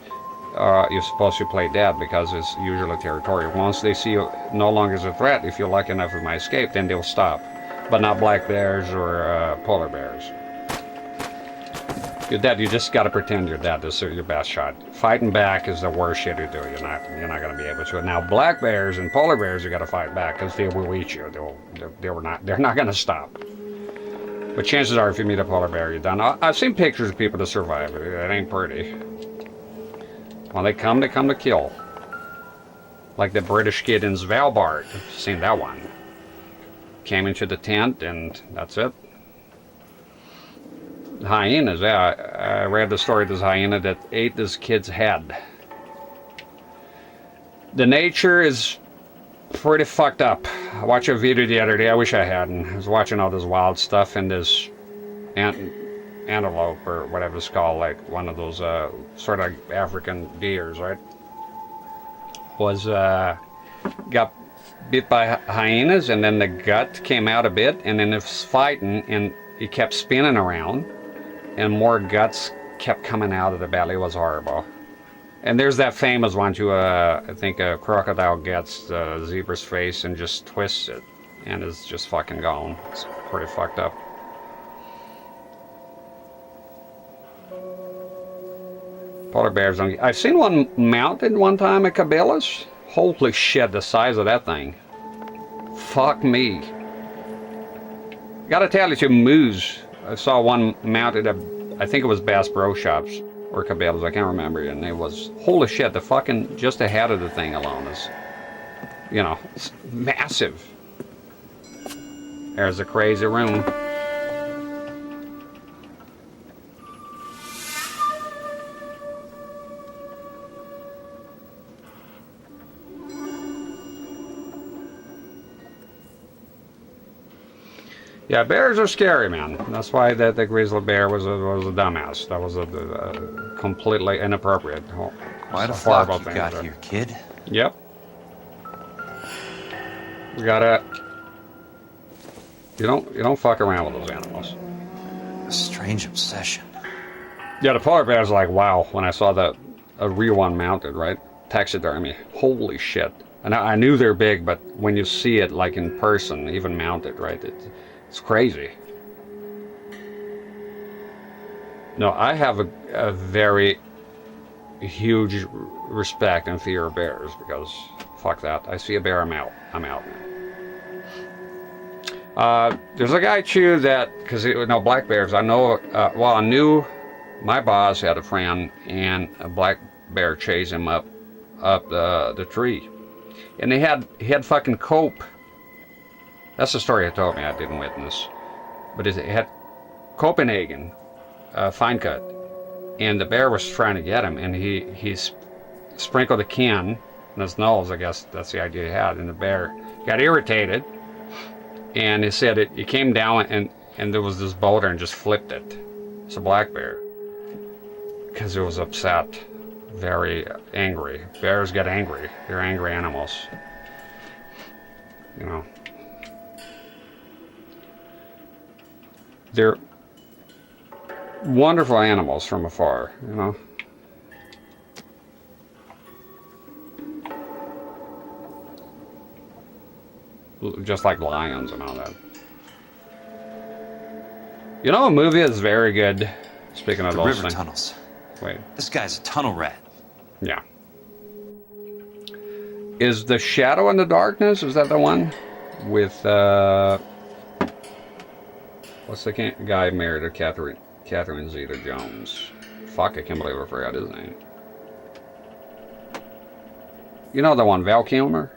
you're supposed to play dead because it's usually territorial. Once they see you no longer as a threat, if you're lucky enough with my escape, then they'll stop. But not black bears or polar bears. You're dead. You just got to pretend you're dead. This is your best shot. Fighting back is the worst shit to do. You're not going to be able to. Now, black bears and polar bears, you got to fight back because they will eat you. They're not going to stop. But chances are, if you meet a polar bear, you're done. I've seen pictures of people that survive. It ain't pretty. When they come to kill. Like the British kid in Svalbard. I've seen that one. Came into the tent and that's it. Hyenas, yeah. I read the story of this hyena that ate this kid's head. The nature is pretty fucked up. I watched a video the other day. I wish I hadn't. I was watching all this wild stuff and this antelope or whatever it's called, like one of those sort of African deers, right? Was got bit by hyenas, and then the gut came out a bit, and then it was fighting, and he kept spinning around, and more guts kept coming out of the belly. It was horrible. And there's that famous one too. I think a crocodile gets the zebra's face and just twists it, and it's just fucking gone. It's pretty fucked up. Polar bears. I've seen one mounted one time at Cabela's. Holy shit, the size of that thing. Fuck me. Gotta tell you, to moose. I saw one mounted at, I think it was Bass Pro Shops or Cabela's, I can't remember. And it was, holy shit, the fucking, just the head of the thing alone is, you know, it's massive. There's a crazy room. Yeah, bears are scary, man. That's why the grizzly bear was a dumbass. That was a completely inappropriate. Quite a flock you got here, kid. Yep. We gotta. You don't fuck around with those animals. A strange obsession. Yeah, the polar bear's like, wow. When I saw a real one mounted, right? Taxidermy. Holy shit. And I knew they're big, but when you see it like in person, even mounted, right? It's crazy. No, I have a very huge respect and fear of bears because fuck that. I see a bear, I'm out. I'm out. There's a guy too that, because black bears, I know, well, I knew my boss had a friend and a black bear chased him up the tree. And he had fucking cope. That's the story he told me. I didn't witness, but it had Copenhagen, fine cut, and the bear was trying to get him, and he sprinkled a can in his nose. I guess that's the idea he had, and the bear got irritated, and he said it came down and there was this boulder and just flipped it. It's a black bear because it was upset, very angry. Bears get angry. They're angry animals. You know. They're wonderful animals from afar, you know. Just like lions and all that. You know, a movie is very good. Speaking of the those river things. Tunnels. Wait. This guy's a tunnel rat. Yeah. Is The Shadow in the Darkness? Is that the one with what's the guy married to Catherine Zeta-Jones? Fuck, I can't believe I forgot his name. You know the one, Val Kilmer?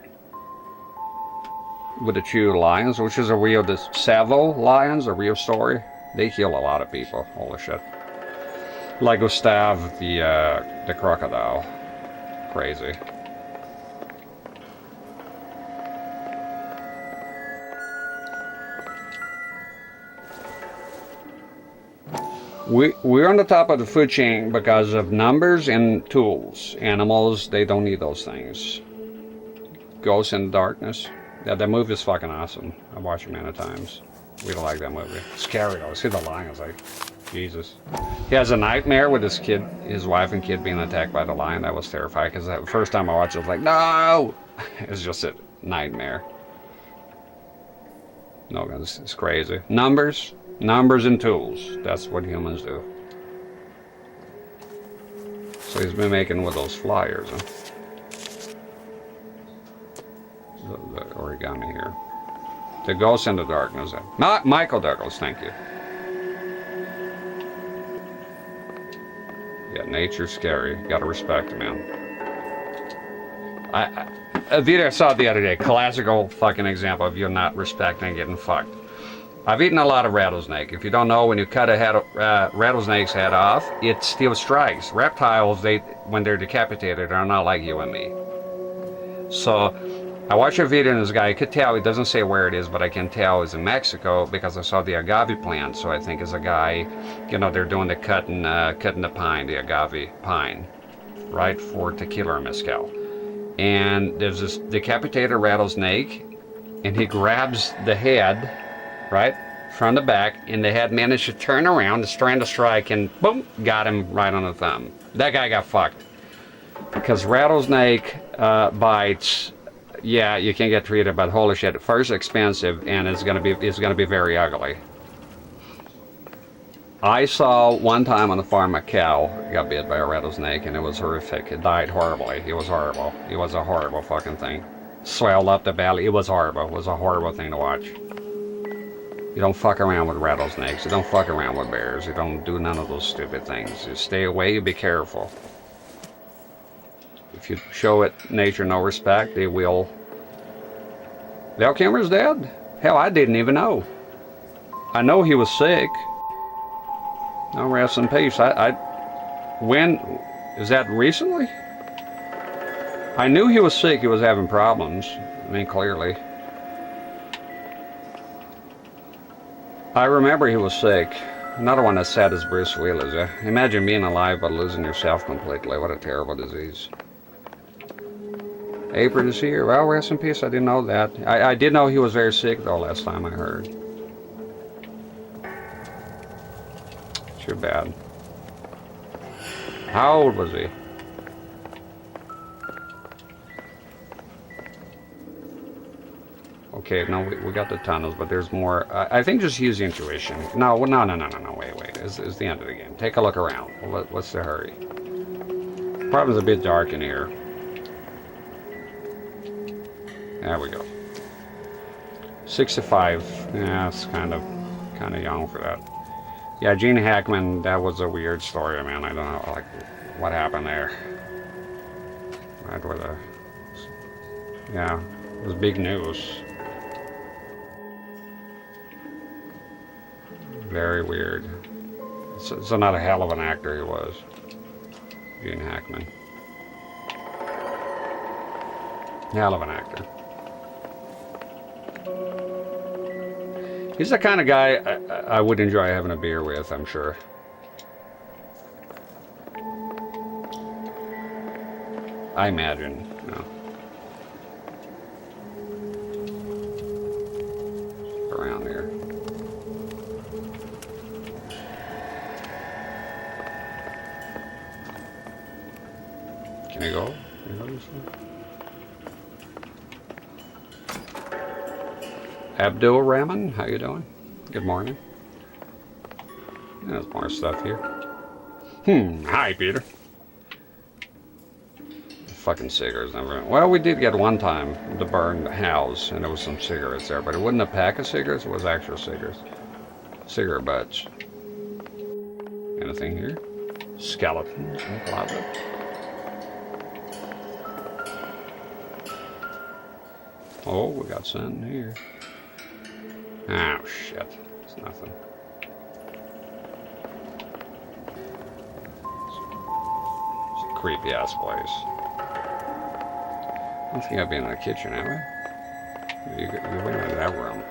With the two lions, which is a real, the Savo lions, a real story. They kill a lot of people, holy shit. Like Gustav, the crocodile. Crazy. We're on the top of the food chain because of numbers and tools. Animals, they don't need those things. Ghosts in the Darkness. Yeah, that movie is fucking awesome. I've watched it many times. We don't like that movie. Scary though. See the lion, it's like, Jesus. He has a nightmare with his kid, his wife and kid being attacked by the lion. That was terrifying because the first time I watched it, I was like, no! It's just a nightmare. No, it's crazy. Numbers and tools. That's what humans do. So he's been making with those flyers, huh? The origami here. The Ghost in the Darkness. Not Michael Douglas, thank you. Yeah, nature's scary. Gotta respect it, man. a video I saw the other day, classical fucking example of you not respecting and getting fucked. I've eaten a lot of rattlesnake. If you don't know, when you cut a head, rattlesnake's head off, it still strikes. Reptiles, when they're decapitated, are not like you and me. So I watched a video and this guy, I could tell, it doesn't say where it is, but I can tell it's in Mexico because I saw the agave plant. So I think it's a guy, you know, they're doing the cutting the pine, the agave pine, right, for tequila or mezcal. And there's this decapitated rattlesnake, and he grabs the head, right, from the back, and the head managed to turn around, is trying to strike, and boom, got him right on the thumb. That guy got fucked. Because rattlesnake bites, yeah, you can get treated, but holy shit, first expensive, and it's gonna be very ugly. I saw one time on the farm a cow got bit by a rattlesnake, and it was horrific. It died horribly. It was horrible. It was a horrible fucking thing. Swelled up the belly. It was horrible. It was a horrible thing to watch. You don't fuck around with rattlesnakes. You don't fuck around with bears. You don't do none of those stupid things. You stay away. You be careful. If you show it nature no respect, they will. Val Kilmer's dead? Hell, I didn't even know. I know he was sick. No, rest in peace. When, is that recently? I knew he was sick, he was having problems. I mean, clearly. I remember he was sick. Another one that's sad is Bruce Willis. Imagine being alive but losing yourself completely. What a terrible disease. April is here. Well, rest in peace, I didn't know that. I did know he was very sick though last time I heard. Too bad. How old was he? Okay, no, we got the tunnels, but there's more. I think just use the intuition. No, wait. It's the end of the game. Take a look around. What's the hurry? Probably a bit dark in here. There we go. 65. Yeah, it's kind of young for that. Yeah, Gene Hackman, that was a weird story, man. I don't know, like, what happened there. Right with the... Yeah, it was big news. Very weird. So not a hell of an actor he was. Gene Hackman. Hell of an actor. He's the kind of guy I would enjoy having a beer with, I'm sure. I imagine, you know. Around here. Can I go? Can I go this way? Abdul Rahman, how you doing? Good morning. There's more stuff here. Hi, Peter. Fucking cigarettes never. Well, we did get one time the burned house, and there was some cigarettes there, but it wasn't a pack of cigarettes, it was actual cigarettes. Cigarette butts. Anything here? Skeletons in the closet. Oh, we got something here. Oh, shit. It's nothing. It's a creepy-ass place. I don't think I've been in the kitchen, have I? You went into that room.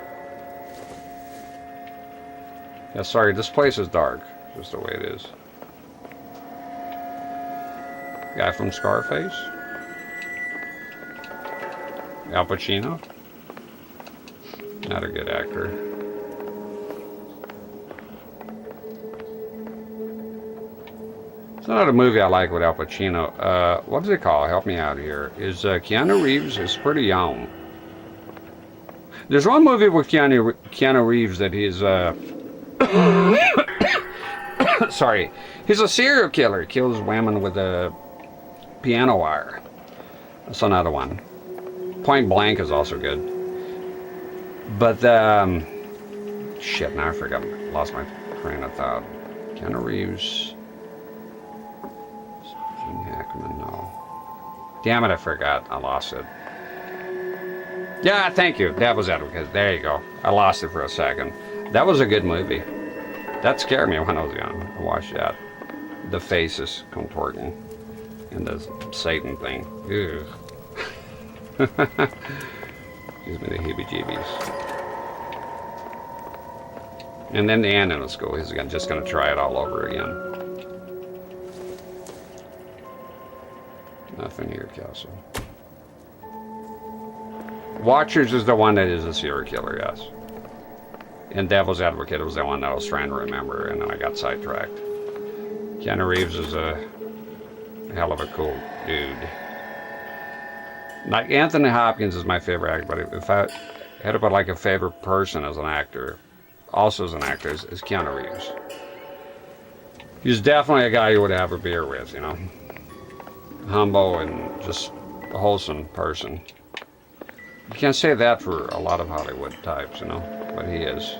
Yeah, sorry, this place is dark. Just the way it is. Guy from Scarface? Al Pacino? Not a good actor. It's not a movie I like with Al Pacino. What does it call? Help me out here. Is Keanu Reeves is pretty young. There's one movie with Keanu Reeves that he's sorry. He's a serial killer. He kills women with a piano wire. That's another one. Point Blank is also good. But, shit, now I forgot. Lost my train of thought. Keanu Reeves. Gene Hackman, no. Damn it, I forgot. I lost it. Yeah, thank you. Devil's Advocate. There you go. I lost it for a second. That was a good movie. That scared me when I was young. I watched that. The faces contorting and the Satan thing. Ew. Gives me the heebie-jeebies. And then the end of the school, he's just going to try it all over again. Nothing here, Castle. Watchers is the one that is a serial killer, yes. And Devil's Advocate was the one that I was trying to remember, and then I got sidetracked. Keanu Reeves is a hell of a cool dude. Like, Anthony Hopkins is my favorite actor, but if I had to put like a favorite person as an actor, also as an actor, is Keanu Reeves. He's definitely a guy you would have a beer with, you know. Humble and just a wholesome person. You can't say that for a lot of Hollywood types, you know, but he is.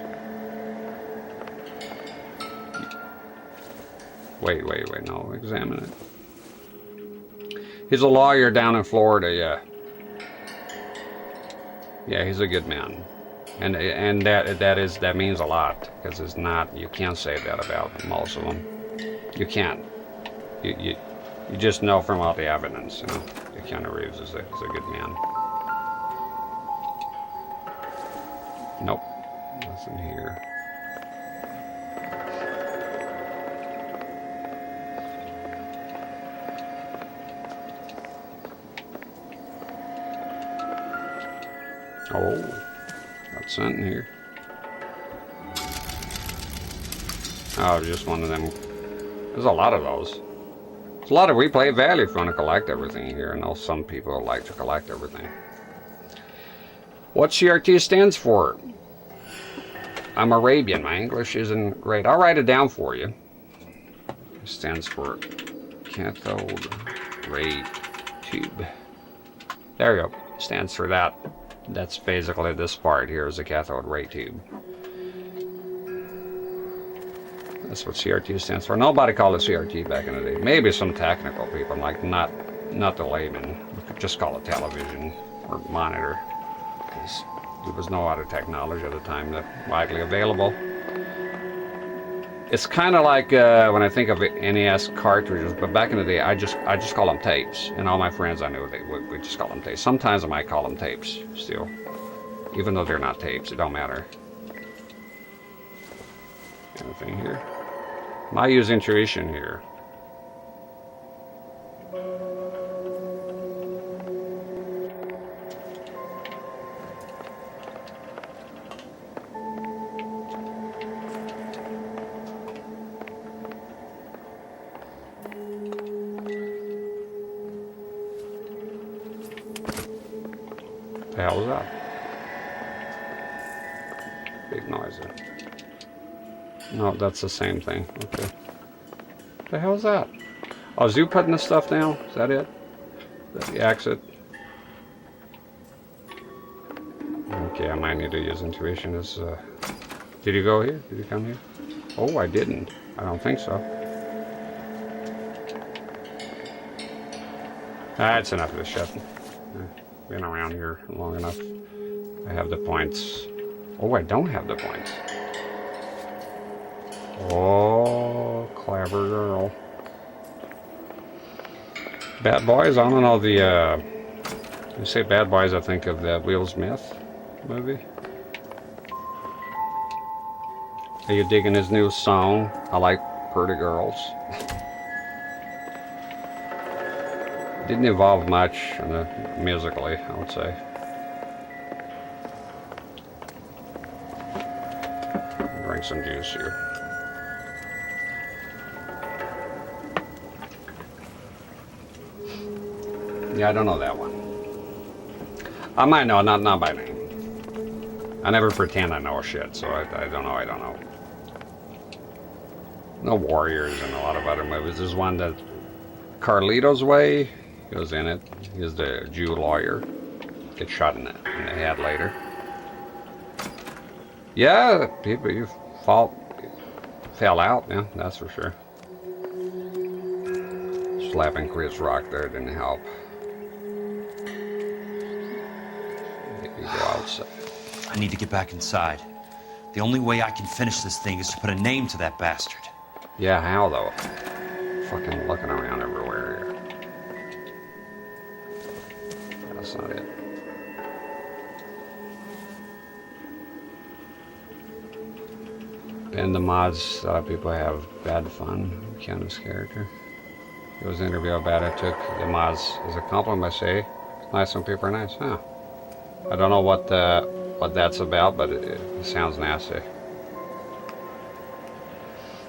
Wait, no, examine it. He's a lawyer down in Florida, yeah. Yeah, he's a good man. And that means a lot, because it's not, you can't say that about most of them. You can't. You just know from all the evidence, you know. Keanu Reeves is a good man. Nope, nothing here. Oh, got something here. Oh, just one of them. There's a lot of those. There's a lot of replay value if you want to collect everything here. I know some people like to collect everything. What CRT stands for? I'm Arabian. My English isn't great. I'll write it down for you. It stands for cathode ray tube. There you go. Stands for that. That's basically this part here is a cathode ray tube. That's what CRT stands for. Nobody called it CRT back in the day. Maybe some technical people, like not the layman. We could just call it television or monitor. Because there was no other technology at the time that widely available. It's kind of like when I think of NES cartridges, but back in the day, I just call them tapes. And all my friends I knew, we just call them tapes. Sometimes I might call them tapes still, even though they're not tapes. It don't matter. Anything here? I use intuition here. The hell was that? Big noise there. No, that's the same thing. Okay. The hell is that? Oh, is you putting this stuff down? Is that it? Is that the exit? Okay, I might need to use intuition. This, did you go here? Did you come here? Oh, I didn't. I don't think so. That's enough of this shit. Been around here long enough. I have the points. Oh, I don't have the points. Oh, clever girl. Bad Boys? I don't know the, you say Bad Boys, I think of the Will Smith movie. Are you digging his new song? I Like Pretty Girls. Didn't involve much musically, I would say. Drink some juice here. Yeah, I don't know that one. I might know, not by name. I never pretend I know shit, so I don't know. No Warriors and a lot of other movies. There's one that Carlito's Way. He was in it. He's the Jew lawyer. Gets shot in the head later. Yeah, people you fell out, yeah, that's for sure. Slapping Chris Rock there didn't help. There you go. outside. I need to get back inside. The only way I can finish this thing is to put a name to that bastard. Yeah, how though? Fucking looking around everywhere here. That's not it. In the mods, people have bad fun. Keanu's character. It was an interview about it. Took the mods as a compliment. I say, nice when people are nice. Huh. I don't know what that's about, but it sounds nasty.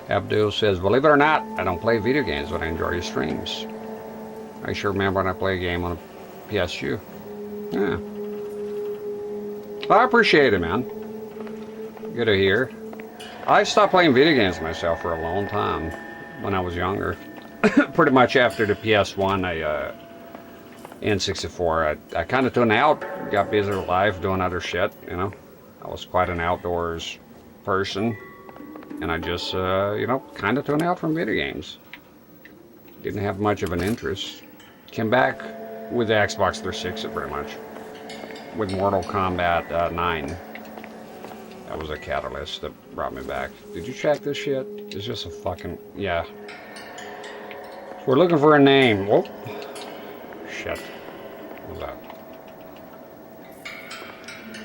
Abdul says, believe it or not, I don't play video games, but I enjoy your streams. I sure remember when I play a game on a PS4. Yeah. Well, I appreciate it, man. Good to hear. I stopped playing video games myself for a long time when I was younger. Pretty much after the PS1 N64, I kind of tuned out, got busy with life, doing other shit, you know. I was quite an outdoors person, and I just, you know, kind of tuned out from video games. Didn't have much of an interest. Came back with the Xbox 360 pretty much, with Mortal Kombat 9. That was a catalyst that brought me back. Did you check this shit? It's just a fucking, yeah. We're looking for a name. Whoop. Shit. What was that?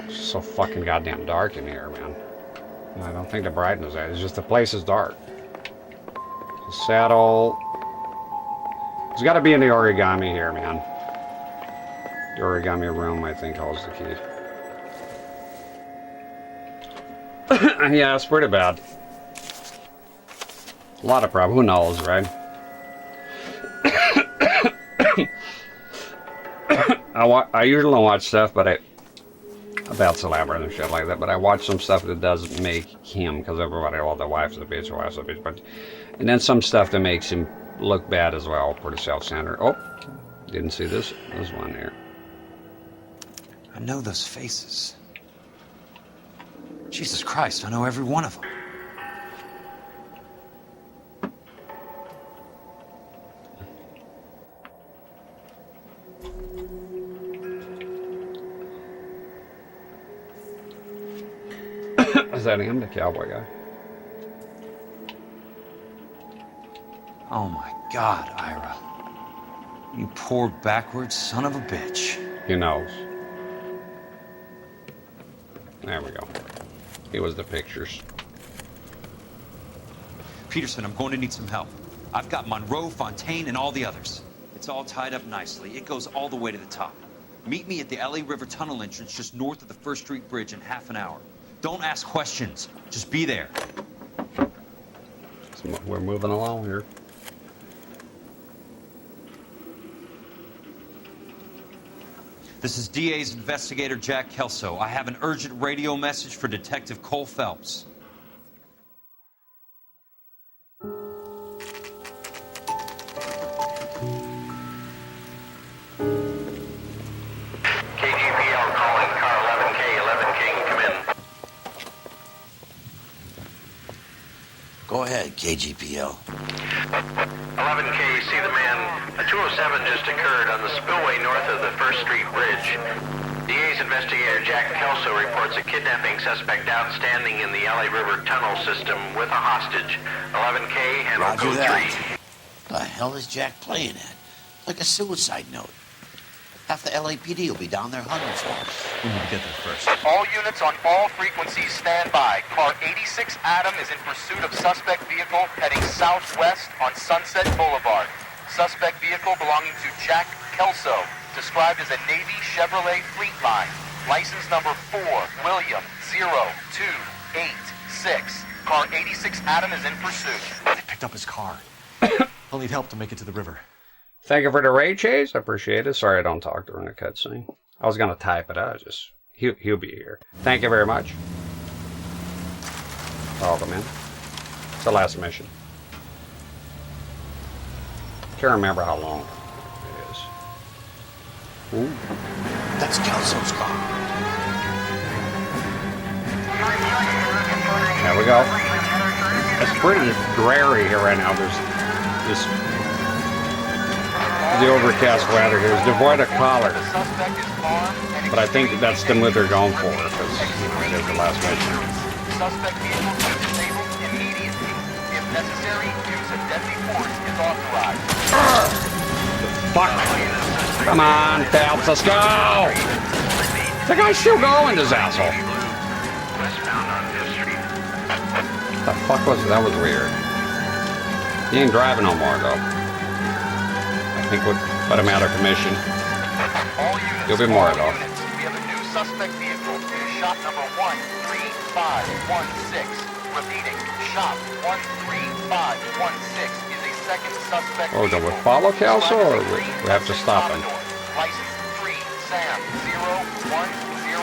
It's so fucking goddamn dark in here, man. I don't think the brightness is that. It's just the place is dark. The saddle. There's got to be in the origami here, man. The origami room, I think, holds the key. Yeah, it's pretty bad. A lot of problems. Who knows, right? I usually don't watch stuff, but about Celebrity and shit like that. But I watch some stuff that does make him, because everybody, well, the wife's a bitch, the wife's a bitch. But and then some stuff that makes him look bad as well, pretty self-centered. Oh, didn't see this. There's one here. I know those faces. Jesus Christ, I know every one of them. Is that him, the cowboy guy? Oh my God, Ira. You poor backwards son of a bitch. He knows. There we go. It was the pictures. Peterson, I'm going to need some help. I've got Monroe, Fontaine, and all the others. It's all tied up nicely. It goes all the way to the top. Meet me at the LA River Tunnel entrance just north of the First Street Bridge in half an hour. Don't ask questions. Just be there. So we're moving along here. This is DA's investigator Jack Kelso. I have an urgent radio message for Detective Cole Phelps. KGPL calling car 11K, 11K, come in. Go ahead, KGPL. 11K, see the man. A 207 just occurred on the spillway north of the First Street Bridge. DA's investigator Jack Kelso reports a kidnapping suspect outstanding in the LA River Tunnel system with a hostage. 11K, handle Roger code that. 3. The hell is Jack playing at? Like a suicide note. Half the LAPD will be down there hunting for him. We need to get there first. All units on all frequencies stand by. Car 86 Adam is in pursuit of suspect vehicle heading southwest on Sunset Boulevard. Suspect vehicle belonging to Jack Kelso, described as a Navy Chevrolet Fleetline. License number 4, William 0286. Car 86 Adam is in pursuit. They picked up his car. He'll need help to make it to the river. Thank you for the raid chase. I appreciate it. Sorry I don't talk during the cutscene. I was going to type it out. Just he'll be here. Thank you very much. Welcome in. It's the last mission. Can't remember how long it is. Ooh. That's Kelso's car. There we go. It's pretty dreary here right now. There's this The overcast weather here is devoid of color. But I think that's the mood they're going for, because it is the last mission. Suspect vehicle to disabled immediately. If necessary, use of deadly force is authorized. Fuck! Come on, Phelps, let's go! The guy's still going, this asshole. The fuck was that? Was weird. He ain't driving no more, though. I think we'll put him out of commission. There'll be more, though. We have a new suspect vehicle. It is shop number 13516. Repeating, shop 13516 is a second suspect. Oh, do we follow Kelso, or we have to stop him? License 3 Sam 0102.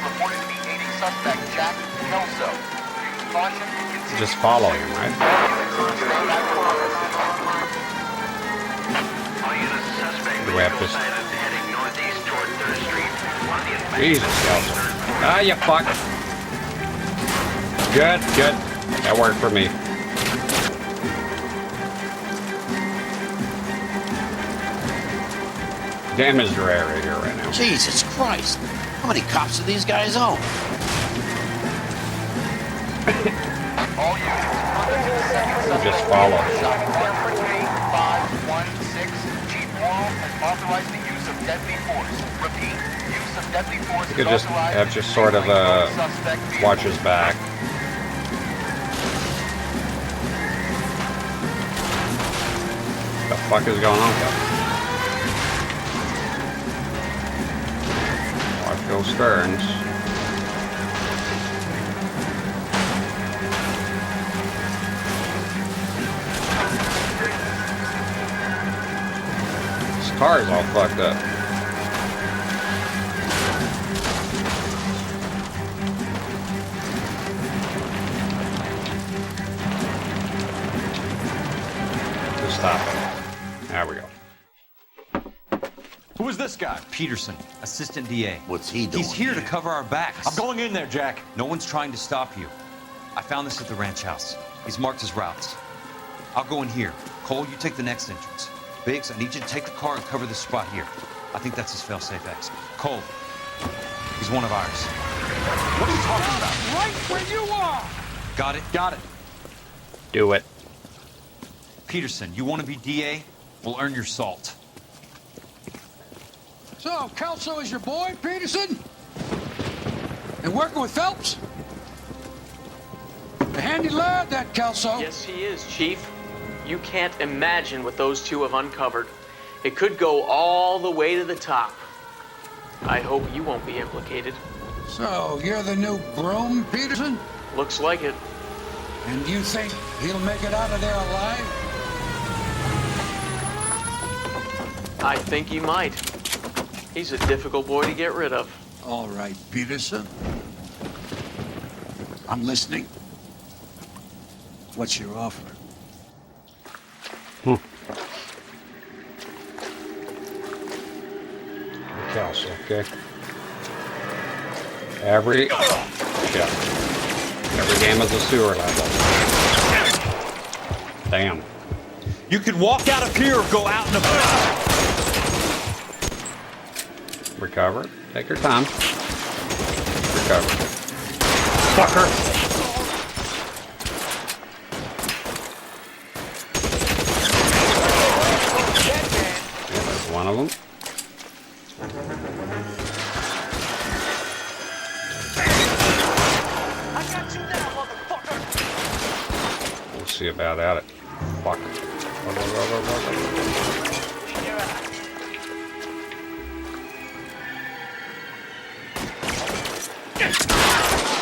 Reported to be aiding suspect Jack Kelso. Use caution. Just follow him, right? Do we have to? Jesus, Kelso. Ah, you fuck. Good, good. That worked for me. Damaged your area here right now. Jesus Christ. How many cops do these guys own? Just follow. Shop 13516. Chief Morrow has authorized the use of deadly force. Repeat, use of deadly force You could just have just sort of watch his back. What the fuck is going on with Watch those Stearns. This car is all fucked up. Just stop it. There we go. Who is this guy? Peterson, assistant DA. What's he doing? He's here to cover our backs. I'm going in there, Jack. No one's trying to stop you. I found this at the ranch house. He's marked his routes. I'll go in here. Cole, you take the next entrance. Biggs, I need you to take the car and cover this spot here. I think that's his fail-safe exit. Cole, he's one of ours. What are you talking about? Right where you are! Got it? Got it. Do it. Peterson, you want to be DA? We'll earn your salt. So, Kelso is your boy, Peterson? And working with Phelps? A handy lad, that Kelso. Yes, he is, Chief. You can't imagine what those two have uncovered. It could go all the way to the top. I hope you won't be implicated. So, you're the new broom, Peterson? Looks like it. And you think he'll make it out of there alive? I think he might. He's a difficult boy to get rid of. All right, Peterson. I'm listening. What's your offer? Kelso, okay. Every game is a sewer level. Damn. You can walk out of here or go out in the Recover. Take your time. Recover. Fucker. Yeah, there's one of them. We'll see about that. Fuck.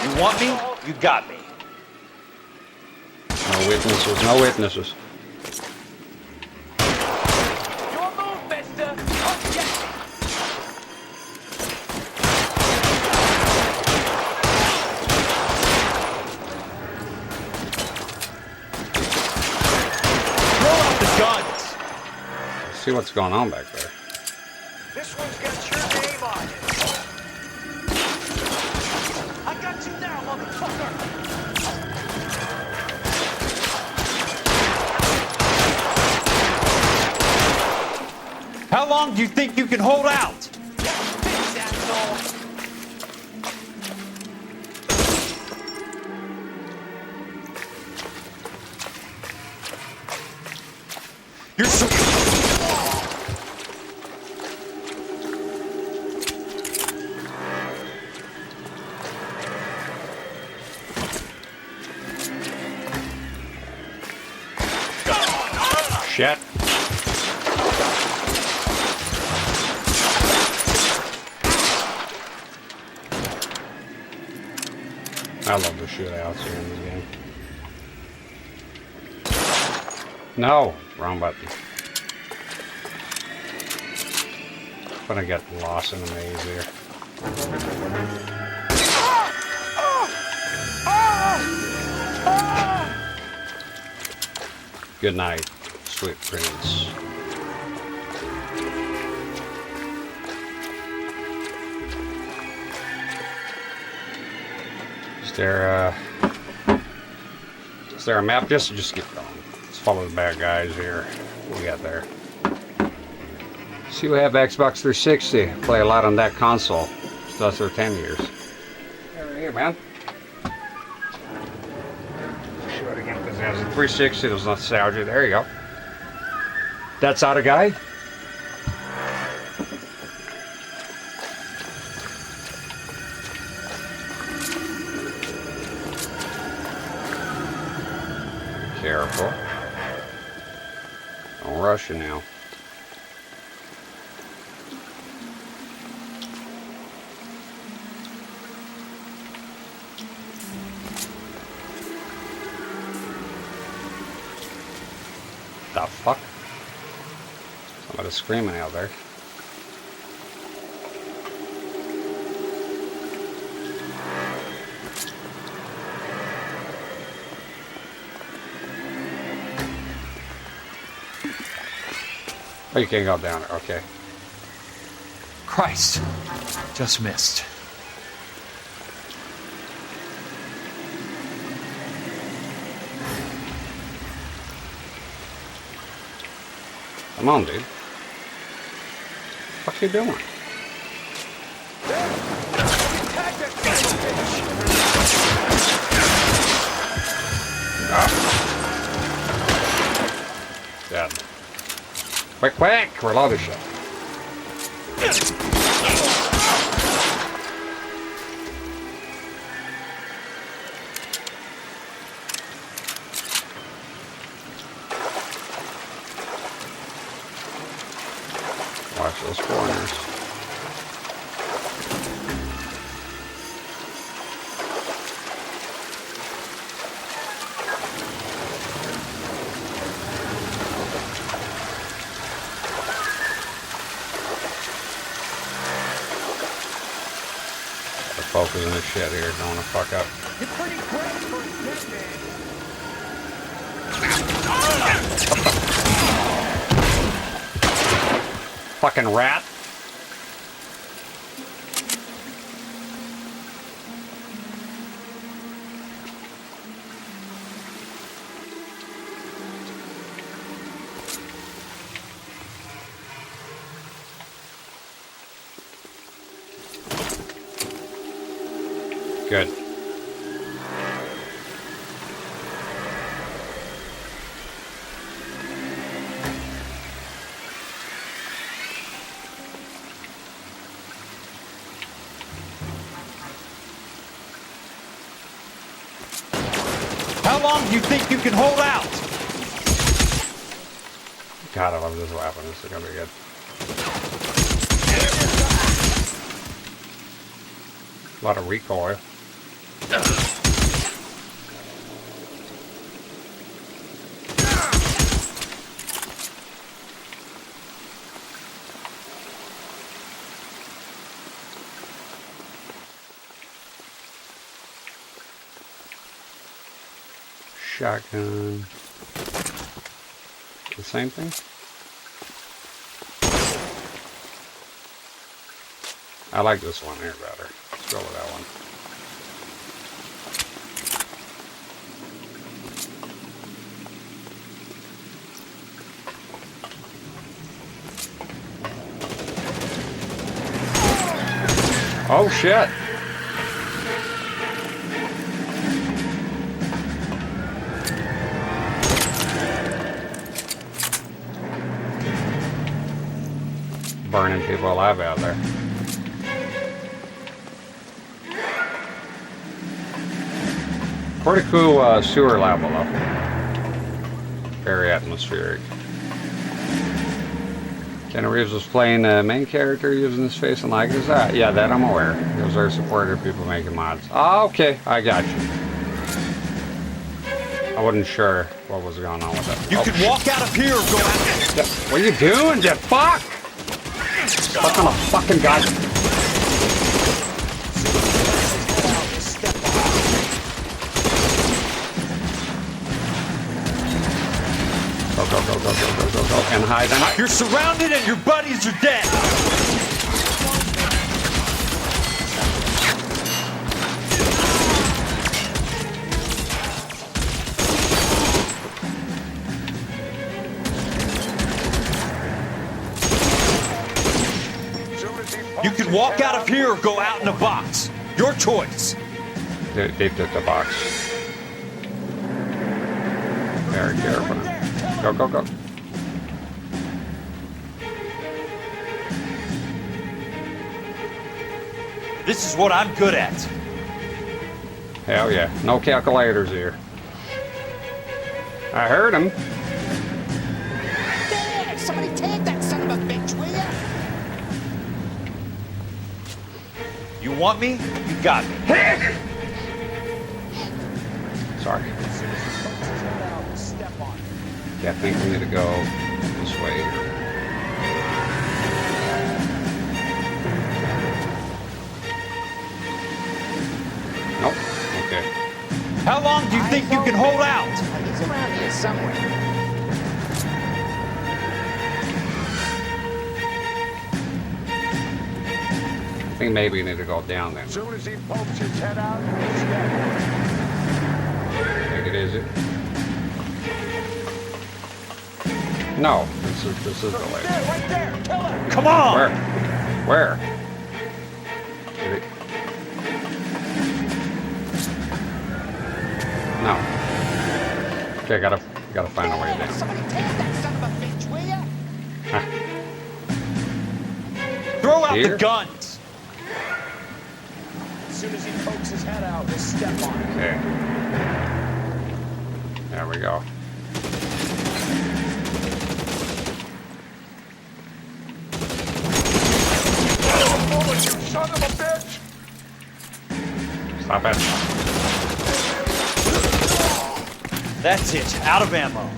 You want me? You got me. No witnesses, no witnesses. Your move, mister. Roll out the guns. Let's see what's going on back there. This one's got your name on it. I got you now, motherfucker. long do you think you can hold out? Bitch, asshole. You're so... Shit. I love the shootouts here in this game. No! Wrong button. But I get lost in the maze here. Good night, sweet prince. Is there a map? Just get going. Let's follow the bad guys here. What we got there? See, we have Xbox 360. Play a lot on that console. It's us for 10 years. Here, man. Show it again because it has a 360. There's nostalgia. There you go. That's out of guy. Careful. Don't rush it now. The fuck? Somebody's screaming out there. Oh, you can't go down there. Okay. Christ. Just missed. Come on, dude. What you doing? Dead. Quick, quick! Reload this shit. Watch those corners. Focus on this shit here, don't wanna fuck up. You're pretty quick for a dead man. Fucking rat. Good. How long do you think you can hold out? God, I love this weapon. This is gonna be good. A lot of recoil. Shotgun. The same thing? I like this one here better. Let's go with that one. Oh shit. Burning people alive out there. Pretty cool sewer level though. Very atmospheric. Keanu Reeves was playing the main character using his face and likeness. Yeah, that I'm aware. Those are supporter people making mods. Oh, okay, I got you. I wasn't sure what was going on with that. You can walk out of here or go out. What are you doing, you fuck? What kind of fucking guy? Go, go, go, go, go, go, go, go, and hide, and hide. You're surrounded and your buddies are dead. You can walk out of here or go out in a box. Your choice. They took the box. Very careful. Go, go, go. This is what I'm good at. Hell yeah. No calculators here. I heard him. There! Somebody take that son of a bitch, will ya? You want me? You got me. Sorry. Yeah, I think we need to go this way here. Nope. Okay. How long do you think you can hold out? He's around here somewhere. I think maybe we need to go down then. As soon as he pokes his head out, Take it easy. No, this is the way. right there, kill him! Come on! Where? Did it? No. Okay, gotta find a way down. Somebody take that son of a bitch, will ya? Throw out Here? the guns. As soon as he pokes his head out, we'll step on it. Okay. There we go. You son of a bitch! Stop it. That's it. Out of ammo.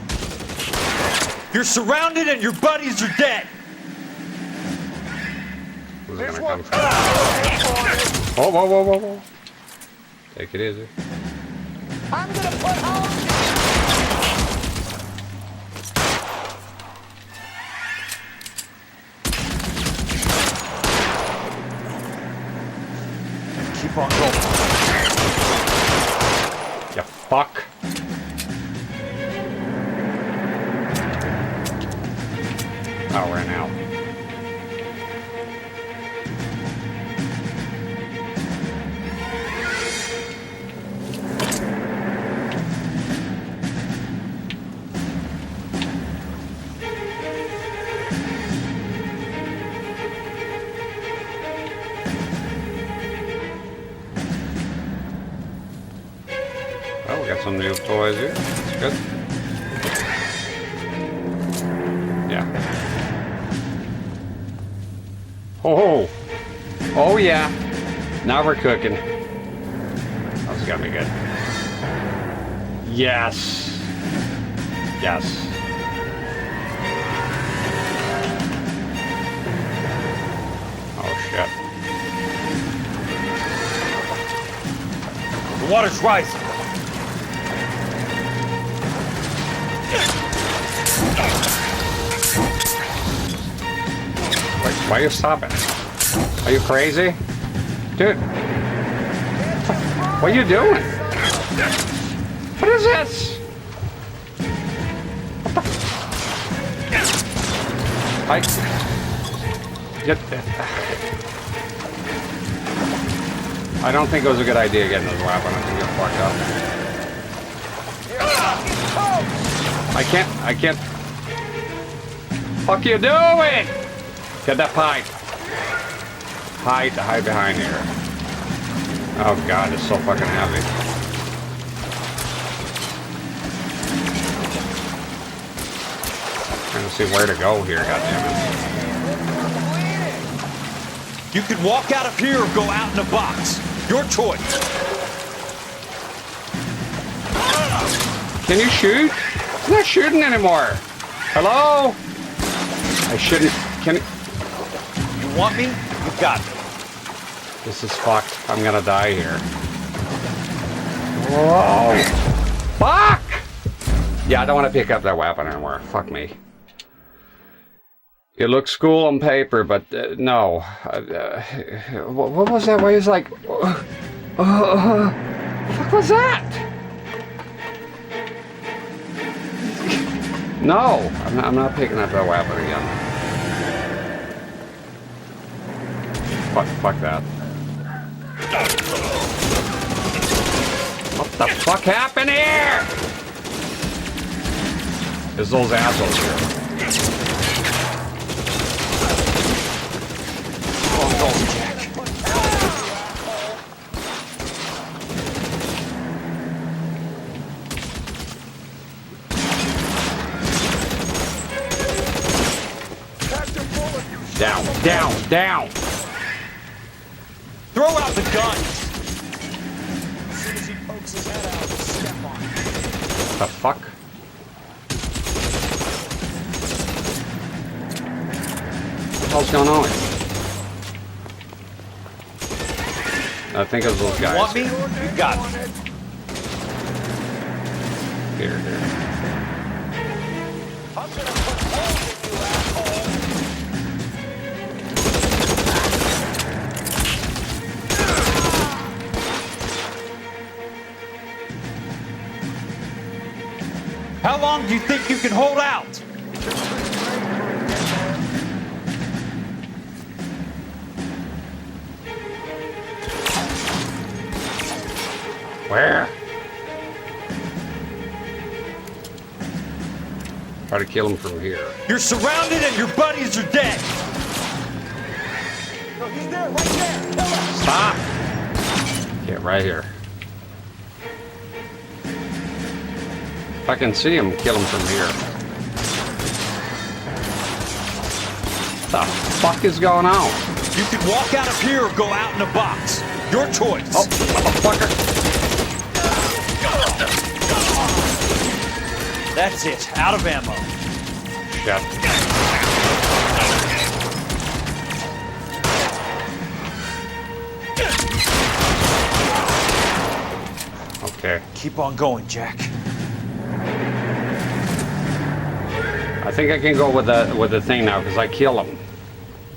You're surrounded and your buddies are dead. Who's gonna come from? Whoa, whoa, whoa, whoa, whoa. Take it easy. I'm gonna put home. Keep on going. You fuck. Oh, ran out. Oh, we got some new toys here. That's good. Yeah. Oh, oh yeah. Now we're cooking. That's gotta be good. Yes. Yes. Oh shit. The water's rising. Why are you stopping? Are you crazy? Dude. What are you doing? What is this? What the? Get that. I don't think it was a good idea getting this weapon. I think it fucked up. I can't. Fuck you doing? Get that pipe. Hide behind here. Oh god, it's so fucking heavy. Trying to see where to go here, goddammit. You could walk out of here or go out in a box. Your choice. Can you shoot? I'm not shooting anymore. Hello? I shouldn't. Can it? You want me? You got me. This is fucked. I'm gonna die here. Whoa! Fuck! Yeah, I don't want to pick up that weapon anymore. Fuck me. It looks cool on paper, but no. What was that? Where he was like, what fuck was that? No, I'm not picking up that weapon again. Fuck that. What the fuck happened here? There's those assholes here. Down. Throw out the gun. As soon as he pokes his head out, step on it. The fuck? What the hell's going on? I think it was those guys. Want me? You got me. Here. I'm gonna put holes in you, asshole. How long do you think you can hold out? Where? Try to kill him from here. You're surrounded and your buddies are dead. No, he's there, right there. Kill him. Stop! Get right here. If I can see him, kill him from here. What the fuck is going on? You can walk out of here or go out in a box. Your choice. Oh, motherfucker. That's it. Out of ammo. Shit. Okay. Keep on going, Jack. I think I can go with the thing now because I kill him.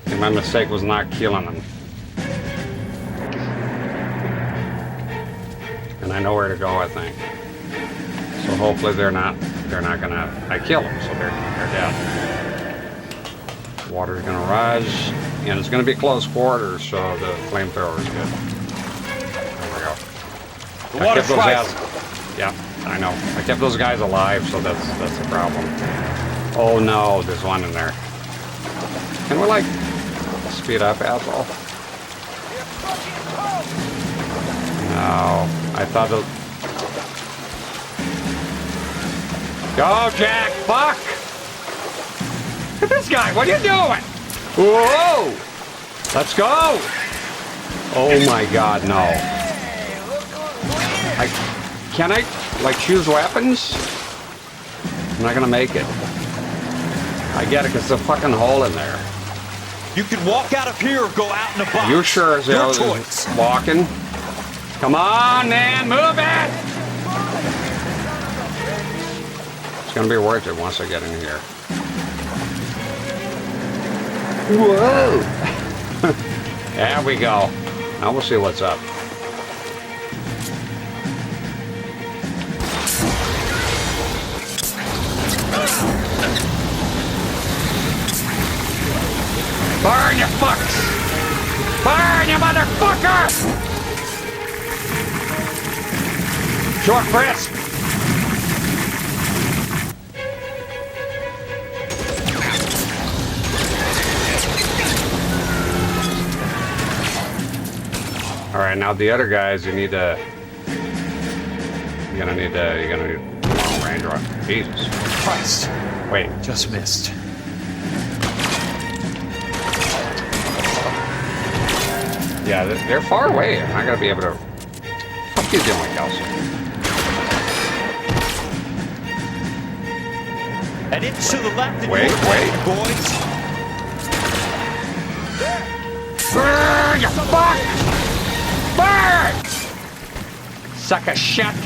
And my mistake was not killing him. And I know where to go, I think. So hopefully they're not gonna. I kill them, so they're dead. Water's gonna rise, and it's gonna be close quarters, so the flamethrower is good. There we go. The water's rising. Yeah, I know. I kept those guys alive, so that's the problem. Oh no, there's one in there. Can we like speed up, asshole? No, I thought the. Go, Jack! Fuck! Look at this guy! What are you doing? Whoa! Let's go! Oh my God, no! Can I like choose weapons? I'm not gonna make it. I get it, 'cause there's a fucking hole in there. You can walk out of here or go out in a box. You sure as hell Your is walking? Come on, man, move it! It's gonna be worth it once I get in here. Whoa! There we go. Now we'll see what's up. Burn, you fucks! Burn, you motherfucker! Short press! Alright, now the other guys, you need to... You're gonna need long range run. Jesus Christ. Wait. Just missed. Yeah, they're far away. I'm not gonna be able to... Fuck you doing, Kelsey? And it's to the left. Wait. Boys. Burn, you fuck! Burn! Suck a shit.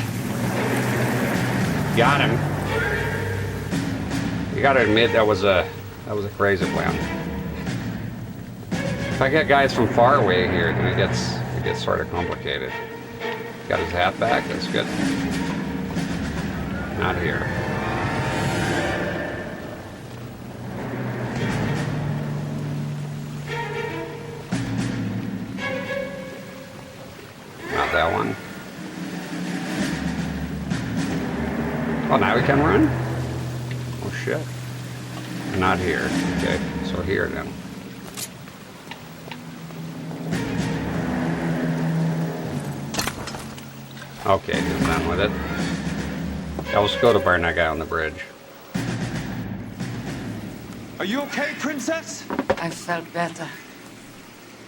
Got him. You gotta admit that was a crazy plan. If I get guys from far away here, then it gets sort of complicated. Got his hat back. That's good. Not here. Not that one. Oh, now we can run? Oh, shit. Not here. Okay, so here then. Okay, he's done with it. Yeah, let's go to burn that guy on the bridge. Are you okay, Princess? I felt better.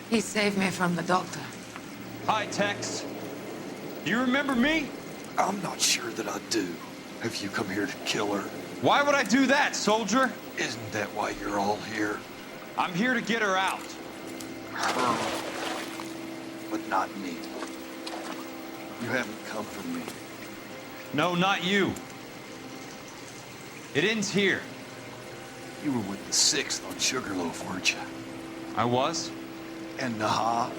He saved me from the doctor. Hi, Tex. Do you remember me? I'm not sure that I do. Have you come here to kill her? Why would I do that, soldier? Isn't that why you're all here? I'm here to get her out. Her. But not me. You haven't come for me. No, not you. It ends here. You were with the 6th on Sugarloaf, weren't you? I was? And Naha?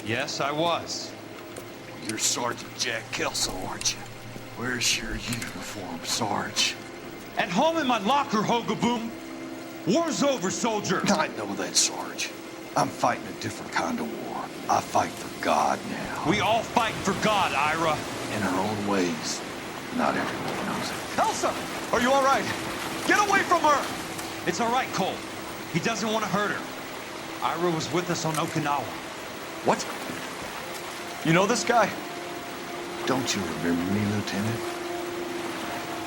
Yes, I was. You're Sergeant Jack Kelso, aren't you? Where's your uniform, Sarge? At home in my locker, Hogaboom. War's over, soldier. I know that, Sarge. I'm fighting a different kind of war. I fight for God now. We all fight for God, Ira. In our own ways. Not everyone knows it. Elsa! Are you all right? Get away from her! It's all right, Cole. He doesn't want to hurt her. Ira was with us on Okinawa. What? You know this guy? Don't you remember me, Lieutenant?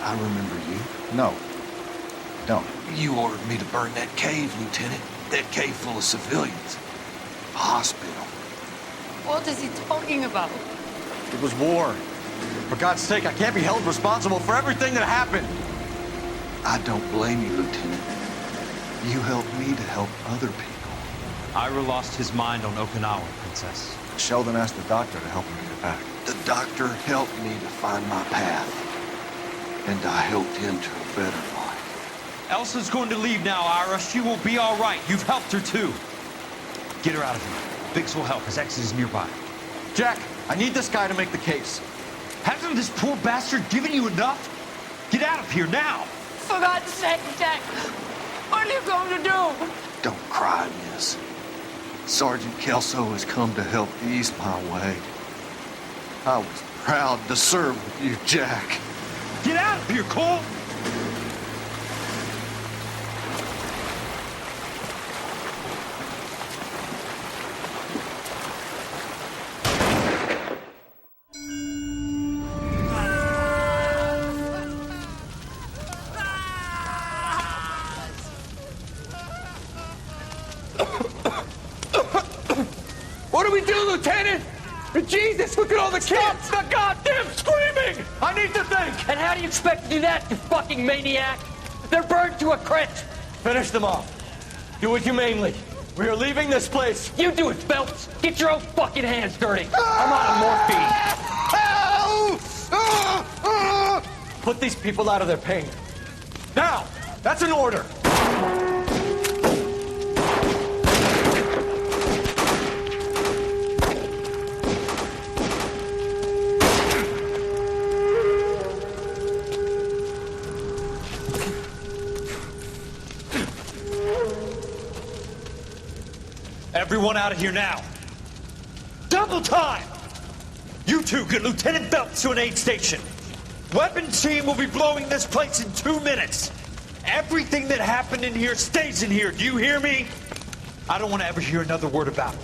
I remember you. No. Don't. You ordered me to burn that cave, Lieutenant. That cave full of civilians. A hospital. What is he talking about? It was war. For God's sake, I can't be held responsible for everything that happened. I don't blame you, Lieutenant. You helped me to help other people. Ira lost his mind on Okinawa, Princess. Sheldon asked the doctor to help him get back. The doctor helped me to find my path. And I helped him to a better life. Elsa's going to leave now, Ira. She will be all right. You've helped her, too. Get her out of here. Biggs will help. His exit is nearby. Jack, I need this guy to make the case. Hasn't this poor bastard given you enough? Get out of here now! For God's sake, Jack! What are you going to do? Don't cry, miss. Sergeant Kelso has come to help ease my way. I was proud to serve with you, Jack. Get out of here, Cole! What do we do, Lieutenant? Jesus, look at all the kids! Stop the goddamn screaming! I need to think! And how do you expect to do that, you fucking maniac? They're burned to a crisp! Finish them off. Do it humanely. We are leaving this place. You do it, Phelps! Get your own fucking hands dirty! I'm on morphine! Put these people out of their pain. Now! That's an order! Everyone out of here now. Double time! You two get Lieutenant Phelps to an aid station. Weapons team will be blowing this place in 2 minutes. Everything that happened in here stays in here. Do you hear me? I don't want to ever hear another word about it.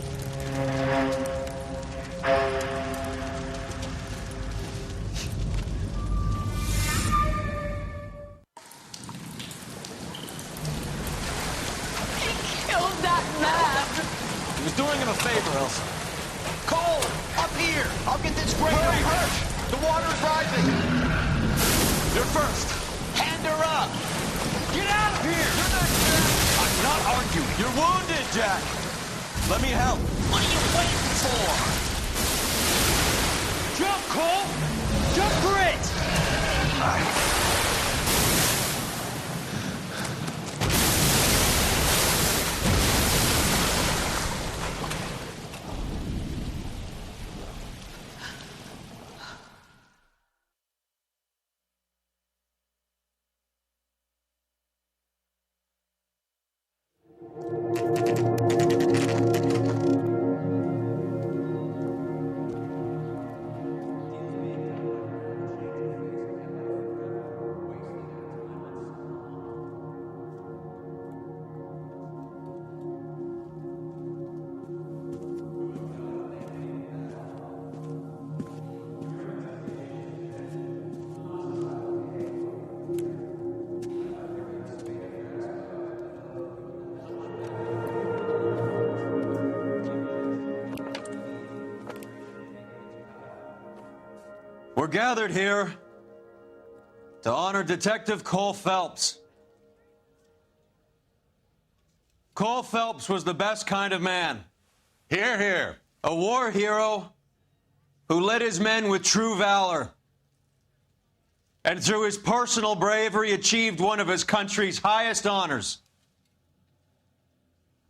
Killed that man! He was doing him a favor, Elsa. Cole, up here! I'll get this grader hurt! The water's rising! You're first! Hand her up! Get out of here! You're not Jack! I'm not arguing. You're wounded, Jack! Let me help. What are you waiting for? Jump, Cole! Jump for it! We're gathered here to honor Detective Cole Phelps. Cole Phelps was the best kind of man. Hear, hear. A war hero who led his men with true valor. And through his personal bravery achieved one of his country's highest honors.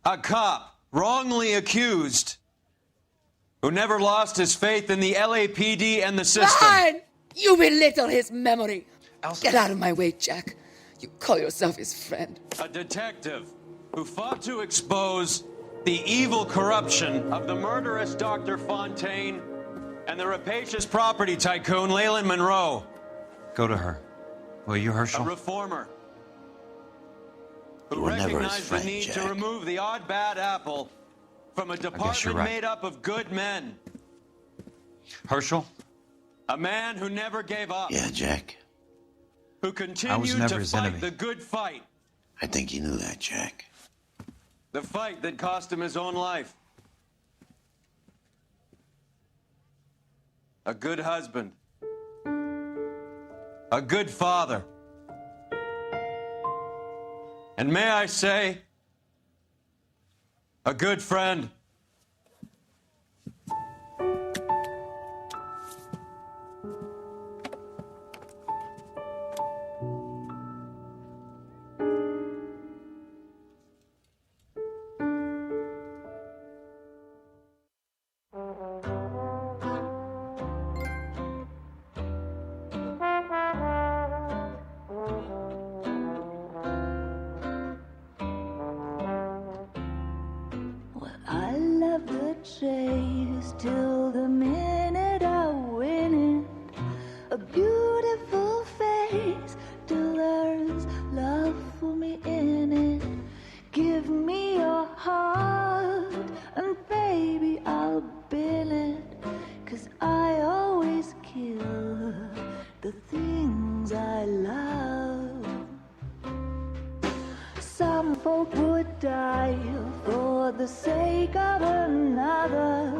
A cop wrongly accused who never lost his faith in the LAPD and the system. Fine! You belittle his memory. Get out of my way, Jack. You call yourself his friend. A detective who fought to expose the evil corruption of the murderous Dr. Fontaine and the rapacious property tycoon Leyland Monroe. Go to her. Will you, Herschel? A reformer who You were never his recognized friend, the need Jack. to remove the odd bad apple from a department right. made up of good men. Herschel? A man who never gave up. Yeah, Jack. Who continued never to his fight enemy. the good fight. I think you knew that, Jack. The fight that cost him his own life. A good husband. A good father. And may I say, a good friend. I love the chase till the minute I win it. A beautiful face till there's love for me in it. Give me your heart and baby I'll bill it. 'Cause I always kill the things I love. Some folk would die for the sake of another.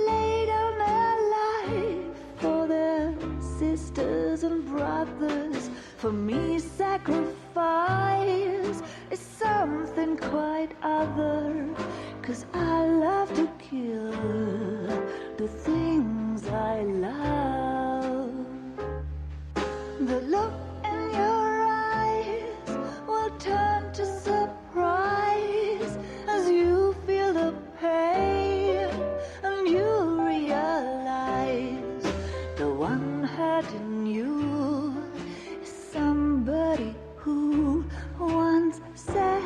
Lay down their life for their sisters and brothers. For me, sacrifice is something quite other. 'Cause I love to kill the things I love. The look in your eyes will turn to surprise as you feel the pain and you realize the one hurting you is somebody who once said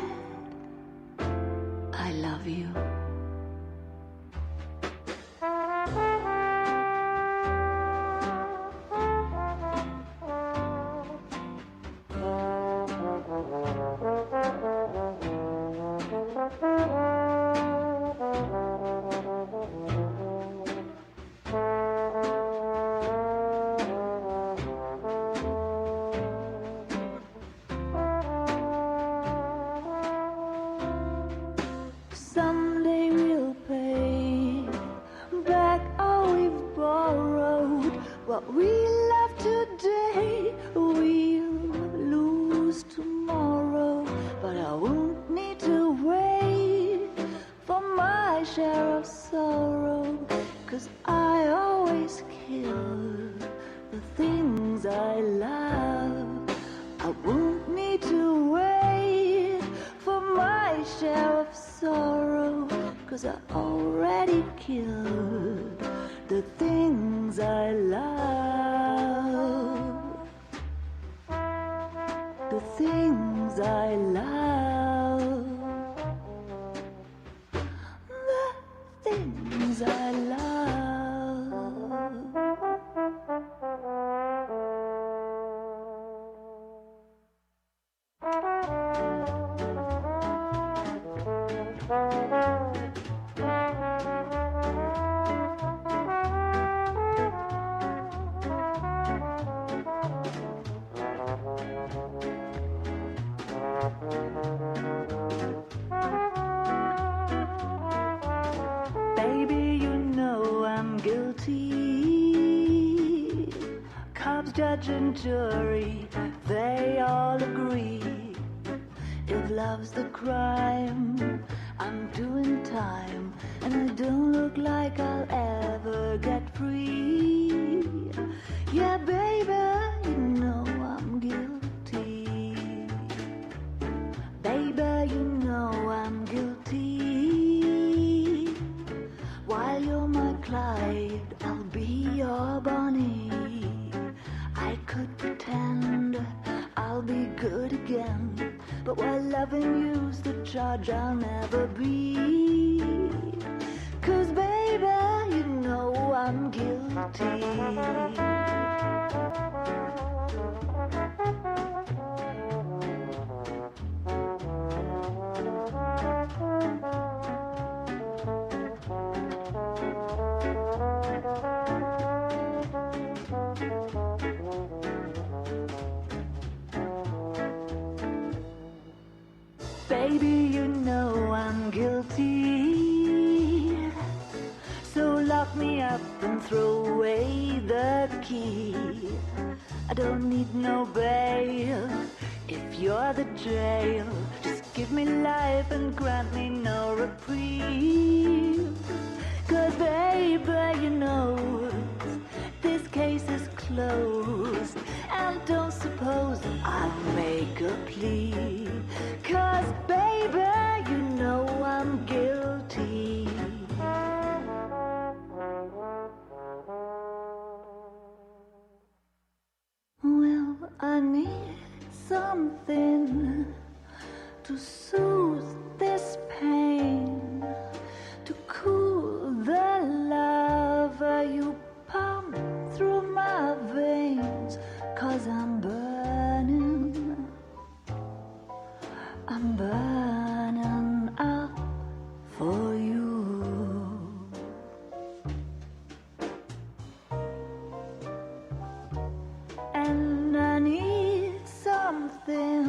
What we love today, we'll lose tomorrow. But I won't need to wait for my share of sorrow. 'Cause I always kill the things I love. I won't need to wait for my share of sorrow. 'Cause I already killed the things I love. The things I love. The things I love. Baby, you know I'm guilty. Cops, judge, and jury, they all agree. If love's the crime, I'm doing time. And I don't look like I'll ever get free. Yeah, baby, you know I'm guilty. Baby, you know I'm guilty. While you're my Clyde, I'll be your Bonnie. I could pretend I'll be good again, but while loving you's the charge I'll never be. 'Cause baby, you know I'm guilty. Baby, you know I'm guilty. So lock me up and throw away the key. I don't need no bail if you're the jail. Just give me life and grant me no reprieve. 'Cause baby, you know this case is closed. And don't suppose I'll make a plea. 'Cause baby, you know I'm guilty. Well, I need something to soothe this pain, to cool the lava you pump through my veins. 'Cause I'm burning up for you. And I need something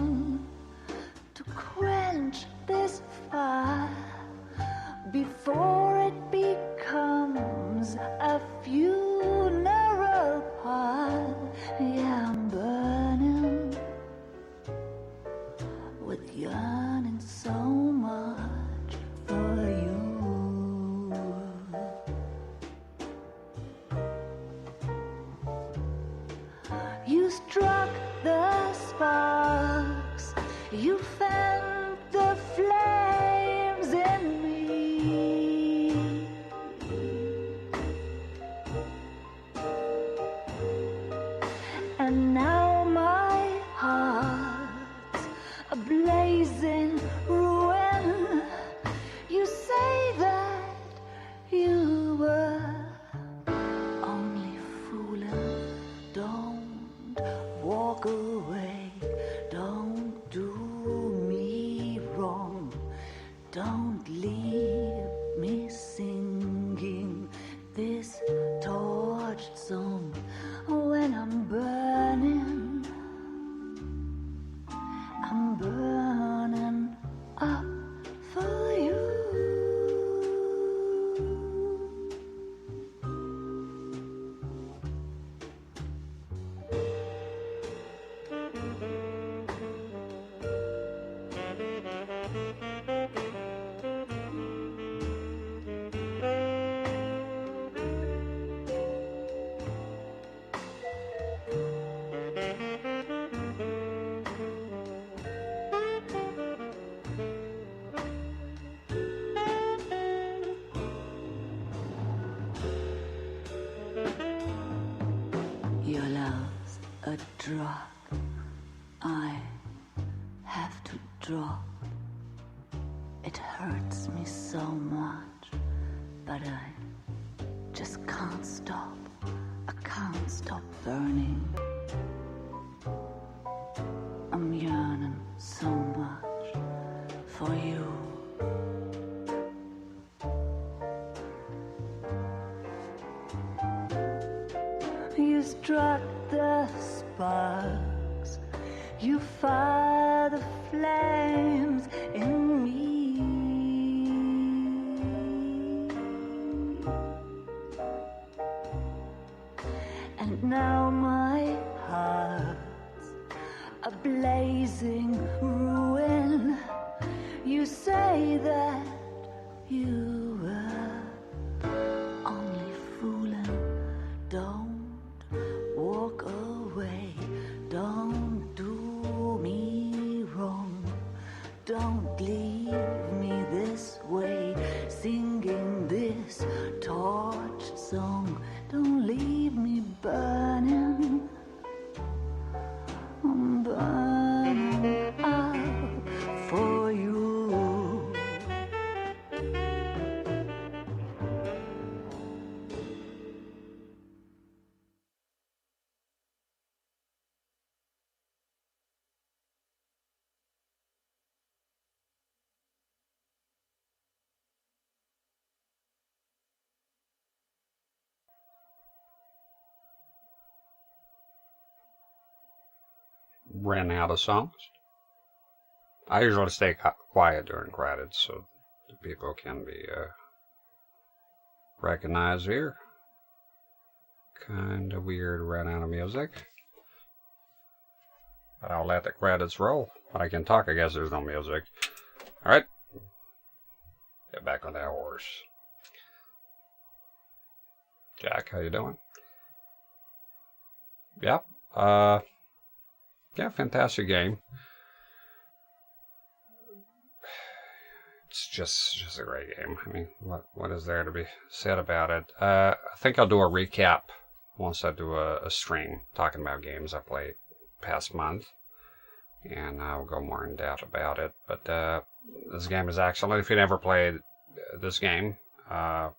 to quench this fire before it becomes a funeral pyre. Yeah, I'm burning with yearning so much for you. You struck the sparks, you fanned the flames in me. And now my heart's a blazing ruin. You say that you were only fooling. Don't walk away. Don't do me a drug I have to drop. It hurts me so much, but I just can't stop. I can't stop burning. I'm yearning so much for you. You struck the sparks, you fire the flames in me. And now my heart's a blazing ruin. You say that you were only fooling. Don't walk away. Don't do me wrong. Don't leave me this way, singing this tortured song. Don't leave me burning. I'm burning up for you. Ran out of songs. I usually stay quiet during credits so the people can be recognized here. Kind of weird, ran out of music. But I'll let the credits roll. But I can talk, I guess there's no music. Alright. Get back on that horse. Jack, how you doing? Yep. Yeah, fantastic game. It's just a great game. I mean, what is there to be said about it? I think I'll do a recap once I do a stream talking about games I played past month, and I'll go more in depth about it. But this game is excellent. If you never played this game, oh,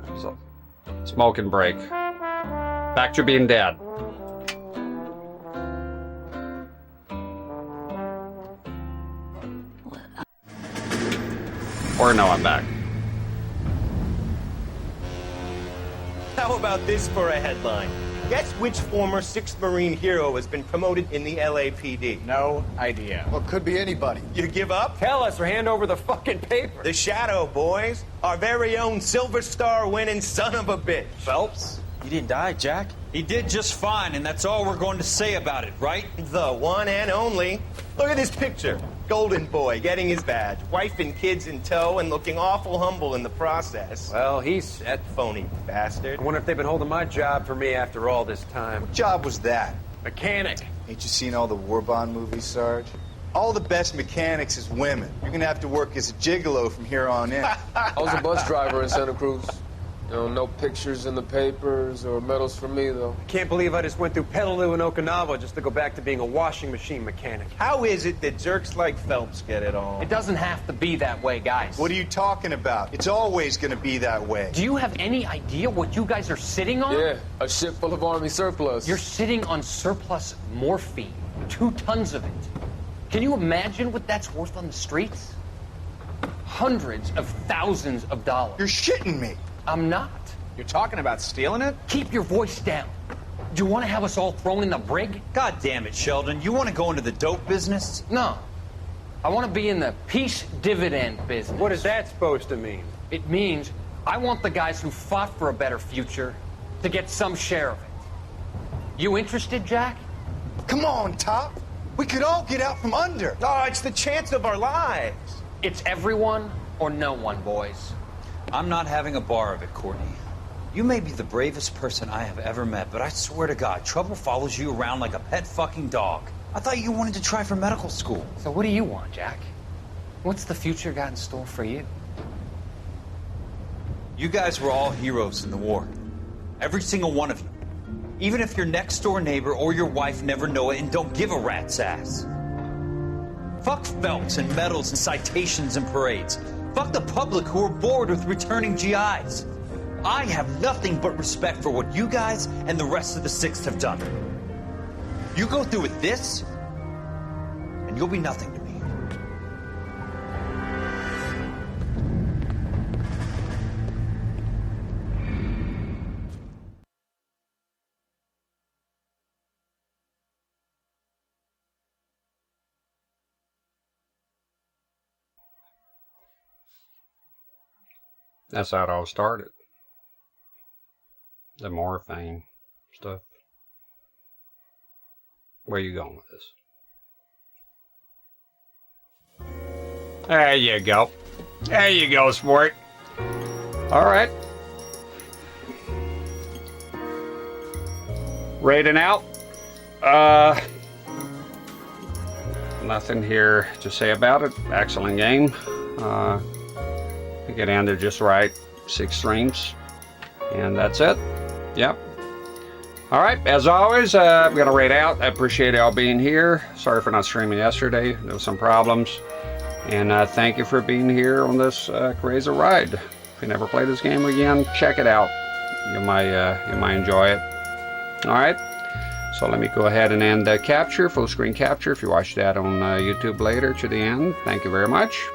there's a smoking break. Back to being dead. Or no, I'm back. How about this for a headline? Guess which former 6th Marine hero has been promoted in the LAPD? No idea. Well, could be anybody. You give up? Tell us or hand over the fucking paper. The Shadow, boys. Our very own Silver Star winning son of a bitch. Phelps? He didn't die, Jack. He did just fine, and that's all we're going to say about it, right? The one and only. Look at this picture. Golden boy getting his badge, wife and kids in tow, and looking awful humble in the process. Well, he's set. Phony bastard. I wonder if they've been holding my job for me after all this time. What job was that? Mechanic. Ain't you seen all the war bond movies, Sarge? All the best mechanics is women. You're gonna have to work as a gigolo from here on in. I was a bus driver in Santa Cruz. You know, no pictures in the papers or medals for me, though. I can't believe I just went through Petaloo and Okinawa just to go back to being a washing machine mechanic. How is it that jerks like Phelps get it all? It doesn't have to be that way, guys. What are you talking about? It's always gonna be that way. Do you have any idea what you guys are sitting on? Yeah, a ship full of Army surplus. You're sitting on surplus morphine. 2 tons of it. Can you imagine what that's worth on the streets? Hundreds of thousands of dollars. You're shitting me. I'm not. You're talking about stealing it? Keep your voice down. Do you want to have us all thrown in the brig? God damn it, Sheldon. You want to go into the dope business? No. I want to be in the peace dividend business. What is that supposed to mean? It means I want the guys who fought for a better future to get some share of it. You interested, Jack? Come on, Top. We could all get out from under. Oh, it's the chance of our lives. It's everyone or no one, boys. I'm not having a bar of it, Courtney. You may be the bravest person I have ever met, but I swear to God, trouble follows you around like a pet fucking dog. I thought you wanted to try for medical school. So what do you want, Jack? What's the future got in store for you? You guys were all heroes in the war. Every single one of you. Even if your next door neighbor or your wife never know it and don't give a rat's ass. Fuck Phelps and medals and citations and parades. Fuck the public who are bored with returning GIs. I have nothing but respect for what you guys and the rest of the 6th have done. You go through with this, and you'll be nothing to me. That's how it all started. The morphine stuff. Where you going with this? There you go. There you go, sport. All right. Rating out. Nothing here to say about it. Excellent game. I think it ended just right. 6 streams. And that's it. Yep. All right. As always, I'm going to rate out. I appreciate y'all being here. Sorry for not streaming yesterday. There was some problems. And thank you for being here on this crazy ride. If you never play this game again, check it out. You might enjoy it. All right. So let me go ahead and end capture, full screen capture. If you watch that on YouTube later to the end, thank you very much.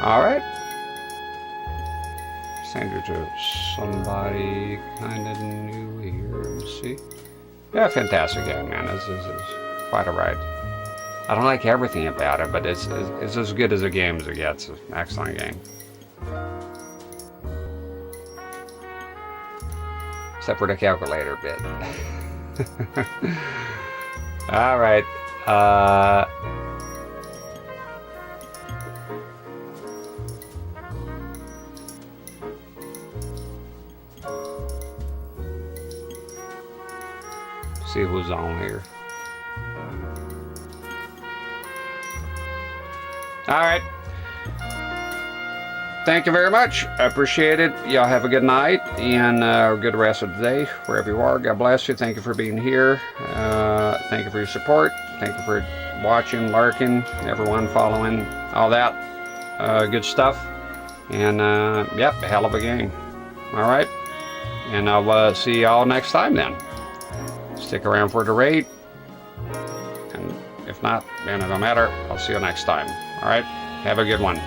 All right. Send it to somebody kind of new here. Let's see. Yeah, fantastic game, man. This is quite a ride. I don't like everything about it, but it's as good as a game as it gets. It's an excellent game. Except for the calculator bit. All right. See who's on here. All right. Thank you very much. I appreciate it. Y'all have a good night and a good rest of the day, wherever you are. God bless you. Thank you for being here. Thank you for your support. Thank you for watching, lurking, everyone following, all that good stuff. And, yep, a hell of a game. All right. And I'll see y'all next time then. Stick around for the raid. And if not, then it don't matter. I'll see you next time. All right. Have a good one.